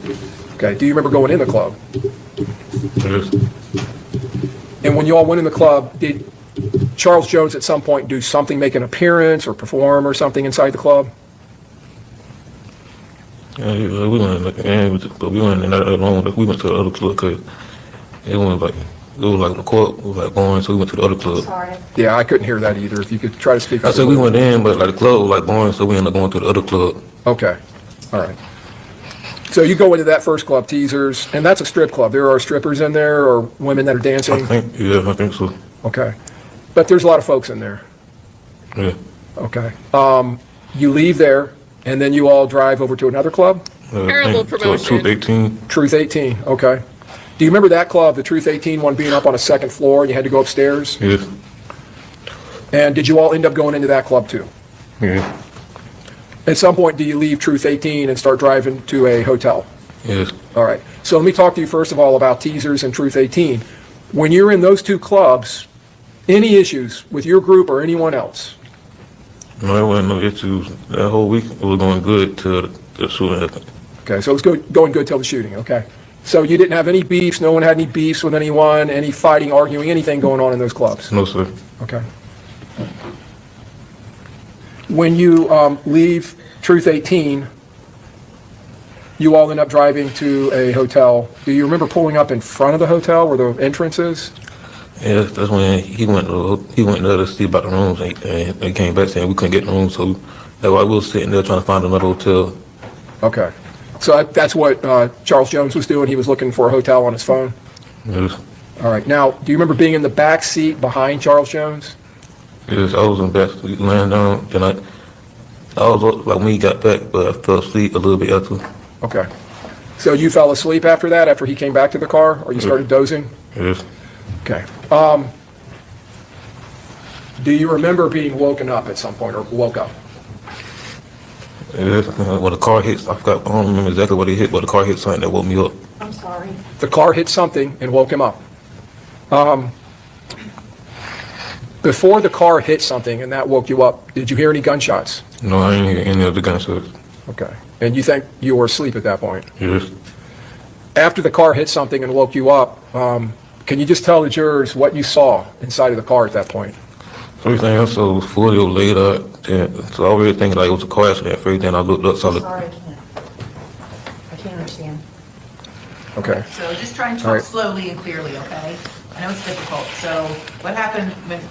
Okay. Do you remember going in the club? Yes. And when you all went in the club, did Charles Jones at some point do something, make an appearance or perform or something inside the club? Yeah, we went but we went in that alone. We went to the other club because it was like the court was like going, so we went to the other club. Sorry. Yeah, I couldn't hear that either. If you could try to speak up. I said we went in, but like the club was like going, so we ended up going to the other club. Okay. All right. So you go into that first club, Teasers, and that's a strip club. There are strippers in there or women that are dancing? I think so. Okay. But there's a lot of folks in there. Yeah. Okay. You leave there, and then you all drive over to another club? Terrible promotion. Truth 18. Truth 18, okay. Do you remember that club, the Truth 18 one being up on a second floor, and you had to go upstairs? Yes. And did you all end up going into that club too? Yeah. At some point, do you leave Truth 18 and start driving to a hotel? Yes. All right. So let me talk to you first of all about Teasers and Truth 18. When you're in those 2 clubs, any issues with your group or anyone else? No, there wasn't no issues. That whole week it was going good till the shooting happened. Okay, so it was going good till the shooting, okay. So you didn't have any beefs, no one had any beefs with anyone, any fighting, arguing, anything going on in those clubs? No, sir. Okay. When you leave Truth 18, you all end up driving to a hotel. Do you remember pulling up in front of the hotel where the entrance is? Yeah, that's when he went there to see about the rooms, and they came back saying we couldn't get the rooms, so that's why we were sitting there trying to find another hotel. Okay. So that's what Charles Jones was doing? He was looking for a hotel on his phone? Yes. All right. Now, do you remember being in the back seat behind Charles Jones? Yes, I was in the back seat laying down, then I was like when he got back, but I fell asleep a little bit after. Okay. So you fell asleep after that, after he came back to the car, or you started dozing? Yes. Okay. Do you remember being woken up at some point, or woke up? Yes, when the car hit, I don't remember exactly what he hit, but the car hit something that woke me up. I'm sorry. The car hit something and woke him up. Before the car hit something and that woke you up, did you hear any gunshots? No, I didn't hear any of the gunshots. Okay. And you think you were asleep at that point? Yes. After the car hit something and woke you up, can you just tell the jurors what you saw inside of the car at that point? Everything else was Foolio laid out, so I was really thinking like it was a car accident. Everything I looked up, I'm sorry, I can't understand. Okay. So just try and All talk right. slowly and clearly, okay? I know it's difficult. So what happened when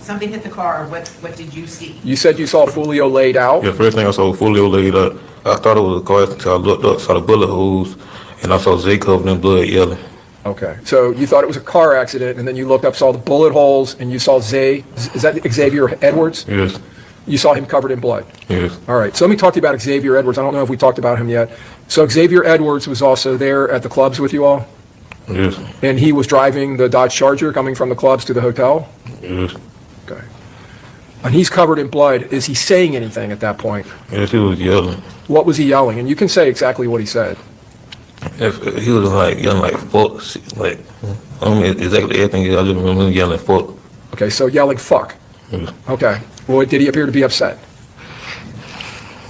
something hit the car? What did you see? You said you saw Foolio laid out? Yeah, first thing I saw was Foolio laid out. I thought it was a car accident until I looked up, saw the bullet holes, and I saw Zay covered in blood yelling. Okay. So you thought it was a car accident, and then you looked up, saw the bullet holes, and you saw Zay. Is that Xavier Edwards? Yes. You saw him covered in blood? Yes. All right. So let me talk to you about Xavier Edwards. I don't know if we talked about him yet. So Xavier Edwards was also there at the clubs with you all? Yes. And he was driving the Dodge Charger coming from the clubs to the hotel? Yes. Okay. And he's covered in blood. Is he saying anything at that point? Yes, he was yelling. What was he yelling? And you can say exactly what he said. He was like yelling like fuck, like I don't know exactly everything. I just remember him yelling fuck. Okay, so yelling fuck. Yes. Okay. Well, did he appear to be upset?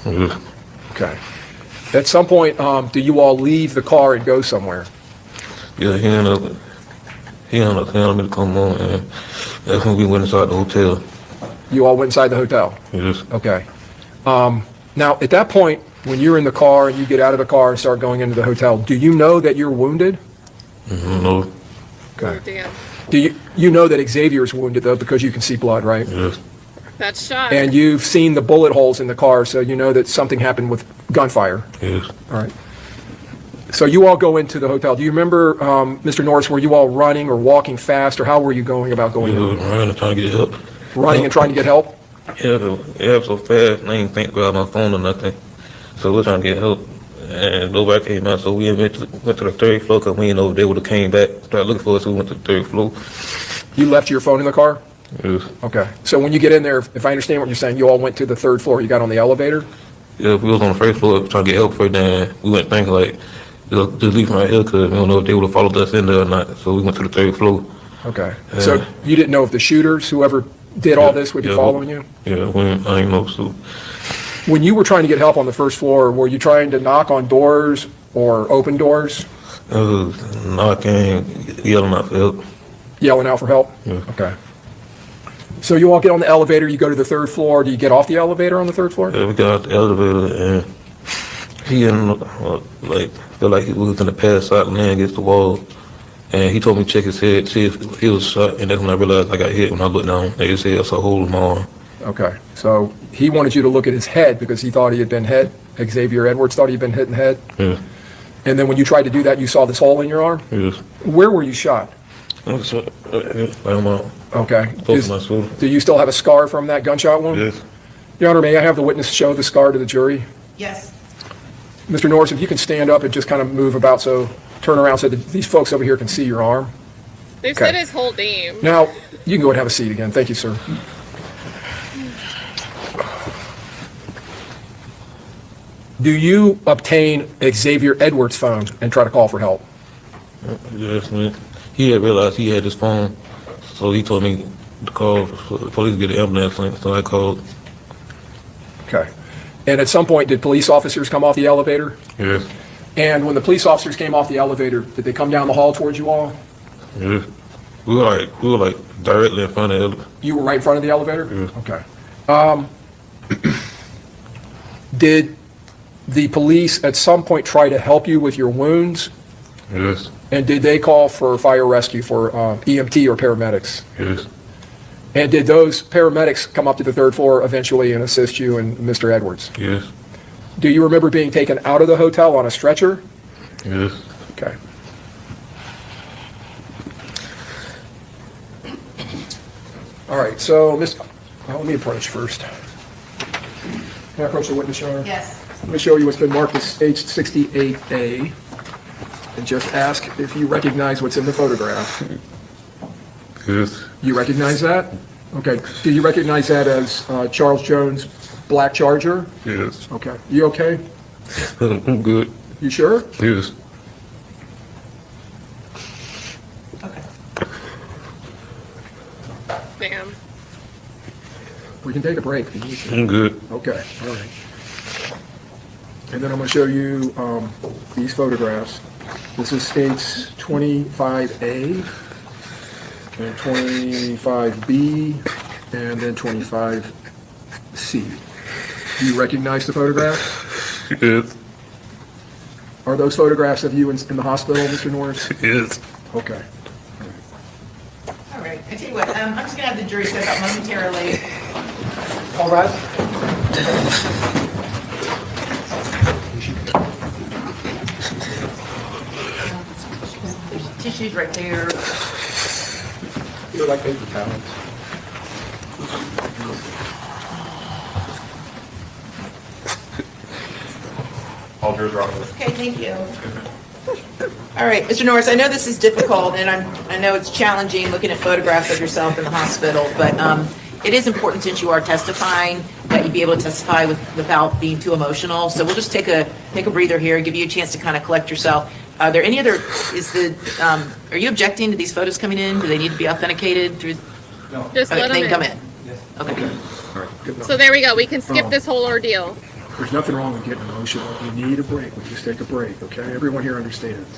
Yeah. Okay. At some point, do you all leave the car and go somewhere? Yeah, he ended up telling me to come on, and that's when we went inside the hotel. You all went inside the hotel? Yes. Okay. Now, at that point, when you're in the car and you get out of the car and start going into the hotel, do you know that you're wounded? No. Oh, damn. Do you know that Xavier's wounded, though, because you can see blood, right? Yes. That's shot. And you've seen the bullet holes in the car, so you know that something happened with gunfire. Yes. All right. So you all go into the hotel. Do you remember, Mr. Norris, were you all running or walking fast, or how were you going about going in? Running and trying to get help. Running and trying to get help? Yeah, so fast, and I didn't think about my phone or nothing. So we're trying to get help, and nobody came out, so we went to the third floor, because we didn't know if they would have came back, started looking for us, so we went to the third floor. You left your phone in the car? Yes. Okay. So when you get in there, if I understand what you're saying, you all went to the third floor. You got on the elevator? Yeah, we was on the first floor trying to get help first, then we went thinking like, just leave right here, because we don't know if they would have followed us in there or not, so we went to the third floor. Okay. So you didn't know if the shooters, whoever did all this, would be following you? Yeah, I didn't know, so. When you were trying to get help on the first floor, were you trying to knock on doors or open doors? Knocking, yelling out for help. Yelling out for help? Yeah. Okay. So you all get on the elevator, you go to the third floor. Do you get off the elevator on the third floor? Yeah, we got out the elevator, and he didn't, feel like he was going to pass out and land against the wall. And he told me to check his head, see if he was shot, and that's when I realized I got hit. When I looked down at his head, I saw a hole in my arm. Okay. So he wanted you to look at his head because he thought he had been hit. Xavier Edwards thought he had been hit in the head? Yeah. And then when you tried to do that, you saw this hole in your arm? Yes. Where were you shot? I was shot by my arm. Okay. Both my shoulder. Do you still have a scar from that gunshot wound? Yes. Your Honor, may I have the witness show the scar to the jury? Yes. Mr. Norris, if you can stand up and just kind of move about, so turn around so that these folks over here can see your arm. They've Okay. said his whole name. Now, you can go and have a seat again. Thank you, sir. Do you obtain Xavier Edwards' phone and try to call for help? Yes, man. He had realized he had his phone, so he told me to call for the police to get the ambulance, so I called. Okay. And at some point, did police officers come off the elevator? Yes. And when the police officers came off the elevator, did they come down the hall towards you all? Yes. We were like directly in front of it. You were right in front of the elevator? Yes. Okay. Did the police at some point try to help you with your wounds? Yes. And did they call for fire rescue for EMT or paramedics? Yes. And did those paramedics come up to the third floor eventually and assist you and Mr. Edwards? Yes. Do you remember being taken out of the hotel on a stretcher? Yes. Okay. All right, so let me approach first. Can I approach the witness, Your Honor? Yes. Let me show you what's been marked as H68A, and just ask if you recognize what's in the photograph. Yes. You recognize that? Okay. Do you recognize that as Charles Jones' black Charger? Yes. Okay. You okay? I'm good. You sure? Yes. Damn. We can take a break if you need to. I'm good. Okay, all right. And then I'm going to show you these photographs. This is states 25A, and 25B, and then 25C. Do you recognize the photographs? Yes. Are those photographs of you in the hospital, Mr. Norris? Yes. Okay. All right, I tell you what, I'm just gonna have the jury step up momentarily. All right. There's tissues right there. They're like paper towels. All jurors are on. Okay, thank you. All right, Mr. Norris, I know this is difficult, and I know it's challenging looking at photographs of yourself in the hospital, but it is important, since you are testifying, that you be able to testify without being too emotional. So we'll just take a breather here and give you a chance to kind of collect yourself. Are there any other, are you objecting to these photos coming in? Do they need to be authenticated through? No. Just let they them come in. in? Okay. All right. So there we go. We can skip this whole ordeal. There's nothing wrong with getting emotional. You need a break. We just take a break, okay? Everyone here understands.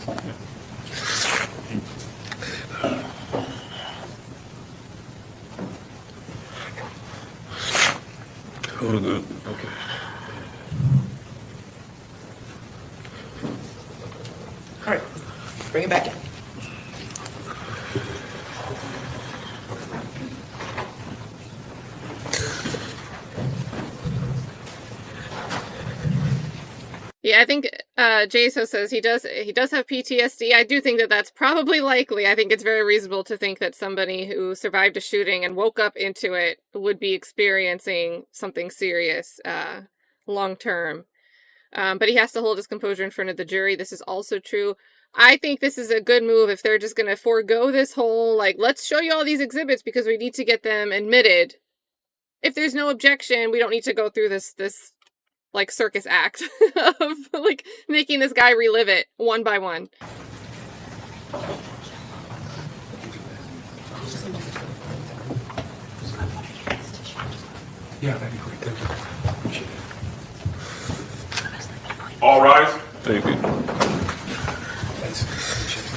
Good. Okay. All right, bring it back in. Yeah, I think JSO says he does have PTSD. I do think that that's probably likely. I think it's very reasonable to think that somebody who survived a shooting and woke up into it would be experiencing something serious long term. But he has to hold his composure in front of the jury. This is also true. I think this is a good move if they're just going to forego this whole, like, let's show you all these exhibits because we need to get them admitted. If there's no objection, we don't need to go through this like circus act of like making this guy relive it one by one. Yeah, that'd be great. Thank you. Appreciate it. All rise. Thank you. Thanks. Appreciate it.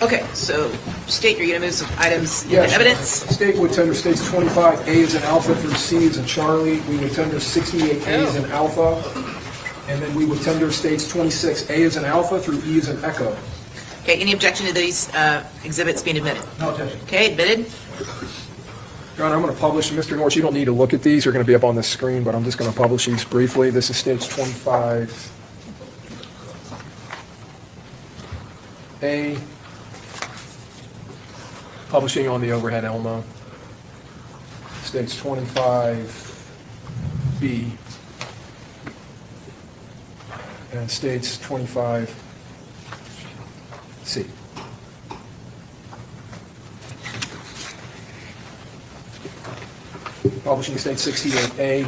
Okay, so state you're gonna move some items in Yes. evidence. State would tender states 25, A is an alpha through C is in Charlie. We would tender 68, A is an alpha. And then we would tender states 26, A is an alpha through E is an echo. Okay, any objection to these exhibits being admitted? No objection. Okay, admitted. Your Honor, I'm going to publish, Mr. Norris, you don't need to look at these, they're going to be up on the screen, but I'm just going to publish these briefly. This is states 25, A, publishing on the overhead Elmo. States 25, B, and states 25, C. Publishing state 68A.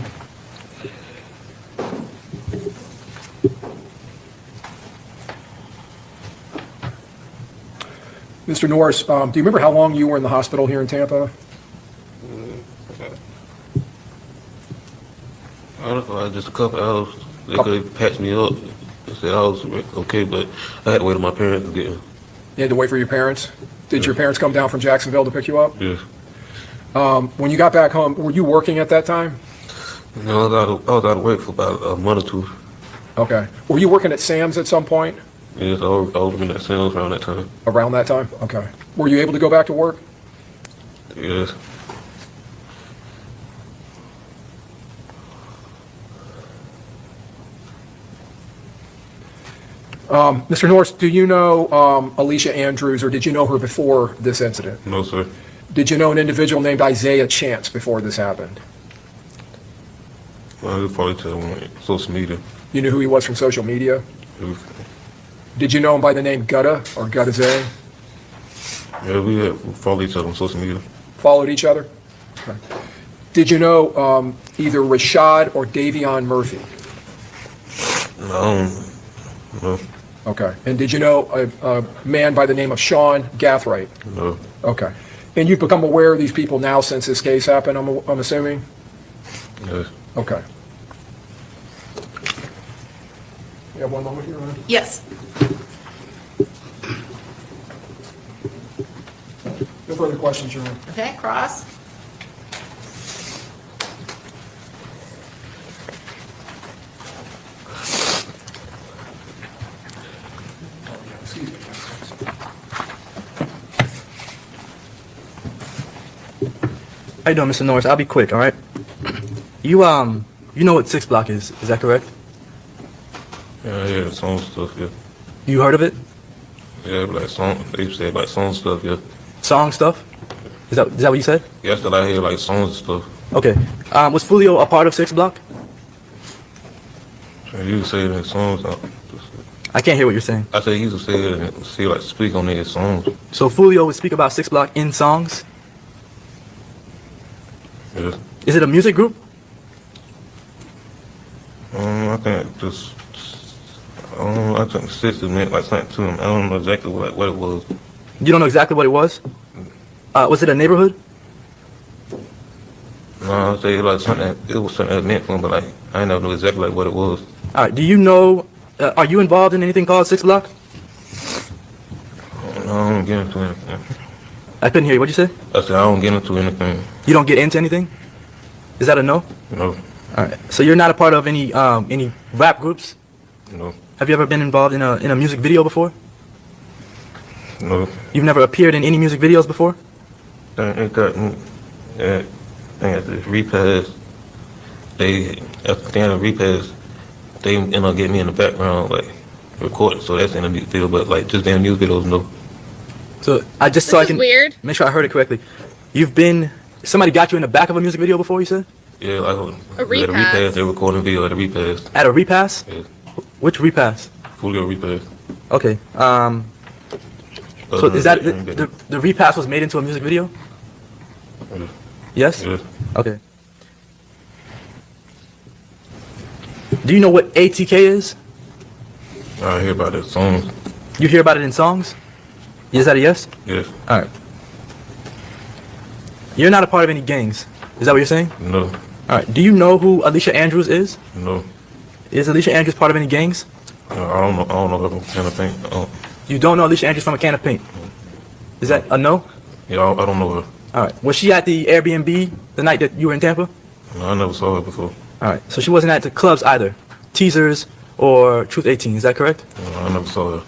Mr. Norris, do you remember how long you were in the hospital here in Tampa? I don't know, just a couple hours. They could patch me up. They said I was okay, but I had to wait on my parents to get here. You had to wait for your parents? Did your parents come down from Jacksonville to pick you up? Yes. When you got back home, were you working at that time? No, I was out of work for about a month or two. Okay. Were you working at Sam's at some point? Yes, I was working at Sam's around that time. Around that time? Okay. Were you able to go back to work? Yes. Mr. Norris, do you know Alicia Andrews, or did you know her before this incident? No, sir. Did you know an individual named Isaiah Chance before this happened? Well, I could probably tell on social media. You knew who he was from social media? Did you know him by the name Gutta or Gutta Zay? Yeah, we had followed each other on social media. Followed each other? Okay. Did you know either Rashad or Davion Murphy? No. Okay. And did you know a man by the name of Sean Gathright? No. Okay. And you've become aware of these people now since this case happened, I'm assuming? Yes. Okay. You have one moment here, Ryan? Yes. No further questions, Your Honor. Okay, cross. How you doing, Mr. Norris? I'll be quick, all right? You know what 6 Block is that correct? Yeah, song stuff, yeah. You heard of it? Yeah, like song, they say like song stuff, yeah. Song stuff? Is that what you said? Yes, that I hear like songs and stuff. Okay. Was Foolio a part of 6 Block? And you say it in songs. I can't hear what you're saying. I said he used to say it and see like speak on his songs. So Foolio would speak about 6 Block in songs? Yes. Is it a music group? I think just, I think the sister meant like something to him. I don't know exactly what it was. You don't know exactly what it was? Was it a neighborhood? No, I say like something. It was something that meant for him, but like I never knew exactly like what it was. All right. Do you know? Are you involved in anything called 6 Block? I don't get into anything. I couldn't hear you. What'd you say? I said I don't get into anything. You don't get into anything? Is that a no? No. All right. So you're not a part of any rap groups? No. Have you ever been involved in a music video before? No. You've never appeared in any music videos before? It got at the repass. At the end of the repass, they end up getting me in the background like recording. So that's in the music video, but like just in music videos, no. So I can weird. Make sure I heard it correctly. Somebody got you in the back of a music video before, you said? Yeah, like A at a repass, they recording video at a repass. At a repass? Yeah. Which repass? Julio repass. Okay. So is that the repass was made into a music video? Yeah. Yes? Yeah. Okay. Do you know what ATK is? I hear about it songs. You hear about it in songs? Is that a yes? Yes. All right. You're not a part of any gangs. Is that what you're saying? No. All right. Do you know who Alicia Andrews is? No. Is Alicia Andrews part of any gangs? I don't know. I don't know her from Can of Paint. You don't know Alicia Andrews from a can of paint? Is that a no? Yeah, I don't know her. All right. Was she at the Airbnb the night that you were in Tampa? No, I never saw her before. All right. So she wasn't at the clubs either, Teasers or Truth 18. Is that correct? No, I never saw her.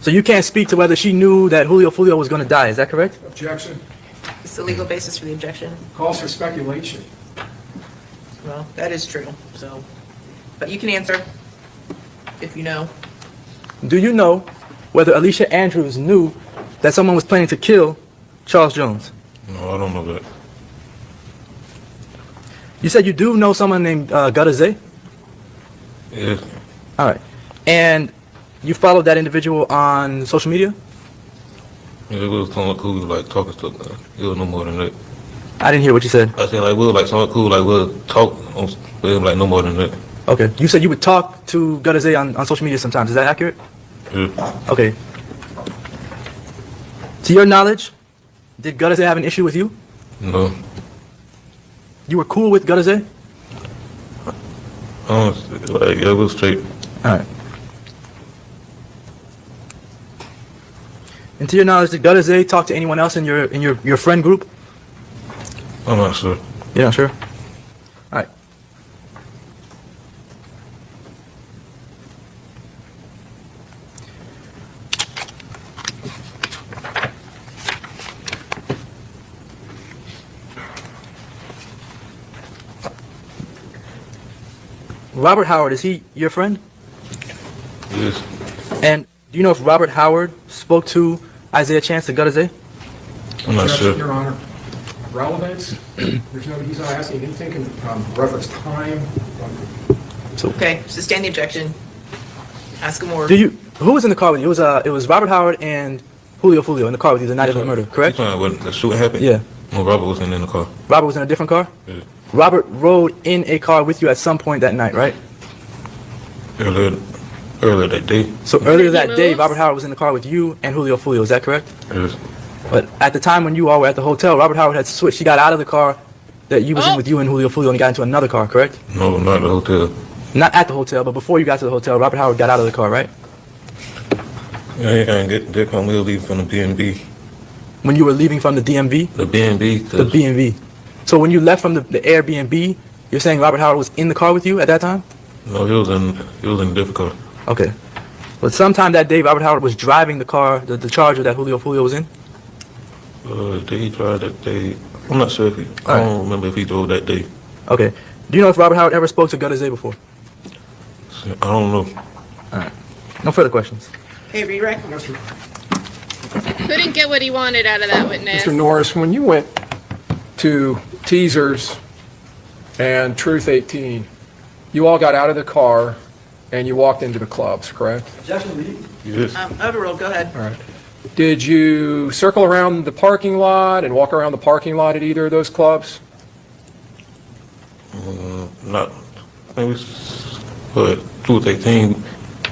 So you can't speak to whether she knew that Julio Foolio was going to die. Is that correct? Objection. It's the legal basis for the objection. Calls for speculation. Well, that is true, so, but you can answer if you know. Do you know whether Alicia Andrews knew that someone was planning to kill Charles Jones? No, I don't know that. You said you do know someone named Gutazay? Yeah. All right. And you followed that individual on social media? Yeah, it was somewhat cool, like talking to her. It was no more than that. I didn't hear what you said. I said like we were like somewhat cool, like we'll talk with him, like no more than that. Okay. You said you would talk to Gutazay on social media sometimes. Is that accurate? Yeah. Okay. To your knowledge, did Gutazay have an issue with you? No. You were cool with Gutazay? Like yeah, it was straight. All right. And to your knowledge, did Gutazay talk to anyone else in your friend group? I'm not sure. You're not sure? All right. Robert Howard, is he your friend? Yes. And do you know if Robert Howard spoke to Isaiah Chance to Gutazay? I'm not sure. Your Honor. Relevance? There's no, he's not asking anything in reference time. Okay, sustain the objection. Ask him more. Who was in the car with you? It was Robert Howard and Julio Foolio in the car with you the night of the murder, correct? When the shooting happened? Yeah. No, Robert wasn't in the car. Robert was in a different car? Yeah. Robert rode in a car with you at some point that night, right? Earlier that day. So earlier that day, Robert Howard was in the car with you and Julio Foolio, is that correct? Yes. But at the time when you all were at the hotel, Robert Howard had switched. He got out of the car that you was in with you and Julio Foolio and he got into another car, correct? No, not at the hotel. Not at the hotel, but before you got to the hotel, Robert Howard got out of the car, right? Yeah, I didn't get there when we were leaving from the B&B. When you were leaving from the DMV? The B&B. The B&B. So when you left from the Airbnb, you're saying Robert Howard was in the car with you at that time? No, he was in a different car. Okay. But sometime that day, Robert Howard was driving the car, the Charger that Julio Foolio was in? Did he drive that day? I'm not sure if he, I don't remember if he drove that day. Okay. Do you know if Robert Howard ever spoke to Gutazay before? I don't know. All right. No further questions. Hey, redirect. Couldn't get what he wanted out of that witness. Mr. Norris, when you went to Teasers and Truth 18, you all got out of the car and you walked into the clubs, correct? Yes. Overruled, go ahead. All right. Did you circle around the parking lot and walk around the parking lot at either of those clubs? Not, maybe, but 2018,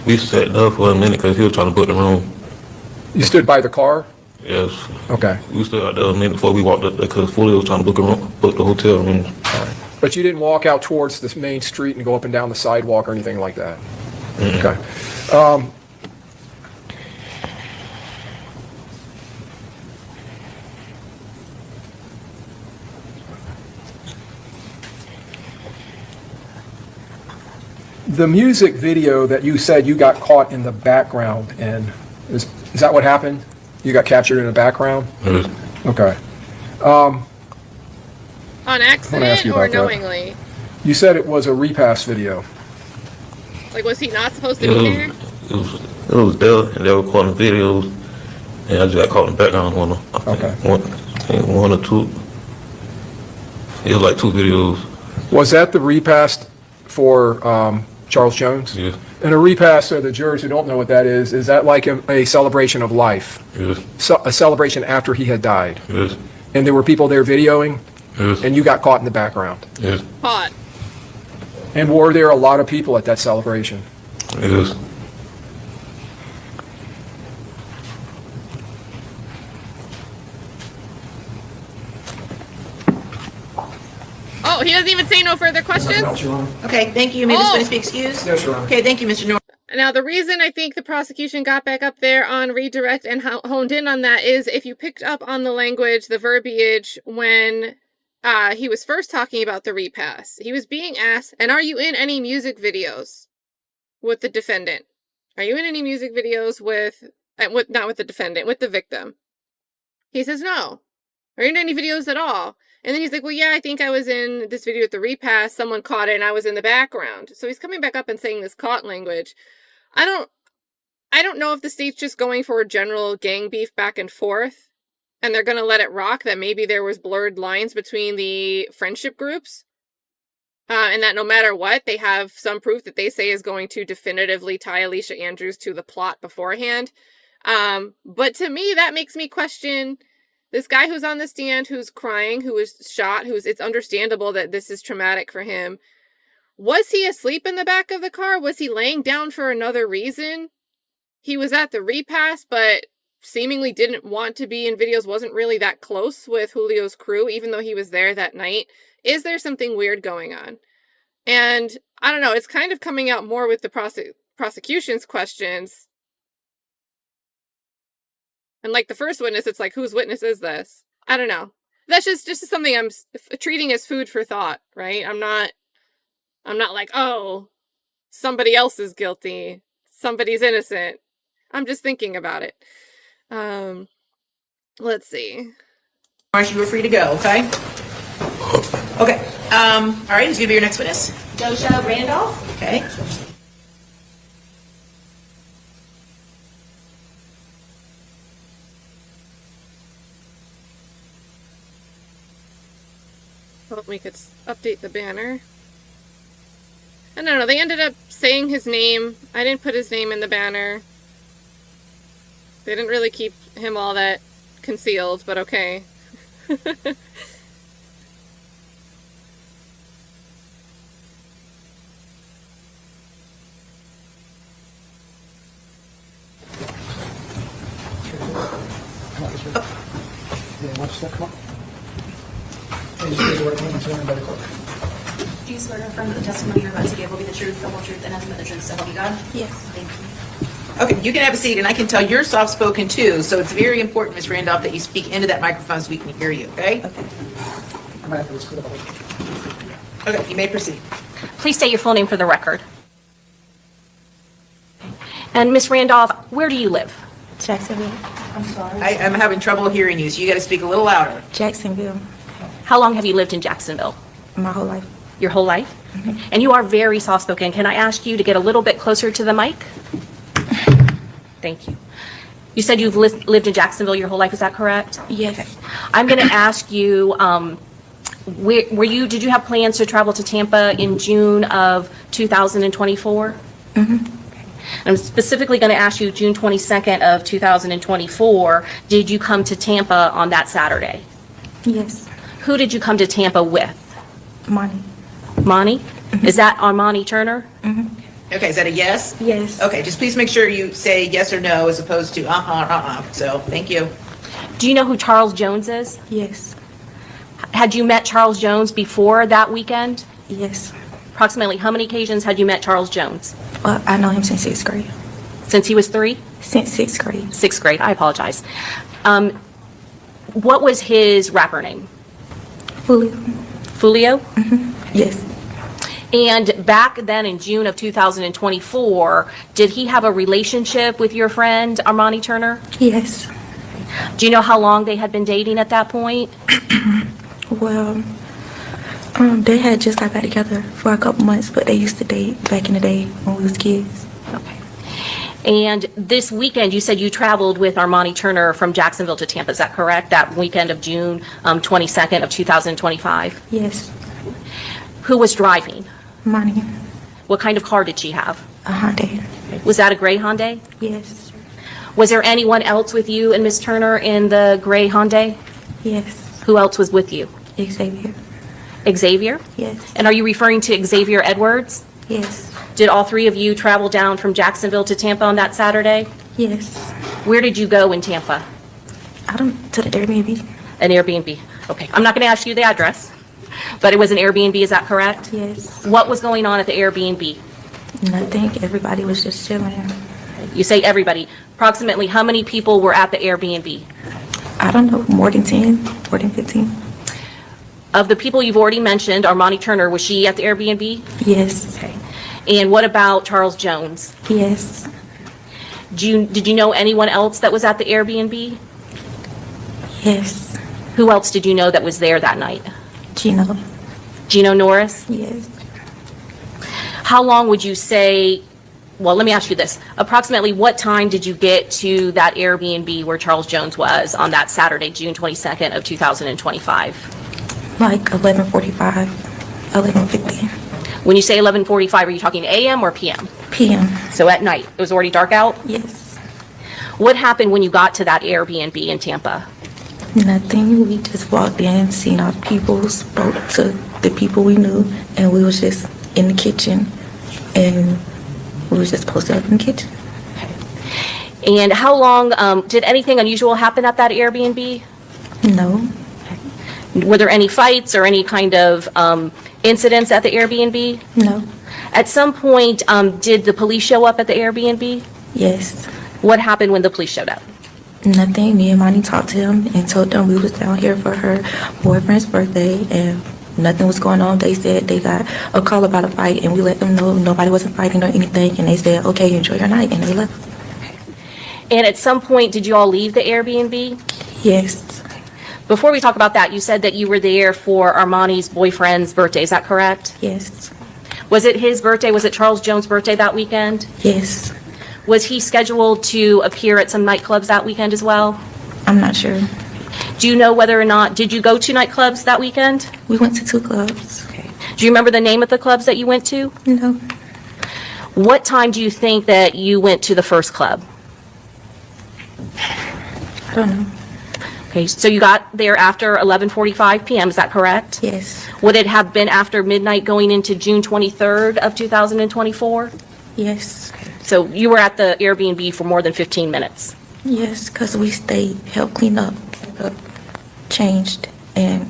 we sat there for a minute because he was trying to book the room. You stood by the car? Yes. Okay. We stood out there a minute before we walked up there because Foolio was trying to book a room, book the hotel room. But you didn't walk out towards this main street and go up and down the sidewalk or anything like that? Okay. The music video that you said you got caught in the background in, is that what happened? You got captured in the background? Yes. Okay. On ask accident you or about that. knowingly? You said it was a repass video. Like, was he not supposed to be there? It was there, and they were recording videos, and I just got caught in the background on them. I think one or two. It was like 2 videos. Was that the repass for Charles Jones? Yes. And a repass, for the jurors who don't know what that is that like a celebration of life? Yes. So, a celebration after he had died? Yes. And there were people there videoing? Yes. And you got caught in the background? Yes. Caught. And were there a lot of people at that celebration? Yes. Oh, he doesn't even say no further questions? Okay, thank you. May this witness be excused? Yes, Your Honor. Okay, thank you, Mr. Norman. Now, the reason I think the prosecution got back up there on redirect and honed in on that is if you picked up on the language, the verbiage, when he was first talking about the repass, he was being asked, and are you in any music videos with the defendant? Are you in any music videos with not with the defendant, with the victim? He says no. Are you in any videos at all? And then he's like, well, yeah, I think I was in this video with the repass. Someone caught it and I was in the background. So he's coming back up and saying this caught language. I don't know if the state's just going for a general gang beef back and forth and they're going to let it rock that maybe there was blurred lines between the friendship groups and that no matter what, they have some proof that they say is going to definitively tie Alicia Andrews to the plot beforehand. But to me, that makes me question this guy who's on the stand, who's crying, who was shot, it's understandable that this is traumatic for him. Was he asleep in the back of the car? Was he laying down for another reason? He was at the repass, but seemingly didn't want to be in videos, wasn't really that close with Julio's crew, even though he was there that night. Is there something weird going on? And I don't know, it's kind of coming out more with the prosecution's questions. And like the first witness, it's like, whose witness is this? I don't know. That's just something I'm treating as food for thought, right? I'm not like, oh, somebody else is guilty. Somebody's innocent. I'm just thinking about it. Let's see. Marsh, you were free to go, okay? Okay. All right, who's going to be your next witness? Dosha Randolph. Okay. Well, we could update the banner. I don't know, they ended up saying his name. I didn't put his name in the banner. They didn't really keep him all that concealed, but okay. Do you swear to affirm that the testimony you're about to give will be the truth, the whole truth, and nothing but the truth, so help you God? Yes. Thank you. Okay, you can have a seat, and I can tell you're soft-spoken too, so it's very important, Ms. Randolph, that you speak into that microphone so we can hear you, okay? Okay, you may proceed. Please state your full name for the record. And Ms. Randolph, where do you live? Jacksonville. I'm sorry. I'm having trouble hearing you, so you got to speak a little louder. Jacksonville. How long have you lived in Jacksonville? My whole life. Your whole life? And you are very soft-spoken. Can I ask you to get a little bit closer to the mic? Thank you. You said you've lived in Jacksonville your whole life, is that correct? Yes. Okay. I'm going to ask you, did you have plans to travel to Tampa in June of 2024? Mm-hmm. I'm specifically going to ask you, June 22nd of 2024, did you come to Tampa on that Saturday? Yes. Who did you come to Tampa with? Money. Monty? Is that Armani Turner? Okay, is that a yes? Yes. Okay, just please make sure you say yes or no as opposed to So, thank you. Do you know who Charles Jones is? Yes. Had you met Charles Jones before that weekend? Yes. Approximately how many occasions had you met Charles Jones? Well, I know him since 6th grade. Since he was 3? Since 6th grade. 6th grade, I apologize. What was his rapper name? Julio. Foolio? Yes. And back then in June of 2024, did he have a relationship with your friend Armani Turner? Yes. Do you know how long they had been dating at that point? Well, they had just got back together for a couple months, but they used to date back in the day when we was kids. Okay. And this weekend, you said you traveled with Armani Turner from Jacksonville to Tampa. Is that correct? That weekend of June 22nd of 2025? Yes. Who was driving? Money. What kind of car did she have? A Hyundai. Was that a gray Hyundai? Yes. Was there anyone else with you and Miss Turner in the gray Hyundai? Yes. Who else was with you? Xavier. Xavier? Yes. And are you referring to Xavier Edwards? Yes. Did all three of you travel down from Jacksonville to Tampa on that Saturday? Yes. Where did you go in Tampa? To the Airbnb. An Airbnb. Okay. I'm not going to ask you the address, but it was an Airbnb, is that correct? Yes. What was going on at the Airbnb? Nothing. Everybody was just chilling. You say everybody. Approximately how many people were at the Airbnb? I don't know, more than 10, more than 15. Of the people you've already mentioned, Armani Turner, was she at the Airbnb? Yes. Okay. And what about Charles Jones? Yes. Did you know anyone else that was at the Airbnb? Yes. Who else did you know that was there that night? Gino. Gino Norris? Yes. How long would you say, well, let me ask you this. Approximately what time did you get to that Airbnb where Charles Jones was on that Saturday, June 22nd of 2025? Like 11:45, 11:50. When you say 11:45, are you talking AM or PM? PM. So at night. It was already dark out? Yes. What happened when you got to that Airbnb in Tampa? Nothing. We just walked in, seen our people, spoke to the people we knew, and we was just in the kitchen, and we was just posted up in the kitchen. And how long, did anything unusual happen at that Airbnb? No. Were there any fights or any kind of incidents at the Airbnb? No. At some point, did the police show up at the Airbnb? Yes. What happened when the police showed up? Nothing. Me and Monty talked to him and told them we was down here for her boyfriend's birthday and nothing was going on. They said they got a call about a fight and we let them know nobody wasn't fighting or anything, and they said, okay, enjoy your night, and they left. And at some point, did you all leave the Airbnb? Yes. Before we talk about that, you said that you were there for Armani's boyfriend's birthday. Is that correct? Yes. Was it his birthday? Was it Charles Jones' birthday that weekend? Yes. Was he scheduled to appear at some nightclubs that weekend as well? I'm not sure. Do you know whether or not, did you go to nightclubs that weekend? We went to 2 clubs. Okay. Do you remember the name of the clubs that you went to? No. What time do you think that you went to the first club? I don't know. Okay, so you got there after 11:45 p.m., is that correct? Yes. Would it have been after midnight going into June 23rd of 2024? Yes. So you were at the Airbnb for more than 15 minutes? Yes, because we stayed, helped clean up, changed, and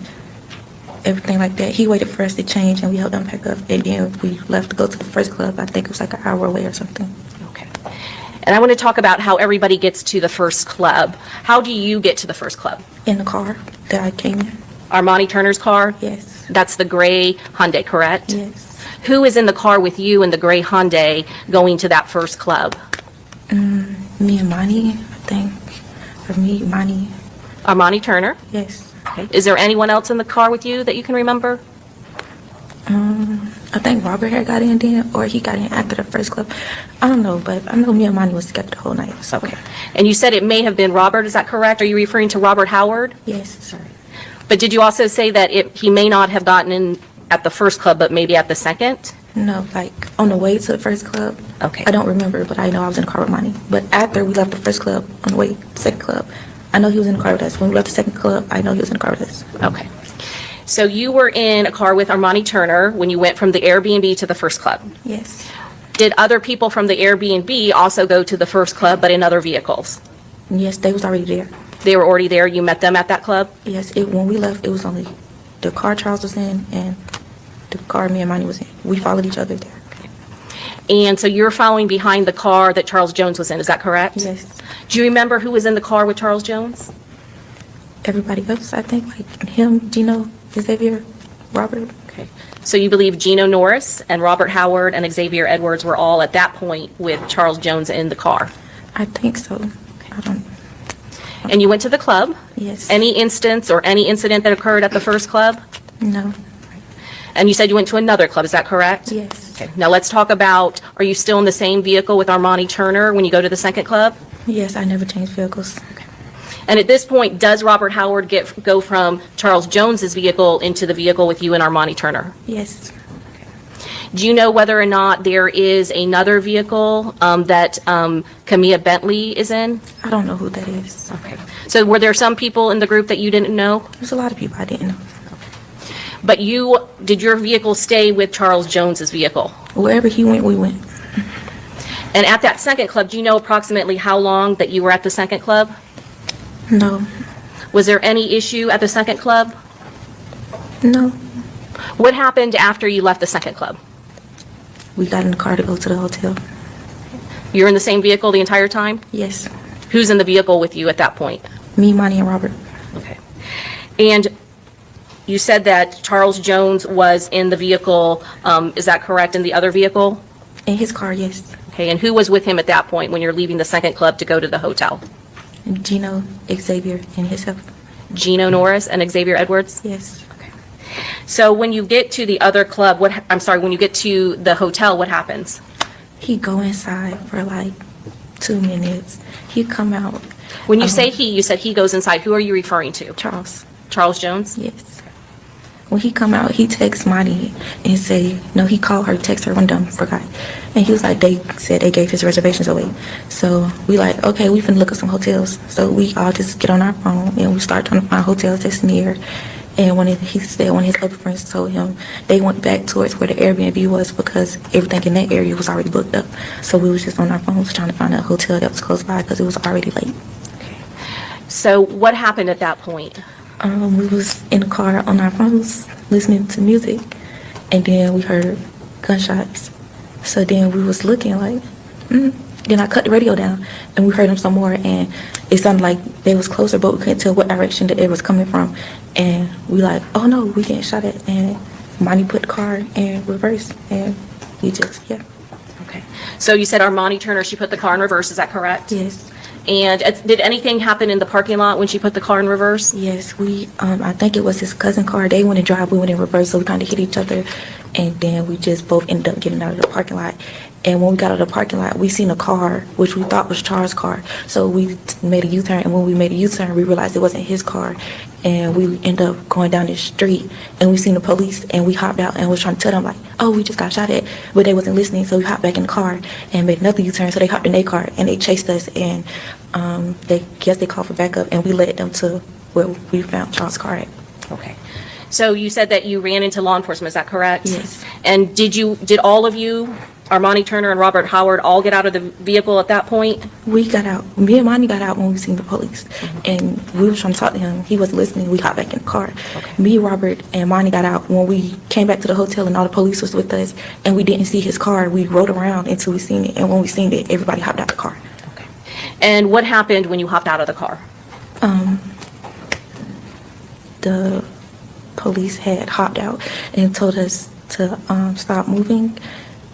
everything like that. He waited for us to change, and we helped him pack up, and then we left to go to the first club. I think it was like an hour away or something. Okay. And I want to talk about how everybody gets to the first club. How do you get to the first club? In the car that I came in. Armani Turner's car? Yes. That's the gray Hyundai, correct? Yes. Who is in the car with you in the gray Hyundai going to that first club? Me and Monty, I think. Or me, Monty. Armani Turner? Yes. Okay. Is there anyone else in the car with you that you can remember? I think Robert had got in then, or he got in after the first club. I don't know, but I know me and Monty was together the whole night. So. Okay. And you said it may have been Robert, is that correct? Are you referring to Robert Howard? Yes. Sorry. But did you also say that he may not have gotten in at the first club, but maybe at the second? No, like on the way to the first club. Okay. I don't remember, but I know I was in the car with Monty. But after we left the first club, on the way to the second club, I know he was in the car with us. When we left the second club, I know he was in the car with us. Okay. So you were in a car with Armani Turner when you went from the Airbnb to the first club. Yes. Did other people from the Airbnb also go to the first club, but in other vehicles? Yes, they was already there. They were already there. You met them at that club? Yes, when we left, it was only the car Charles was in and the car me and Monty was in. We followed each other there. And so you're following behind the car that Charles Jones was in, is that correct? Yes. Do you remember who was in the car with Charles Jones? Everybody else, I think, like him, Gino, Xavier, Robert. Okay. So you believe Gino Norris and Robert Howard and Xavier Edwards were all at that point with Charles Jones in the car? I think so. I don't. And you went to the club? Yes. Any instance or any incident that occurred at the first club? No. And you said you went to another club, is that correct? Yes. Okay. Now let's talk about, are you still in the same vehicle with Armani Turner when you go to the second club? Yes, I never changed vehicles. Okay. And at this point, does Robert Howard go from Charles Jones's vehicle into the vehicle with you and Armani Turner? Yes. Do you know whether or not there is another vehicle that Camilla Bentley is in? I don't know who that is. Okay. So were there some people in the group that you didn't know? There's a lot of people I didn't know. But did your vehicle stay with Charles Jones's vehicle? Wherever he went, we went. And at that second club, do you know approximately how long that you were at the second club? No. Was there any issue at the second club? No. What happened after you left the second club? We got in the car to go to the hotel. You're in the same vehicle the entire time? Yes. Who's in the vehicle with you at that point? Me, Monty, and Robert. Okay. And you said that Charles Jones was in the vehicle, is that correct, in the other vehicle? In his car, yes. Okay, and who was with him at that point when you're leaving the second club to go to the hotel? Gino, Xavier, and himself. Gino Norris and Xavier Edwards? Yes. Okay. So when you get to the other club, when you get to the hotel, what happens? He go inside for like 2 minutes. He come out. When you say he, you said he goes inside. Who are you referring to? Charles. Charles Jones? Yes. When he come out, he texts Monty and say, no, he called her, text her one time, forgot. And he was like, they said they gave his reservations away. So we like, okay, we finna look at some hotels. So we all just get on our phone and we start trying to find hotels that's near. And when he said, one of his other friends told him, they went back towards where the Airbnb was because everything in that area was already booked up. So we was just on our phones trying to find a hotel that was close by because it was already late. Okay. So what happened at that point? We was in the car on our phones listening to music, and then we heard gunshots. So then we was looking like, Then I cut the radio down, and we heard them some more, and it sounded like they was closer, but we couldn't tell what direction that it was coming from. And we like, oh no, we getting shot at. And Monty put the car in reverse, and we just, yeah. Okay. So you said Armani Turner, she put the car in reverse, is that correct? Yes. And did anything happen in the parking lot when she put the car in reverse? Yes, I think it was his cousin car. They went in drive, we went in reverse, so we kind of hit each other, and then we just both ended up getting out of the parking lot. And when we got out of the parking lot, we seen a car, which we thought was Charles' car. So we made a U-turn, and when we made a U-turn, we realized it wasn't his car. And we ended up going down the street, and we seen the police, and we hopped out and was trying to tell them, like, oh, we just got shot at. But they wasn't listening, so we hopped back in the car and made another U-turn. So they hopped in their car, and they chased us, and they called for backup, and we led them to where we found Charles' car at. Okay. So you said that you ran into law enforcement, is that correct? Yes. And did all of you, Armani Turner and Robert Howard, all get out of the vehicle at that point? We got out. Me and Monty got out when we seen the police. And we were trying to talk to him. He wasn't listening. We hopped back in the car. Okay. Me, Robert, and Monty got out when we came back to the hotel and all the police was with us. And we didn't see his car. We rode around until we seen it. And when we seen it, everybody hopped out the car. Okay. And what happened when you hopped out of the car? The police had hopped out and told us to stop moving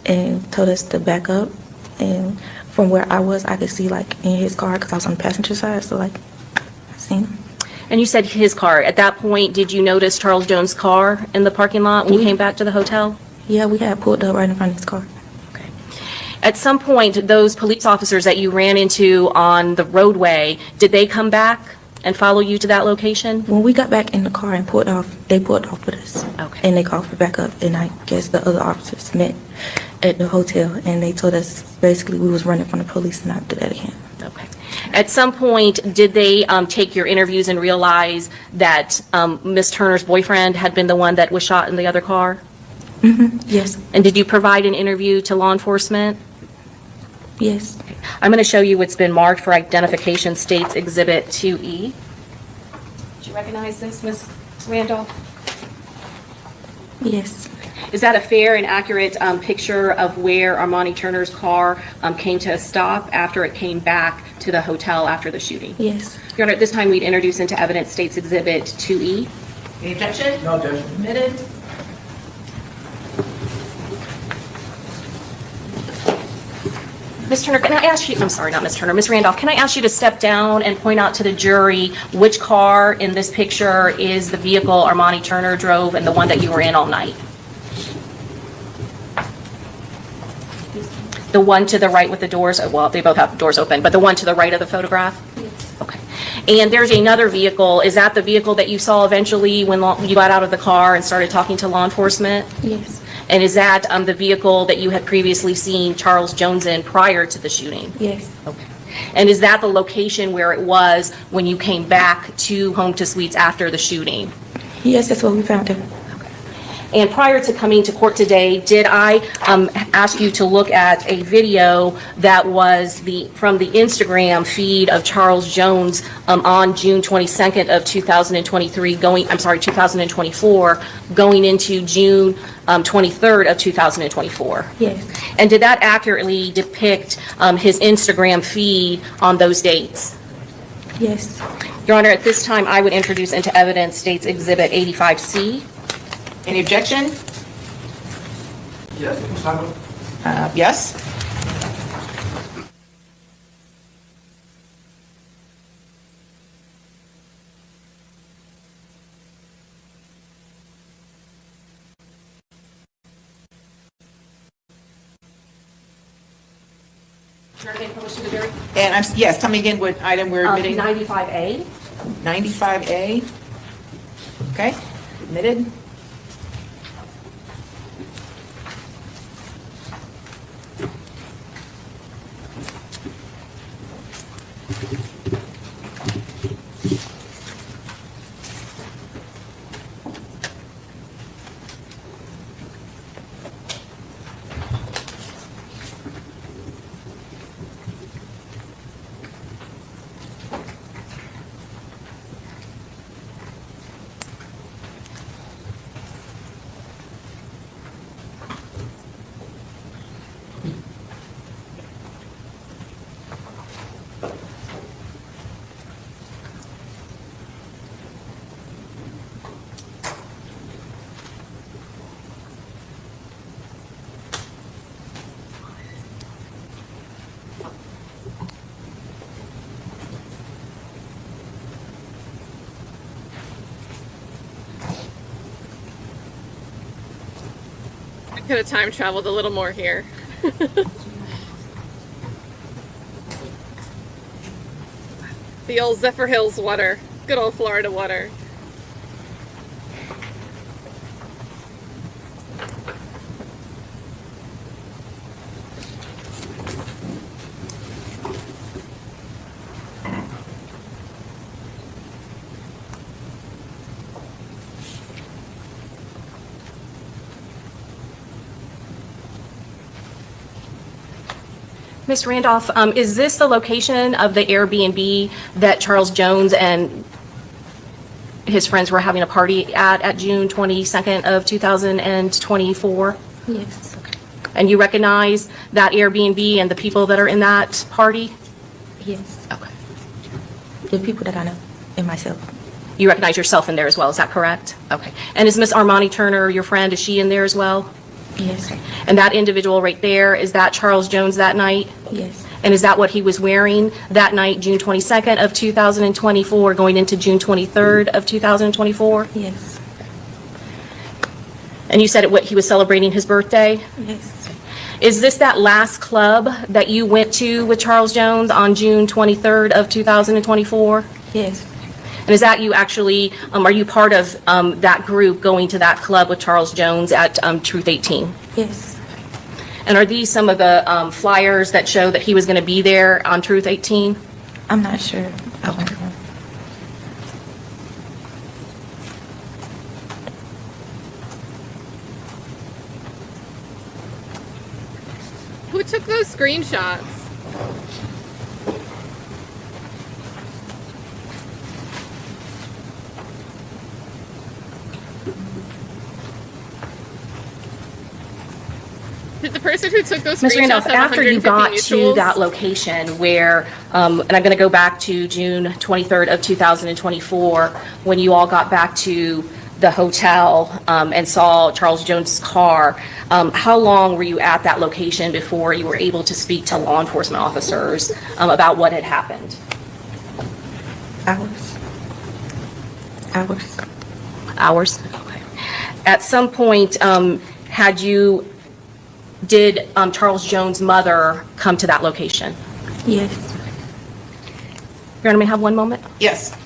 and told us to back up. And from where I was, I could see, like, in his car, because I was on the passenger side, so, like, I seen him. And you said his car. At that point, did you notice Charles Jones' car in the parking lot when you came back to the hotel? Yeah, we had pulled up right in front of his car. Okay. At some point, those police officers that you ran into on the roadway, did they come back and follow you to that location? When we got back in the car and pulled off, they pulled off with us. Okay. And they called for backup, and I guess the other officers met at the hotel, and they told us basically we was running from the police and not do that again. Okay. At some point, did they take your interviews and realize that Ms. Turner's boyfriend had been the one that was shot in the other car? Yes. And did you provide an interview to law enforcement? Yes. I'm going to show you what's been marked for identification, States Exhibit 2E. Do you recognize this, Ms. Randolph? Yes. Is that a fair and accurate picture of where Armani Turner's car came to a stop after it came back to the hotel after the shooting? Yes. Your Honor, at this time, we'd introduce into evidence States Exhibit 2E. Any objection? No objection. Admitted. Ms. Turner, can I ask you, I'm sorry, not Ms. Turner, Ms. Randolph, can I ask you to step down and point out to the jury which car in this picture is the vehicle Armani Turner drove and the one that you were in all night? The one to the right with the doors, well, they both have the doors open, but the one to the right of the photograph? Yes. Okay. And there's another vehicle. Is that the vehicle that you saw eventually when you got out of the car and started talking to law enforcement? Yes. And is that the vehicle that you had previously seen Charles Jones in prior to the shooting? Yes. Okay. And is that the location where it was when you came back to Home to Suites after the shooting? Yes, that's what we found him. And prior to coming to court today, did I ask you to look at a video that was from the Instagram feed of Charles Jones on June 22nd of 2023 2024, going into June 23rd of 2024? Yes. And did that accurately depict his Instagram feed on those dates? Yes. Your Honor, at this time, I would introduce into evidence States Exhibit 85C. Any objection? Yes. Yes. And yes, tell me again what item we're admitting. 95A. 95A. Okay, admitted. Could have time traveled a little more here. The old Zephyr Hills water. Good old Florida water. Ms. Randolph, is this the location of the Airbnb that Charles Jones and his friends were having a party at June 22nd of 2024? Yes. And you recognize that Airbnb and the people that are in that party? Yes. Okay. The people that I know and myself. You recognize yourself in there as well, is that correct? Okay. And is Miss Armani Turner, your friend, is she in there as well? Yes. And that individual right there, is that Charles Jones that night? Yes. And is that what he was wearing that night, June 22nd of 2024, going into June 23rd of 2024? Yes. And you said he was celebrating his birthday? Yes. Is this that last club that you went to with Charles Jones on June 23rd of 2024? Yes. And is that you actually, are you part of that group going to that club with Charles Jones at Truth 18? Yes. And are these some of the flyers that show that he was going to be there on Truth 18? I'm not sure. I wonder. Who took those screenshots? Did the person who took those Ms. screenshots Randolph, have after you 150 got to mutuals? that location where, and I'm going to go back to June 23rd of 2024, when you all got back to the hotel and saw Charles Jones' car, how long were you at that location before you were able to speak to law enforcement officers about what had happened? Hours. Hours? Okay. At some point, did Charles Jones' mother come to that location? Yes. Your Honor, may I have one moment? Yes.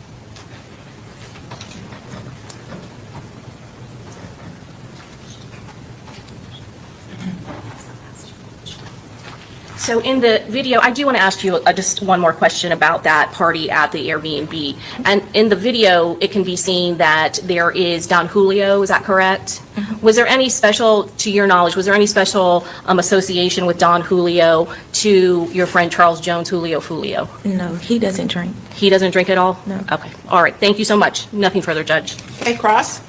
So in the video, I do want to ask you just one more question about that party at the Airbnb. And in the video, it can be seen that there is Don Julio, is that correct? Mm-hmm. Was there any special, to your knowledge, was there any special association with Don Julio to your friend Charles Jones, Julio Foolio? No, he doesn't drink. He doesn't drink at all? No. Okay, all right, thank you so much. Nothing further, Judge. Okay, Cross.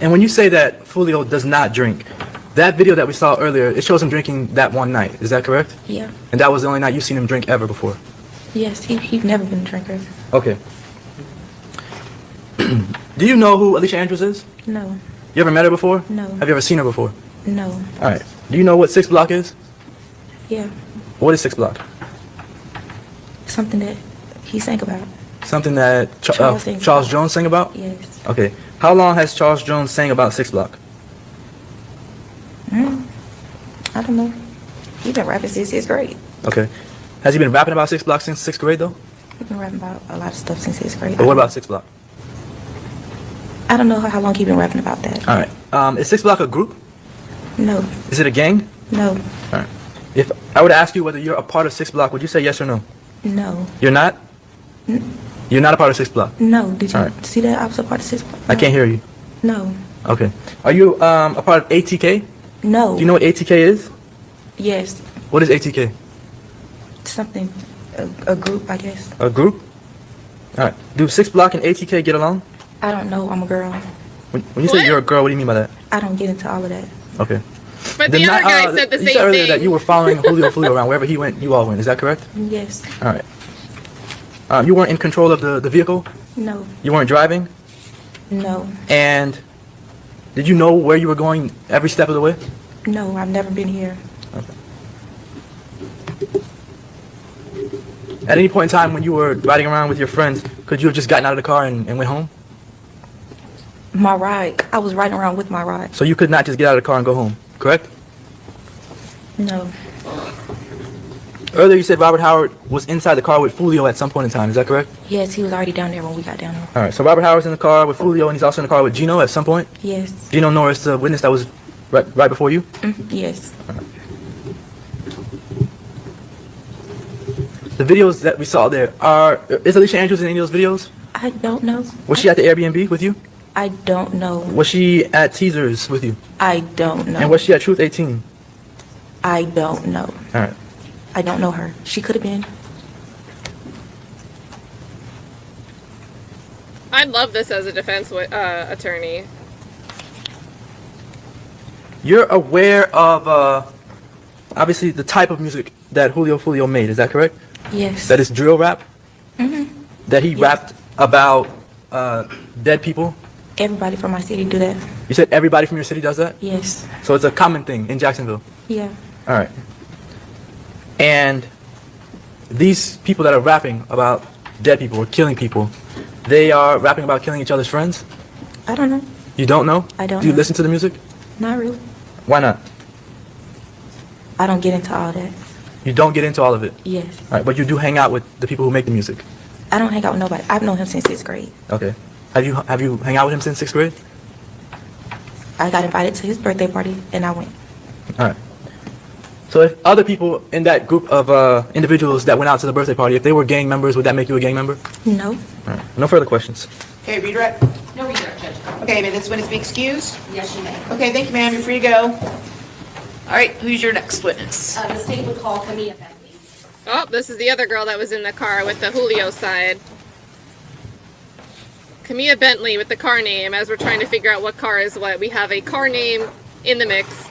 And when you say that Foolio does not drink, that video that we saw earlier, it shows him drinking that one night. Is that correct? Yeah. And that was the only night you've seen him drink ever before? Yes, he's never been a drinker. Okay. Do you know who Alicia Andrews is? No. You ever met her before? No. Have you ever seen her before? No. All right. Do you know what 6 Block is? Yeah. What is 6 Block? Something that he sang about. Something that Charles Jones sang about? Yes. Okay. How long has Charles Jones sang about 6 Block? I don't know. He's been rapping since 6th grade. Okay. Has he been rapping about 6 Block since 6th grade though? He's been rapping about a lot of stuff since 6th grade. But what about 6 Block? I don't know how long he's been rapping about that. All right. Is 6 Block a group? No. Is it a gang? No. All right. If I were to ask you whether you're a part of 6 Block, would you say yes or no? No. You're not? You're not a part of 6 Block? No. Did you All right. see that I was a part of 6 Block? I can't hear you. No. Okay. Are you a part of ATK? No. Do you know what ATK is? Yes. What is ATK? Something. A group, I guess. A group? All right. Do 6 Block and ATK get along? I don't know. I'm a girl. When you say you're a girl, what do you mean by that? I don't get into all of that. Okay. But the other guy said the you same said earlier thing. that you were following Julio Foolio around. Wherever he went, you all went. Is that correct? Yes. All right. You weren't in control of the vehicle? No. You weren't driving? No. And did you know where you were going every step of the way? No, I've never been here. Okay. At any point in time when you were riding around with your friends, could you have just gotten out of the car and went home? My ride. I was riding around with my ride. So you could not just get out of the car and go home, correct? No. Earlier you said Robert Howard was inside the car with Foolio at some point in time. Is that correct? Yes, he was already down there when we got down there. All right. So Robert Howard's in the car with Foolio, and he's also in the car with Gino at some point? Yes. Gino Norris, the witness that was right before you? Yes. The videos that we saw there is Alicia Andrews in any of those videos? I don't know. Was she at the Airbnb with you? I don't know. Was she at Teasers with you? I don't know. And was she at Truth 18? I don't know. All right. I don't know her. She could have been. I'd love this as a defense attorney. You're aware of, obviously, the type of music that Julio Foolio made, is that correct? Yes. That is drill rap? Mm-hmm. That he rapped about dead people? Everybody from my city do that. You said everybody from your city does that? Yes. So it's a common thing in Jacksonville? Yeah. All right. And these people that are rapping about dead people or killing people, they are rapping about killing each other's friends? I don't know. You don't know? I don't Do you know. listen to the music? Not really. Why not? I don't get into all that. You don't get into all of it? Yes. All right, but you do hang out with the people who make the music? I don't hang out with nobody. I've known him since 6th grade. Okay. Have you hang out with him since 6th grade? I got invited to his birthday party, and I went. All right. So if other people in that group of individuals that went out to the birthday party, if they were gang members, would that make you a gang member? No. All right. No further questions. Okay, redirect. No redirect, Judge. Okay, may this witness be excused? Yes, you may. Okay, thank you, ma'am. You're free to go. All right, who's your next witness? The state would call Camilla Bentley. Oh, this is the other girl that was in the car with the Julio side. Camilla Bentley with the car name. As we're trying to figure out what car is what, we have a car name in the mix.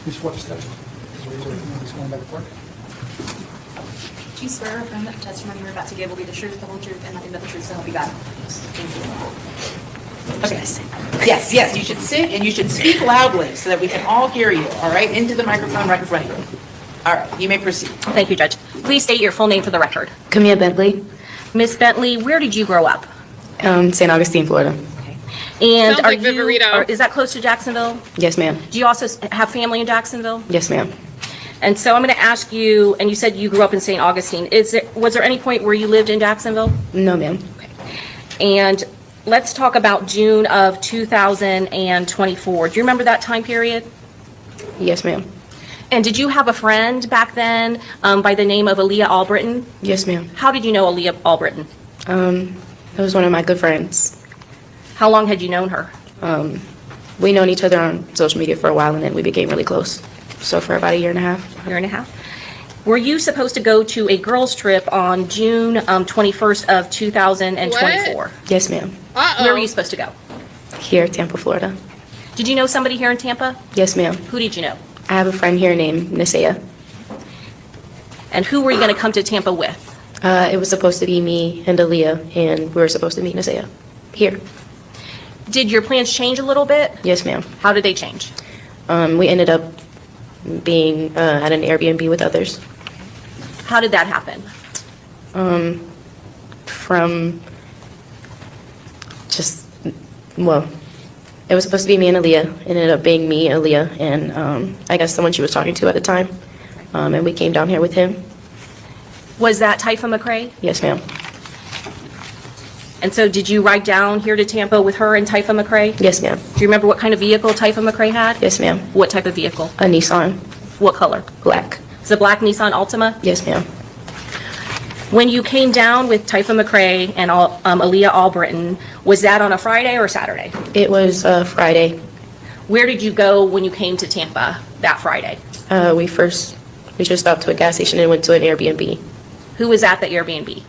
Just watch that. He's going back to work. Do you swear or affirm that the testimony you're about to give will be the truth, the whole truth, and nothing but the truth, so help you God? Thank you. Okay. Yes, you should sit and you should speak loudly so that we can all hear you, all right? Into the microphone right in front of you. All right, you may proceed. Thank you, Judge. Please state your full name for the record. Camilla Bentley, Miss Bentley, where did you grow up? St. Augustine, Florida. And Sounds like Viverito. is that close to Jacksonville? Yes, ma'am. Do you also have family in Jacksonville? Yes, ma'am. And so I'm going to ask you, and you said you grew up in St. Augustine. Was there any point where you lived in Jacksonville? No, ma'am. And let's talk about June of 2024. Do you remember that time period? Yes, ma'am. And did you have a friend back then by the name of Aaliyah Albritton? Yes, ma'am. How did you know Aaliyah Albritton? That was one of my good friends. How long had you known her? We known each other on social media for a while, and then we became really close. So for about a year and a half. Year and a half. Were you supposed to go to a girls' trip on June 21st of 2024? What? Yes, ma'am. Uh-oh. Where were you supposed to go? Here, Tampa, Florida. Did you know somebody here in Tampa? Yes, ma'am. Who did you know? I have a friend here named Nisea. And who were you going to come to Tampa with? It was supposed to be me and Aaliyah, and we were supposed to meet Nisea here. Did your plans change a little bit? Yes, ma'am. How did they change? We ended up being at an Airbnb with others. How did that happen? From just, well, it was supposed to be me and Aaliyah. It ended up being me, Aaliyah, and I guess someone she was talking to at the time. And we came down here with him. Was that Taifa McCray? Yes, ma'am. And so did you ride down here to Tampa with her and Taifa McCray? Yes, ma'am. Do you remember what kind of vehicle Taifa McCray had? Yes, ma'am. What type of vehicle? A Nissan. What color? Black. It's a black Nissan Altima? Yes, ma'am. When you came down with Taifa McCray and Aaliyah Albritton, was that on a Friday or Saturday? It was Friday. Where did you go when you came to Tampa that Friday? We just stopped to a gas station and went to an Airbnb. Who was at the Airbnb?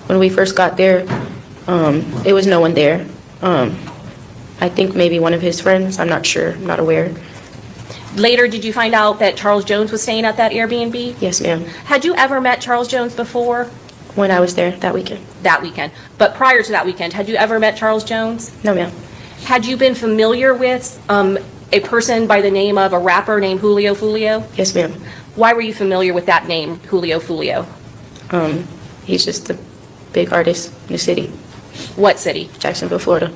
When we first got there, it was no one there. I think maybe one of his friends. I'm not sure. I'm not aware. Later, did you find out that Charles Jones was staying at that Airbnb? Yes, ma'am. Had you ever met Charles Jones before? When I was there that weekend. That weekend. But prior to that weekend, had you ever met Charles Jones? No, ma'am. Had you been familiar with a person by the name of a rapper named Julio Foolio? Yes, ma'am. Why were you familiar with that name, Julio Foolio? He's just a big artist in the city. What city? Jacksonville, Florida.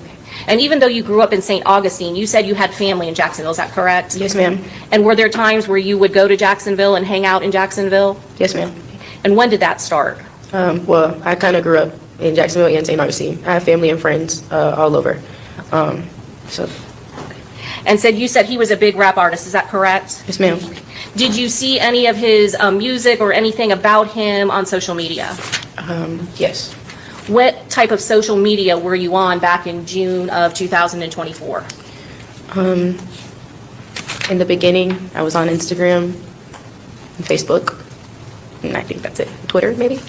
And even though you grew up in St. Augustine, you said you had family in Jacksonville, is that correct? Yes, ma'am. And were there times where you would go to Jacksonville and hang out in Jacksonville? Yes, ma'am. And when did that start? Well, I kind of grew up in Jacksonville and St. Augustine. I have family and friends all over. And you said he was a big rap artist, is that correct? Yes, ma'am. Did you see any of his music or anything about him on social media? Yes. What type of social media were you on back in June of 2024? In the beginning, I was on Instagram and Facebook, and I think that's it. Twitter, maybe?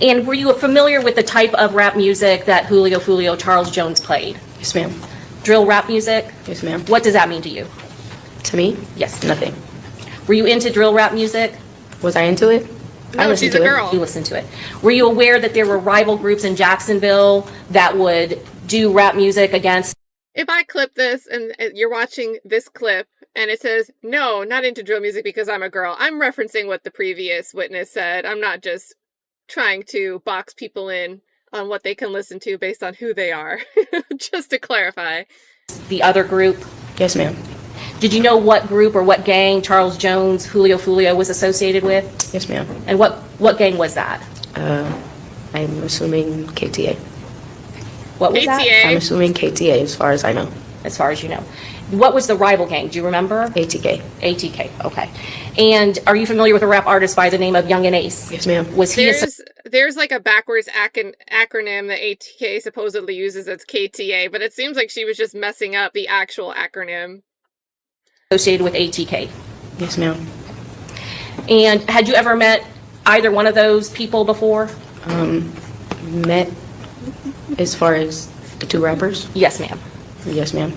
And were you familiar with the type of rap music that Julio Foolio, Charles Jones played? Yes, ma'am. Drill rap music? Yes, ma'am. What does that mean to you? To me? Yes. Nothing. Were you into drill rap music? Was I into it? No, she's a girl. You listened to it. Were you aware that there were rival groups in Jacksonville that would do rap music against? If I clip this and you're watching this clip and it says, no, not into drill music because I'm a girl, I'm referencing what the previous witness said. I'm not just trying to box people in on what they can listen to based on who they are, just to clarify. The other group? Yes, ma'am. Did you know what group or what gang Charles Jones, Julio Foolio was associated with? Yes, ma'am. And what gang was that? I'm assuming KTA. What was that? I'm assuming KTA as far as I know. As far as you know. What was the rival gang? Do you remember? ATK. ATK, okay. And are you familiar with a rap artist by the name of Young and Ace? Yes, ma'am. Was he There's like a backwards acronym that ATK supposedly uses. It's KTA, but it seems like she was just messing up the actual acronym. Associated with ATK? Yes, ma'am. And had you ever met either one of those people before? Met as far as the two rappers? Yes, ma'am. Yes, ma'am.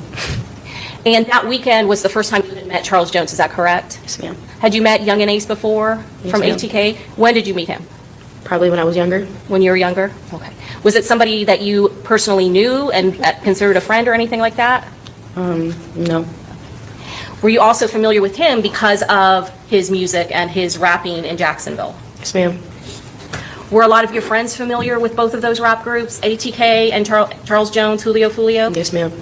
And that weekend was the first time you had met Charles Jones, is that correct? Yes, ma'am. Had you met Young and Ace before from ma'am. ATK? When did you meet him? Probably when I was younger. When you were younger? Okay. Was it somebody that you personally knew and considered a friend or anything like that? No. Were you also familiar with him because of his music and his rapping in Jacksonville? Yes, ma'am. Were a lot of your friends familiar with both of those rap groups, ATK and Charles Jones, Julio Foolio? Yes, ma'am.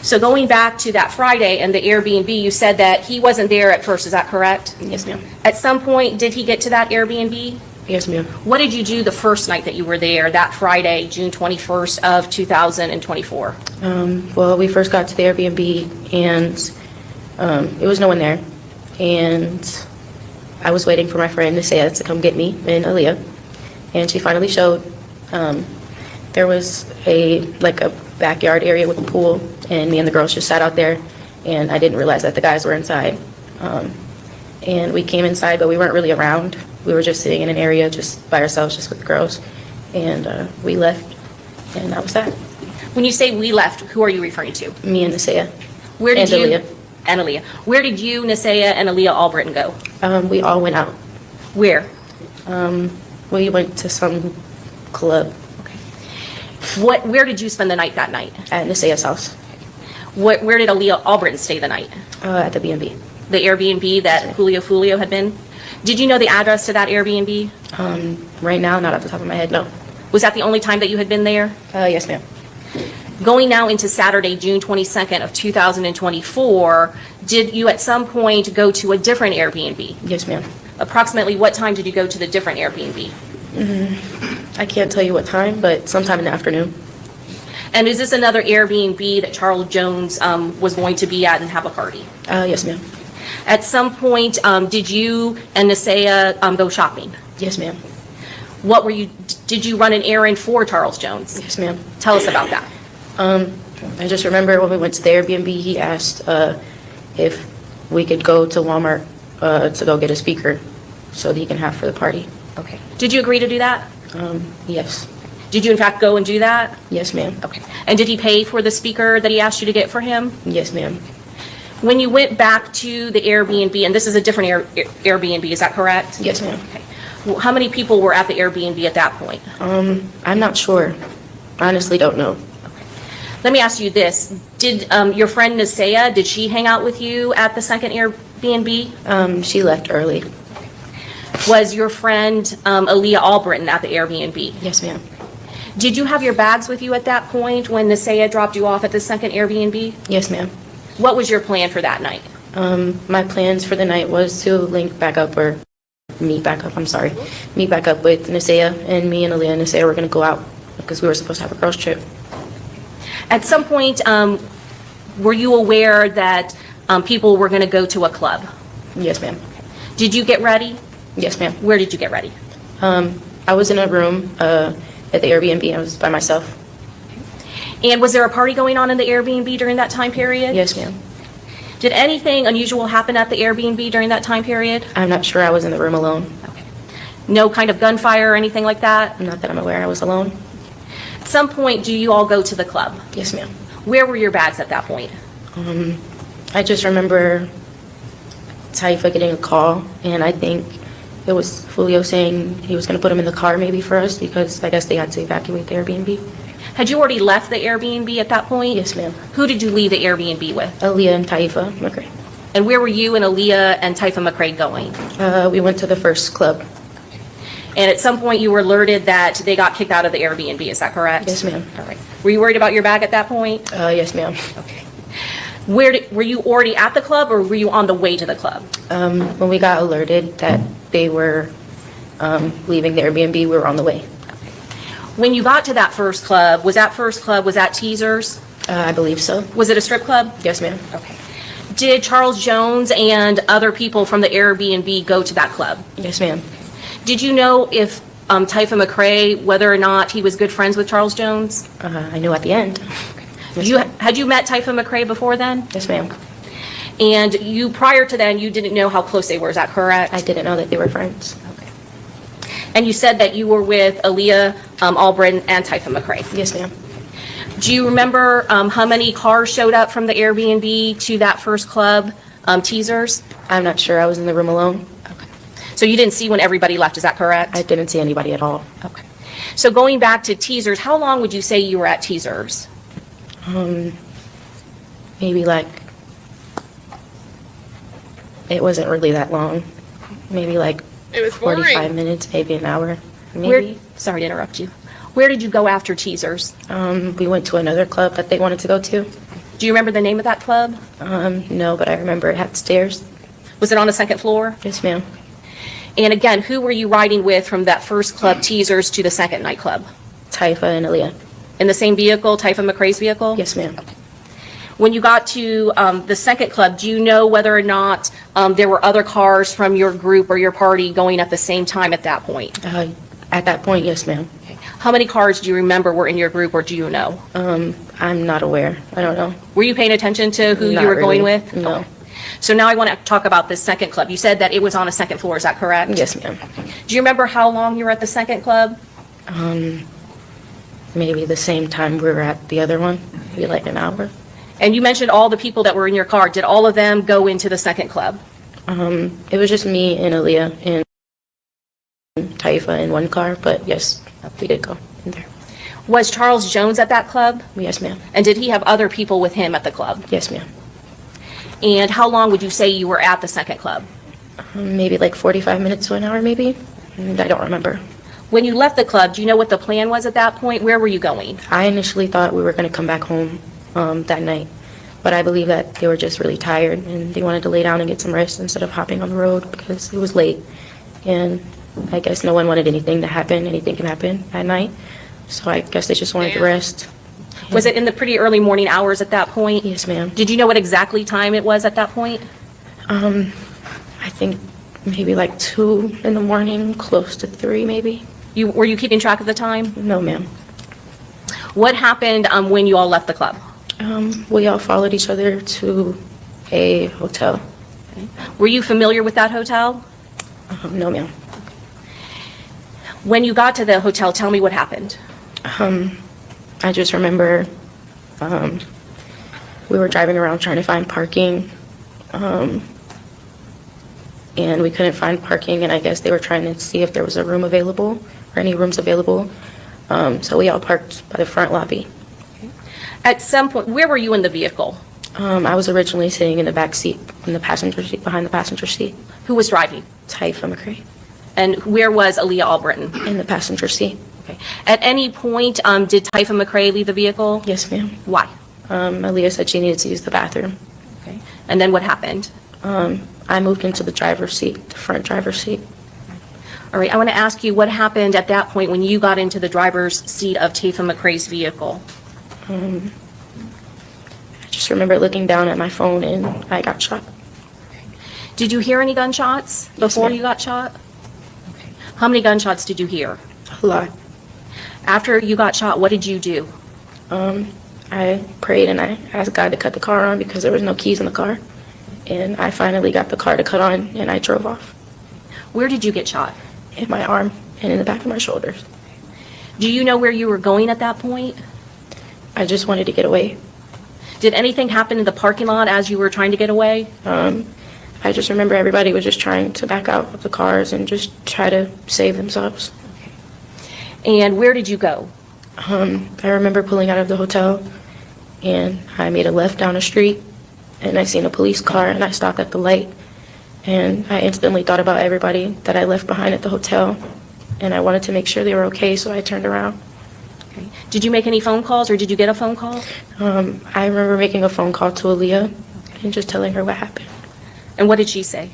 So going back to that Friday and the Airbnb, you said that he wasn't there at first, is that correct? Yes, ma'am. At some point, did he get to that Airbnb? Yes, ma'am. What did you do the first night that you were there, that Friday, June 21st of 2024? Well, we first got to the Airbnb and it was no one there. And I was waiting for my friend Nisea to come get me and Aaliyah. And she finally showed. There was a backyard area with a pool, and me and the girls just sat out there, and I didn't realize that the guys were inside. And we came inside, but we weren't really around. We were just sitting in an area just by ourselves, just with the girls. And we left, and that was that. When you say we left, who are you referring to? Me and Nisea. Where did and you? Aaliyah. And Aaliyah. Where did you, Nisea, and Aaliyah Auburn go? We all went out. Where? We went to some club. Where did you spend the night that night? At Nisea's house. Where did Aaliyah Auburn stay the night? At the B&B. The Airbnb that Julio Foolio had been? Did you know the address to that Airbnb? Right now, not off the top of my head, no. Was that the only time that you had been there? Yes, ma'am. Going now into Saturday, June 22nd of 2024, did you at some point go to a different Airbnb? Yes, ma'am. Approximately what time did you go to the different Airbnb? I can't tell you what time, but sometime in the afternoon. And is this another Airbnb that Charles Jones was going to be at and have a party? Yes, ma'am. At some point, did you and Nisea go shopping? Yes, ma'am. Did you run an errand for Charles Jones? Yes, ma'am. Tell us about that. I just remember when we went to the Airbnb, he asked if we could go to Walmart to go get a speaker so that he can have for the party. Okay. Did you agree to do that? Yes. Did you in fact go and do that? Yes, ma'am. Okay. And did he pay for the speaker that he asked you to get for him? Yes, ma'am. When you went back to the Airbnb, and this is a different Airbnb, is that correct? Yes, ma'am. Okay. Well, how many people were at the Airbnb at that point? I'm not sure. Honestly, don't know. Okay. Let me ask you this. Did your friend Nisea, did she hang out with you at the second Airbnb? She left early. Was your friend Aaliyah Auburn at the Airbnb? Yes, ma'am. Did you have your bags with you at that point when Nisea dropped you off at the second Airbnb? Yes, ma'am. What was your plan for that night? My plans for the night was to meet back up with Nisea, and me and Aaliyah and Nisea were going to go out because we were supposed to have a girls trip. At some point, were you aware that people were going to go to a club? Yes, ma'am. Did you get ready? Yes, ma'am. Where did you get ready? I was in a room at the Airbnb. I was by myself. And was there a party going on in the Airbnb during that time period? Yes, ma'am. Did anything unusual happen at the Airbnb during that time period? I'm not sure. I was in the room alone. Okay. No kind of gunfire or anything like that? Not that I'm aware. I was alone. At some point, do you all go to the club? Yes, ma'am. Where were your bags at that point? I just remember Taifa getting a call, and I think it was Julio saying he was going to put him in the car maybe for us because I guess they had to evacuate the Airbnb. Had you already left the Airbnb at that point? Yes, ma'am. Who did you leave the Airbnb with? Aaliyah and Taifa McCray. And where were you and Aaliyah and Taifa McCray going? We went to the first club. And at some point you were alerted that they got kicked out of the Airbnb, is that correct? Yes, ma'am. All right. Were you worried about your bag at that point? Yes, ma'am. Okay. Were you already at the club or were you on the way to the club? When we got alerted that they were leaving the Airbnb, we were on the way. When you got to that first club, was that Teasers? I believe so. Was it a strip club? Yes, ma'am. Okay. Did Charles Jones and other people from the Airbnb go to that club? Yes, ma'am. Did you know if Taifa McCray, whether or not he was good friends with Charles Jones? I knew at the end. Yes, had you met Taifa McCray before then? Yes, ma'am. And you, prior to then, you didn't know how close they were, is that correct? I didn't know that they were friends. Okay. And you said that you were with Aaliyah, Auburn, and Taifa McCray? Yes, ma'am. Do you remember how many cars showed up from the Airbnb to that first club, Teasers? I'm not sure. I was in the room alone. Okay. So you didn't see when everybody left, is that correct? I didn't see anybody at all. Okay. So going back to Teasers, how long would you say you were at Teasers? Maybe like, it wasn't really that long. Maybe like It was 45 boring. minutes, maybe an hour, maybe. Sorry to interrupt you. Where did you go after Teasers? We went to another club that they wanted to go to. Do you remember the name of that club? No, but I remember it had stairs. Was it on the second floor? Yes, ma'am. And again, who were you riding with from that first club, Teasers, to the second nightclub? Taifa and Aaliyah. In the same vehicle, Taifa McCray's vehicle? Yes, ma'am. When you got to the second club, do you know whether or not there were other cars from your group or your party going at the same time at that point? At that point, yes, ma'am. How many cars do you remember were in your group, or do you know? I'm not aware. I don't know. Were you paying attention to who Not you were going really. with? No. Okay. So now I want to talk about this second club. You said that it was on a second floor, is that correct? Yes, ma'am. Do you remember how long you were at the second club? Maybe the same time we were at the other one, maybe like an hour. And you mentioned all the people that were in your car. Did all of them go into the second club? It was just me and Aaliyah and Taifa in one car, but yes, we did go in there. Was Charles Jones at that club? Yes, ma'am. And did he have other people with him at the club? Yes, ma'am. And how long would you say you were at the second club? Maybe like 45 minutes to an hour, maybe. I don't remember. When you left the club, do you know what the plan was at that point? Where were you going? I initially thought we were going to come back home that night, but I believe that they were just really tired and they wanted to lay down and get some rest instead of hopping on the road because it was late. And I guess no one wanted anything to happen. Anything can happen at night. So I guess they just wanted to rest. Was it in the pretty early morning hours at that point? Yes, ma'am. Did you know what exactly time it was at that point? I think maybe like 2 in the morning, close to 3 maybe. Were you keeping track of the time? No, ma'am. What happened when you all left the club? We all followed each other to a hotel. Okay. Were you familiar with that hotel? No, ma'am. When you got to the hotel, tell me what happened. I just remember we were driving around trying to find parking, and we couldn't find parking, and I guess they were trying to see if there was a room available or any rooms available. So we all parked by the front lobby. At some point, where were you in the vehicle? I was originally sitting in the back seat, in the passenger seat, behind the passenger seat. Who was driving? Taifa McCray. And where was Aaliyah Auburn? In the passenger seat. Okay. At any point, did Taifa McCray leave the vehicle? Yes, ma'am. Why? Aaliyah said she needed to use the bathroom. Okay. And then what happened? I moved into the driver's seat, the front driver's seat. All right, I want to ask you what happened at that point when you got into the driver's seat of Taifa McCray's vehicle. I just remember looking down at my phone and I got shot. Did you hear any gunshots before you got shot? Okay. How many gunshots did you hear? A lot. After you got shot, what did you do? I prayed and I asked God to cut the car on because there was no keys in the car. And I finally got the car to cut on and I drove off. Where did you get shot? In my arm and in the back of my shoulders. Do you know where you were going at that point? I just wanted to get away. Did anything happen in the parking lot as you were trying to get away? I I just remember everybody was just trying to back out of the cars and just try to save themselves. And where did you go? I remember pulling out of the hotel, and I made a left down the street, and I seen a police car, and I stopped at the light, and I instantly thought about everybody that I left behind at the hotel, and I wanted to make sure they were okay, so I turned around. Okay. Did you make any phone calls, or did you get a phone call? I remember making a phone call to Aaliyah and just telling her what happened. And what did she say?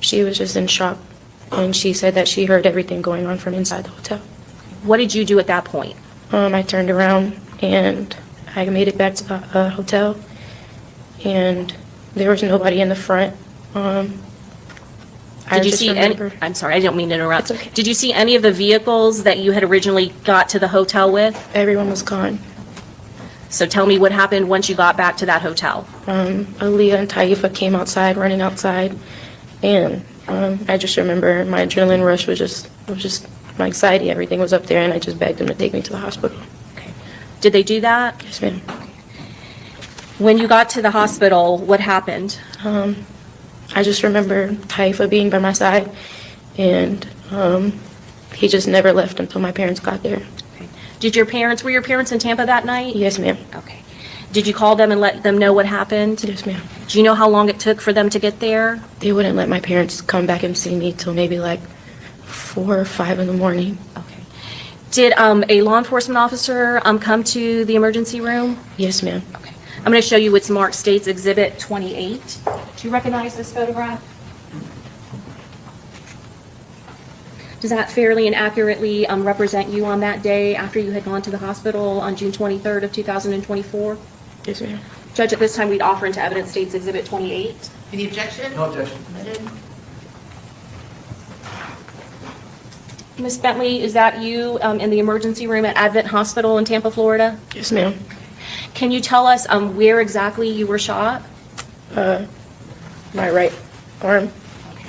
She was just in shock, and she said that she heard everything going on from inside the hotel. What did you do at that point? I turned around and I made it back to the hotel, and there was nobody in the front. Did you see any? I'm sorry, I don't mean to interrupt. Okay. Did you see any of the vehicles that you had originally got to the hotel with? Everyone was gone. So tell me what happened once you got back to that hotel. Aaliyah and Taifa came outside, running outside, and I just remember my adrenaline rush was just my anxiety. Everything was up there, and I just begged them to take me to the hospital. Okay. Did they do that? Yes, ma'am. When you got to the hospital, what happened? I just remember Taifa being by my side, and he just never left until my parents got there. Okay. Were your parents in Tampa that night? Yes, ma'am. Okay. Did you call them and let them know what happened? Yes, ma'am. Do you know how long it took for them to get there? They wouldn't let my parents come back and see me till maybe like 4 or 5 in the morning. Okay. Did a law enforcement officer come to the emergency room? Yes, ma'am. Okay. I'm going to show you what's marked States Exhibit 28. Do you recognize this photograph? Does that fairly and accurately represent you on that day after you had gone to the hospital on June 23rd of 2024? Yes, ma'am. Judge, at this time we'd offer into evidence States Exhibit 28. Any objection? No objection. Ms. Bentley, is that you in the emergency room at Advent Hospital in Tampa, Florida? Yes, ma'am. Can you tell us where exactly you were shot? My right arm,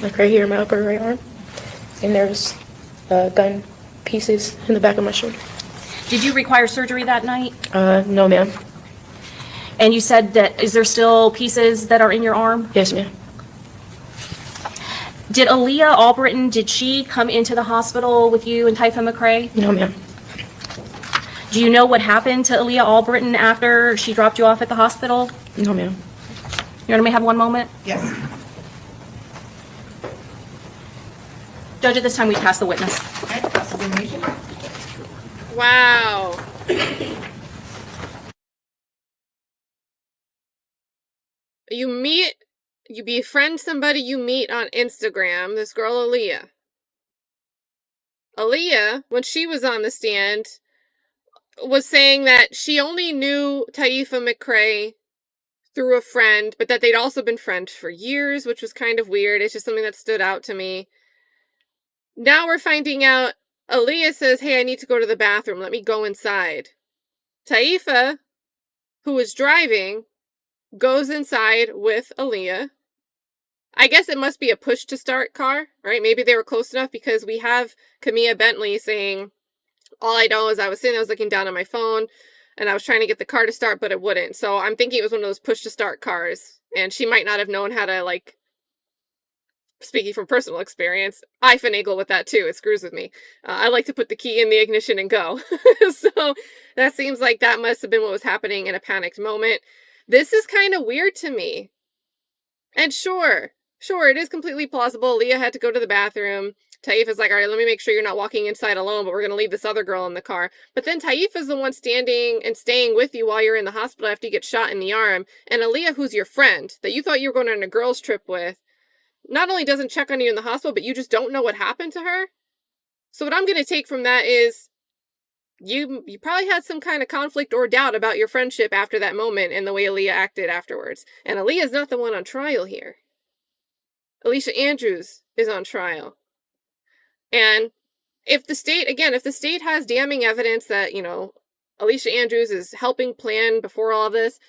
like right here, my upper right arm. And there's gun pieces in the back of my shoulder. Did you require surgery that night? No, ma'am. And you said that, is there still pieces that are in your arm? Yes, ma'am. Did Aaliyah Auburn, did she come into the hospital with you and Taifa McCray? No, ma'am. Do you know what happened to Aaliyah Auburn after she dropped you off at the hospital? No, ma'am. You want me to have one moment? Yes. Judge, at this time we pass the witness. Okay, cross-examination. Wow. You befriend somebody you meet on Instagram, this girl Aaliyah. Aaliyah, when she was on the stand, was saying that she only knew Taifa McCray through a friend, but that they'd also been friends for years, which was kind of weird. It's just something that stood out to me. Now we're finding out Aaliyah says, hey, I need to go to the bathroom. Let me go inside. Taifa, who was driving, goes inside with Aaliyah. I guess it must be a push-to-start car, right? Maybe they were close enough because we have Camilla Bentley saying, all I know is I was looking down at my phone, and I was trying to get the car to start, but it wouldn't. So I'm thinking it was one of those push-to-start cars, and she might not have known how to, like, speaking from personal experience, I finagle with that too. It screws with me. I like to put the key in the ignition and go. So that seems like that must have been what was happening in a panicked moment. This is kind of weird to me. And sure, it is completely plausible. Aaliyah had to go to the bathroom. Taifa's like, all right, let me make sure you're not walking inside alone, but we're going to leave this other girl in the car. But then Taifa's the one standing and staying with you while you're in the hospital after you get shot in the arm. And Aaliyah, who's your friend, that you thought you were going on a girls' trip with, not only doesn't check on you in the hospital, but you just don't know what happened to her. So what I'm going to take from that is you probably had some kind of conflict or doubt about your friendship after that moment and the way Aaliyah acted afterwards. And Aaliyah's not the one on trial here. Alicia Andrews is on trial. And if the state has damning evidence that, Alicia Andrews is helping plan before all this,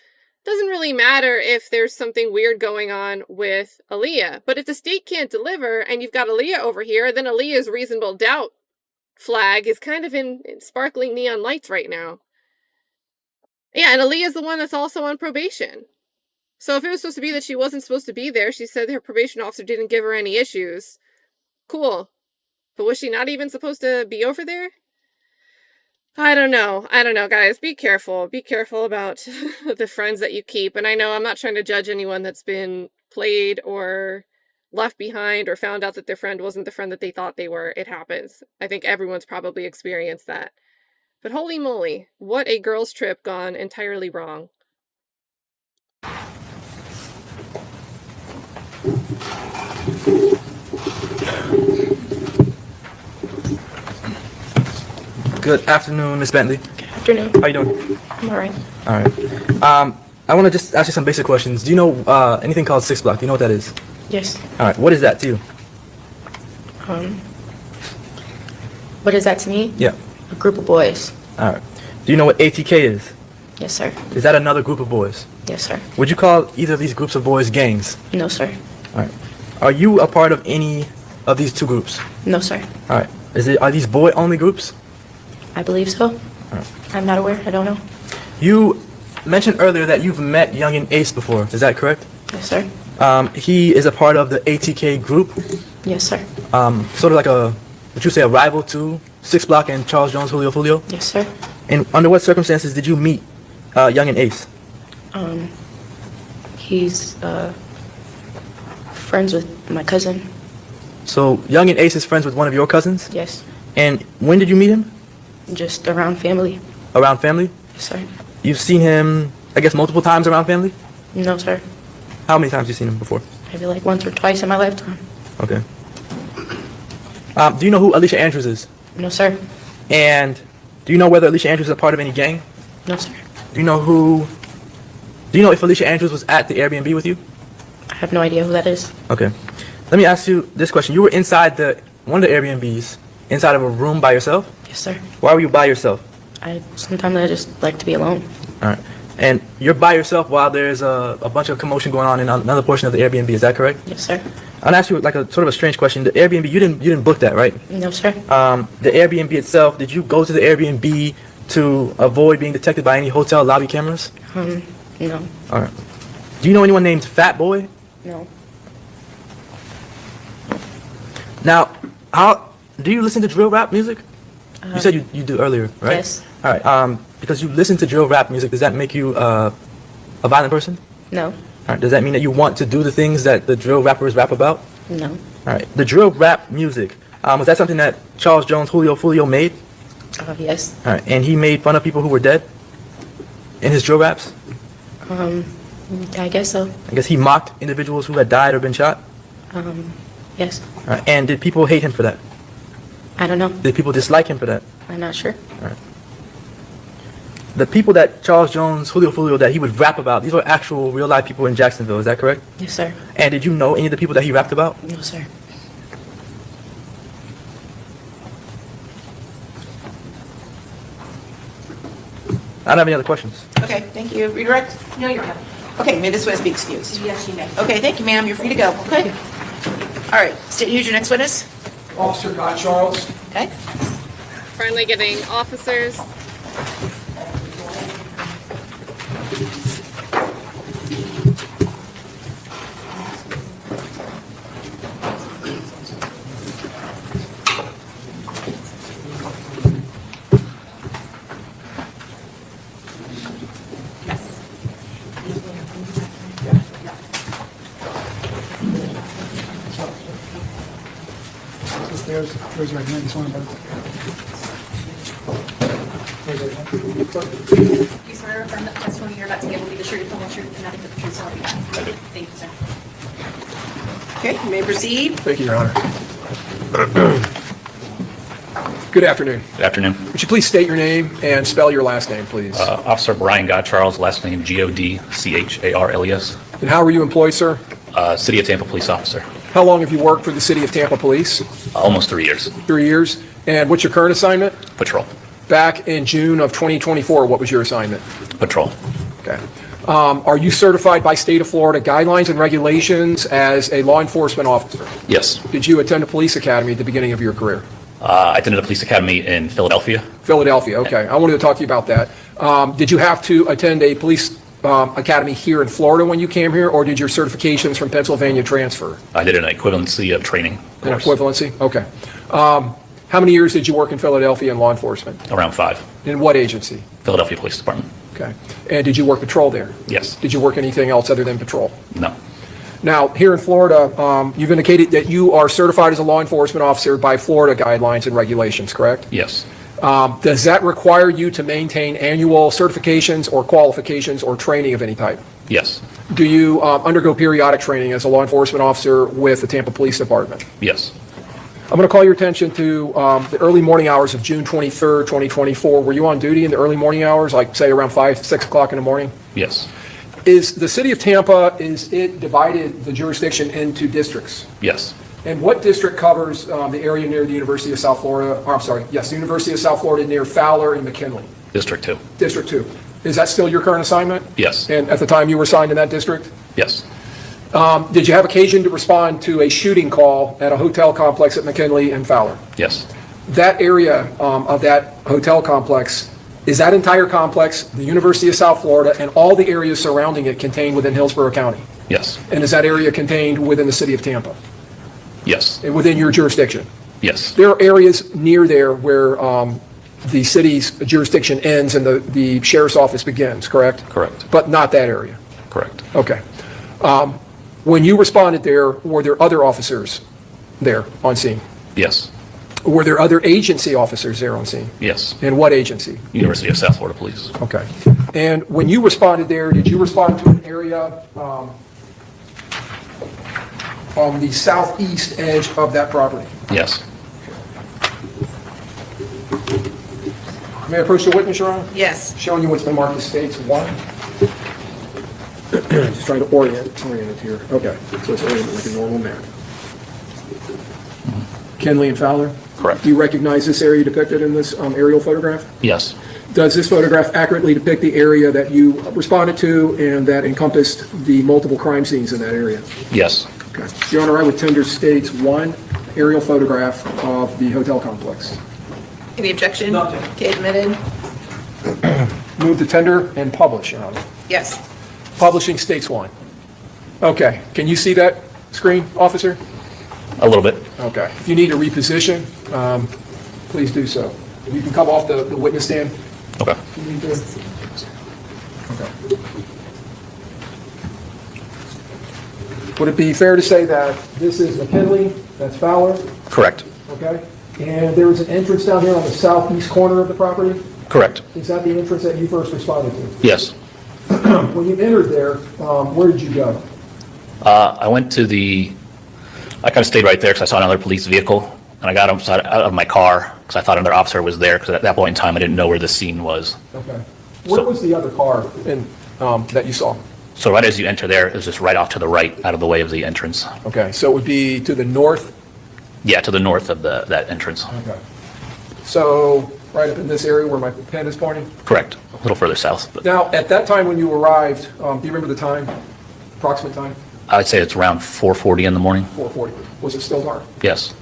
doesn't really matter if there's something weird going on with Aaliyah. But if the state can't deliver and you've got Aaliyah over here, then Aaliyah's reasonable doubt flag is kind of in sparkling neon lights right now. Yeah, and Aaliyah's the one that's also on probation. So if it was supposed to be that she wasn't supposed to be there, she said her probation officer didn't give her any issues. Cool. But was she not even supposed to be over there? I don't know, guys. Be careful. Be careful about the friends that you keep. And I know I'm not trying to judge anyone that's been played or left behind or found out that their friend wasn't the friend that they thought they were. It happens. I think everyone's probably experienced that. But holy moly, what a girls' trip gone entirely wrong. Good afternoon, Miss Bentley. Good afternoon. How you doing? I'm all right. All right. I want to just ask you some basic questions. Do you know anything called 6 Block? Do you know what that is? Yes. All right. What is that to you? What is that to me? Yeah. A group of boys. All right. Do you know what ATK is? Yes, sir. Is that another group of boys? Yes, sir. Would you call either of these groups of boys gangs? No, sir. All right. Are you a part of any of these two groups? No, sir. All right. Are these boy-only groups? I believe so. I'm not aware. I don't know. You mentioned earlier that you've met Youngin Ace before. Is that correct? Yes, sir. He is a part of the ATK group. Yes, sir. Sort of like would you say a rival to 6 Block and Charles Jones, Julio Foolio? Yes, sir. And under what circumstances did you meet Youngin Ace? He's friends with my cousin. So Youngin Ace is friends with one of your cousins? Yes. And when did you meet him? Just around family. Around family? Yes, sir. You've seen him, I guess, multiple times around family? No, sir. How many times have you seen him before? Maybe like once or twice in my lifetime. Okay. Do you know who Alicia Andrews is? No, sir. And do you know whether Alicia Andrews is a part of any gang? No, sir. Do you know if Alicia Andrews was at the Airbnb with you? I have no idea who that is. Okay. Let me ask you this question. You were inside one of the Airbnbs, inside of a room by yourself? Yes, sir. Why were you by yourself? Sometimes I just like to be alone. All right. And you're by yourself while there's a bunch of commotion going on in another portion of the Airbnb. Is that correct? Yes, sir. I'll ask you like a sort of a strange question. The Airbnb, you didn't book that, right? No, sir. The Airbnb itself, did you go to the Airbnb to avoid being detected by any hotel lobby cameras? No. All right. Do you know anyone named Fat Boy? No. Now, do you listen to drill rap music? You said you do earlier, right? Yes. All right. Because you listen to drill rap music, does that make you a violent person? No. All right. Does that mean that you want to do the things that the drill rappers rap about? No. All right. The drill rap music, was that something that Charles Jones, Julio Foolio made? Yes. All right. And he made fun of people who were dead in his drill raps? I guess so. I guess he mocked individuals who had died or been shot? Yes. All right. And did people hate him for that? I don't know. Did people dislike him for that? I'm not sure. All right. The people that Charles Jones, Julio Foolio, that he would rap about, these were actual real-life people in Jacksonville, is that correct? Yes, sir. And did you know any of the people that he rapped about? No, sir. I don't have any other questions. Okay, thank you. Redirect? No, you're good. Okay, this witness be excused. Yes, you may. Okay, thank you, ma'am. You're free to go. Okay. All right, who's your next witness? Officer God Charles. Okay. Finally getting officers. There's right hand. This one about. You swear to affirm that the testimony you're about to give will be the truth, the whole truth, and nothing but the truth, so help you God. I do. Thank you, sir. Okay, you may proceed. Thank you, Your Honor. Good afternoon. Good afternoon. Would you please state your name and spell your last name, please? Officer Brian Godcharles, last name Godcharles. And how were you employed, sir? City of Tampa police officer. How long have you worked for the City of Tampa Police? Almost 3 years. 3 years. And what's your current assignment? Patrol. Back in June of 2024, what was your assignment? Patrol. Okay. Are you certified by state of Florida guidelines and regulations as a law enforcement officer? Yes. Did you attend a police academy at the beginning of your career? I attended a police academy in Philadelphia. Philadelphia, okay. I wanted to talk to you about that. Did you have to attend a police academy here in Florida when you came here, or did your certifications from Pennsylvania transfer? I did an equivalency of training An course. equivalency? Okay. How many years did you work in Philadelphia in law enforcement? Around 5. In what agency? Philadelphia Police Department. Okay. And did you work patrol there? Yes. Did you work anything else other than patrol? No. Now, here in Florida, you've indicated that you are certified as a law enforcement officer by Florida guidelines and regulations, correct? Yes. Does that require you to maintain annual certifications or qualifications or training of any type? Yes. Do you undergo periodic training as a law enforcement officer with the Tampa Police Department? Yes. I'm going to call your attention to the early morning hours of June 23rd, 2024. Were you on duty in the early morning hours, like say around 5, 6 o'clock in the morning? Yes. Is the city of Tampa, is it divided the jurisdiction into districts? Yes. And what district covers the area near the University of South Florida, or I'm sorry, yes, the University of South Florida near Fowler and McKinley? District 2. District 2. Is that still your current assignment? Yes. And at the time you were assigned in that district? Yes. Did you have occasion to respond to a shooting call at a hotel complex at McKinley and Fowler? Yes. That area of that hotel complex, is that entire complex the University of South Florida and all the areas surrounding it contained within Hillsborough County? Yes. And is that area contained within the city of Tampa? Yes. And within your jurisdiction? Yes. There are areas near there where the city's jurisdiction ends and the sheriff's office begins, correct? Correct. But not that area? Correct. Okay. When you responded there, were there other officers there on scene? Yes. Were there other agency officers there on scene? Yes. And what agency? University of South Florida Police. Okay. And when you responded there, did you respond to an area on the southeast edge of that property? Yes. May I approach the witness, Your Honor? Yes. Showing you what's been marked as states 1. Just trying to orient it here. Okay, so it's oriented like a normal map. Kinley and Fowler? Correct. Do you recognize this area depicted in this aerial photograph? Yes. Does this photograph accurately depict the area that you responded to and that encompassed the multiple crime scenes in that area? Yes. Okay. Your Honor, I would tender states 1 aerial photograph of the hotel complex. Any objection? Okay, admitted. Move to tender and publish, Your Honor. Yes. Publishing states 1. Okay. Can you see that screen, officer? A little bit. Okay. If you need to reposition, please do so. You can come off the witness stand. Okay. If you need to. Okay. Would it be fair to say that this is McKinley, that's Fowler, Correct. okay? And there is an entrance down here on the southeast corner of the property? Correct. Is that the entrance that you first responded to? Yes. When you entered there, where did you go? I went to I kind of stayed right there because I saw another police vehicle, and I got out of my car because I thought another officer was there because at that point in time I didn't know where the scene was. Okay. Where was the other car that you saw? So right as you enter there, it was just right off to the right, out of the way of the entrance. Okay, so it would be to the north? Yeah, to the north of that entrance. Okay. So right up in this area where my pen is pointing? Correct. A little further south. But Now, at that time when you arrived, do you remember the time, approximate time? I would say it's around 4:40 in the morning. 4:40. Was it still dark? Yes.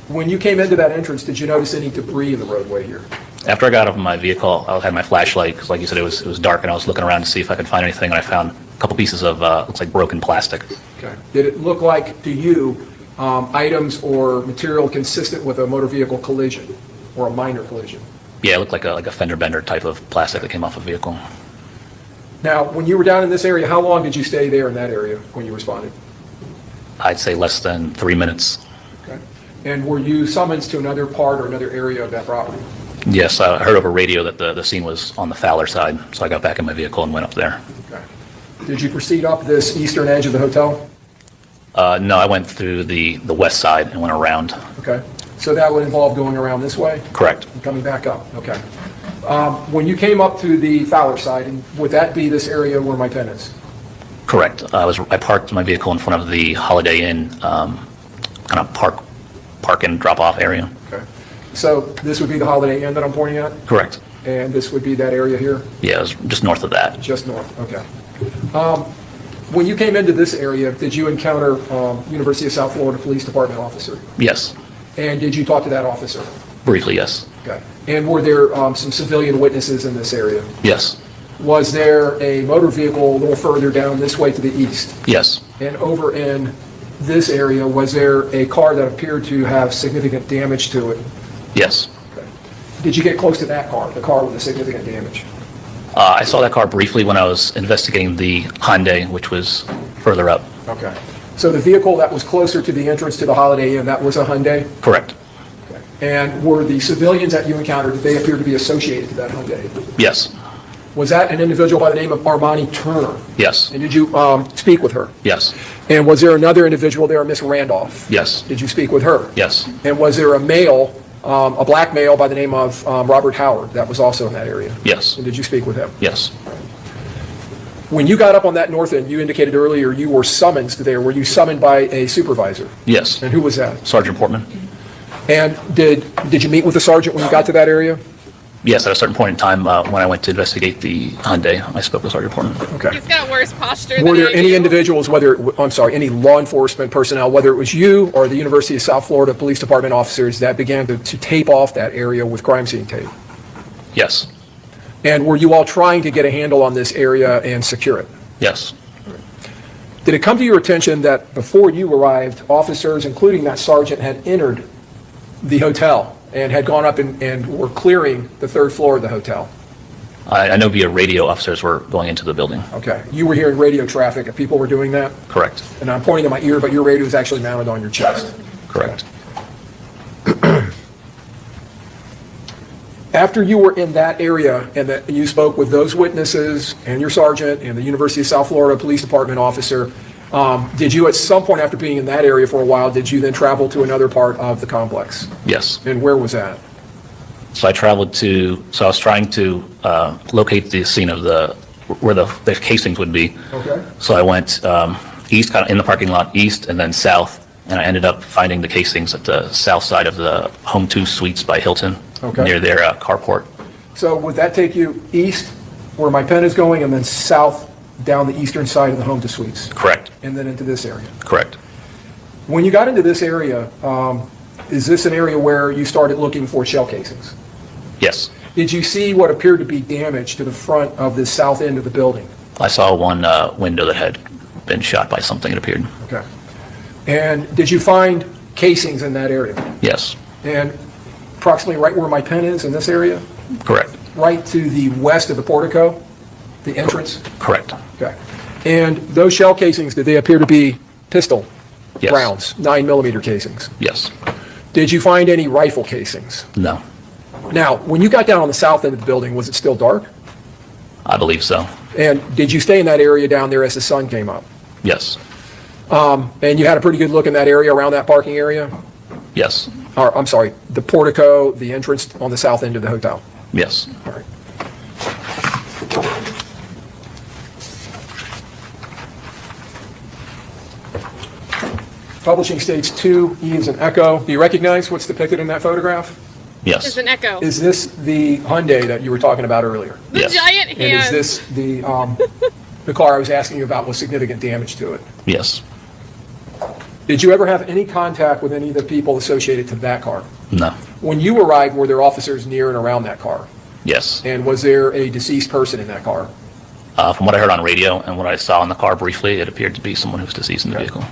When you came into that entrance, did you notice any debris in the roadway here? After I got out of my vehicle, I had my flashlight because, like you said, it was dark, and I was looking around to see if I could find anything, and I found a couple pieces of looks like broken plastic. Okay. Did it look like to you items or material consistent with a motor vehicle collision or a minor collision? Yeah, it looked like a fender bender type of plastic that came off a vehicle. Now, when you were down in this area, how long did you stay there in that area when you responded? I'd say less than 3 minutes. Okay. And were you summoned to another part or another area of that property? Yes, I heard over radio that the scene was on the Fowler side, so I got back in my vehicle and went up there. Okay. Did you proceed up this eastern edge of the hotel? No, I went through the west side and went around. Okay. So that would involve going around this way? Correct. And coming back up, okay. When you came up to the Fowler side, would that be this area where my pen is? Correct. I parked my vehicle in front of the Holiday Inn kind of park and drop off area. Okay. So this would be the Holiday Inn that I'm pointing at? Correct. And this would be that area here? Yeah, it was just north of that. Just north, okay. When you came into this area, did you encounter University of South Florida Police Department officer? Yes. And did you talk to that officer? Briefly, yes. Okay. And were there some civilian witnesses in this area? Yes. was there a motor vehicle a little further down this way to the east? Yes. And over in this area, was there a car that appeared to have significant damage to it? Yes. Did you get close to that car, the car with the significant damage? I saw that car briefly when I was investigating the Hyundai, which was further up. Okay. So the vehicle that was closer to the entrance to the Holiday Inn, that was a Hyundai? Correct. And were the civilians that you encountered, did they appear to be associated to that Hyundai? Yes. Was that an individual by the name of Armani Turner? Yes. And did you speak with her? Yes. And was there another individual there, Miss Randolph? Yes. Did you speak with her? Yes. And was there a male, a black male by the name of Robert Howard that was also in that area? Yes. And did you speak with him? Yes. When you got up on that north end, you indicated earlier you were summoned there. Were you summoned by a supervisor? Yes. And who was that? Sergeant Portman. And did you meet with the sergeant when you got to that area? Yes, at a certain point in time, when I went to investigate the Hyundai, I spoke with Sergeant Portman. Okay. He's got worse posture Were than there I any do. individuals, any law enforcement personnel, whether it was you or the University of South Florida Police Department officers that began to tape off that area with crime scene tape? Yes. And were you all trying to get a handle on this area and secure it? Yes. Did it come to your attention that before you arrived, officers, including that sergeant, had entered the hotel and had gone up and were clearing the third floor of the hotel? I know via radio officers were going into the building. Okay. You were hearing radio traffic and people were doing that? Correct. And I'm pointing to my ear, but your radio is actually mounted on your chest. Correct. After you were in that area and that you spoke with those witnesses and your sergeant and the University of South Florida Police Department officer, did you at some point after being in that area for a while, did you then travel to another part of the complex? Yes. And where was that? So I was trying to locate the scene of where the casings would be. Okay. So I went east, kind of in the parking lot, east and then south, and I ended up finding the casings at the south side of the Home 2 Suites by Hilton, near their carport. So would that take you east, where my pen is going, and then south down the eastern side of the Home 2 Suites? Correct. And then into this area? Correct. When you got into this area, is this an area where you started looking for shell casings? Yes. Did you see what appeared to be damage to the front of the south end of the building? I saw one window that had been shot by something, it appeared. Okay. And did you find casings in that area? Yes. And approximately right where my pen is in this area? Correct. Right to the west of the portico, the entrance? Correct. Okay. And those shell casings, did they appear to be pistol Yes. rounds, 9mm casings? Yes. Did you find any rifle casings? No. Now, when you got down on the south end of the building, was it still dark? I believe so. And did you stay in that area down there as the sun came up? Yes. And you had a pretty good look in that area around that parking area? Yes. Or, I'm sorry, the portico, the entrance on the south end of the hotel? Yes. All right. Publishing states 2, E is an echo. Do you recognize what's depicted in that photograph? Yes. There's an echo. Is this the Hyundai that you were talking about earlier? The giant hand. And is this the car I was asking you about with significant damage to it? Yes. Did you ever have any contact with any of the people associated to that car? No. When you arrived, were there officers near and around that car? Yes. And was there a deceased person in that car? From what I heard on radio and what I saw in the car briefly, it appeared to be someone who was deceased in the vehicle.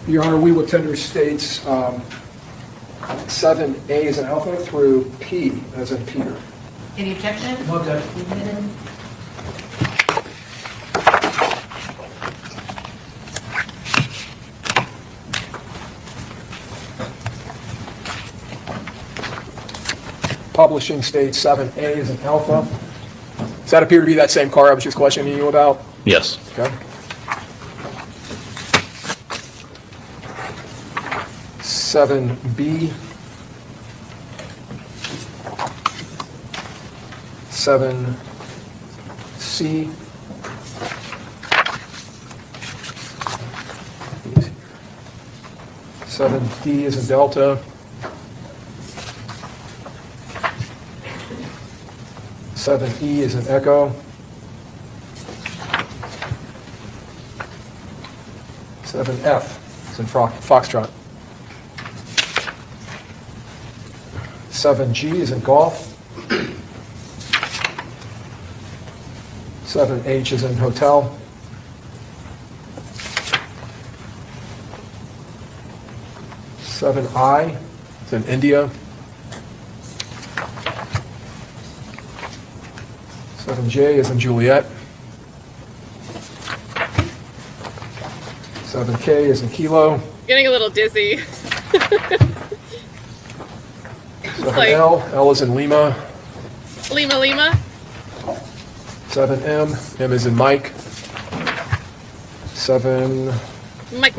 Your Honor, we will tender states 7A as an alpha through P as in Peter. Any objection? No objection. Publishing states 7A as an alpha. Does that appear to be that same car I was just questioning you about? Yes. Okay. 7B 7C. 7D is in Delta. 7E is in Echo. 7F is in Foxtrot. 7G is in Golf. 7H is in Hotel. 7I is in India. 7J is in Juliet. 7K is in Kilo. Getting a little dizzy. 7L, L is in Lima. Lima. 7M, M is in Mike. 7. Mike.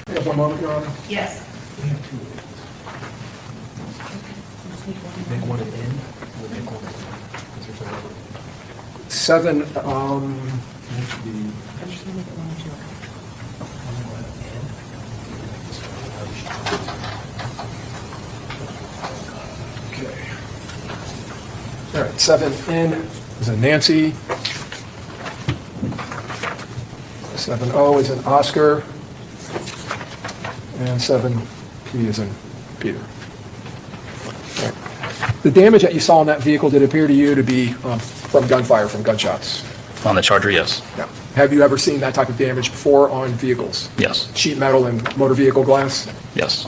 You have 1 moment, Your Honor? Yes. Make one at the end. We'll make one. 7, okay. All right, 7N is in Nancy. 7O is in Oscar. And 7P is in Peter. All right. The damage that you saw in that vehicle, did it appear to you to be from gunfire, from gunshots? On the Charger, yes. Yeah. Have you ever seen that type of damage before on vehicles? Yes. Sheet metal and motor vehicle glass? Yes.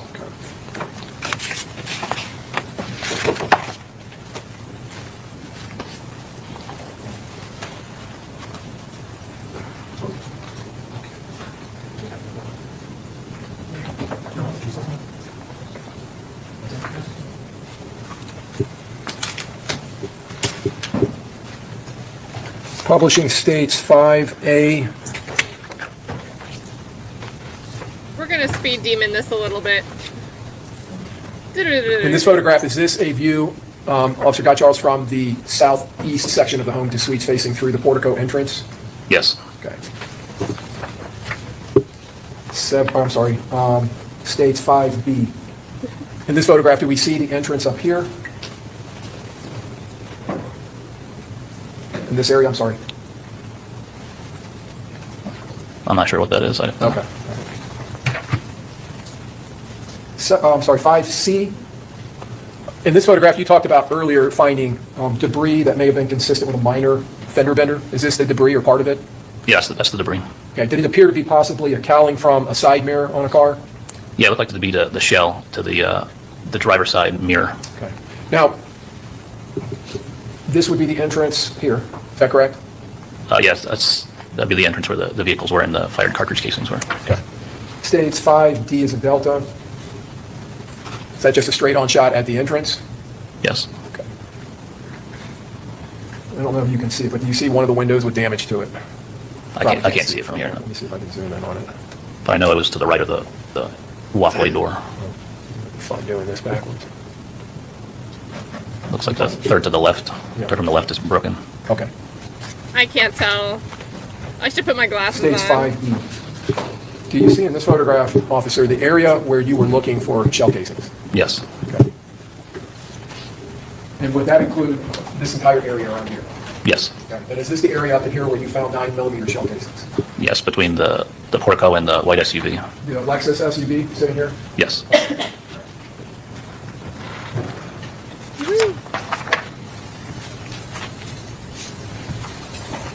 Publishing states 5A. We're gonna speed demon this a little bit. In this photograph, is this a view, Officer Guy Charles, from the southeast section of the home to suites facing through the portico entrance? Yes. Okay. States 5B. In this photograph, do we see the entrance up here? In this area, I'm sorry. I'm not sure what that is. Okay. So, I'm sorry, 5C. In this photograph, you talked about earlier finding debris that may have been consistent with a minor fender bender. Is this the debris or part of it? Yes, that's the debris. Okay. Did it appear to be possibly a cowling from a side mirror on a car? Yeah, it looked like to be the shell to the driver's side mirror. Okay. Now, this would be the entrance here. Is that correct? Yes, that'd be the entrance where the vehicles were and the fired cartridge casings were. Okay. States 5D is a Delta. Is that just a straight-on shot at the entrance? Yes. Okay. I don't know if you can see it, but do you see one of the windows with damage to it? I can't see it from here. Let me see if I can zoom in on it. But I know it was to the right of the walkway door. Fun doing this backwards. Looks like the third to the left. Yeah. Third from the left is broken. Okay. I can't tell. I should put my glasses States on. 5E. Do you see in this photograph, officer, the area where you were looking for shell casings? Yes. Okay. And would that include this entire area around here? Yes. Okay. And is this the area up in here where you found 9mm shell casings? Yes, between the portico and the white SUV. The Lexus SUV sitting here? Yes.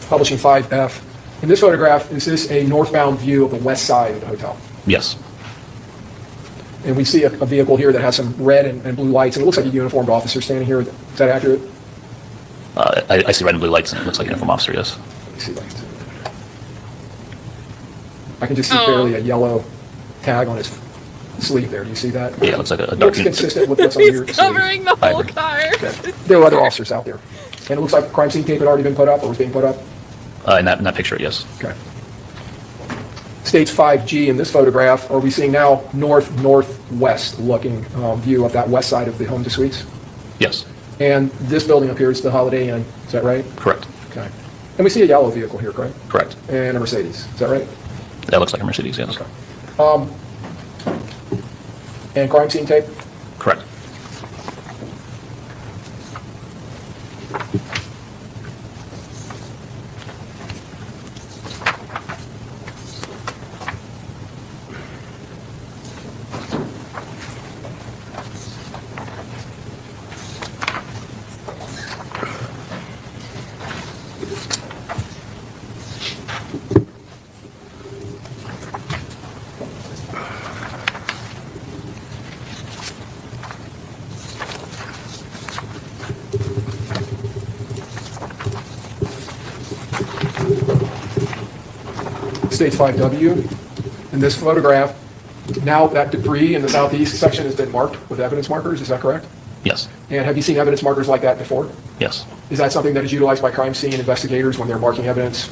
Publishing 5F. In this photograph, is this a northbound view of the west side of the hotel? Yes. And we see a vehicle here that has some red and blue lights, and it looks like a uniformed officer standing here. Is that accurate? I see red and blue lights, and it looks like a uniform officer, yes. Let me see lights. I can just see barely a yellow tag on his sleeve there. Do you see that? Yeah, it looks like a dark. Looks consistent with what's on your He's covering the whole car. Okay. There were other officers out there. And it looks like crime scene tape had already been put up or was being put up? In that picture, yes. Okay. Stage 5G in this photograph, are we seeing now northwest looking view of that west side of the home to suites? Yes. And this building up here is the Holiday Inn, is that right? Correct. Okay. And we see a yellow vehicle here, correct? Correct. And a Mercedes, is that right? That looks like a Mercedes, yes. Okay. And crime scene tape? Correct. Stage 5W. In this photograph, now that debris in the southeast section has been marked with evidence markers, is that correct? Yes. And have you seen evidence markers like that before? Yes. Is that something that is utilized by crime scene investigators when they're marking evidence?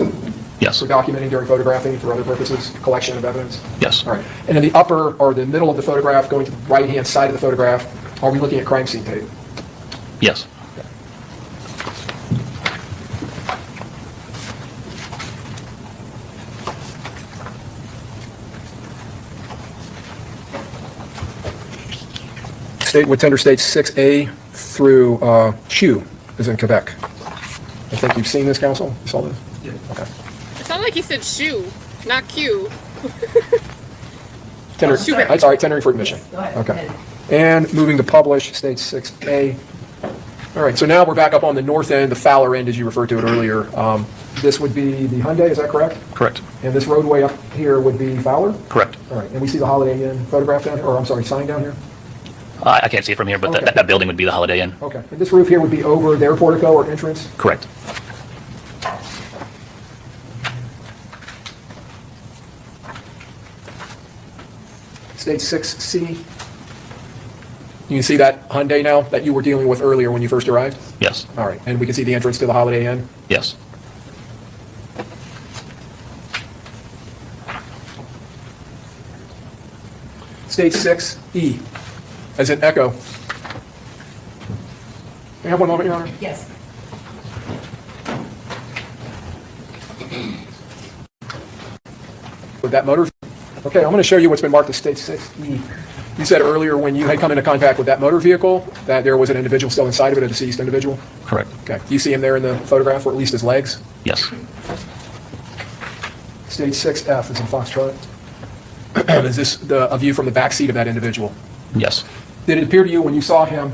Yes. For documenting during photographing for other purposes, collection of evidence? Yes. All right. And in the upper or the middle of the photograph, going to the right-hand side of the photograph, are we looking at crime scene tape? Yes. State with tender stage 6A through Q is in Quebec. I think you've seen this, counsel? You saw this? Yeah. Okay. It sounded like he said shoe, not Q. Tender, Shoe back. that's all right, tendering for admission. Go ahead. Okay. And moving to publish, stage 6A. All right, so now we're back up on the north end, the Fowler end, as you referred to it earlier. This would be the Hyundai, is that correct? Correct. And this roadway up here would be Fowler? Correct. All right, and we see the Holiday Inn photograph down here, or I'm sorry, sign down here? I can't see it from here, but Okay. that building would be the Holiday Inn. Okay, and this roof here would be over their portico or entrance? Correct. Stage 6C. You can see that Hyundai now that you were dealing with earlier when you first arrived? Yes. All right, and we can see the entrance to the Holiday Inn? Yes. Stage 6E, as in echo. May I have one moment, Your Honor? Yes. With that motor? Okay, I'm going to show you what's been marked as stage 6E. You said earlier when you had come into contact with that motor vehicle that there was an individual still inside of it, a deceased individual? Correct. Okay, do you see him there in the photograph, or at least his legs? Yes. Stage 6F is in Foxtrot. Is this a view from the back seat of that individual? Yes. Did it appear to you when you saw him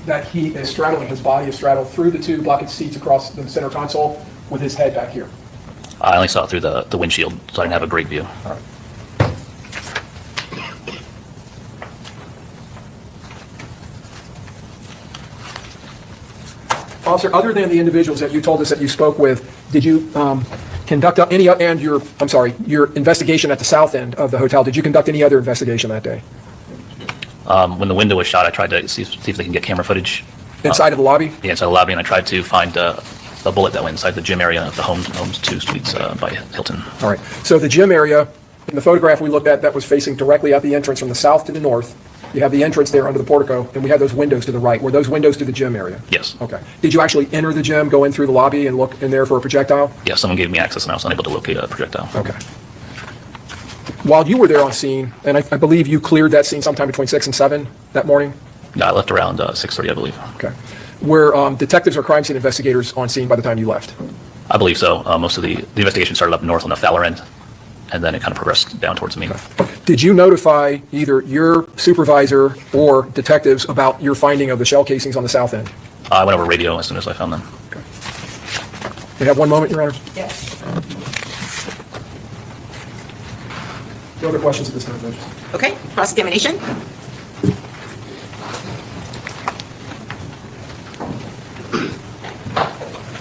that he is straddling, his body is straddled through the two bucket seats across the center console with his head back here? I only saw it through the windshield, so I didn't have a great view. All right. Officer, other than the individuals that you told us that you spoke with, did you conduct any, and your investigation at the south end of the hotel, did you conduct any other investigation that day? When the window was shot, I tried to see if they can get camera footage. Inside of the lobby? Yeah, inside the lobby, and I tried to find a bullet that went inside the gym area of the homes 2 suites by Hilton. All right. So the gym area, in the photograph we looked at, that was facing directly at the entrance from the south to the north. You have the entrance there under the portico, and we had those windows to the right. Were those windows to the gym area? Yes. Okay. Did you actually enter the gym, go in through the lobby, and look in there for a projectile? Yeah, someone gave me access, and I was unable to locate a projectile. Okay. While you were there on scene, and I believe you cleared that scene sometime between 6 and 7 that morning? Yeah, I left around 6:30, I believe. Okay. Were detectives or crime scene investigators on scene by the time you left? I believe so. Most of the investigation started up north on the Fowler end, and then it kind of progressed down towards me. Did you notify either your supervisor or detectives about your finding of the shell casings on the south end? I went over radio as soon as I found them. Okay. You have one moment, Your Honor? Yes. No other questions at this time, Judge? Okay, cross-examination.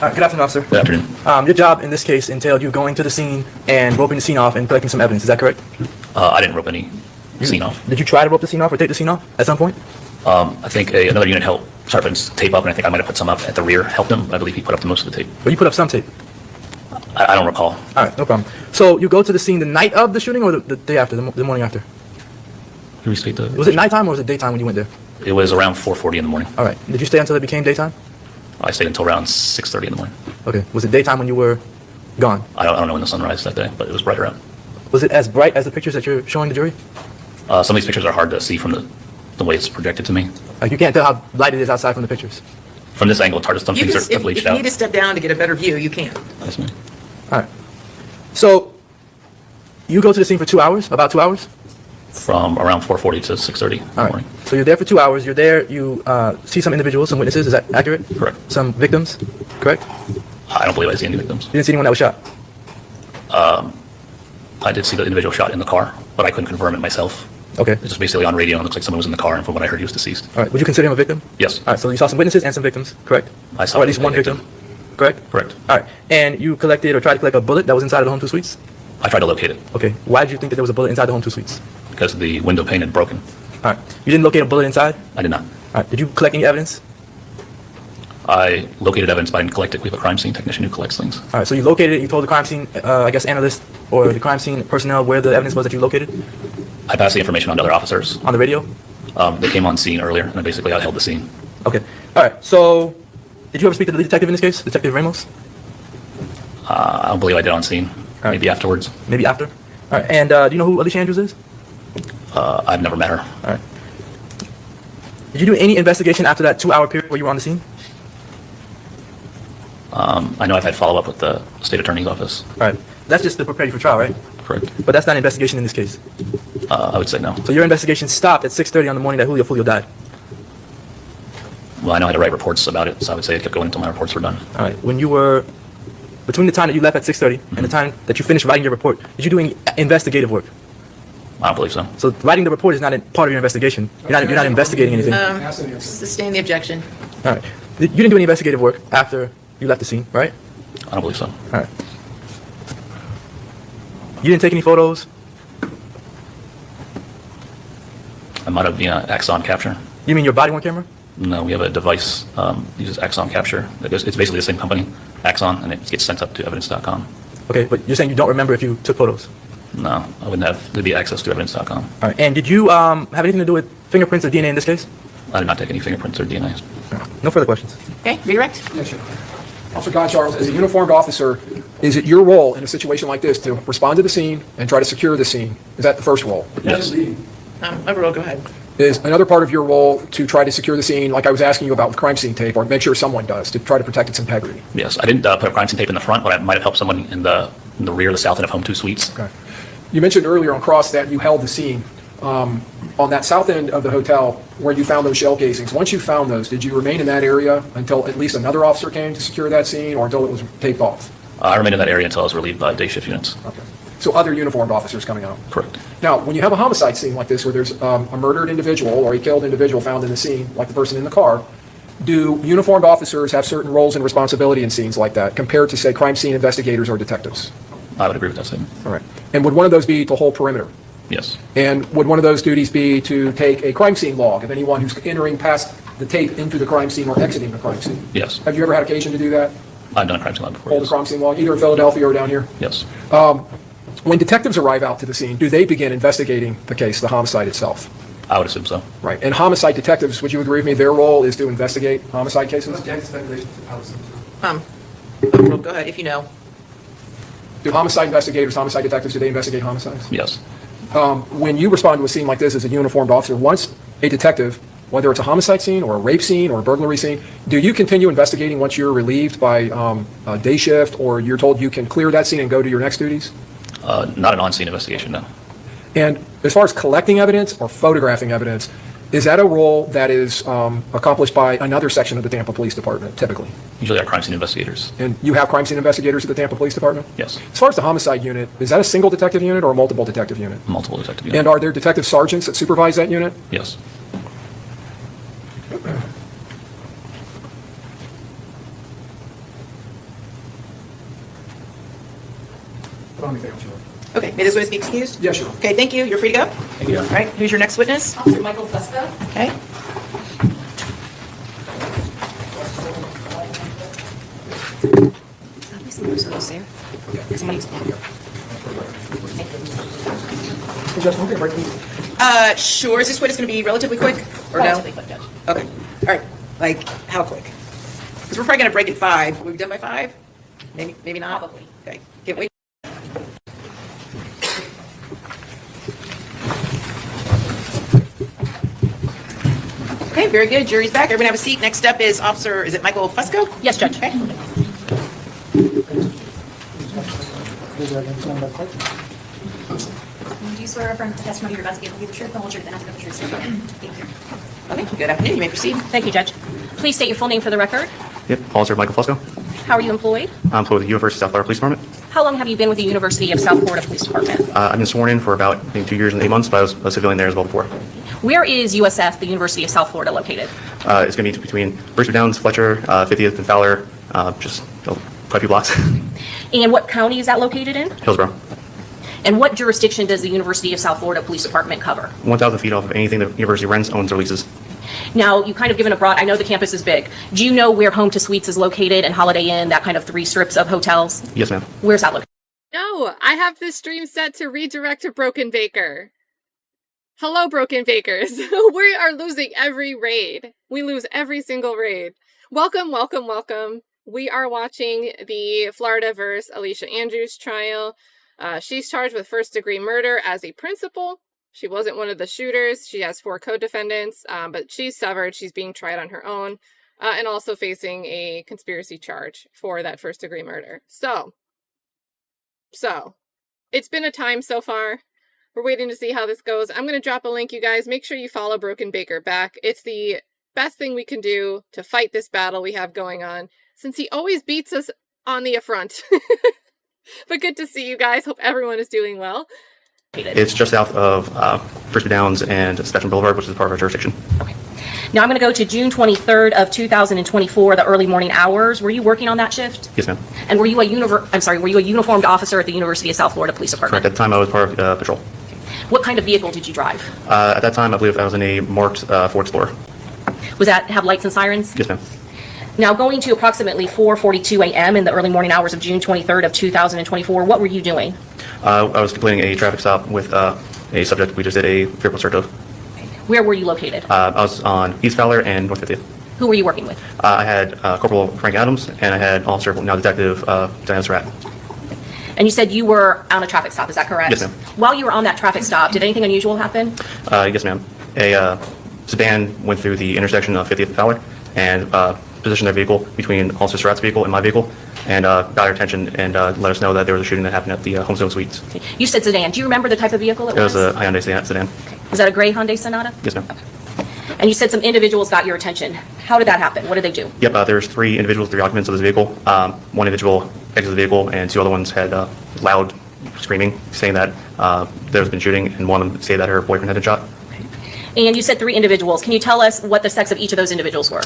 Good afternoon, officer. Good afternoon. Your job in this case entailed you going to the scene and roping the scene off and collecting some evidence. Is that correct? I didn't rope any scene off. Did you try to rope the scene off or take the scene off at some point? I think another unit helped start putting tape up, and I think I might have put some up at the rear, helped him. I believe he put up the most of the tape. But you put up some tape. I don't recall. All right, no problem. So you go to the scene the night of the shooting or the day after, the morning after? Can you restate that? Was it nighttime or was it daytime when you went there? It was around 4:40 in the morning. All right. Did you stay until it became daytime? I stayed until around 6:30 in the morning. Okay. Was it daytime when you were gone? I don't know when the sun rised that day, but it was brighter out. Was it as bright as the pictures that you're showing the jury? Some of these pictures are hard to see from the way it's projected to me. Like you can't tell how light it is outside from the pictures. From this angle, it's hard to. Some things are bleached if you out. need to step down to get a better view, you can. That's me. All right. So you go to the scene for 2 hours, about 2 hours? From around 4:40 to 6:30 in the morning. So you're there for 2 hours. You're there. You see some individuals, some witnesses. Is that accurate? Correct. Some victims. Correct. I don't believe I see any victims. You didn't see anyone that was shot. I did see the individual shot in the car, but I couldn't confirm it myself. Okay. It's just basically on radio. It looks like someone was in the car, and from what I heard, he was deceased. All right. Would you consider him a victim? Yes. All right. So you saw some witnesses and some victims. Correct. I saw or at least one victim. Correct. Correct. All right. And you collected or tried to collect a bullet that was inside of the Home 2 Suites. I tried to locate it Okay. Why did you think that there was a bullet inside the Home 2 Suites? because the window pane had broken. All right. You didn't locate a bullet inside? I did not. All right. Did you collect any evidence? I located evidence, but I didn't collect it. We have a crime scene technician who collects things. All right. So you located it. You told the crime scene, I guess, analyst or the crime scene personnel where the evidence was that you located? I passed the information on to other officers. On the radio? They came on scene earlier, and basically I held the scene. Okay. All right. So did you ever speak to the lead detective in this case, Detective Ramos? I don't believe I did on scene. Right. Maybe afterwards. Maybe after? All right. And do you know who Alicia Andrews is? I've never met her. All right. Did you do any investigation after that 2 hour period where you were on the scene? I know I've had follow-up with the state attorney's office. All right. That's just to prepare you for trial, right? Correct. But that's not an investigation in this case. I would say no. So your investigation stopped at 6:30 on the morning that Julio Foolio died. Well, I know I had to write reports about it, so I would say it kept going until my reports were done. All right. When you were, between the time that you left at 6:30 and the time that you finished writing your report, did you do any investigative work? I don't believe so. So writing the report is not part of your investigation. You're not investigating anything. Sustain the objection. All right. You didn't do any investigative work after you left the scene, right? I don't believe so. All right. You didn't take any photos? I might have Axon capture. You mean your body-worn camera? No, we have a device uses Axon capture. It's basically the same company, Axon, and it gets sent up to evidence.com. Okay, but you're saying you don't remember if you took photos? No, I wouldn't have. There'd be access to evidence.com. All right. And did you have anything to do with fingerprints or DNA in this case? I did not take any fingerprints or DNA. No further questions. Okay, redirect. Yes, sir. Officer Goncharles, as a uniformed officer, is it your role in a situation like this to respond to the scene and try to secure the scene? Is that the first role? Yes. Overall, go ahead. Is another part of your role to try to secure the scene, like I was asking you about with crime scene tape, or make sure someone does, to try to protect its integrity? Yes, I didn't put crime scene tape in the front, but I might have helped someone in the rear, the south end of Home 2 Suites. Okay. You mentioned earlier on cross that you held the scene. On that south end of the hotel where you found those shell casings, once you found those, did you remain in that area until at least another officer came to secure that scene, or until it was taped off? I remained in that area until I was relieved by day shift units. Okay. So other uniformed officers coming out? Correct. Now, when you have a homicide scene like this, where there's a murdered individual or a killed individual found in the scene, like the person in the car, do uniformed officers have certain roles and responsibility in scenes like that, compared to, say, crime scene investigators or detectives? I would agree with that statement. All right. And would one of those be to hold perimeter? Yes. And would one of those duties be to take a crime scene log of anyone who's entering past the tape into the crime scene or exiting the crime scene? Yes. Have you ever had occasion to do that? I've done a crime scene log before. Hold a Yes. crime scene log, either in Philadelphia or down here? Yes. When detectives arrive out to the scene, do they begin investigating the case, the homicide itself? I would assume so. Right. And homicide detectives, would you agree with me, their role is to investigate homicide cases? Overall, go ahead, if you know. Do homicide investigators, homicide detectives, do they investigate homicides? Yes. When you respond to a scene like this as a uniformed officer, once a detective, whether it's a homicide scene or a rape scene or a burglary scene, do you continue investigating once you're relieved by a day shift, or you're told you can clear that scene and go to your next duties? Not an on-scene investigation, no. And as far as collecting evidence or photographing evidence, is that a role that is accomplished by another section of the Tampa Police Department, typically? Usually our crime scene investigators. And you have crime scene investigators at the Tampa Police Department? Yes. As far as the homicide unit, is that a single detective unit or a multiple detective unit? Multiple detective units. And are there detective sergeants that supervise that unit? Yes. Okay, may this witness be excused? Yes, sure. Okay, thank you. You're free to go. Thank you. All right, who's your next witness? Officer Michael Fusco. Okay. somebody's. Sure. Is this witness going to be relatively quick or Relatively no? quick, Judge. Okay. All right. Like how quick? Because we're probably going to break at 5. Will we be done by 5? Maybe not. Probably. Okay. Can't wait. Okay, very good. Jury's back. Everyone have a seat. Next up is Officer, is it Michael Fusco? Yes, Judge. Okay. Do you swear or affirm that the testimony you're about to give will be the truth, the whole truth, and nothing but the truth? Thank you. Okay, good afternoon. You may proceed. Thank you, Judge. Please state your full name for the record. Yep, Officer Michael Fusco. How are you employed? I'm employed with the University of South Florida Police Department. How long have you been with the University of South Florida Police Department? I've been sworn in for about I think 2 years and 8 months, but I was a civilian there as well before. Where is USF, the University of South Florida, located? It's going to be between Brisbane Downs, Fletcher, 50th and Fowler, just quite a few blocks. And what county is that located in? Hillsborough. And what jurisdiction does the University of South Florida Police Department cover? 1,000 feet off of anything the university rents, owns, or leases. Now, you've kind of given a broad, I know the campus is big. Do you know where Home to Suites is located and Holiday Inn, that kind of 3 strips of hotels? Yes, ma'am. Where's that located? No, I have this stream set to redirect to Broken Baker. Hello, Broken Bakers. We are losing every raid. We lose every single raid. Welcome, welcome, welcome. We are watching the Florida vs. Alicia Andrews trial. She's charged with first-degree murder as a principal. She wasn't one of the shooters. She has 4 co-defendants, but she's severed. She's being tried on her own, and also facing a conspiracy charge for that first-degree murder. So, it's been a time so far. We're waiting to see how this goes. I'm going to drop a link, you guys. Make sure you follow Broken Baker back. It's the best thing we can do to fight this battle we have going on, since he always beats us on the affront. But good to see you guys. Hope everyone is doing well. It's just south of Brisbane Downs and Spectrum Boulevard, which is part of our jurisdiction. Now I'm going to go to June 23rd of 2024, the early morning hours. Were you working on that shift? Yes, ma'am. And were you a uniformed officer at the University of South Florida Police Department? Correct. At the time, I was part of patrol. What kind of vehicle did you drive? At that time, I believe I was in a marked Ford Explorer. Was that have lights and sirens? Yes, ma'am. Now, going to approximately 4:42 a.m. in the early morning hours of June 23rd of 2024, what were you doing? I was completing a traffic stop with a subject we just did a vehicle search of. Where were you located? I was on East Fowler and North 50th. Who were you working with? I had Corporal Frank Adams, and I had Officer, now Detective Diana Surratt. And you said you were on a traffic stop, is that correct? Yes, ma'am. While you were on that traffic stop, did anything unusual happen? Yes, ma'am. A sedan went through the intersection of 50th and Fowler and positioned their vehicle between Officer Surratt's vehicle and my vehicle, and got our attention and let us know that there was a shooting that happened at the Homestone Suites. You said sedan. Do you remember the type of vehicle it was? It was a Hyundai sedan. Was that a gray Hyundai Sonata? Yes, ma'am. And you said some individuals got your attention. How did that happen? What did they do? Yep, there's 3 individuals, 3 occupants of this vehicle. One individual exited the vehicle, and 2 other ones had loud screaming, saying that there's been shooting, and one of them said that her boyfriend had been shot. And you said 3 individuals. Can you tell us what the sex of each of those individuals were?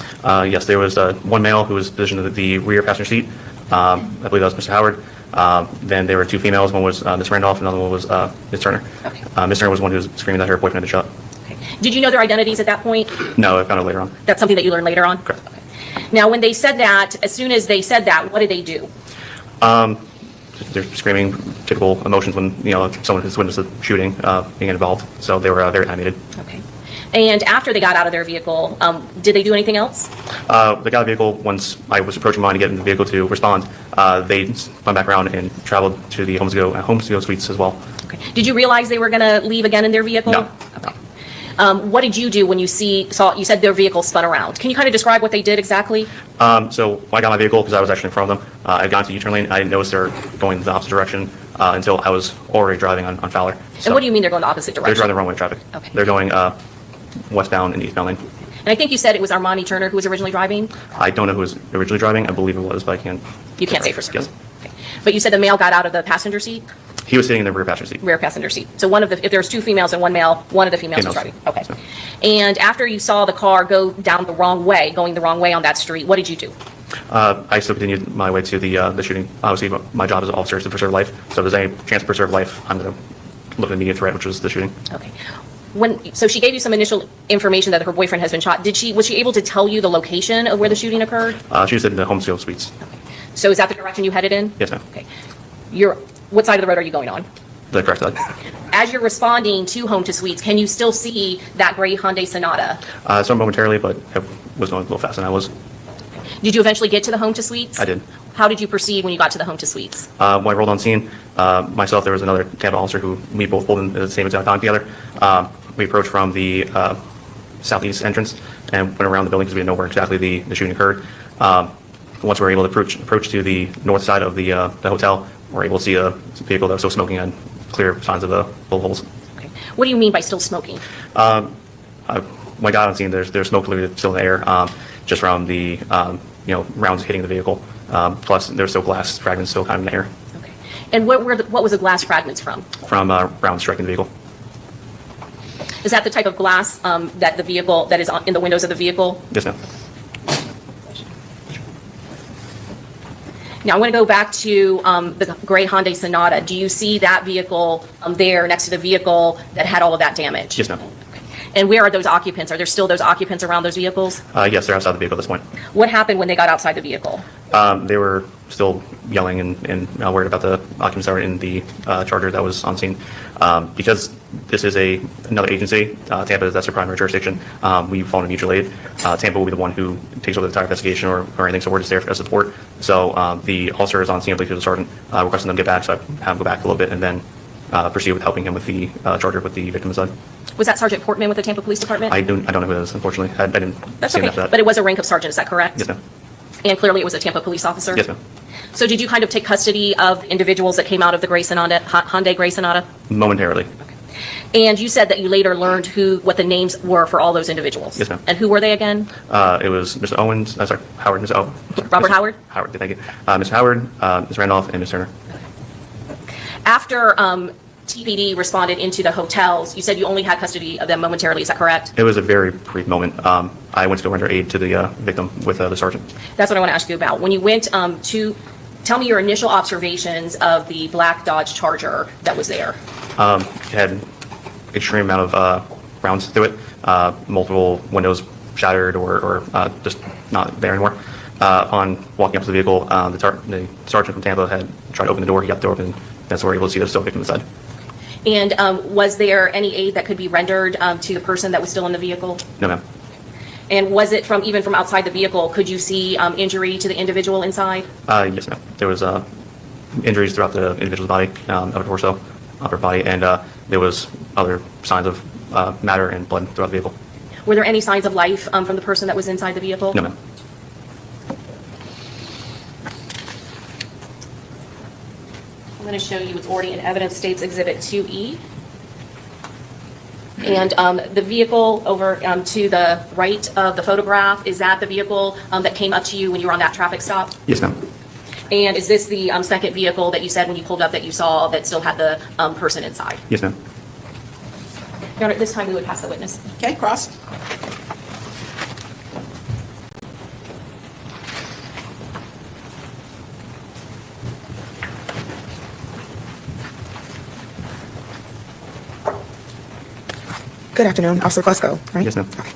Yes, there was one male who was positioned at the rear passenger seat. I believe that was Mr. Howard. Then there were 2 females. One was Ms. Randolph, and another one was Ms. Turner. Okay. Ms. Turner was one who was screaming that her boyfriend had been shot. Okay. Did you know their identities at that point? No, I found out later on. That's something that you learned later on? Correct. Okay. Now, when they said that, as soon as they said that, what did they do? They're screaming typical emotions when someone has witnessed a shooting being involved. So they were very animated. Okay. And after they got out of their vehicle, did they do anything else? They got out of the vehicle once I was approaching mine to get in the vehicle to respond. They went back around and traveled to the Homes to Go Suites as well. Okay. Did you realize they were going to leave again in their vehicle? No. Okay. What did you do when you saw? You said their vehicle spun around. Can you kind of describe what they did exactly? So when I got my vehicle, because I was actually in front of them, I had gone to U-turn lane. I didn't notice they were going the opposite direction until I was already driving on Fowler. So and what do you mean they're going the opposite direction? They're driving the wrong way of traffic. Okay. They're going westbound and eastbound lane. And I think you said it was Armani Turner who was originally driving? I don't know who was originally driving. I believe it was, but I can't. You can't say for certain? Yes. Okay. But you said the male got out of the passenger seat? He was sitting in the rear passenger seat. Rear passenger seat. So if there's 2 females and 1 male, one of the females was driving. Okay. So. And after you saw the car going the wrong way on that street, what did you do? I still continued my way to the shooting. Obviously, my job as an officer is to preserve life. So if there's any chance to preserve life, I'm going to look at the immediate threat, which was the shooting. Okay. So she gave you some initial information that her boyfriend has been shot. Was she able to tell you the location of where the shooting occurred? She was in the Homes to Go Suites. Okay. So is that the direction you headed in? Yes, ma'am. Okay. what side of the road are you going on? The correct side. As you're responding to Home to Suites, can you still see that gray Hyundai Sonata? So momentarily, but I was going a little faster than I was. Did you eventually get to the Home to Suites? I did. How did you proceed when you got to the Home to Suites? When I rolled on scene, myself, there was another Tampa officer who we both pulled in at the same exact time together. We approached from the southeast entrance and went around the building because we didn't know where exactly the shooting occurred. Once we were able to approach to the north side of the hotel, we were able to see a vehicle that was still smoking and clear signs of the bullet holes. Okay. What do you mean by still smoking? When I got on scene, there's smoke clearly still in the air, just from the rounds hitting the vehicle. Plus, there's still glass fragments still kind of in the air. Okay. And what was the glass fragments from? From rounds striking the vehicle. Is that the type of glass that the vehicle that is in the windows of the vehicle? Yes, ma'am. Now I want to go back to the gray Hyundai Sonata. Do you see that vehicle there next to the vehicle that had all of that damage? Yes, ma'am. And where are those occupants? Are there still those occupants around those vehicles? Yes, they're outside the vehicle at this point. What happened when they got outside the vehicle? They were still yelling and worried about the occupants that were in the Charger that was on scene. Because this is another agency, Tampa, that's their primary jurisdiction, we phone a mutual aid. Tampa will be the one who takes over the entire investigation or anything, so we're just there as support. So the officer is on scene, I believe, to the sergeant, requesting them get back, so I have him go back a little bit and then proceed with helping him with the Charger with the victim inside. Was that Sergeant Portman with the Tampa Police Department? I don't know who that is, unfortunately. I didn't That's see him okay, after that. but it was a rank of sergeant, is that correct? Yes, ma'am. And clearly it was a Tampa police officer? Yes, ma'am. So did you kind of take custody of individuals that came out of the Hyundai Gray Sonata? Momentarily. And you said that you later learned what the names were for all those individuals? Yes, ma'am. And who were they again? It was Mr. Owens, Howard, Mr. Owen. Robert Howard? Howard, thank you. Mr. Howard, Ms. Randolph, and Ms. Turner. After TPD responded into the hotels, you said you only had custody of them momentarily, is that correct? It was a very brief moment. I went to go render aid to the victim with the sergeant. That's what I want to ask you about. When you went to tell me your initial observations of the black Dodge Charger that was there. It had extreme amount of rounds through it, multiple windows shattered or just not there anymore. Upon walking up to the vehicle, the sergeant from Tampa had tried to open the door. He got the door open. That's where we were able to see there's still a victim inside. And was there any aid that could be rendered to the person that was still in the vehicle? No, ma'am. And was it even from outside the vehicle, could you see injury to the individual inside? Yes, ma'am. There was injuries throughout the individual's body, upper torso, upper body, and there was other signs of matter and blood throughout the vehicle. Were there any signs of life from the person that was inside the vehicle? No, ma'am. I'm going to show you it's already in Evidence States Exhibit 2E. And the vehicle over to the right of the photograph, is that the vehicle that came up to you when you were on that traffic stop? Yes, ma'am. And is this the second vehicle that you said when you pulled up that you saw that still had the person inside? Yes, ma'am. Your Honor, at this time we would pass the witness. Okay, cross. Good afternoon, Officer Fusco, right? Yes, ma'am. Okay.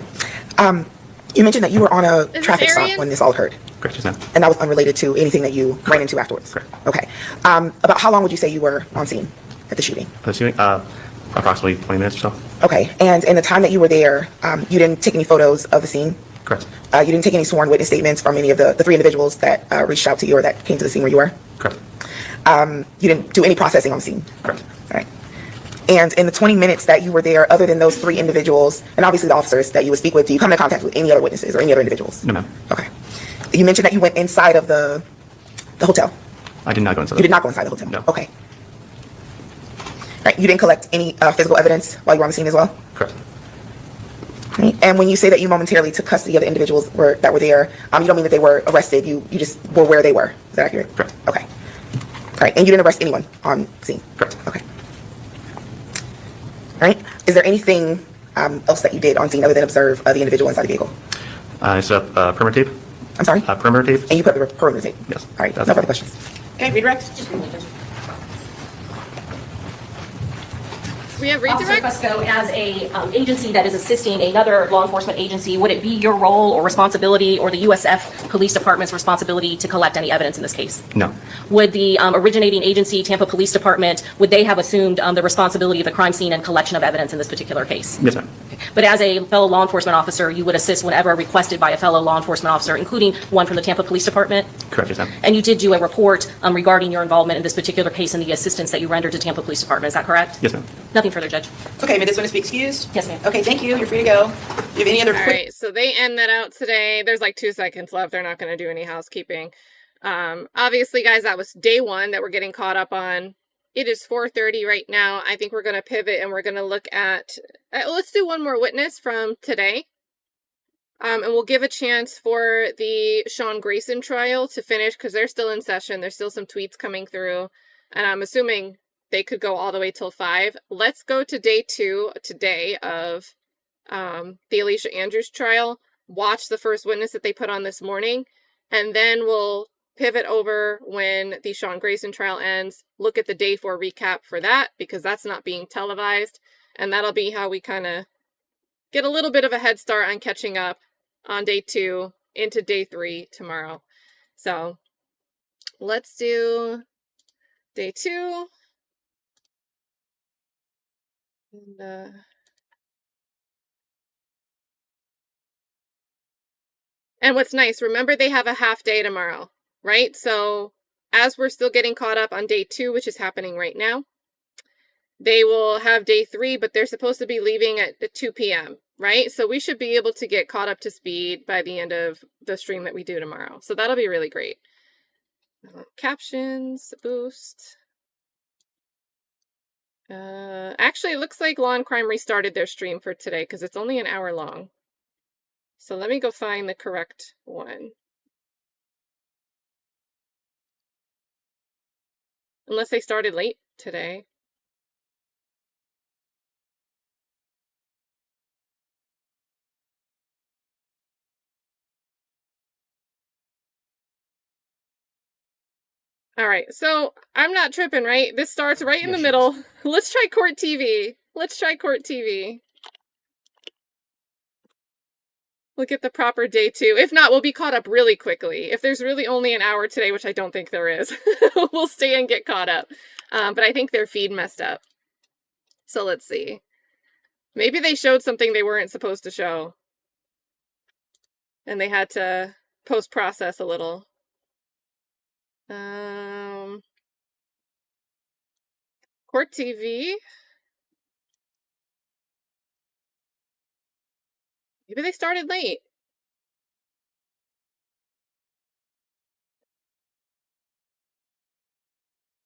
You mentioned that you were on a traffic stop when this all occurred. Correct, yes, ma'am. And that was unrelated to anything that you ran into afterwards? Correct. Okay. About how long would you say you were on scene at the shooting? The shooting, approximately 20 minutes or so. Okay. And in the time that you were there, you didn't take any photos of the scene? Correct. You didn't take any sworn witness statements from any of the three individuals that reached out to you or that came to the scene where you were? Correct. You didn't do any processing on the scene? Correct. All right. And in the 20 minutes that you were there, other than those three individuals, and obviously the officers that you would speak with, do you come into contact with any other witnesses or any other individuals? No, ma'am. Okay. You mentioned that you went inside of the hotel. I did not go inside. You did not go inside the hotel? No. Okay. All right. You didn't collect any physical evidence while you were on the scene as well? Correct. Right. And when you say that you momentarily took custody of the individuals that were there, you don't mean that they were arrested. You just were where they were. Is that accurate? Correct. Okay. All right. And you didn't arrest anyone on scene? Correct. Okay. All right. Is there anything else that you did on scene other than observe the individual inside the vehicle? I set up perimeter tape. I'm sorry? Perimeter tape. And you put the perimeter tape? Yes. All right. No further questions. Okay, redirect. We have Officer redirect? Fusco, as a agency that is assisting another law enforcement agency, would it be your role or responsibility or the USF Police Department's responsibility to collect any evidence in this case? No. Would the originating agency, Tampa Police Department, would they have assumed the responsibility of the crime scene and collection of evidence in this particular case? Yes, ma'am. But as a fellow law enforcement officer, you would assist whenever requested by a fellow law enforcement officer, including one from the Tampa Police Department? Correct, yes, ma'am. And you did do a report regarding your involvement in this particular case and the assistance that you rendered to Tampa Police Department. Is that correct? Yes, ma'am. Nothing further, Judge. Okay, may this witness be excused? Yes, ma'am. Okay, thank you. You're free to go. Do you have any other All quick? right, so they end that out today. There's like 2 seconds left. They're not going to do any housekeeping. Obviously, guys, that was day 1 that we're getting caught up on. It is 4:30 right now. I think we're going to pivot and we're going to look at, let's do one more witness from today. And we'll give a chance for the Sean Grayson trial to finish because they're still in session. There's still some tweets coming through. And I'm assuming they could go all the way till 5. Let's go to day 2 today of the Alicia Andrews trial. Watch the first witness that they put on this morning. And then we'll pivot over when the Sean Grayson trial ends. Look at the day 4 recap for that because that's not being televised. And that'll be how we kind of get a little bit of a head start on catching up on day 2 into day 3 tomorrow. So let's do day 2. And what's nice, remember they have a half day tomorrow, right? So as we're still getting caught up on day 2, which is happening right now, they will have day 3, but they're supposed to be leaving at 2 p.m., right? So we should be able to get caught up to speed by the end of the stream that we do tomorrow. So that'll be really great. Captions, boost. Actually, it looks like Law and Crime restarted their stream for today because it's only an hour long. So let me go find the correct one. Unless they started late today. All right, so I'm not tripping, right? This starts right in the middle. Let's try Court TV. Let's try Court TV. Look at the proper day 2. If not, we'll be caught up really quickly. If there's really only an hour today, which I don't think there is, we'll stay and get caught up. But I think their feed messed up. So let's see. Maybe they showed something they weren't supposed to show. And they had to post-process a little. Court TV. Maybe they started late.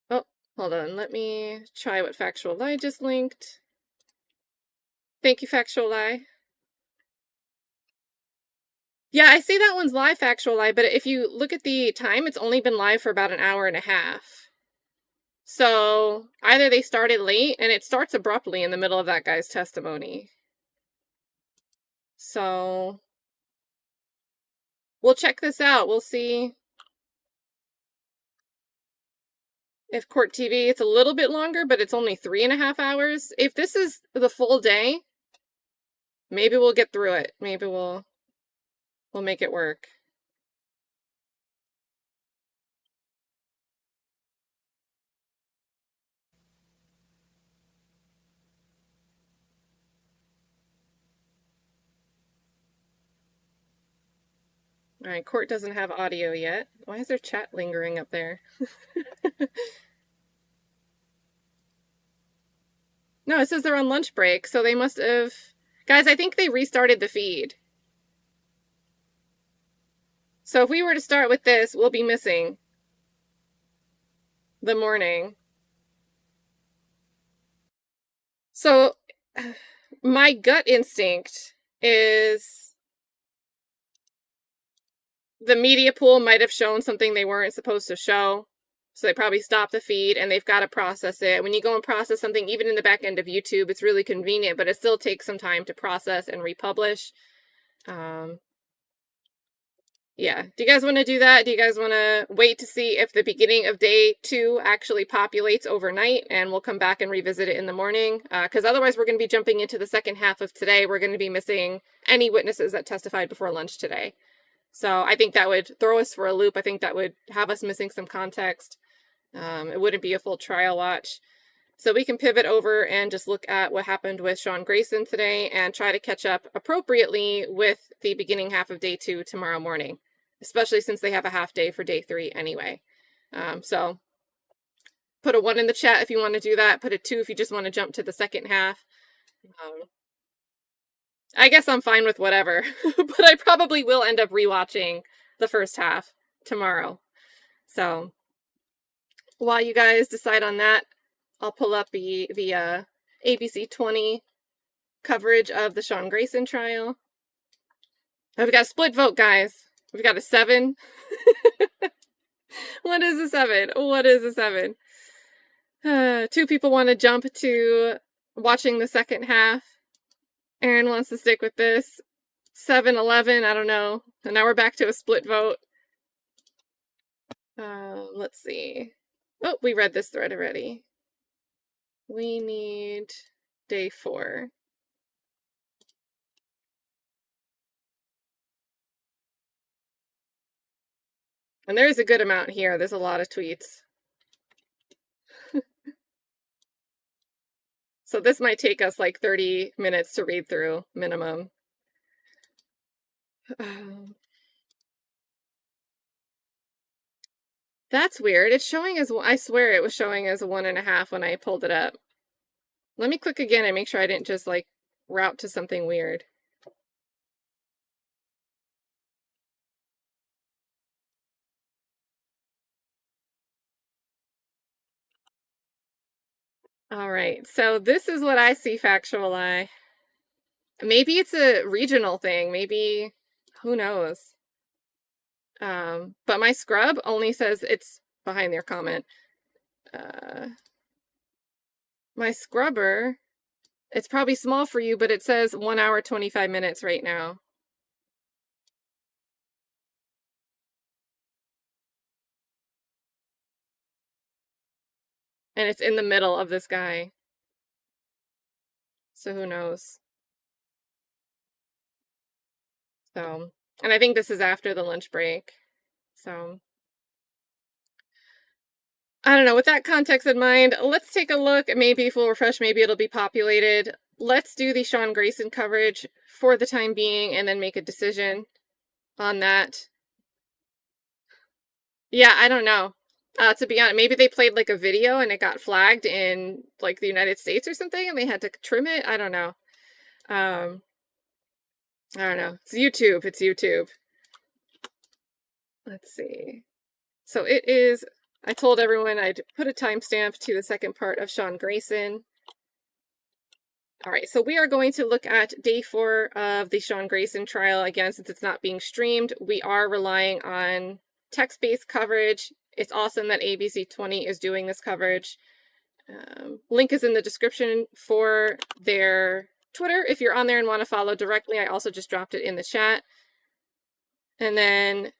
Oh, hold on. Let me try what Factual Lie just linked. Thank you, Factual Lie. Yeah, I see that one's live, Factual Lie, but if you look at the time, it's only been live for about an hour and a half. So either they started late, and it starts abruptly in the middle of that guy's testimony. So we'll check this out. We'll see if Court TV, it's a little bit longer, but it's only 3.5 hours. If this is the full day, maybe we'll get through it. Maybe we'll make it work. All right, Court doesn't have audio yet. Why is there chat lingering up there? No, it says they're on lunch break, so they must have... Guys, I think they restarted the feed. So if we were to start with this, we'll be missing the morning. So my gut instinct is the media pool might have shown something they weren't supposed to show. So they probably stopped the feed and they've got to process it. When you go and process something, even in the back end of YouTube, it's really convenient, but it still takes some time to process and republish. Yeah. Do you guys want to do that? Do you guys want to wait to see if the beginning of day 2 actually populates overnight and we'll come back and revisit it in the morning? Because otherwise we're going to be jumping into the second half of today. We're going to be missing any witnesses that testified before lunch today. So I think that would throw us for a loop. I think that would have us missing some context. It wouldn't be a full trial watch. So we can pivot over and just look at what happened with Sean Grayson today and try to catch up appropriately with the beginning half of day 2 tomorrow morning, especially since they have a half day for day 3 anyway. So put a 1 in the chat if you want to do that. Put a 2 if you just want to jump to the second half. I guess I'm fine with whatever, but I probably will end up rewatching the first half tomorrow. So while you guys decide on that, I'll pull up the ABC 20 coverage of the Sean Grayson trial. Oh, we got a split vote, guys. We've got a 7. What is a 7? What is a 7? 2 people want to jump to watching the second half. Aaron wants to stick with this. 7-11, I don't know. And now we're back to a split vote. Let's see. Oh, we read this thread already. We need day 4. And there's a good amount here. There's a lot of tweets. So this might take us like 30 minutes to read through, minimum. That's weird. It's showing as, I swear it was showing as a 1.5 when I pulled it up. Let me click again and make sure I didn't just like route to something weird. All right, so this is what I see, Factual Eye. Maybe it's a regional thing. Maybe, who knows? But my scrub only says it's behind their comment. My scrubber, it's probably small for you, but it says 1 hour, 25 minutes right now. And it's in the middle of this guy. So who knows? So, and I think this is after the lunch break. So, I don't know. With that context in mind, let's take a look. Maybe if we'll refresh, maybe it'll be populated. Let's do the Sean Grayson coverage for the time being and then make a decision on that. Yeah, I don't know. To be honest, maybe they played like a video and it got flagged in like the United States or something and they had to trim it. I don't know. I don't know. It's YouTube. It's YouTube. Let's see. So it is, I told everyone I'd put a timestamp to the second part of Sean Grayson. All right, so we are going to look at day 4 of the Sean Grayson trial. Again, since it's not being streamed, we are relying on text-based coverage. It's awesome that ABC 20 is doing this coverage. Link is in the description for their Twitter if you're on there and want to follow directly. I also just dropped it in the chat. And then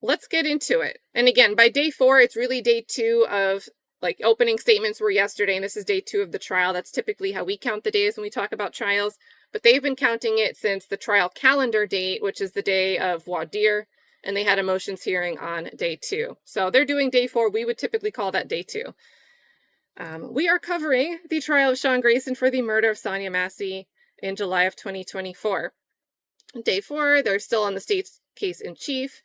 let's get into it. And again, by day 4, it's really day 2 of like opening statements were yesterday, and this is day 2 of the trial. That's typically how we count the days when we talk about trials. But they've been counting it since the trial calendar date, which is the day of voir dire. And they had a motions hearing on day 2. So they're doing day 4. We would typically call that day 2. We are covering the trial of Sean Grayson for the murder of Sonya Massey in July of 2024. Day 4, they're still on the state's case in chief.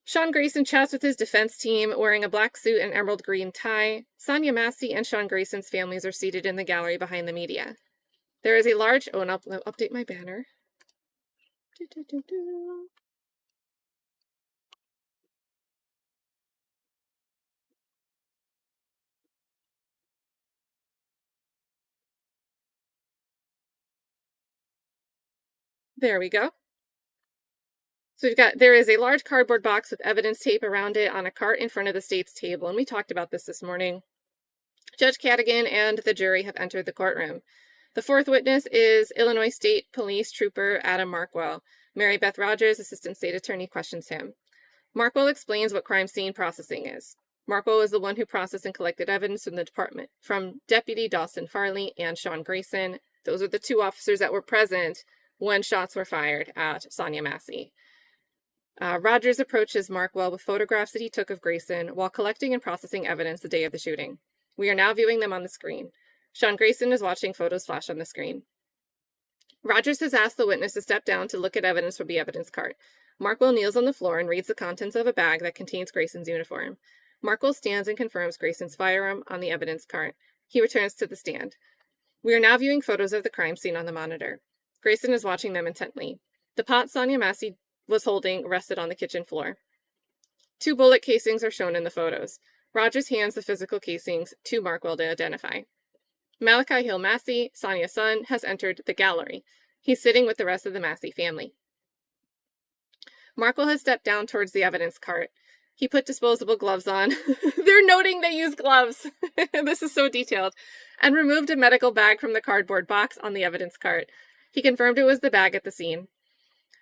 Sean Grayson chats with his defense team wearing a black suit and emerald green tie. Sonya Massey and Sean Grayson's families are seated in the gallery behind the media. There is a large, oh, and I'll update my banner. There we go. So there is a large cardboard box with evidence tape around it on a cart in front of the state's table, and we talked about this morning. Judge Cadigan and the jury have entered the courtroom. The 4th witness is Illinois State Police Trooper Adam Markwell. Mary Beth Rogers, Assistant State Attorney, questions him. Markwell explains what crime scene processing is. Markwell is the one who processed and collected evidence from the department, from Deputy Dawson Farley and Sean Grayson. Those are the two officers that were present when shots were fired at Sonya Massey. Rogers approaches Markwell with photographs that he took of Grayson while collecting and processing evidence the day of the shooting. We are now viewing them on the screen. Sean Grayson is watching photos flash on the screen. Rogers has asked the witness to step down to look at evidence from the evidence cart. Markwell kneels on the floor and reads the contents of a bag that contains Grayson's uniform. Markwell stands and confirms Grayson's firearm on the evidence cart. He returns to the stand. We are now viewing photos of the crime scene on the monitor. Grayson is watching them intently. The pot Sonya Massey was holding rested on the kitchen floor. 2 bullet casings are shown in the photos. Rogers hands the physical casings to Markwell to identify. Malachi Hill Massey, Sonya's son, has entered the gallery. He's sitting with the rest of the Massey family. Markwell has stepped down towards the evidence cart. He put disposable gloves on. They're noting they use gloves. This is so detailed. And removed a medical bag from the cardboard box on the evidence cart. He confirmed it was the bag at the scene.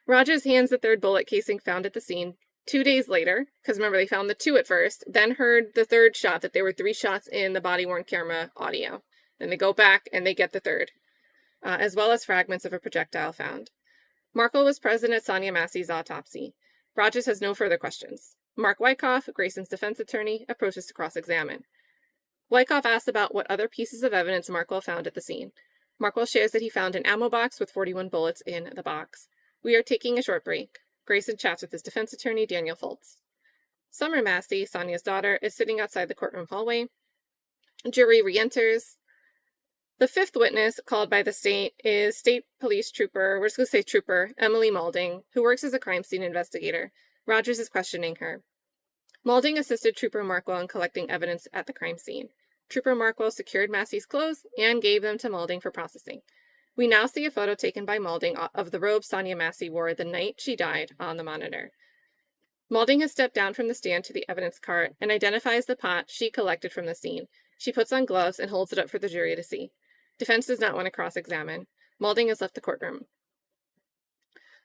Rogers hands the 3rd bullet casing found at the scene 2 days later, because remember they found the 2 at first, then heard the 3rd shot, that there were 3 shots in the body-worn camera audio. Then they go back and they get the 3rd, as well as fragments of a projectile found. Markwell was present at Sonya Massey's autopsy. Rogers has no further questions. Mark Wyckoff, Grayson's defense attorney, approaches to cross-examine. Wyckoff asks about what other pieces of evidence Markwell found at the scene. Markwell shares that he found an ammo box with 41 bullets in the box. We are taking a short break. Grayson chats with his defense attorney, Daniel Foltz. Summer Massey, Sonya's daughter, is sitting outside the courtroom hallway. Jury re-enters. The 5th witness called by the state is State Police Trooper, we're just going to say Trooper, Emily Maulding, who works as a crime scene investigator. Rogers is questioning her. Maulding assisted Trooper Markwell in collecting evidence at the crime scene. Trooper Markwell secured Massey's clothes and gave them to Maulding for processing. We now see a photo taken by Maulding of the robe Sonya Massey wore the night she died on the monitor. Maulding has stepped down from the stand to the evidence cart and identifies the pot she collected from the scene. She puts on gloves and holds it up for the jury to see. Defense does not want to cross-examine. Maulding has left the courtroom.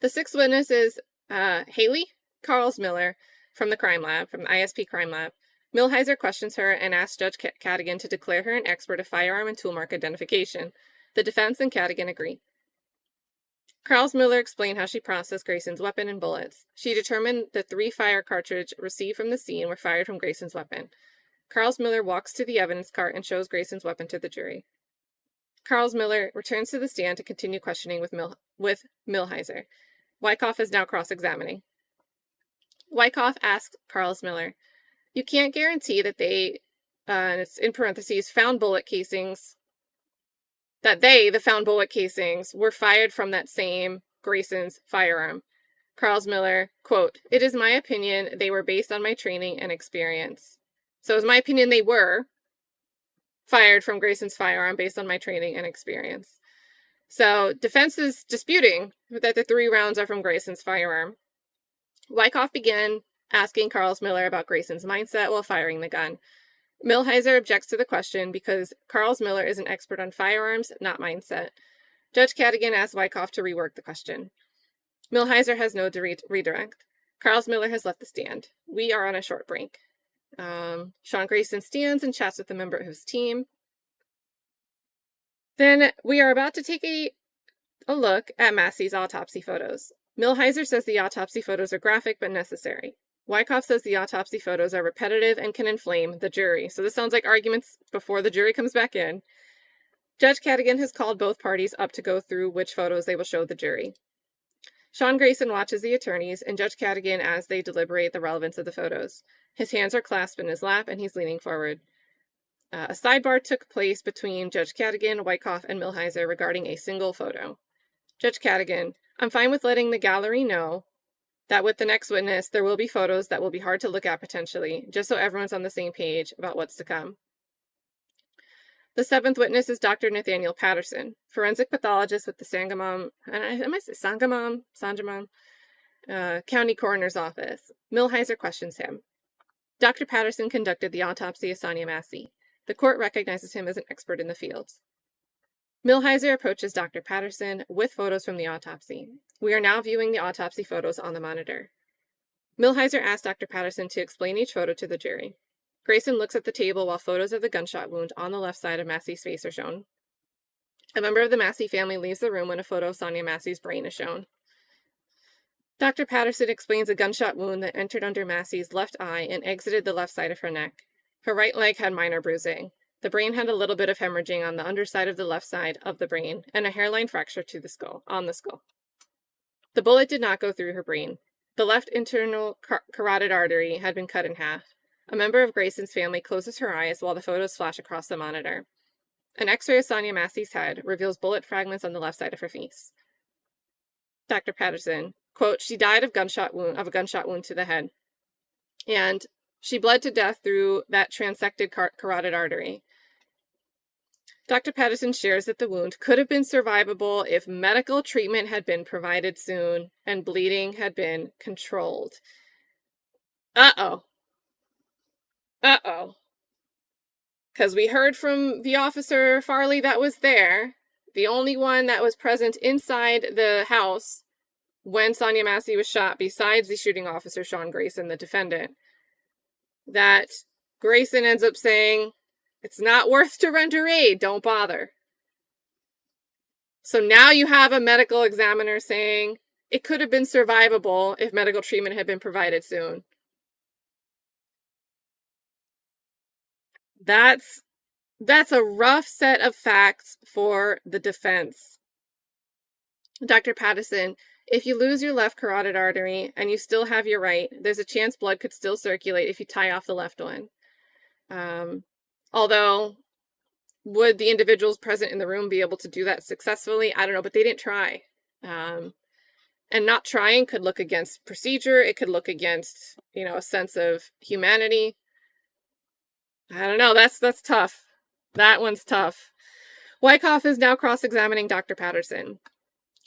The 6th witness is Haley Carls-Miller from the crime lab, from the ISP crime lab. Millhiser questions her and asks Judge Cadigan to declare her an expert of firearm and tool mark identification. The defense and Cadigan agree. Carls-Miller explained how she processed Grayson's weapon and bullets. She determined the 3 fire cartridges received from the scene were fired from Grayson's weapon. Carls-Miller walks to the evidence cart and shows Grayson's weapon to the jury. Carls-Miller returns to the stand to continue questioning with Millhiser. Wyckoff is now cross-examining. Wyckoff asked Carls-Miller, "You can't guarantee that they, and it's in parentheses, found bullet casings, the found bullet casings were fired from that same Grayson's firearm." Carls-Miller, quote, "It is my opinion they were based on my training and experience." So it's my opinion they were fired from Grayson's firearm based on my training and experience. So defense is disputing that the 3 rounds are from Grayson's firearm. Wyckoff began asking Carls-Miller about Grayson's mindset while firing the gun. Millhiser objects to the question because Carls-Miller is an expert on firearms, not mindset. Judge Cadigan asks Wyckoff to rework the question. Millhiser has no redirect. Carls-Miller has left the stand. We are on a short break. Sean Grayson stands and chats with a member of his team. Then we are about to take a look at Massey's autopsy photos. Millhiser says the autopsy photos are graphic but necessary. Wyckoff says the autopsy photos are repetitive and can inflame the jury. So this sounds like arguments before the jury comes back in. Judge Cadigan has called both parties up to go through which photos they will show the jury. Sean Grayson watches the attorneys and Judge Cadigan as they deliberate the relevance of the photos. His hands are clasped in his lap and he's leaning forward. A sidebar took place between Judge Cadigan, Wyckoff, and Millhiser regarding a single photo. Judge Cadigan, "I'm fine with letting the gallery know that with the next witness, there will be photos that will be hard to look at potentially, just so everyone's on the same page about what's to come." The 7th witness is Dr. Nathaniel Patterson, forensic pathologist with the Sangamon County Coroner's Office. Millhiser questions him. Dr. Patterson conducted the autopsy of Sonya Massey. The court recognizes him as an expert in the field. Millhiser approaches Dr. Patterson with photos from the autopsy. We are now viewing the autopsy photos on the monitor. Millhiser asked Dr. Patterson to explain each photo to the jury. Grayson looks at the table while photos of the gunshot wound on the left side of Massey's face are shown. A member of the Massey family leaves the room when a photo of Sonya Massey's brain is shown. Dr. Patterson explains a gunshot wound that entered under Massey's left eye and exited the left side of her neck. Her right leg had minor bruising. The brain had a little bit of hemorrhaging on the underside of the left side of the brain and a hairline fracture to the skull, on the skull. The bullet did not go through her brain. The left internal carotid artery had been cut in half. A member of Grayson's family closes her eyes while the photos flash across the monitor. An x-ray of Sonya Massey's head reveals bullet fragments on the left side of her face. Dr. Patterson, quote, she died of a gunshot wound to the head. And she bled to death through that transected carotid artery. Dr. Patterson shares that the wound could have been survivable if medical treatment had been provided soon and bleeding had been controlled. Uh-oh. Uh-oh. Because we heard from the officer Farley that was there, the only one that was present inside the house when Sonya Massey was shot, besides the shooting officer, Sean Grayson, the defendant, that Grayson ends up saying, it's not worth to render aid, don't bother. So now you have a medical examiner saying it could have been survivable if medical treatment had been provided soon. That's a rough set of facts for the defense. Dr. Patterson, if you lose your left carotid artery and you still have your right, there's a chance blood could still circulate if you tie off the left one. Although, would the individuals present in the room be able to do that successfully? I don't know, but they didn't try. And not trying could look against procedure. It could look against, a sense of humanity. I don't know. That's tough. That one's tough. Wyckoff is now cross-examining Dr. Patterson.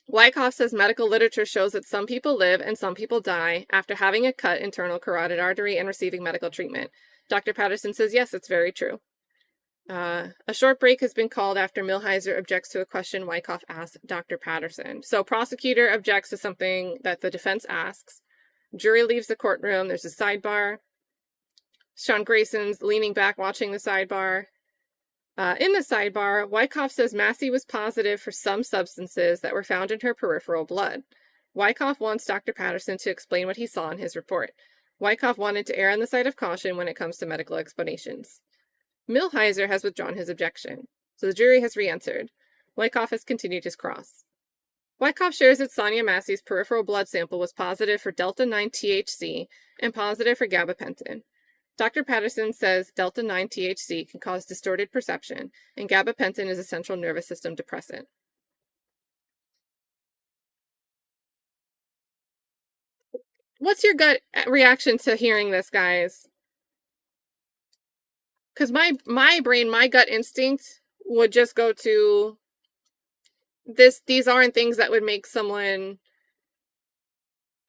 Wyckoff says medical literature shows that some people live and some people die after having a cut internal carotid artery and receiving medical treatment. Dr. Patterson says, yes, it's very true. A short break has been called after Millhiser objects to a question Wyckoff asked Dr. Patterson. So prosecutor objects to something that the defense asks. Jury leaves the courtroom. There's a sidebar. Sean Grayson's leaning back watching the sidebar. In the sidebar, Wyckoff says Massey was positive for some substances that were found in her peripheral blood. Wyckoff wants Dr. Patterson to explain what he saw in his report. Wyckoff wanted to err on the side of caution when it comes to medical explanations. Millhiser has withdrawn his objection, so the jury has re-answered. Wyckoff has continued his cross. Wyckoff shares that Sonya Massey's peripheral blood sample was positive for delta-9 THC and positive for gabapentin. Dr. Patterson says delta-9 THC can cause distorted perception, and gabapentin is a central nervous system depressant. What's your gut reaction to hearing this, guys? Because my brain, my gut instinct would just go to these aren't things that would make someone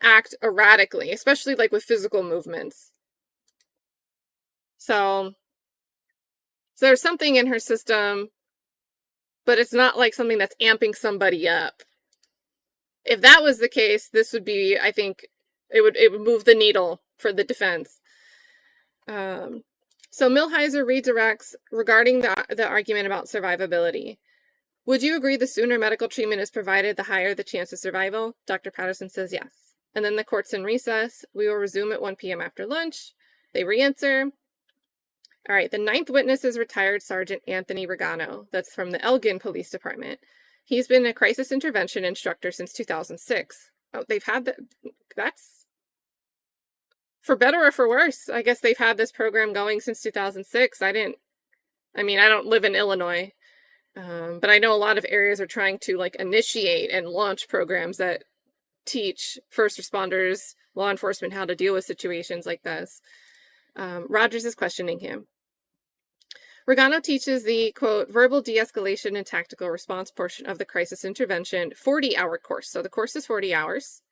act erratically, especially like with physical movements. So there's something in her system, but it's not like something that's amping somebody up. If that was the case, this would be, I think, it would move the needle for the defense. So Millhiser redirects regarding the argument about survivability. Would you agree the sooner medical treatment is provided, the higher the chance of survival? Dr. Patterson says yes. And then the court's in recess. We will resume at 1 p.m. after lunch. They re-answer. All right, the ninth witness is retired Sergeant Anthony Regano. That's from the Elgin Police Department. He's been a crisis intervention instructor since 2006. Oh, they've had that's for better or for worse. I guess they've had this program going since 2006. I don't live in Illinois, but I know a lot of areas are trying to initiate and launch programs that teach first responders, law enforcement how to deal with situations like this. Rogers is questioning him. Regano teaches the, quote, verbal de-escalation and tactical response portion of the crisis intervention 40-hour course. So the course is 40 hours.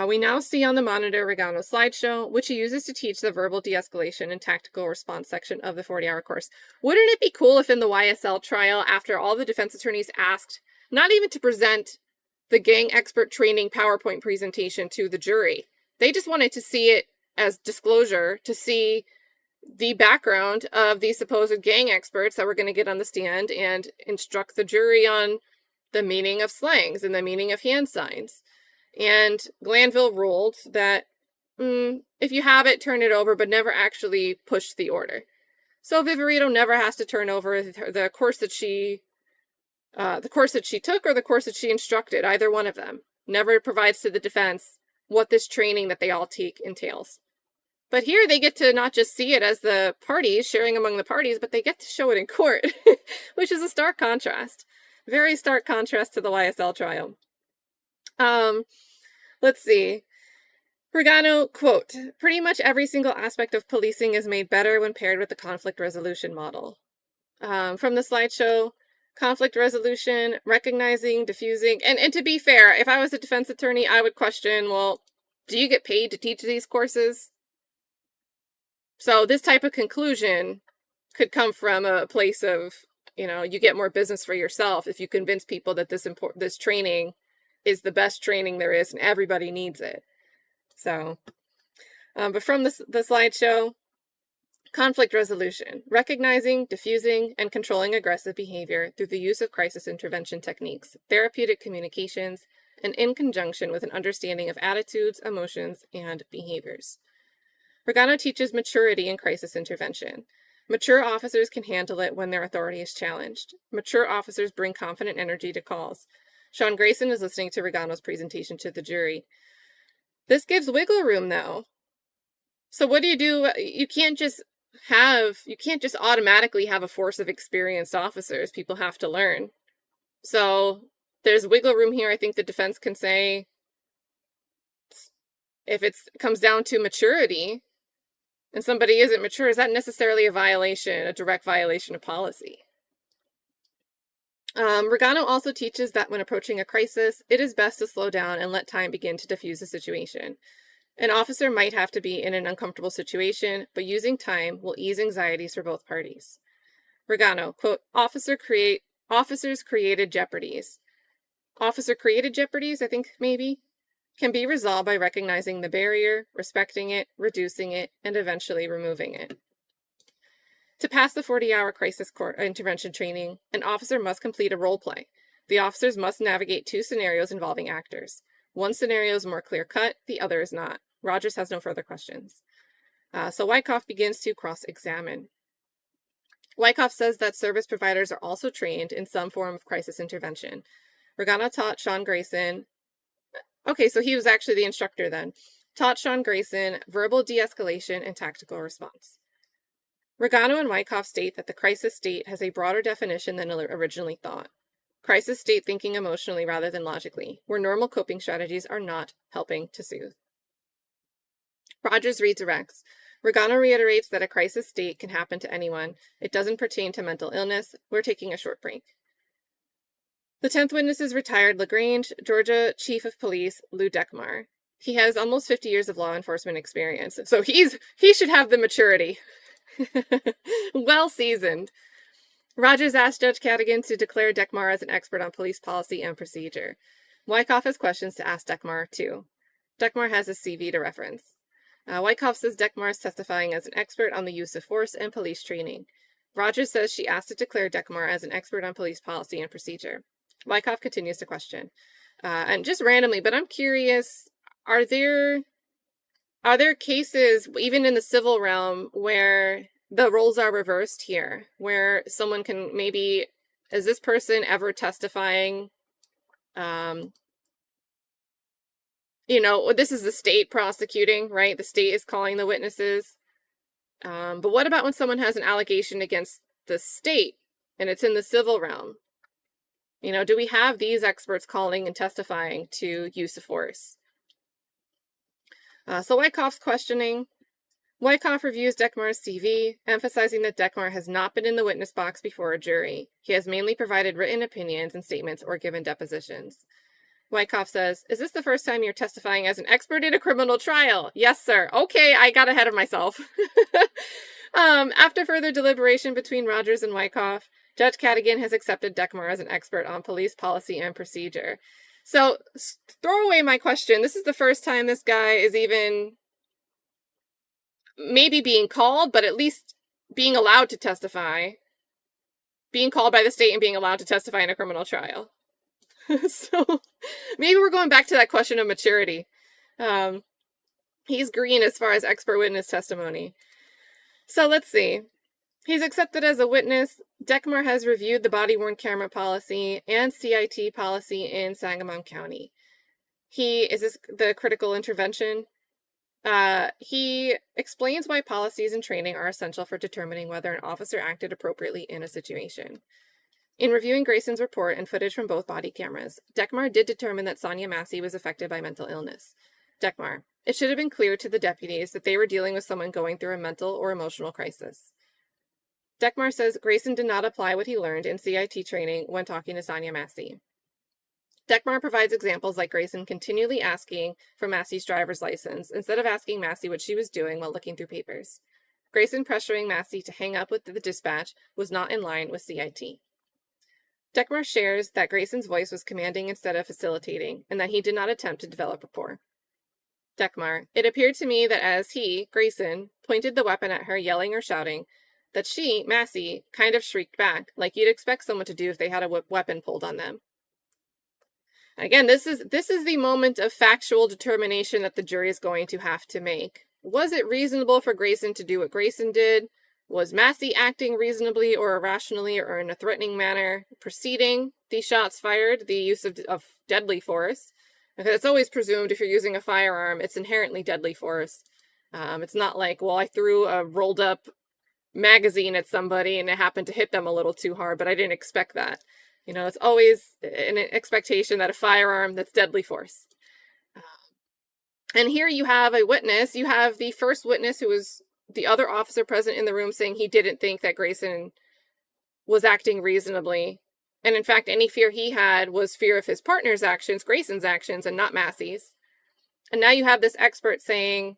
We now see on the monitor Regano's slideshow, which he uses to teach the verbal de-escalation and tactical response section of the 40-hour course. Wouldn't it be cool if in the YSL trial, after all the defense attorneys asked not even to present the gang expert training PowerPoint presentation to the jury. They just wanted to see it as disclosure, to see the background of these supposed gang experts that were going to get on the stand and instruct the jury on the meaning of slangs and the meaning of hand signs. And Glanville ruled that if you have it, turn it over, but never actually push the order. So Viverito never has to turn over the course that she took or the course that she instructed, either one of them. Never provides to the defense what this training that they all take entails. But here they get to not just see it as the parties, sharing among the parties, but they get to show it in court, which is a stark contrast. Very stark contrast to the YSL trial. Let's see. Regano, quote, pretty much every single aspect of policing is made better when paired with the conflict resolution model. From the slideshow, conflict resolution, recognizing, diffusing, and to be fair, if I was a defense attorney, I would question, well, do you get paid to teach these courses? So this type of conclusion could come from a place of, you get more business for yourself if you convince people that this training is the best training there is and everybody needs it. So, but from the slideshow, conflict resolution, recognizing, diffusing, and controlling aggressive behavior through the use of crisis intervention techniques, therapeutic communications, and in conjunction with an understanding of attitudes, emotions, and behaviors. Regano teaches maturity in crisis intervention. Mature officers can handle it when their authority is challenged. Mature officers bring confident energy to calls. Sean Grayson is listening to Regano's presentation to the jury. This gives wiggle room, though. So what do? You can't just automatically have a force of experienced officers. People have to learn. So there's wiggle room here. I think the defense can say, if it comes down to maturity, and somebody isn't mature, is that necessarily a direct violation of policy? Regano also teaches that when approaching a crisis, it is best to slow down and let time begin to diffuse the situation. An officer might have to be in an uncomfortable situation, but using time will ease anxieties for both parties. Regano, quote, officers created jeopardies. Officer created jeopardies, I think maybe, can be resolved by recognizing the barrier, respecting it, reducing it, and eventually removing it. To pass the 40-hour crisis intervention training, an officer must complete a role play. The officers must navigate 2 scenarios involving actors. One scenario is more clear-cut, the other is not. Rogers has no further questions. So Wyckoff begins to cross-examine. Wyckoff says that service providers are also trained in some form of crisis intervention. Regano taught Sean Grayson... Okay, so he was actually the instructor then. Taught Sean Grayson verbal de-escalation and tactical response. Regano and Wyckoff state that the crisis state has a broader definition than originally thought. Crisis state thinking emotionally rather than logically, where normal coping strategies are not helping to soothe. Rogers redirects. Regano reiterates that a crisis state can happen to anyone. It doesn't pertain to mental illness. We're taking a short break. The 10th witness is retired LaGrange, Georgia Chief of Police Lou Dekmar. He has almost 50 years of law enforcement experience, so he should have the maturity. Well seasoned. Rogers asked Judge Cadigan to declare Dekmar as an expert on police policy and procedure. Wyckoff has questions to ask Dekmar, too. Dekmar has his CV to reference. Wyckoff says Dekmar is testifying as an expert on the use of force and police training. Rogers says she asked to declare Dekmar as an expert on police policy and procedure. Wyckoff continues to question. And just randomly, but I'm curious, are there cases, even in the civil realm, where the roles are reversed here? Where someone can maybe, is this person ever testifying? This is the state prosecuting, right? The state is calling the witnesses. But what about when someone has an allegation against the state and it's in the civil realm? Do we have these experts calling and testifying to use of force? So Wyckoff's questioning. Wyckoff reviews Dekmar's CV, emphasizing that Dekmar has not been in the witness box before a jury. He has mainly provided written opinions and statements or given depositions. Wyckoff says, is this the first time you're testifying as an expert in a criminal trial? Yes, sir. Okay, I got ahead of myself. After further deliberation between Rogers and Wyckoff, Judge Cadigan has accepted Dekmar as an expert on police policy and procedure. So throw away my question. This is the first time this guy is even maybe being called, but at least being allowed to testify. Being called by the state and being allowed to testify in a criminal trial. So maybe we're going back to that question of maturity. He's green as far as expert witness testimony. So let's see. He's accepted as a witness. Dekmar has reviewed the body-worn camera policy and CIT policy in Sangamon County. Is this the critical intervention? He explains why policies and training are essential for determining whether an officer acted appropriately in a situation. In reviewing Grayson's report and footage from both body cameras, Dekmar did determine that Sonya Massey was affected by mental illness. Dekmar, it should have been clear to the deputies that they were dealing with someone going through a mental or emotional crisis. Dekmar says Grayson did not apply what he learned in CIT training when talking to Sonya Massey. Dekmar provides examples like Grayson continually asking for Massey's driver's license instead of asking Massey what she was doing while looking through papers. Grayson pressuring Massey to hang up with the dispatch was not in line with CIT. Dekmar shares that Grayson's voice was commanding instead of facilitating, and that he did not attempt to develop rapport. Dekmar, it appeared to me that as he, Grayson, pointed the weapon at her, yelling or shouting, that she, Massey, kind of shrieked back, like you'd expect someone to do if they had a weapon pulled on them. Again, this is the moment of factual determination that the jury is going to have to make. Was it reasonable for Grayson to do what Grayson did? Was Massey acting reasonably or irrationally or in a threatening manner preceding the shots fired, the use of deadly force? Because it's always presumed if you're using a firearm, it's inherently deadly force. It's not like, well, I threw a rolled up magazine at somebody and it happened to hit them a little too hard, but I didn't expect that. You know, it's always an expectation that a firearm, that's deadly force. And here you have a witness. You have the first witness, who was the other officer present in the room, saying he didn't think that Grayson was acting reasonably. And in fact, any fear he had was fear of his partner's actions, Grayson's actions, and not Massey's. And now you have this expert saying,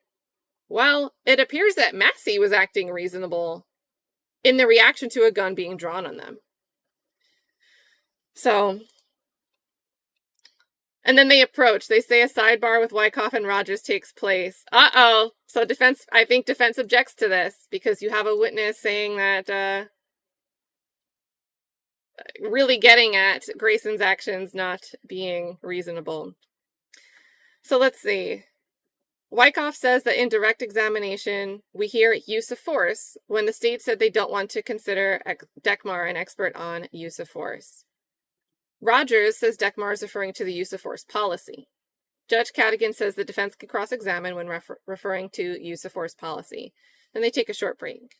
well, it appears that Massey was acting reasonable in the reaction to a gun being drawn on them. So, and then they approach. They say a sidebar with Wyckoff and Rogers takes place. Uh-oh. So I think defense objects to this, because you have a witness saying that, really getting at Grayson's actions not being reasonable. So let's see. Wyckoff says that in direct examination, we hear use of force when the state said they don't want to consider Dekmar an expert on use of force. Rogers says Dekmar is referring to the use of force policy. Judge Cadigan says the defense can cross-examine when referring to use of force policy. Then they take a short break.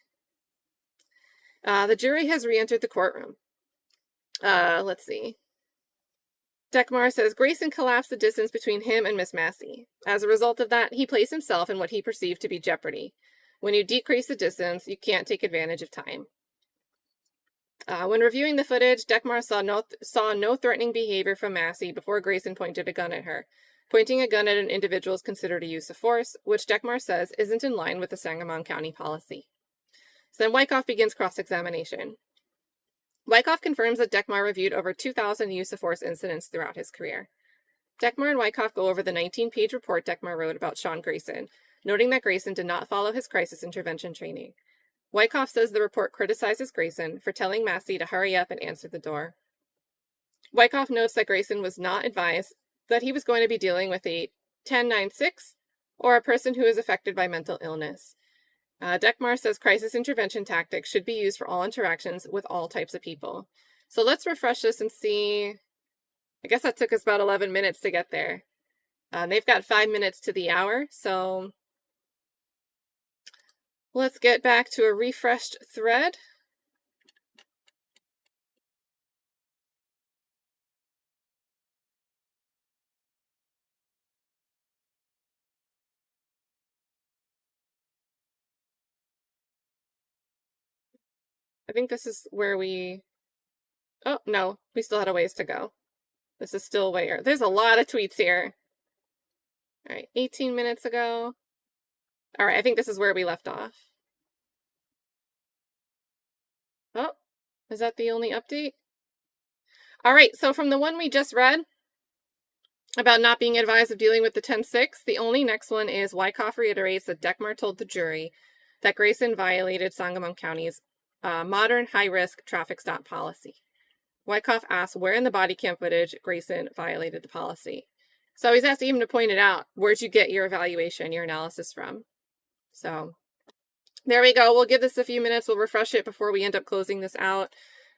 The jury has re-entered the courtroom. Let's see. Dekmar says Grayson collapsed the distance between him and Miss Massey. As a result of that, he placed himself in what he perceived to be jeopardy. When you decrease the distance, you can't take advantage of time. When reviewing the footage, Dekmar saw no threatening behavior from Massey before Grayson pointed a gun at her. Pointing a gun at an individual is considered a use of force, which Dekmar says isn't in line with the Sangamon County policy. So then Wyckoff begins cross-examination. Wyckoff confirms that Dekmar reviewed over 2,000 use of force incidents throughout his career. Dekmar and Wyckoff go over the 19-page report Dekmar wrote about Sean Grayson, noting that Grayson did not follow his crisis intervention training. Wyckoff says the report criticizes Grayson for telling Massey to hurry up and answer the door. Wyckoff notes that Grayson was not advised that he was going to be dealing with a 1096 or a person who is affected by mental illness. Dekmar says crisis intervention tactics should be used for all interactions with all types of people. So let's refresh this and see. I guess that took us about 11 minutes to get there. They've got 5 minutes to the hour, so let's get back to a refreshed thread. I think this is where oh, no, we still had a ways to go. This is still way. There's a lot of tweets here. All right, 18 minutes ago. All right, I think this is where we left off. Oh, is that the only update? All right, so from the one we just read, about not being advised of dealing with the 10-6. The only next one is Wyckoff reiterates that Deckmar told the jury that Grayson violated Sangamon County's modern high-risk traffic stop policy. Wyckoff asked where in the body cam footage Grayson violated the policy. So he's asked him to point it out. Where'd you get your evaluation, your analysis from? So there we go. We'll give this a few minutes. We'll refresh it before we end up closing this out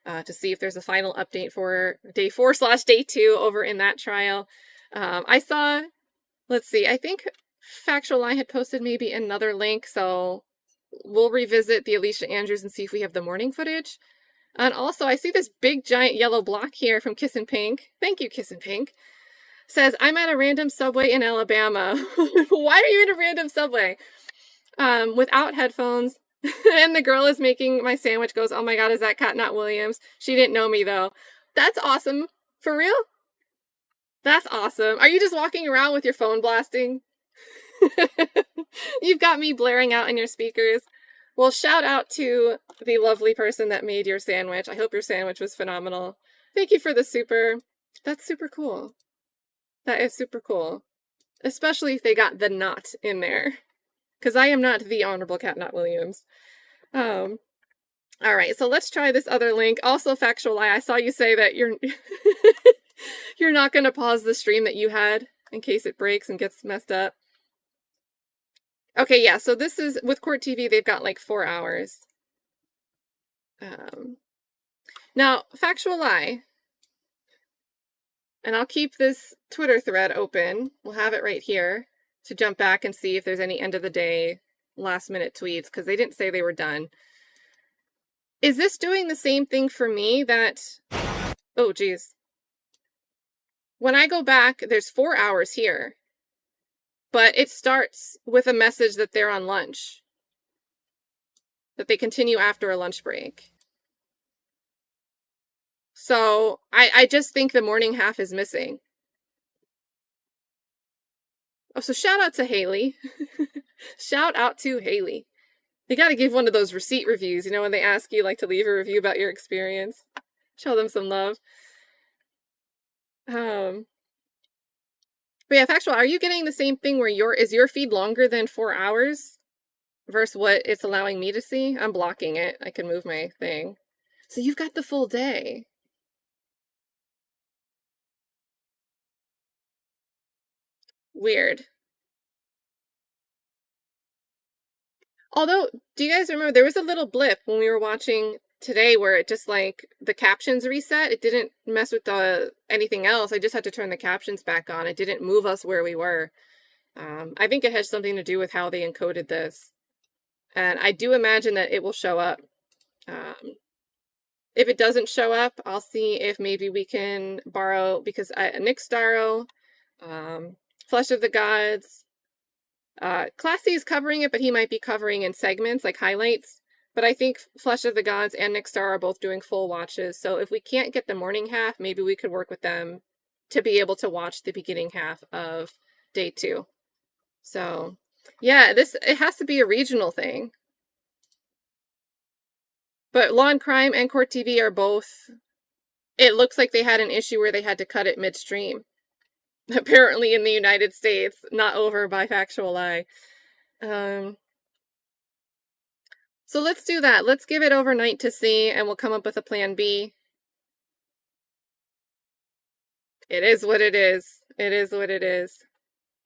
to see if there's a final update for day 4/day 2 over in that trial. I saw, let's see, I think Factual Lie had posted maybe another link, so we'll revisit the Alicia Andrews and see if we have the morning footage. And also, I see this big giant yellow block here from Kissin' Pink. Thank you, Kissin' Pink. Says, I'm at a random Subway in Alabama. Why are you in a random Subway? Without headphones. And the girl is making my sandwich, goes, oh my god, is that Cat Not Williams? She didn't know me, though. That's awesome. For real? That's awesome. Are you just walking around with your phone blasting? You've got me blaring out in your speakers. Well, shout out to the lovely person that made your sandwich. I hope your sandwich was phenomenal. Thank you for the super. That's super cool. That is super cool. Especially if they got the not in there. Because I am not the Honorable Cat Not Williams. Alright, so let's try this other link. Also, Factual Lie, I saw you say that you're you're not going to pause the stream that you had in case it breaks and gets messed up. Okay, yeah, so this is, with Court TV, they've got like 4 hours. Now, Factual Lie, and I'll keep this Twitter thread open. We'll have it right here to jump back and see if there's any end of the day last minute tweets, because they didn't say they were done. Is this doing the same thing for me that, oh geez. When I go back, there's 4 hours here. But it starts with a message that they're on lunch. That they continue after a lunch break. So, I just think the morning half is missing. Oh, so shout out to Haley. Shout out to Haley. You gotta give one of those receipt reviews, you know, when they ask you like to leave a review about your experience. Show them some love. But yeah, Factual, are you getting the same thing where is your feed longer than 4 hours versus what it's allowing me to see? I'm blocking it. I can move my thing. So you've got the full day. Weird. Although, do you guys remember there was a little blip when we were watching today where it just like the captions reset? It didn't mess with anything else. I just had to turn the captions back on. It didn't move us where we were. I think it has something to do with how they encoded this. And I do imagine that it will show up. If it doesn't show up, I'll see if maybe we can borrow, because Nick Starro, Flesh of the Gods, Classy is covering it, but he might be covering in segments, like highlights. But I think Flesh of the Gods and Nick Star are both doing full watches. So if we can't get the morning half, maybe we could work with them to be able to watch the beginning half of day 2. So, yeah, it has to be a regional thing. But Law and Crime and Court TV are both, it looks like they had an issue where they had to cut it midstream. Apparently in the United States, not over by Factual Lie. So let's do that. Let's give it overnight to see, and we'll come up with a plan B. It is what it is. It is what it is.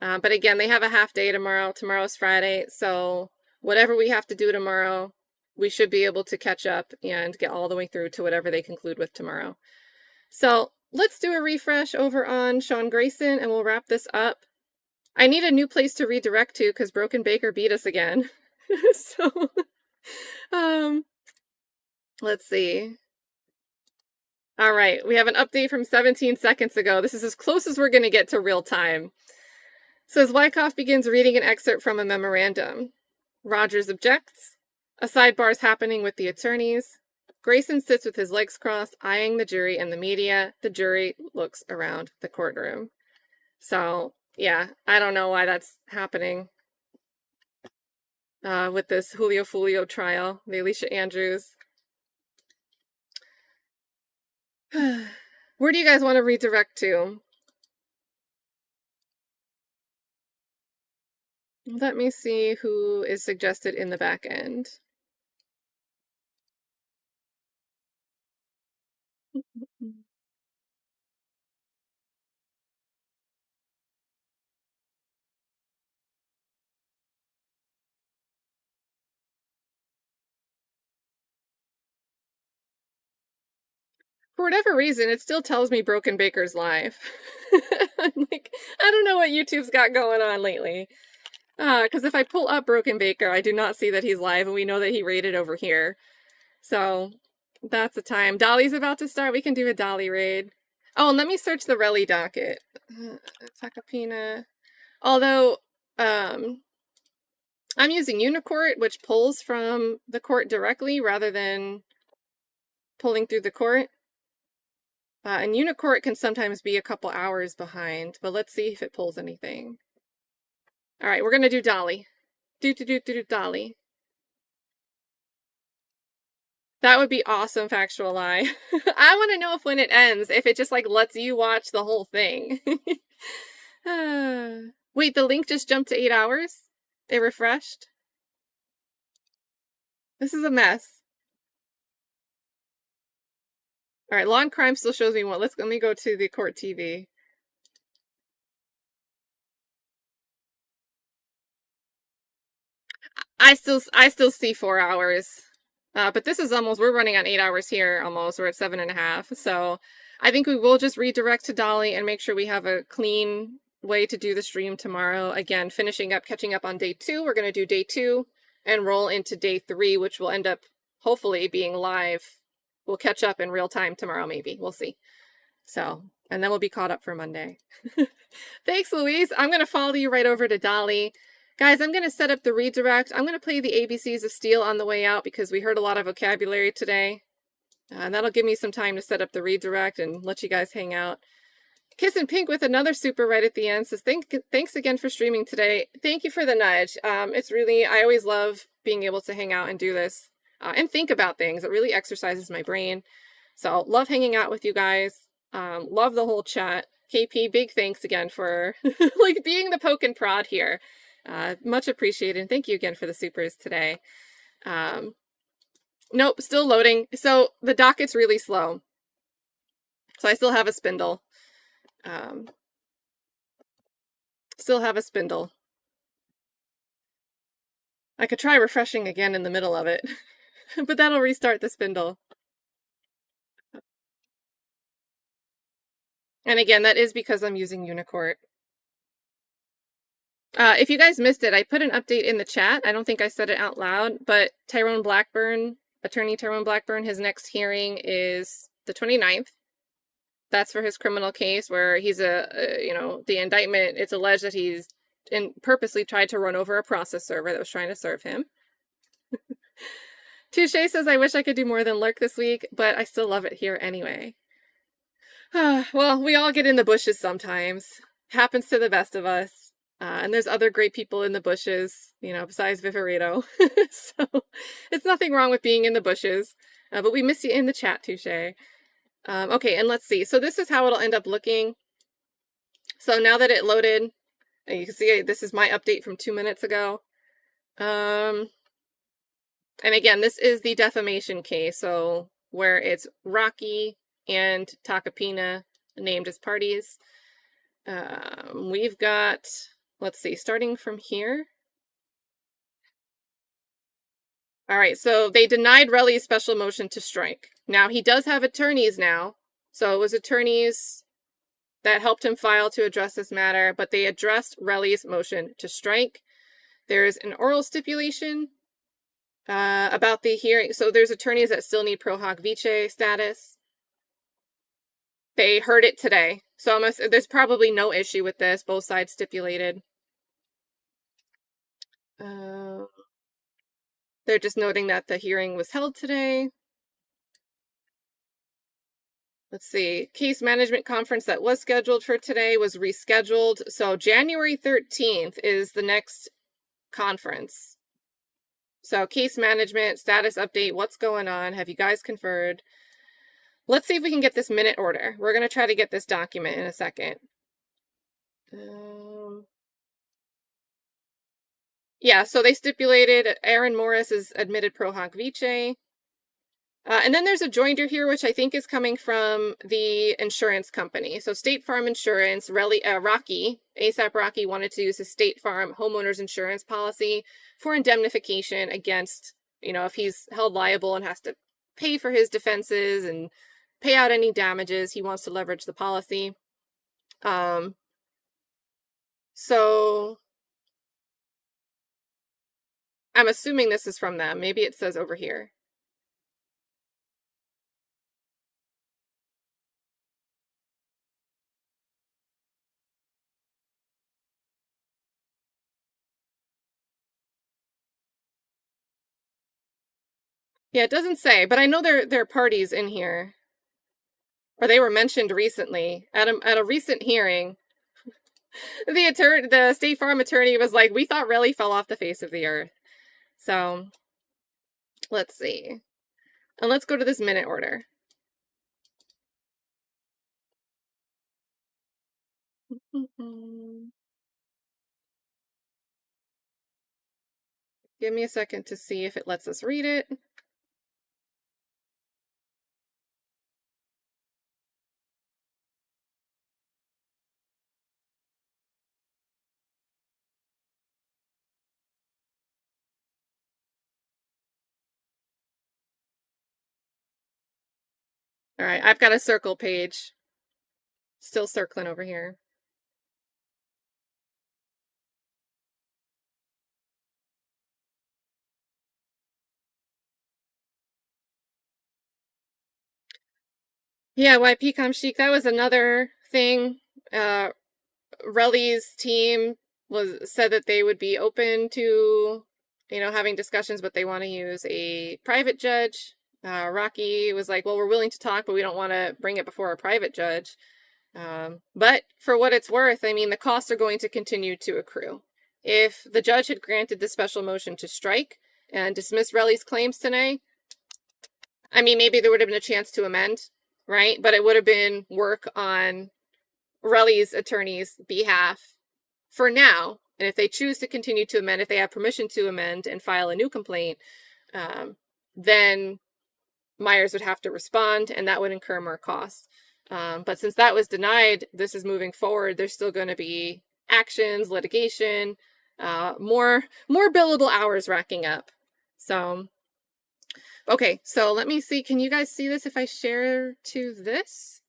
But again, they have a half day tomorrow. Tomorrow's Friday, so whatever we have to do tomorrow, we should be able to catch up and get all the way through to whatever they conclude with tomorrow. So let's do a refresh over on Sean Grayson, and we'll wrap this up. I need a new place to redirect to because Broken Baker beat us again. So, let's see. All right, we have an update from 17 seconds ago. This is as close as we're going to get to real time. It says Wyckoff begins reading an excerpt from a memorandum. Rogers objects. A sidebar is happening with the attorneys. Grayson sits with his legs crossed, eyeing the jury and the media. The jury looks around the courtroom. So, yeah, I don't know why that's happening with this Julio Foolio trial, the Alicia Andrews. Where do you guys want to redirect to? Let me see who is suggested in the back end. For whatever reason, it still tells me Broken Baker's live. I'm like, I don't know what YouTube's got going on lately. Because if I pull up Broken Baker, I do not see that he's live, and we know that he raided over here. So, that's the time. Dolly's about to start. We can do a Dolly raid. Oh, and let me search the Relly docket. Takapina. Although, I'm using Unicourt, which pulls from the court directly rather than pulling through the court. And Unicourt can sometimes be a couple hours behind, but let's see if it pulls anything. All right, we're going to do Dolly. Do Dolly. That would be awesome, Factual Lie. I want to know if when it ends, if it just like lets you watch the whole thing. Wait, the link just jumped to 8 hours? It refreshed? This is a mess. All right, Law and Crime still shows me one. Let me go to the court TV. I still see 4 hours. But this is almost, we're running on 8 hours here almost. We're at 7.5. So I think we will just redirect to Dolly and make sure we have a clean way to do the stream tomorrow. Again, catching up on day 2. We're going to do day 2 and roll into day 3, which will end up hopefully being live. We'll catch up in real time tomorrow, maybe. We'll see. So, and then we'll be caught up for Monday. Thanks, Louise. I'm going to follow you right over to Dolly. Guys, I'm going to set up the redirect. I'm going to play the ABCs of Steel on the way out because we heard a lot of vocabulary today. And that'll give me some time to set up the redirect and let you guys hang out. Kiss and Pink with another super right at the end says, thanks again for streaming today. Thank you for the nudge. It's really, I always love being able to hang out and do this. And think about things. It really exercises my brain. So love hanging out with you guys. Love the whole chat. KP, big thanks again for like being the poke and prod here. Much appreciated. And thank you again for the supers today. Nope, still loading. So the docket's really slow. So I still have a spindle. Still have a spindle. I could try refreshing again in the middle of it. But that'll restart the spindle. And again, that is because I'm using Unicourt. If you guys missed it, I put an update in the chat. I don't think I said it out loud, but Attorney Tyrone Blackburn, his next hearing is the 29th. That's for his criminal case where he's the indictment, it's alleged that he's purposely tried to run over a process server that was trying to serve him. Touche says, I wish I could do more than lurk this week, but I still love it here anyway. Well, we all get in the bushes sometimes. Happens to the best of us. And there's other great people in the bushes, besides Viverito. So it's nothing wrong with being in the bushes. But we miss you in the chat, Touche. Okay, and let's see. So this is how it'll end up looking. So now that it loaded, you can see this is my update from 2 minutes ago. And again, this is the defamation case, so where it's Rocky and Takapina named as parties. We've got, let's see, starting from here. All right, so they denied Relly's special motion to strike. Now, he does have attorneys now, so it was attorneys that helped him file to address this matter, but they addressed Relly's motion to strike. There's an oral stipulation about the hearing. So there's attorneys that still need pro hoc vice status. They heard it today. So there's probably no issue with this. Both sides stipulated. They're just noting that the hearing was held today. Let's see. Case management conference that was scheduled for today was rescheduled. So January 13th is the next conference. So case management, status update, what's going on? Have you guys conferred? Let's see if we can get this minute order. We're going to try to get this document in a second. Yeah, so they stipulated Aaron Morris is admitted pro hoc vice. And then there's a joinder here, which I think is coming from the insurance company. So State Farm Insurance, Rocky, ASAP Rocky wanted to use his State Farm homeowners insurance policy for indemnification against, if he's held liable and has to pay for his defenses and pay out any damages, he wants to leverage the policy. So I'm assuming this is from them. Maybe it says over here. Yeah, it doesn't say, but I know there are parties in here. Or they were mentioned recently at a recent hearing. The State Farm attorney was like, "We thought Relly fell off the face of the earth." So, let's see. And let's go to this minute order. Give me a second to see if it lets us read it. All right, I've got a circle page. Still circling over here. Yeah, YPCom Chic, that was another thing. Relly's team said that they would be open to, having discussions, but they want to use a private judge. Rocky was like, well, we're willing to talk, but we don't want to bring it before a private judge. But for what it's worth, I mean, the costs are going to continue to accrue. If the judge had granted the special motion to strike and dismiss Relly's claims today, I mean, maybe there would have been a chance to amend, right? But it would have been work on Relly's attorney's behalf for now. And if they choose to continue to amend, if they have permission to amend and file a new complaint, then Myers would have to respond, and that would incur more costs. But since that was denied, this is moving forward. There's still going to be actions, litigation, more billable hours racking up. So, okay, so let me see. Can you guys see this if I share to this?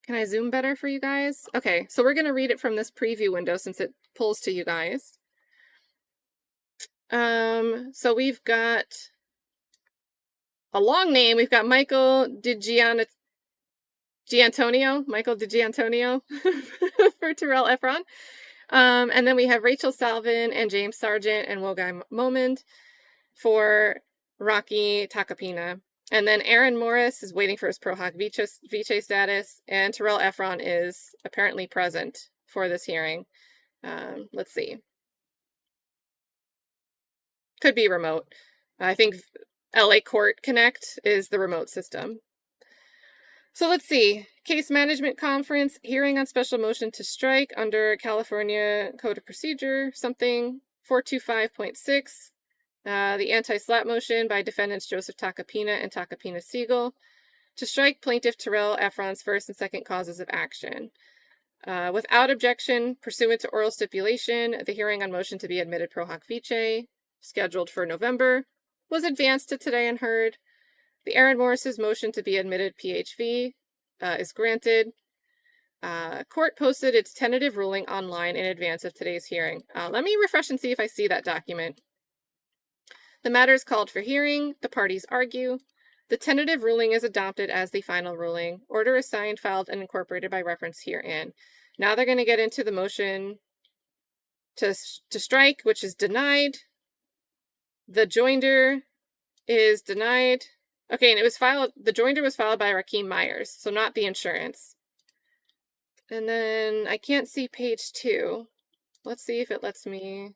Can I zoom better for you guys? Okay, so we're going to read it from this preview window since it pulls to you guys. So we've got a long name. We've got Michael DiGiantonio for Terrell Efron. And then we have Rachel Salvin and James Sargent and Wogai Momond for Rocky Takapina. And then Aaron Morris is waiting for his pro hoc vice status, and Terrell Efron is apparently present for this hearing. Let's see. Could be remote. I think LA Court Connect is the remote system. So let's see. Case Management Conference, hearing on special motion to strike under California Code of Procedure, something 425.6. The anti-SLAPP motion by defendants Joseph Takapina and Takapina Siegel to strike plaintiff Terrell Efron's first and second causes of action. Without objection, pursuant to oral stipulation, the hearing on motion to be admitted pro hoc vice, scheduled for November, was advanced to today and heard. The Aaron Morris's motion to be admitted PHV is granted. Court posted its tentative ruling online in advance of today's hearing. Let me refresh and see if I see that document. The matter is called for hearing. The parties argue. The tentative ruling is adopted as the final ruling. Order is signed, filed, and incorporated by reference herein. Now they're going to get into the motion to strike, which is denied. The joinder is denied. Okay, and it was filed, the joinder was filed by Rakeem Myers, so not the insurance. And then I can't see page 2. Let's see if it lets me.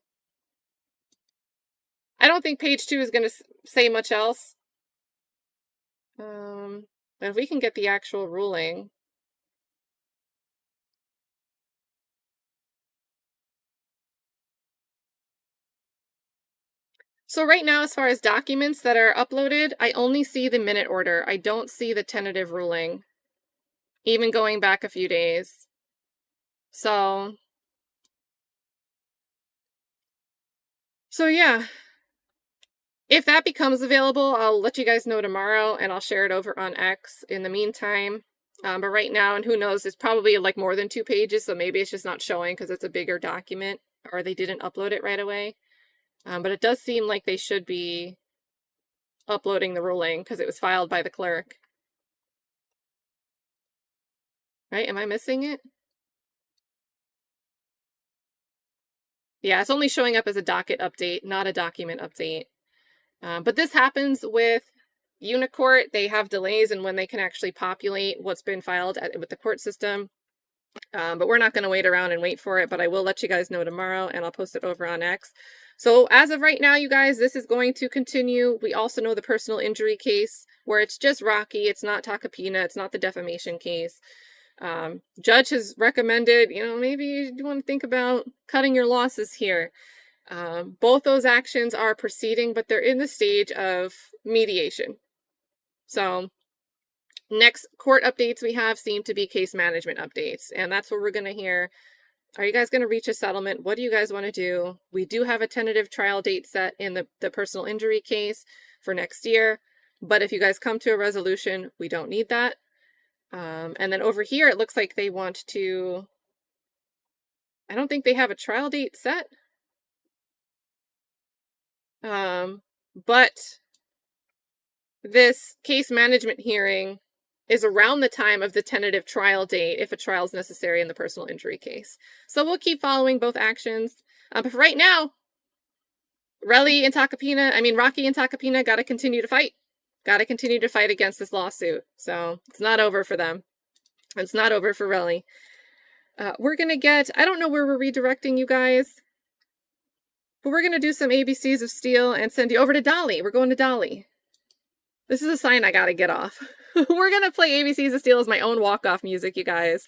I don't think page 2 is going to say much else. But if we can get the actual ruling. So right now, as far as documents that are uploaded, I only see the minute order. I don't see the tentative ruling, even going back a few days. So yeah. If that becomes available, I'll let you guys know tomorrow, and I'll share it over on X in the meantime. But right now, and who knows, it's probably like more than 2 pages, so maybe it's just not showing because it's a bigger document, or they didn't upload it right away. But it does seem like they should be uploading the ruling because it was filed by the clerk. Right? Am I missing it? Yeah, it's only showing up as a docket update, not a document update. But this happens with Unicourt. They have delays in when they can actually populate what's been filed with the court system. But we're not going to wait around and wait for it, but I will let you guys know tomorrow, and I'll post it over on X. So as of right now, you guys, this is going to continue. We also know the personal injury case where it's just Rocky. It's not Tacopina. It's not the defamation case. Judge has recommended, maybe you want to think about cutting your losses here. Both those actions are proceeding, but they're in the stage of mediation. So next court updates we have seem to be case management updates, and that's what we're going to hear. Are you guys going to reach a settlement? What do you guys want to do? We do have a tentative trial date set in the personal injury case for next year, but if you guys come to a resolution, we don't need that. And then over here, it looks like they want to, I don't think they have a trial date set. But this case management hearing is around the time of the tentative trial date if a trial is necessary in the personal injury case. So we'll keep following both actions. But for right now, Rocky and Tacopina got to continue to fight. Got to continue to fight against this lawsuit. So it's not over for them. It's not over for Relly. We're going to get, I don't know where we're redirecting you guys, but we're going to do some ABCs of Steel and send you over to Dolly. We're going to Dolly. This is a sign I got to get off. We're going to play ABCs of Steel as my own walk-off music, you guys.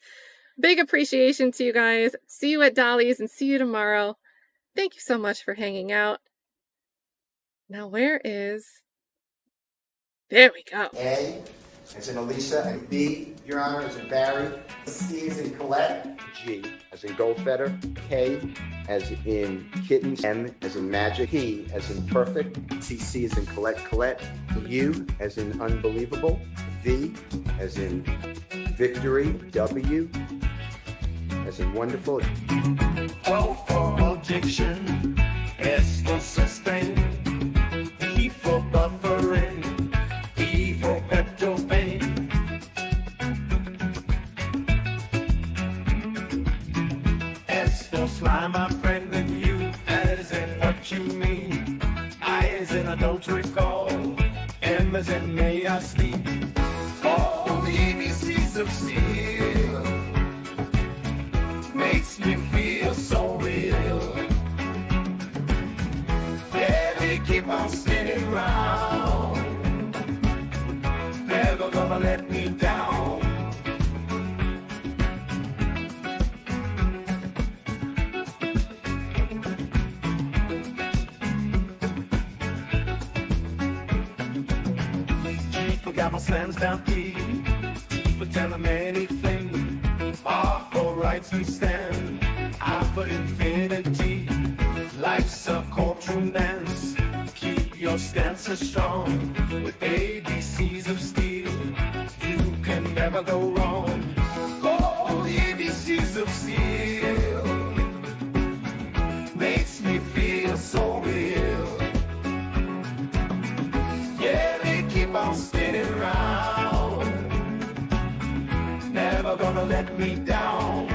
Big appreciation to you guys. See you at Dolly's and see you tomorrow. Thank you so much for hanging out. Now, where is... There we go. A as in Alicia, and B, Your Honor, as in Barry. C as in Colette. G as in Goldfetter. K as in Kittens. M as in Magic. P as in Perfect. C as in Colette. U as in Unbelievable. V as in Victory. W as in Wonderful. O for addiction. S for sustain. E for buffering. E for Pepto-Bane. S for slime, my friend, and U as in what you mean. I as in I don't recall. M as in may I sleep. All the ABCs of Steel makes me feel so real. Yeah, they keep on spinning round. Never gonna let me down. G for gavel slams down P. T for telling me anything. R for rights we stand. I for infinity. Life's a courtroom dance. Keep your stances strong with ABCs of Steel. You can never go wrong. Oh, the ABCs of Steel makes me feel so real. Yeah, they keep on spinning round. Never gonna let me down.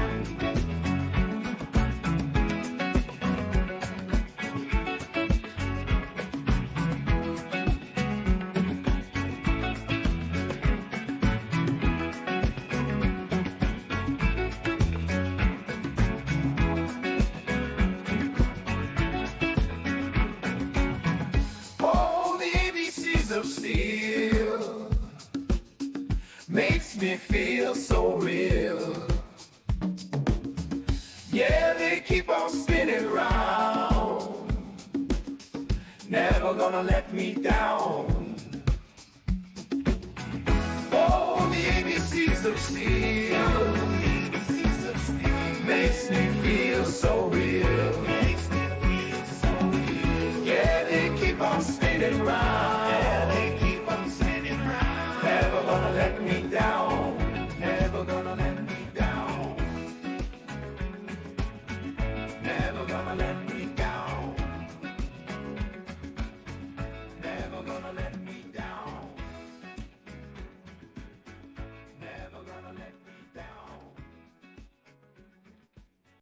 Of Steel makes me feel so real. Yeah, they keep on spinning round. Never never gonna let me down. Oh, the ABCs of steel makes me feel so real.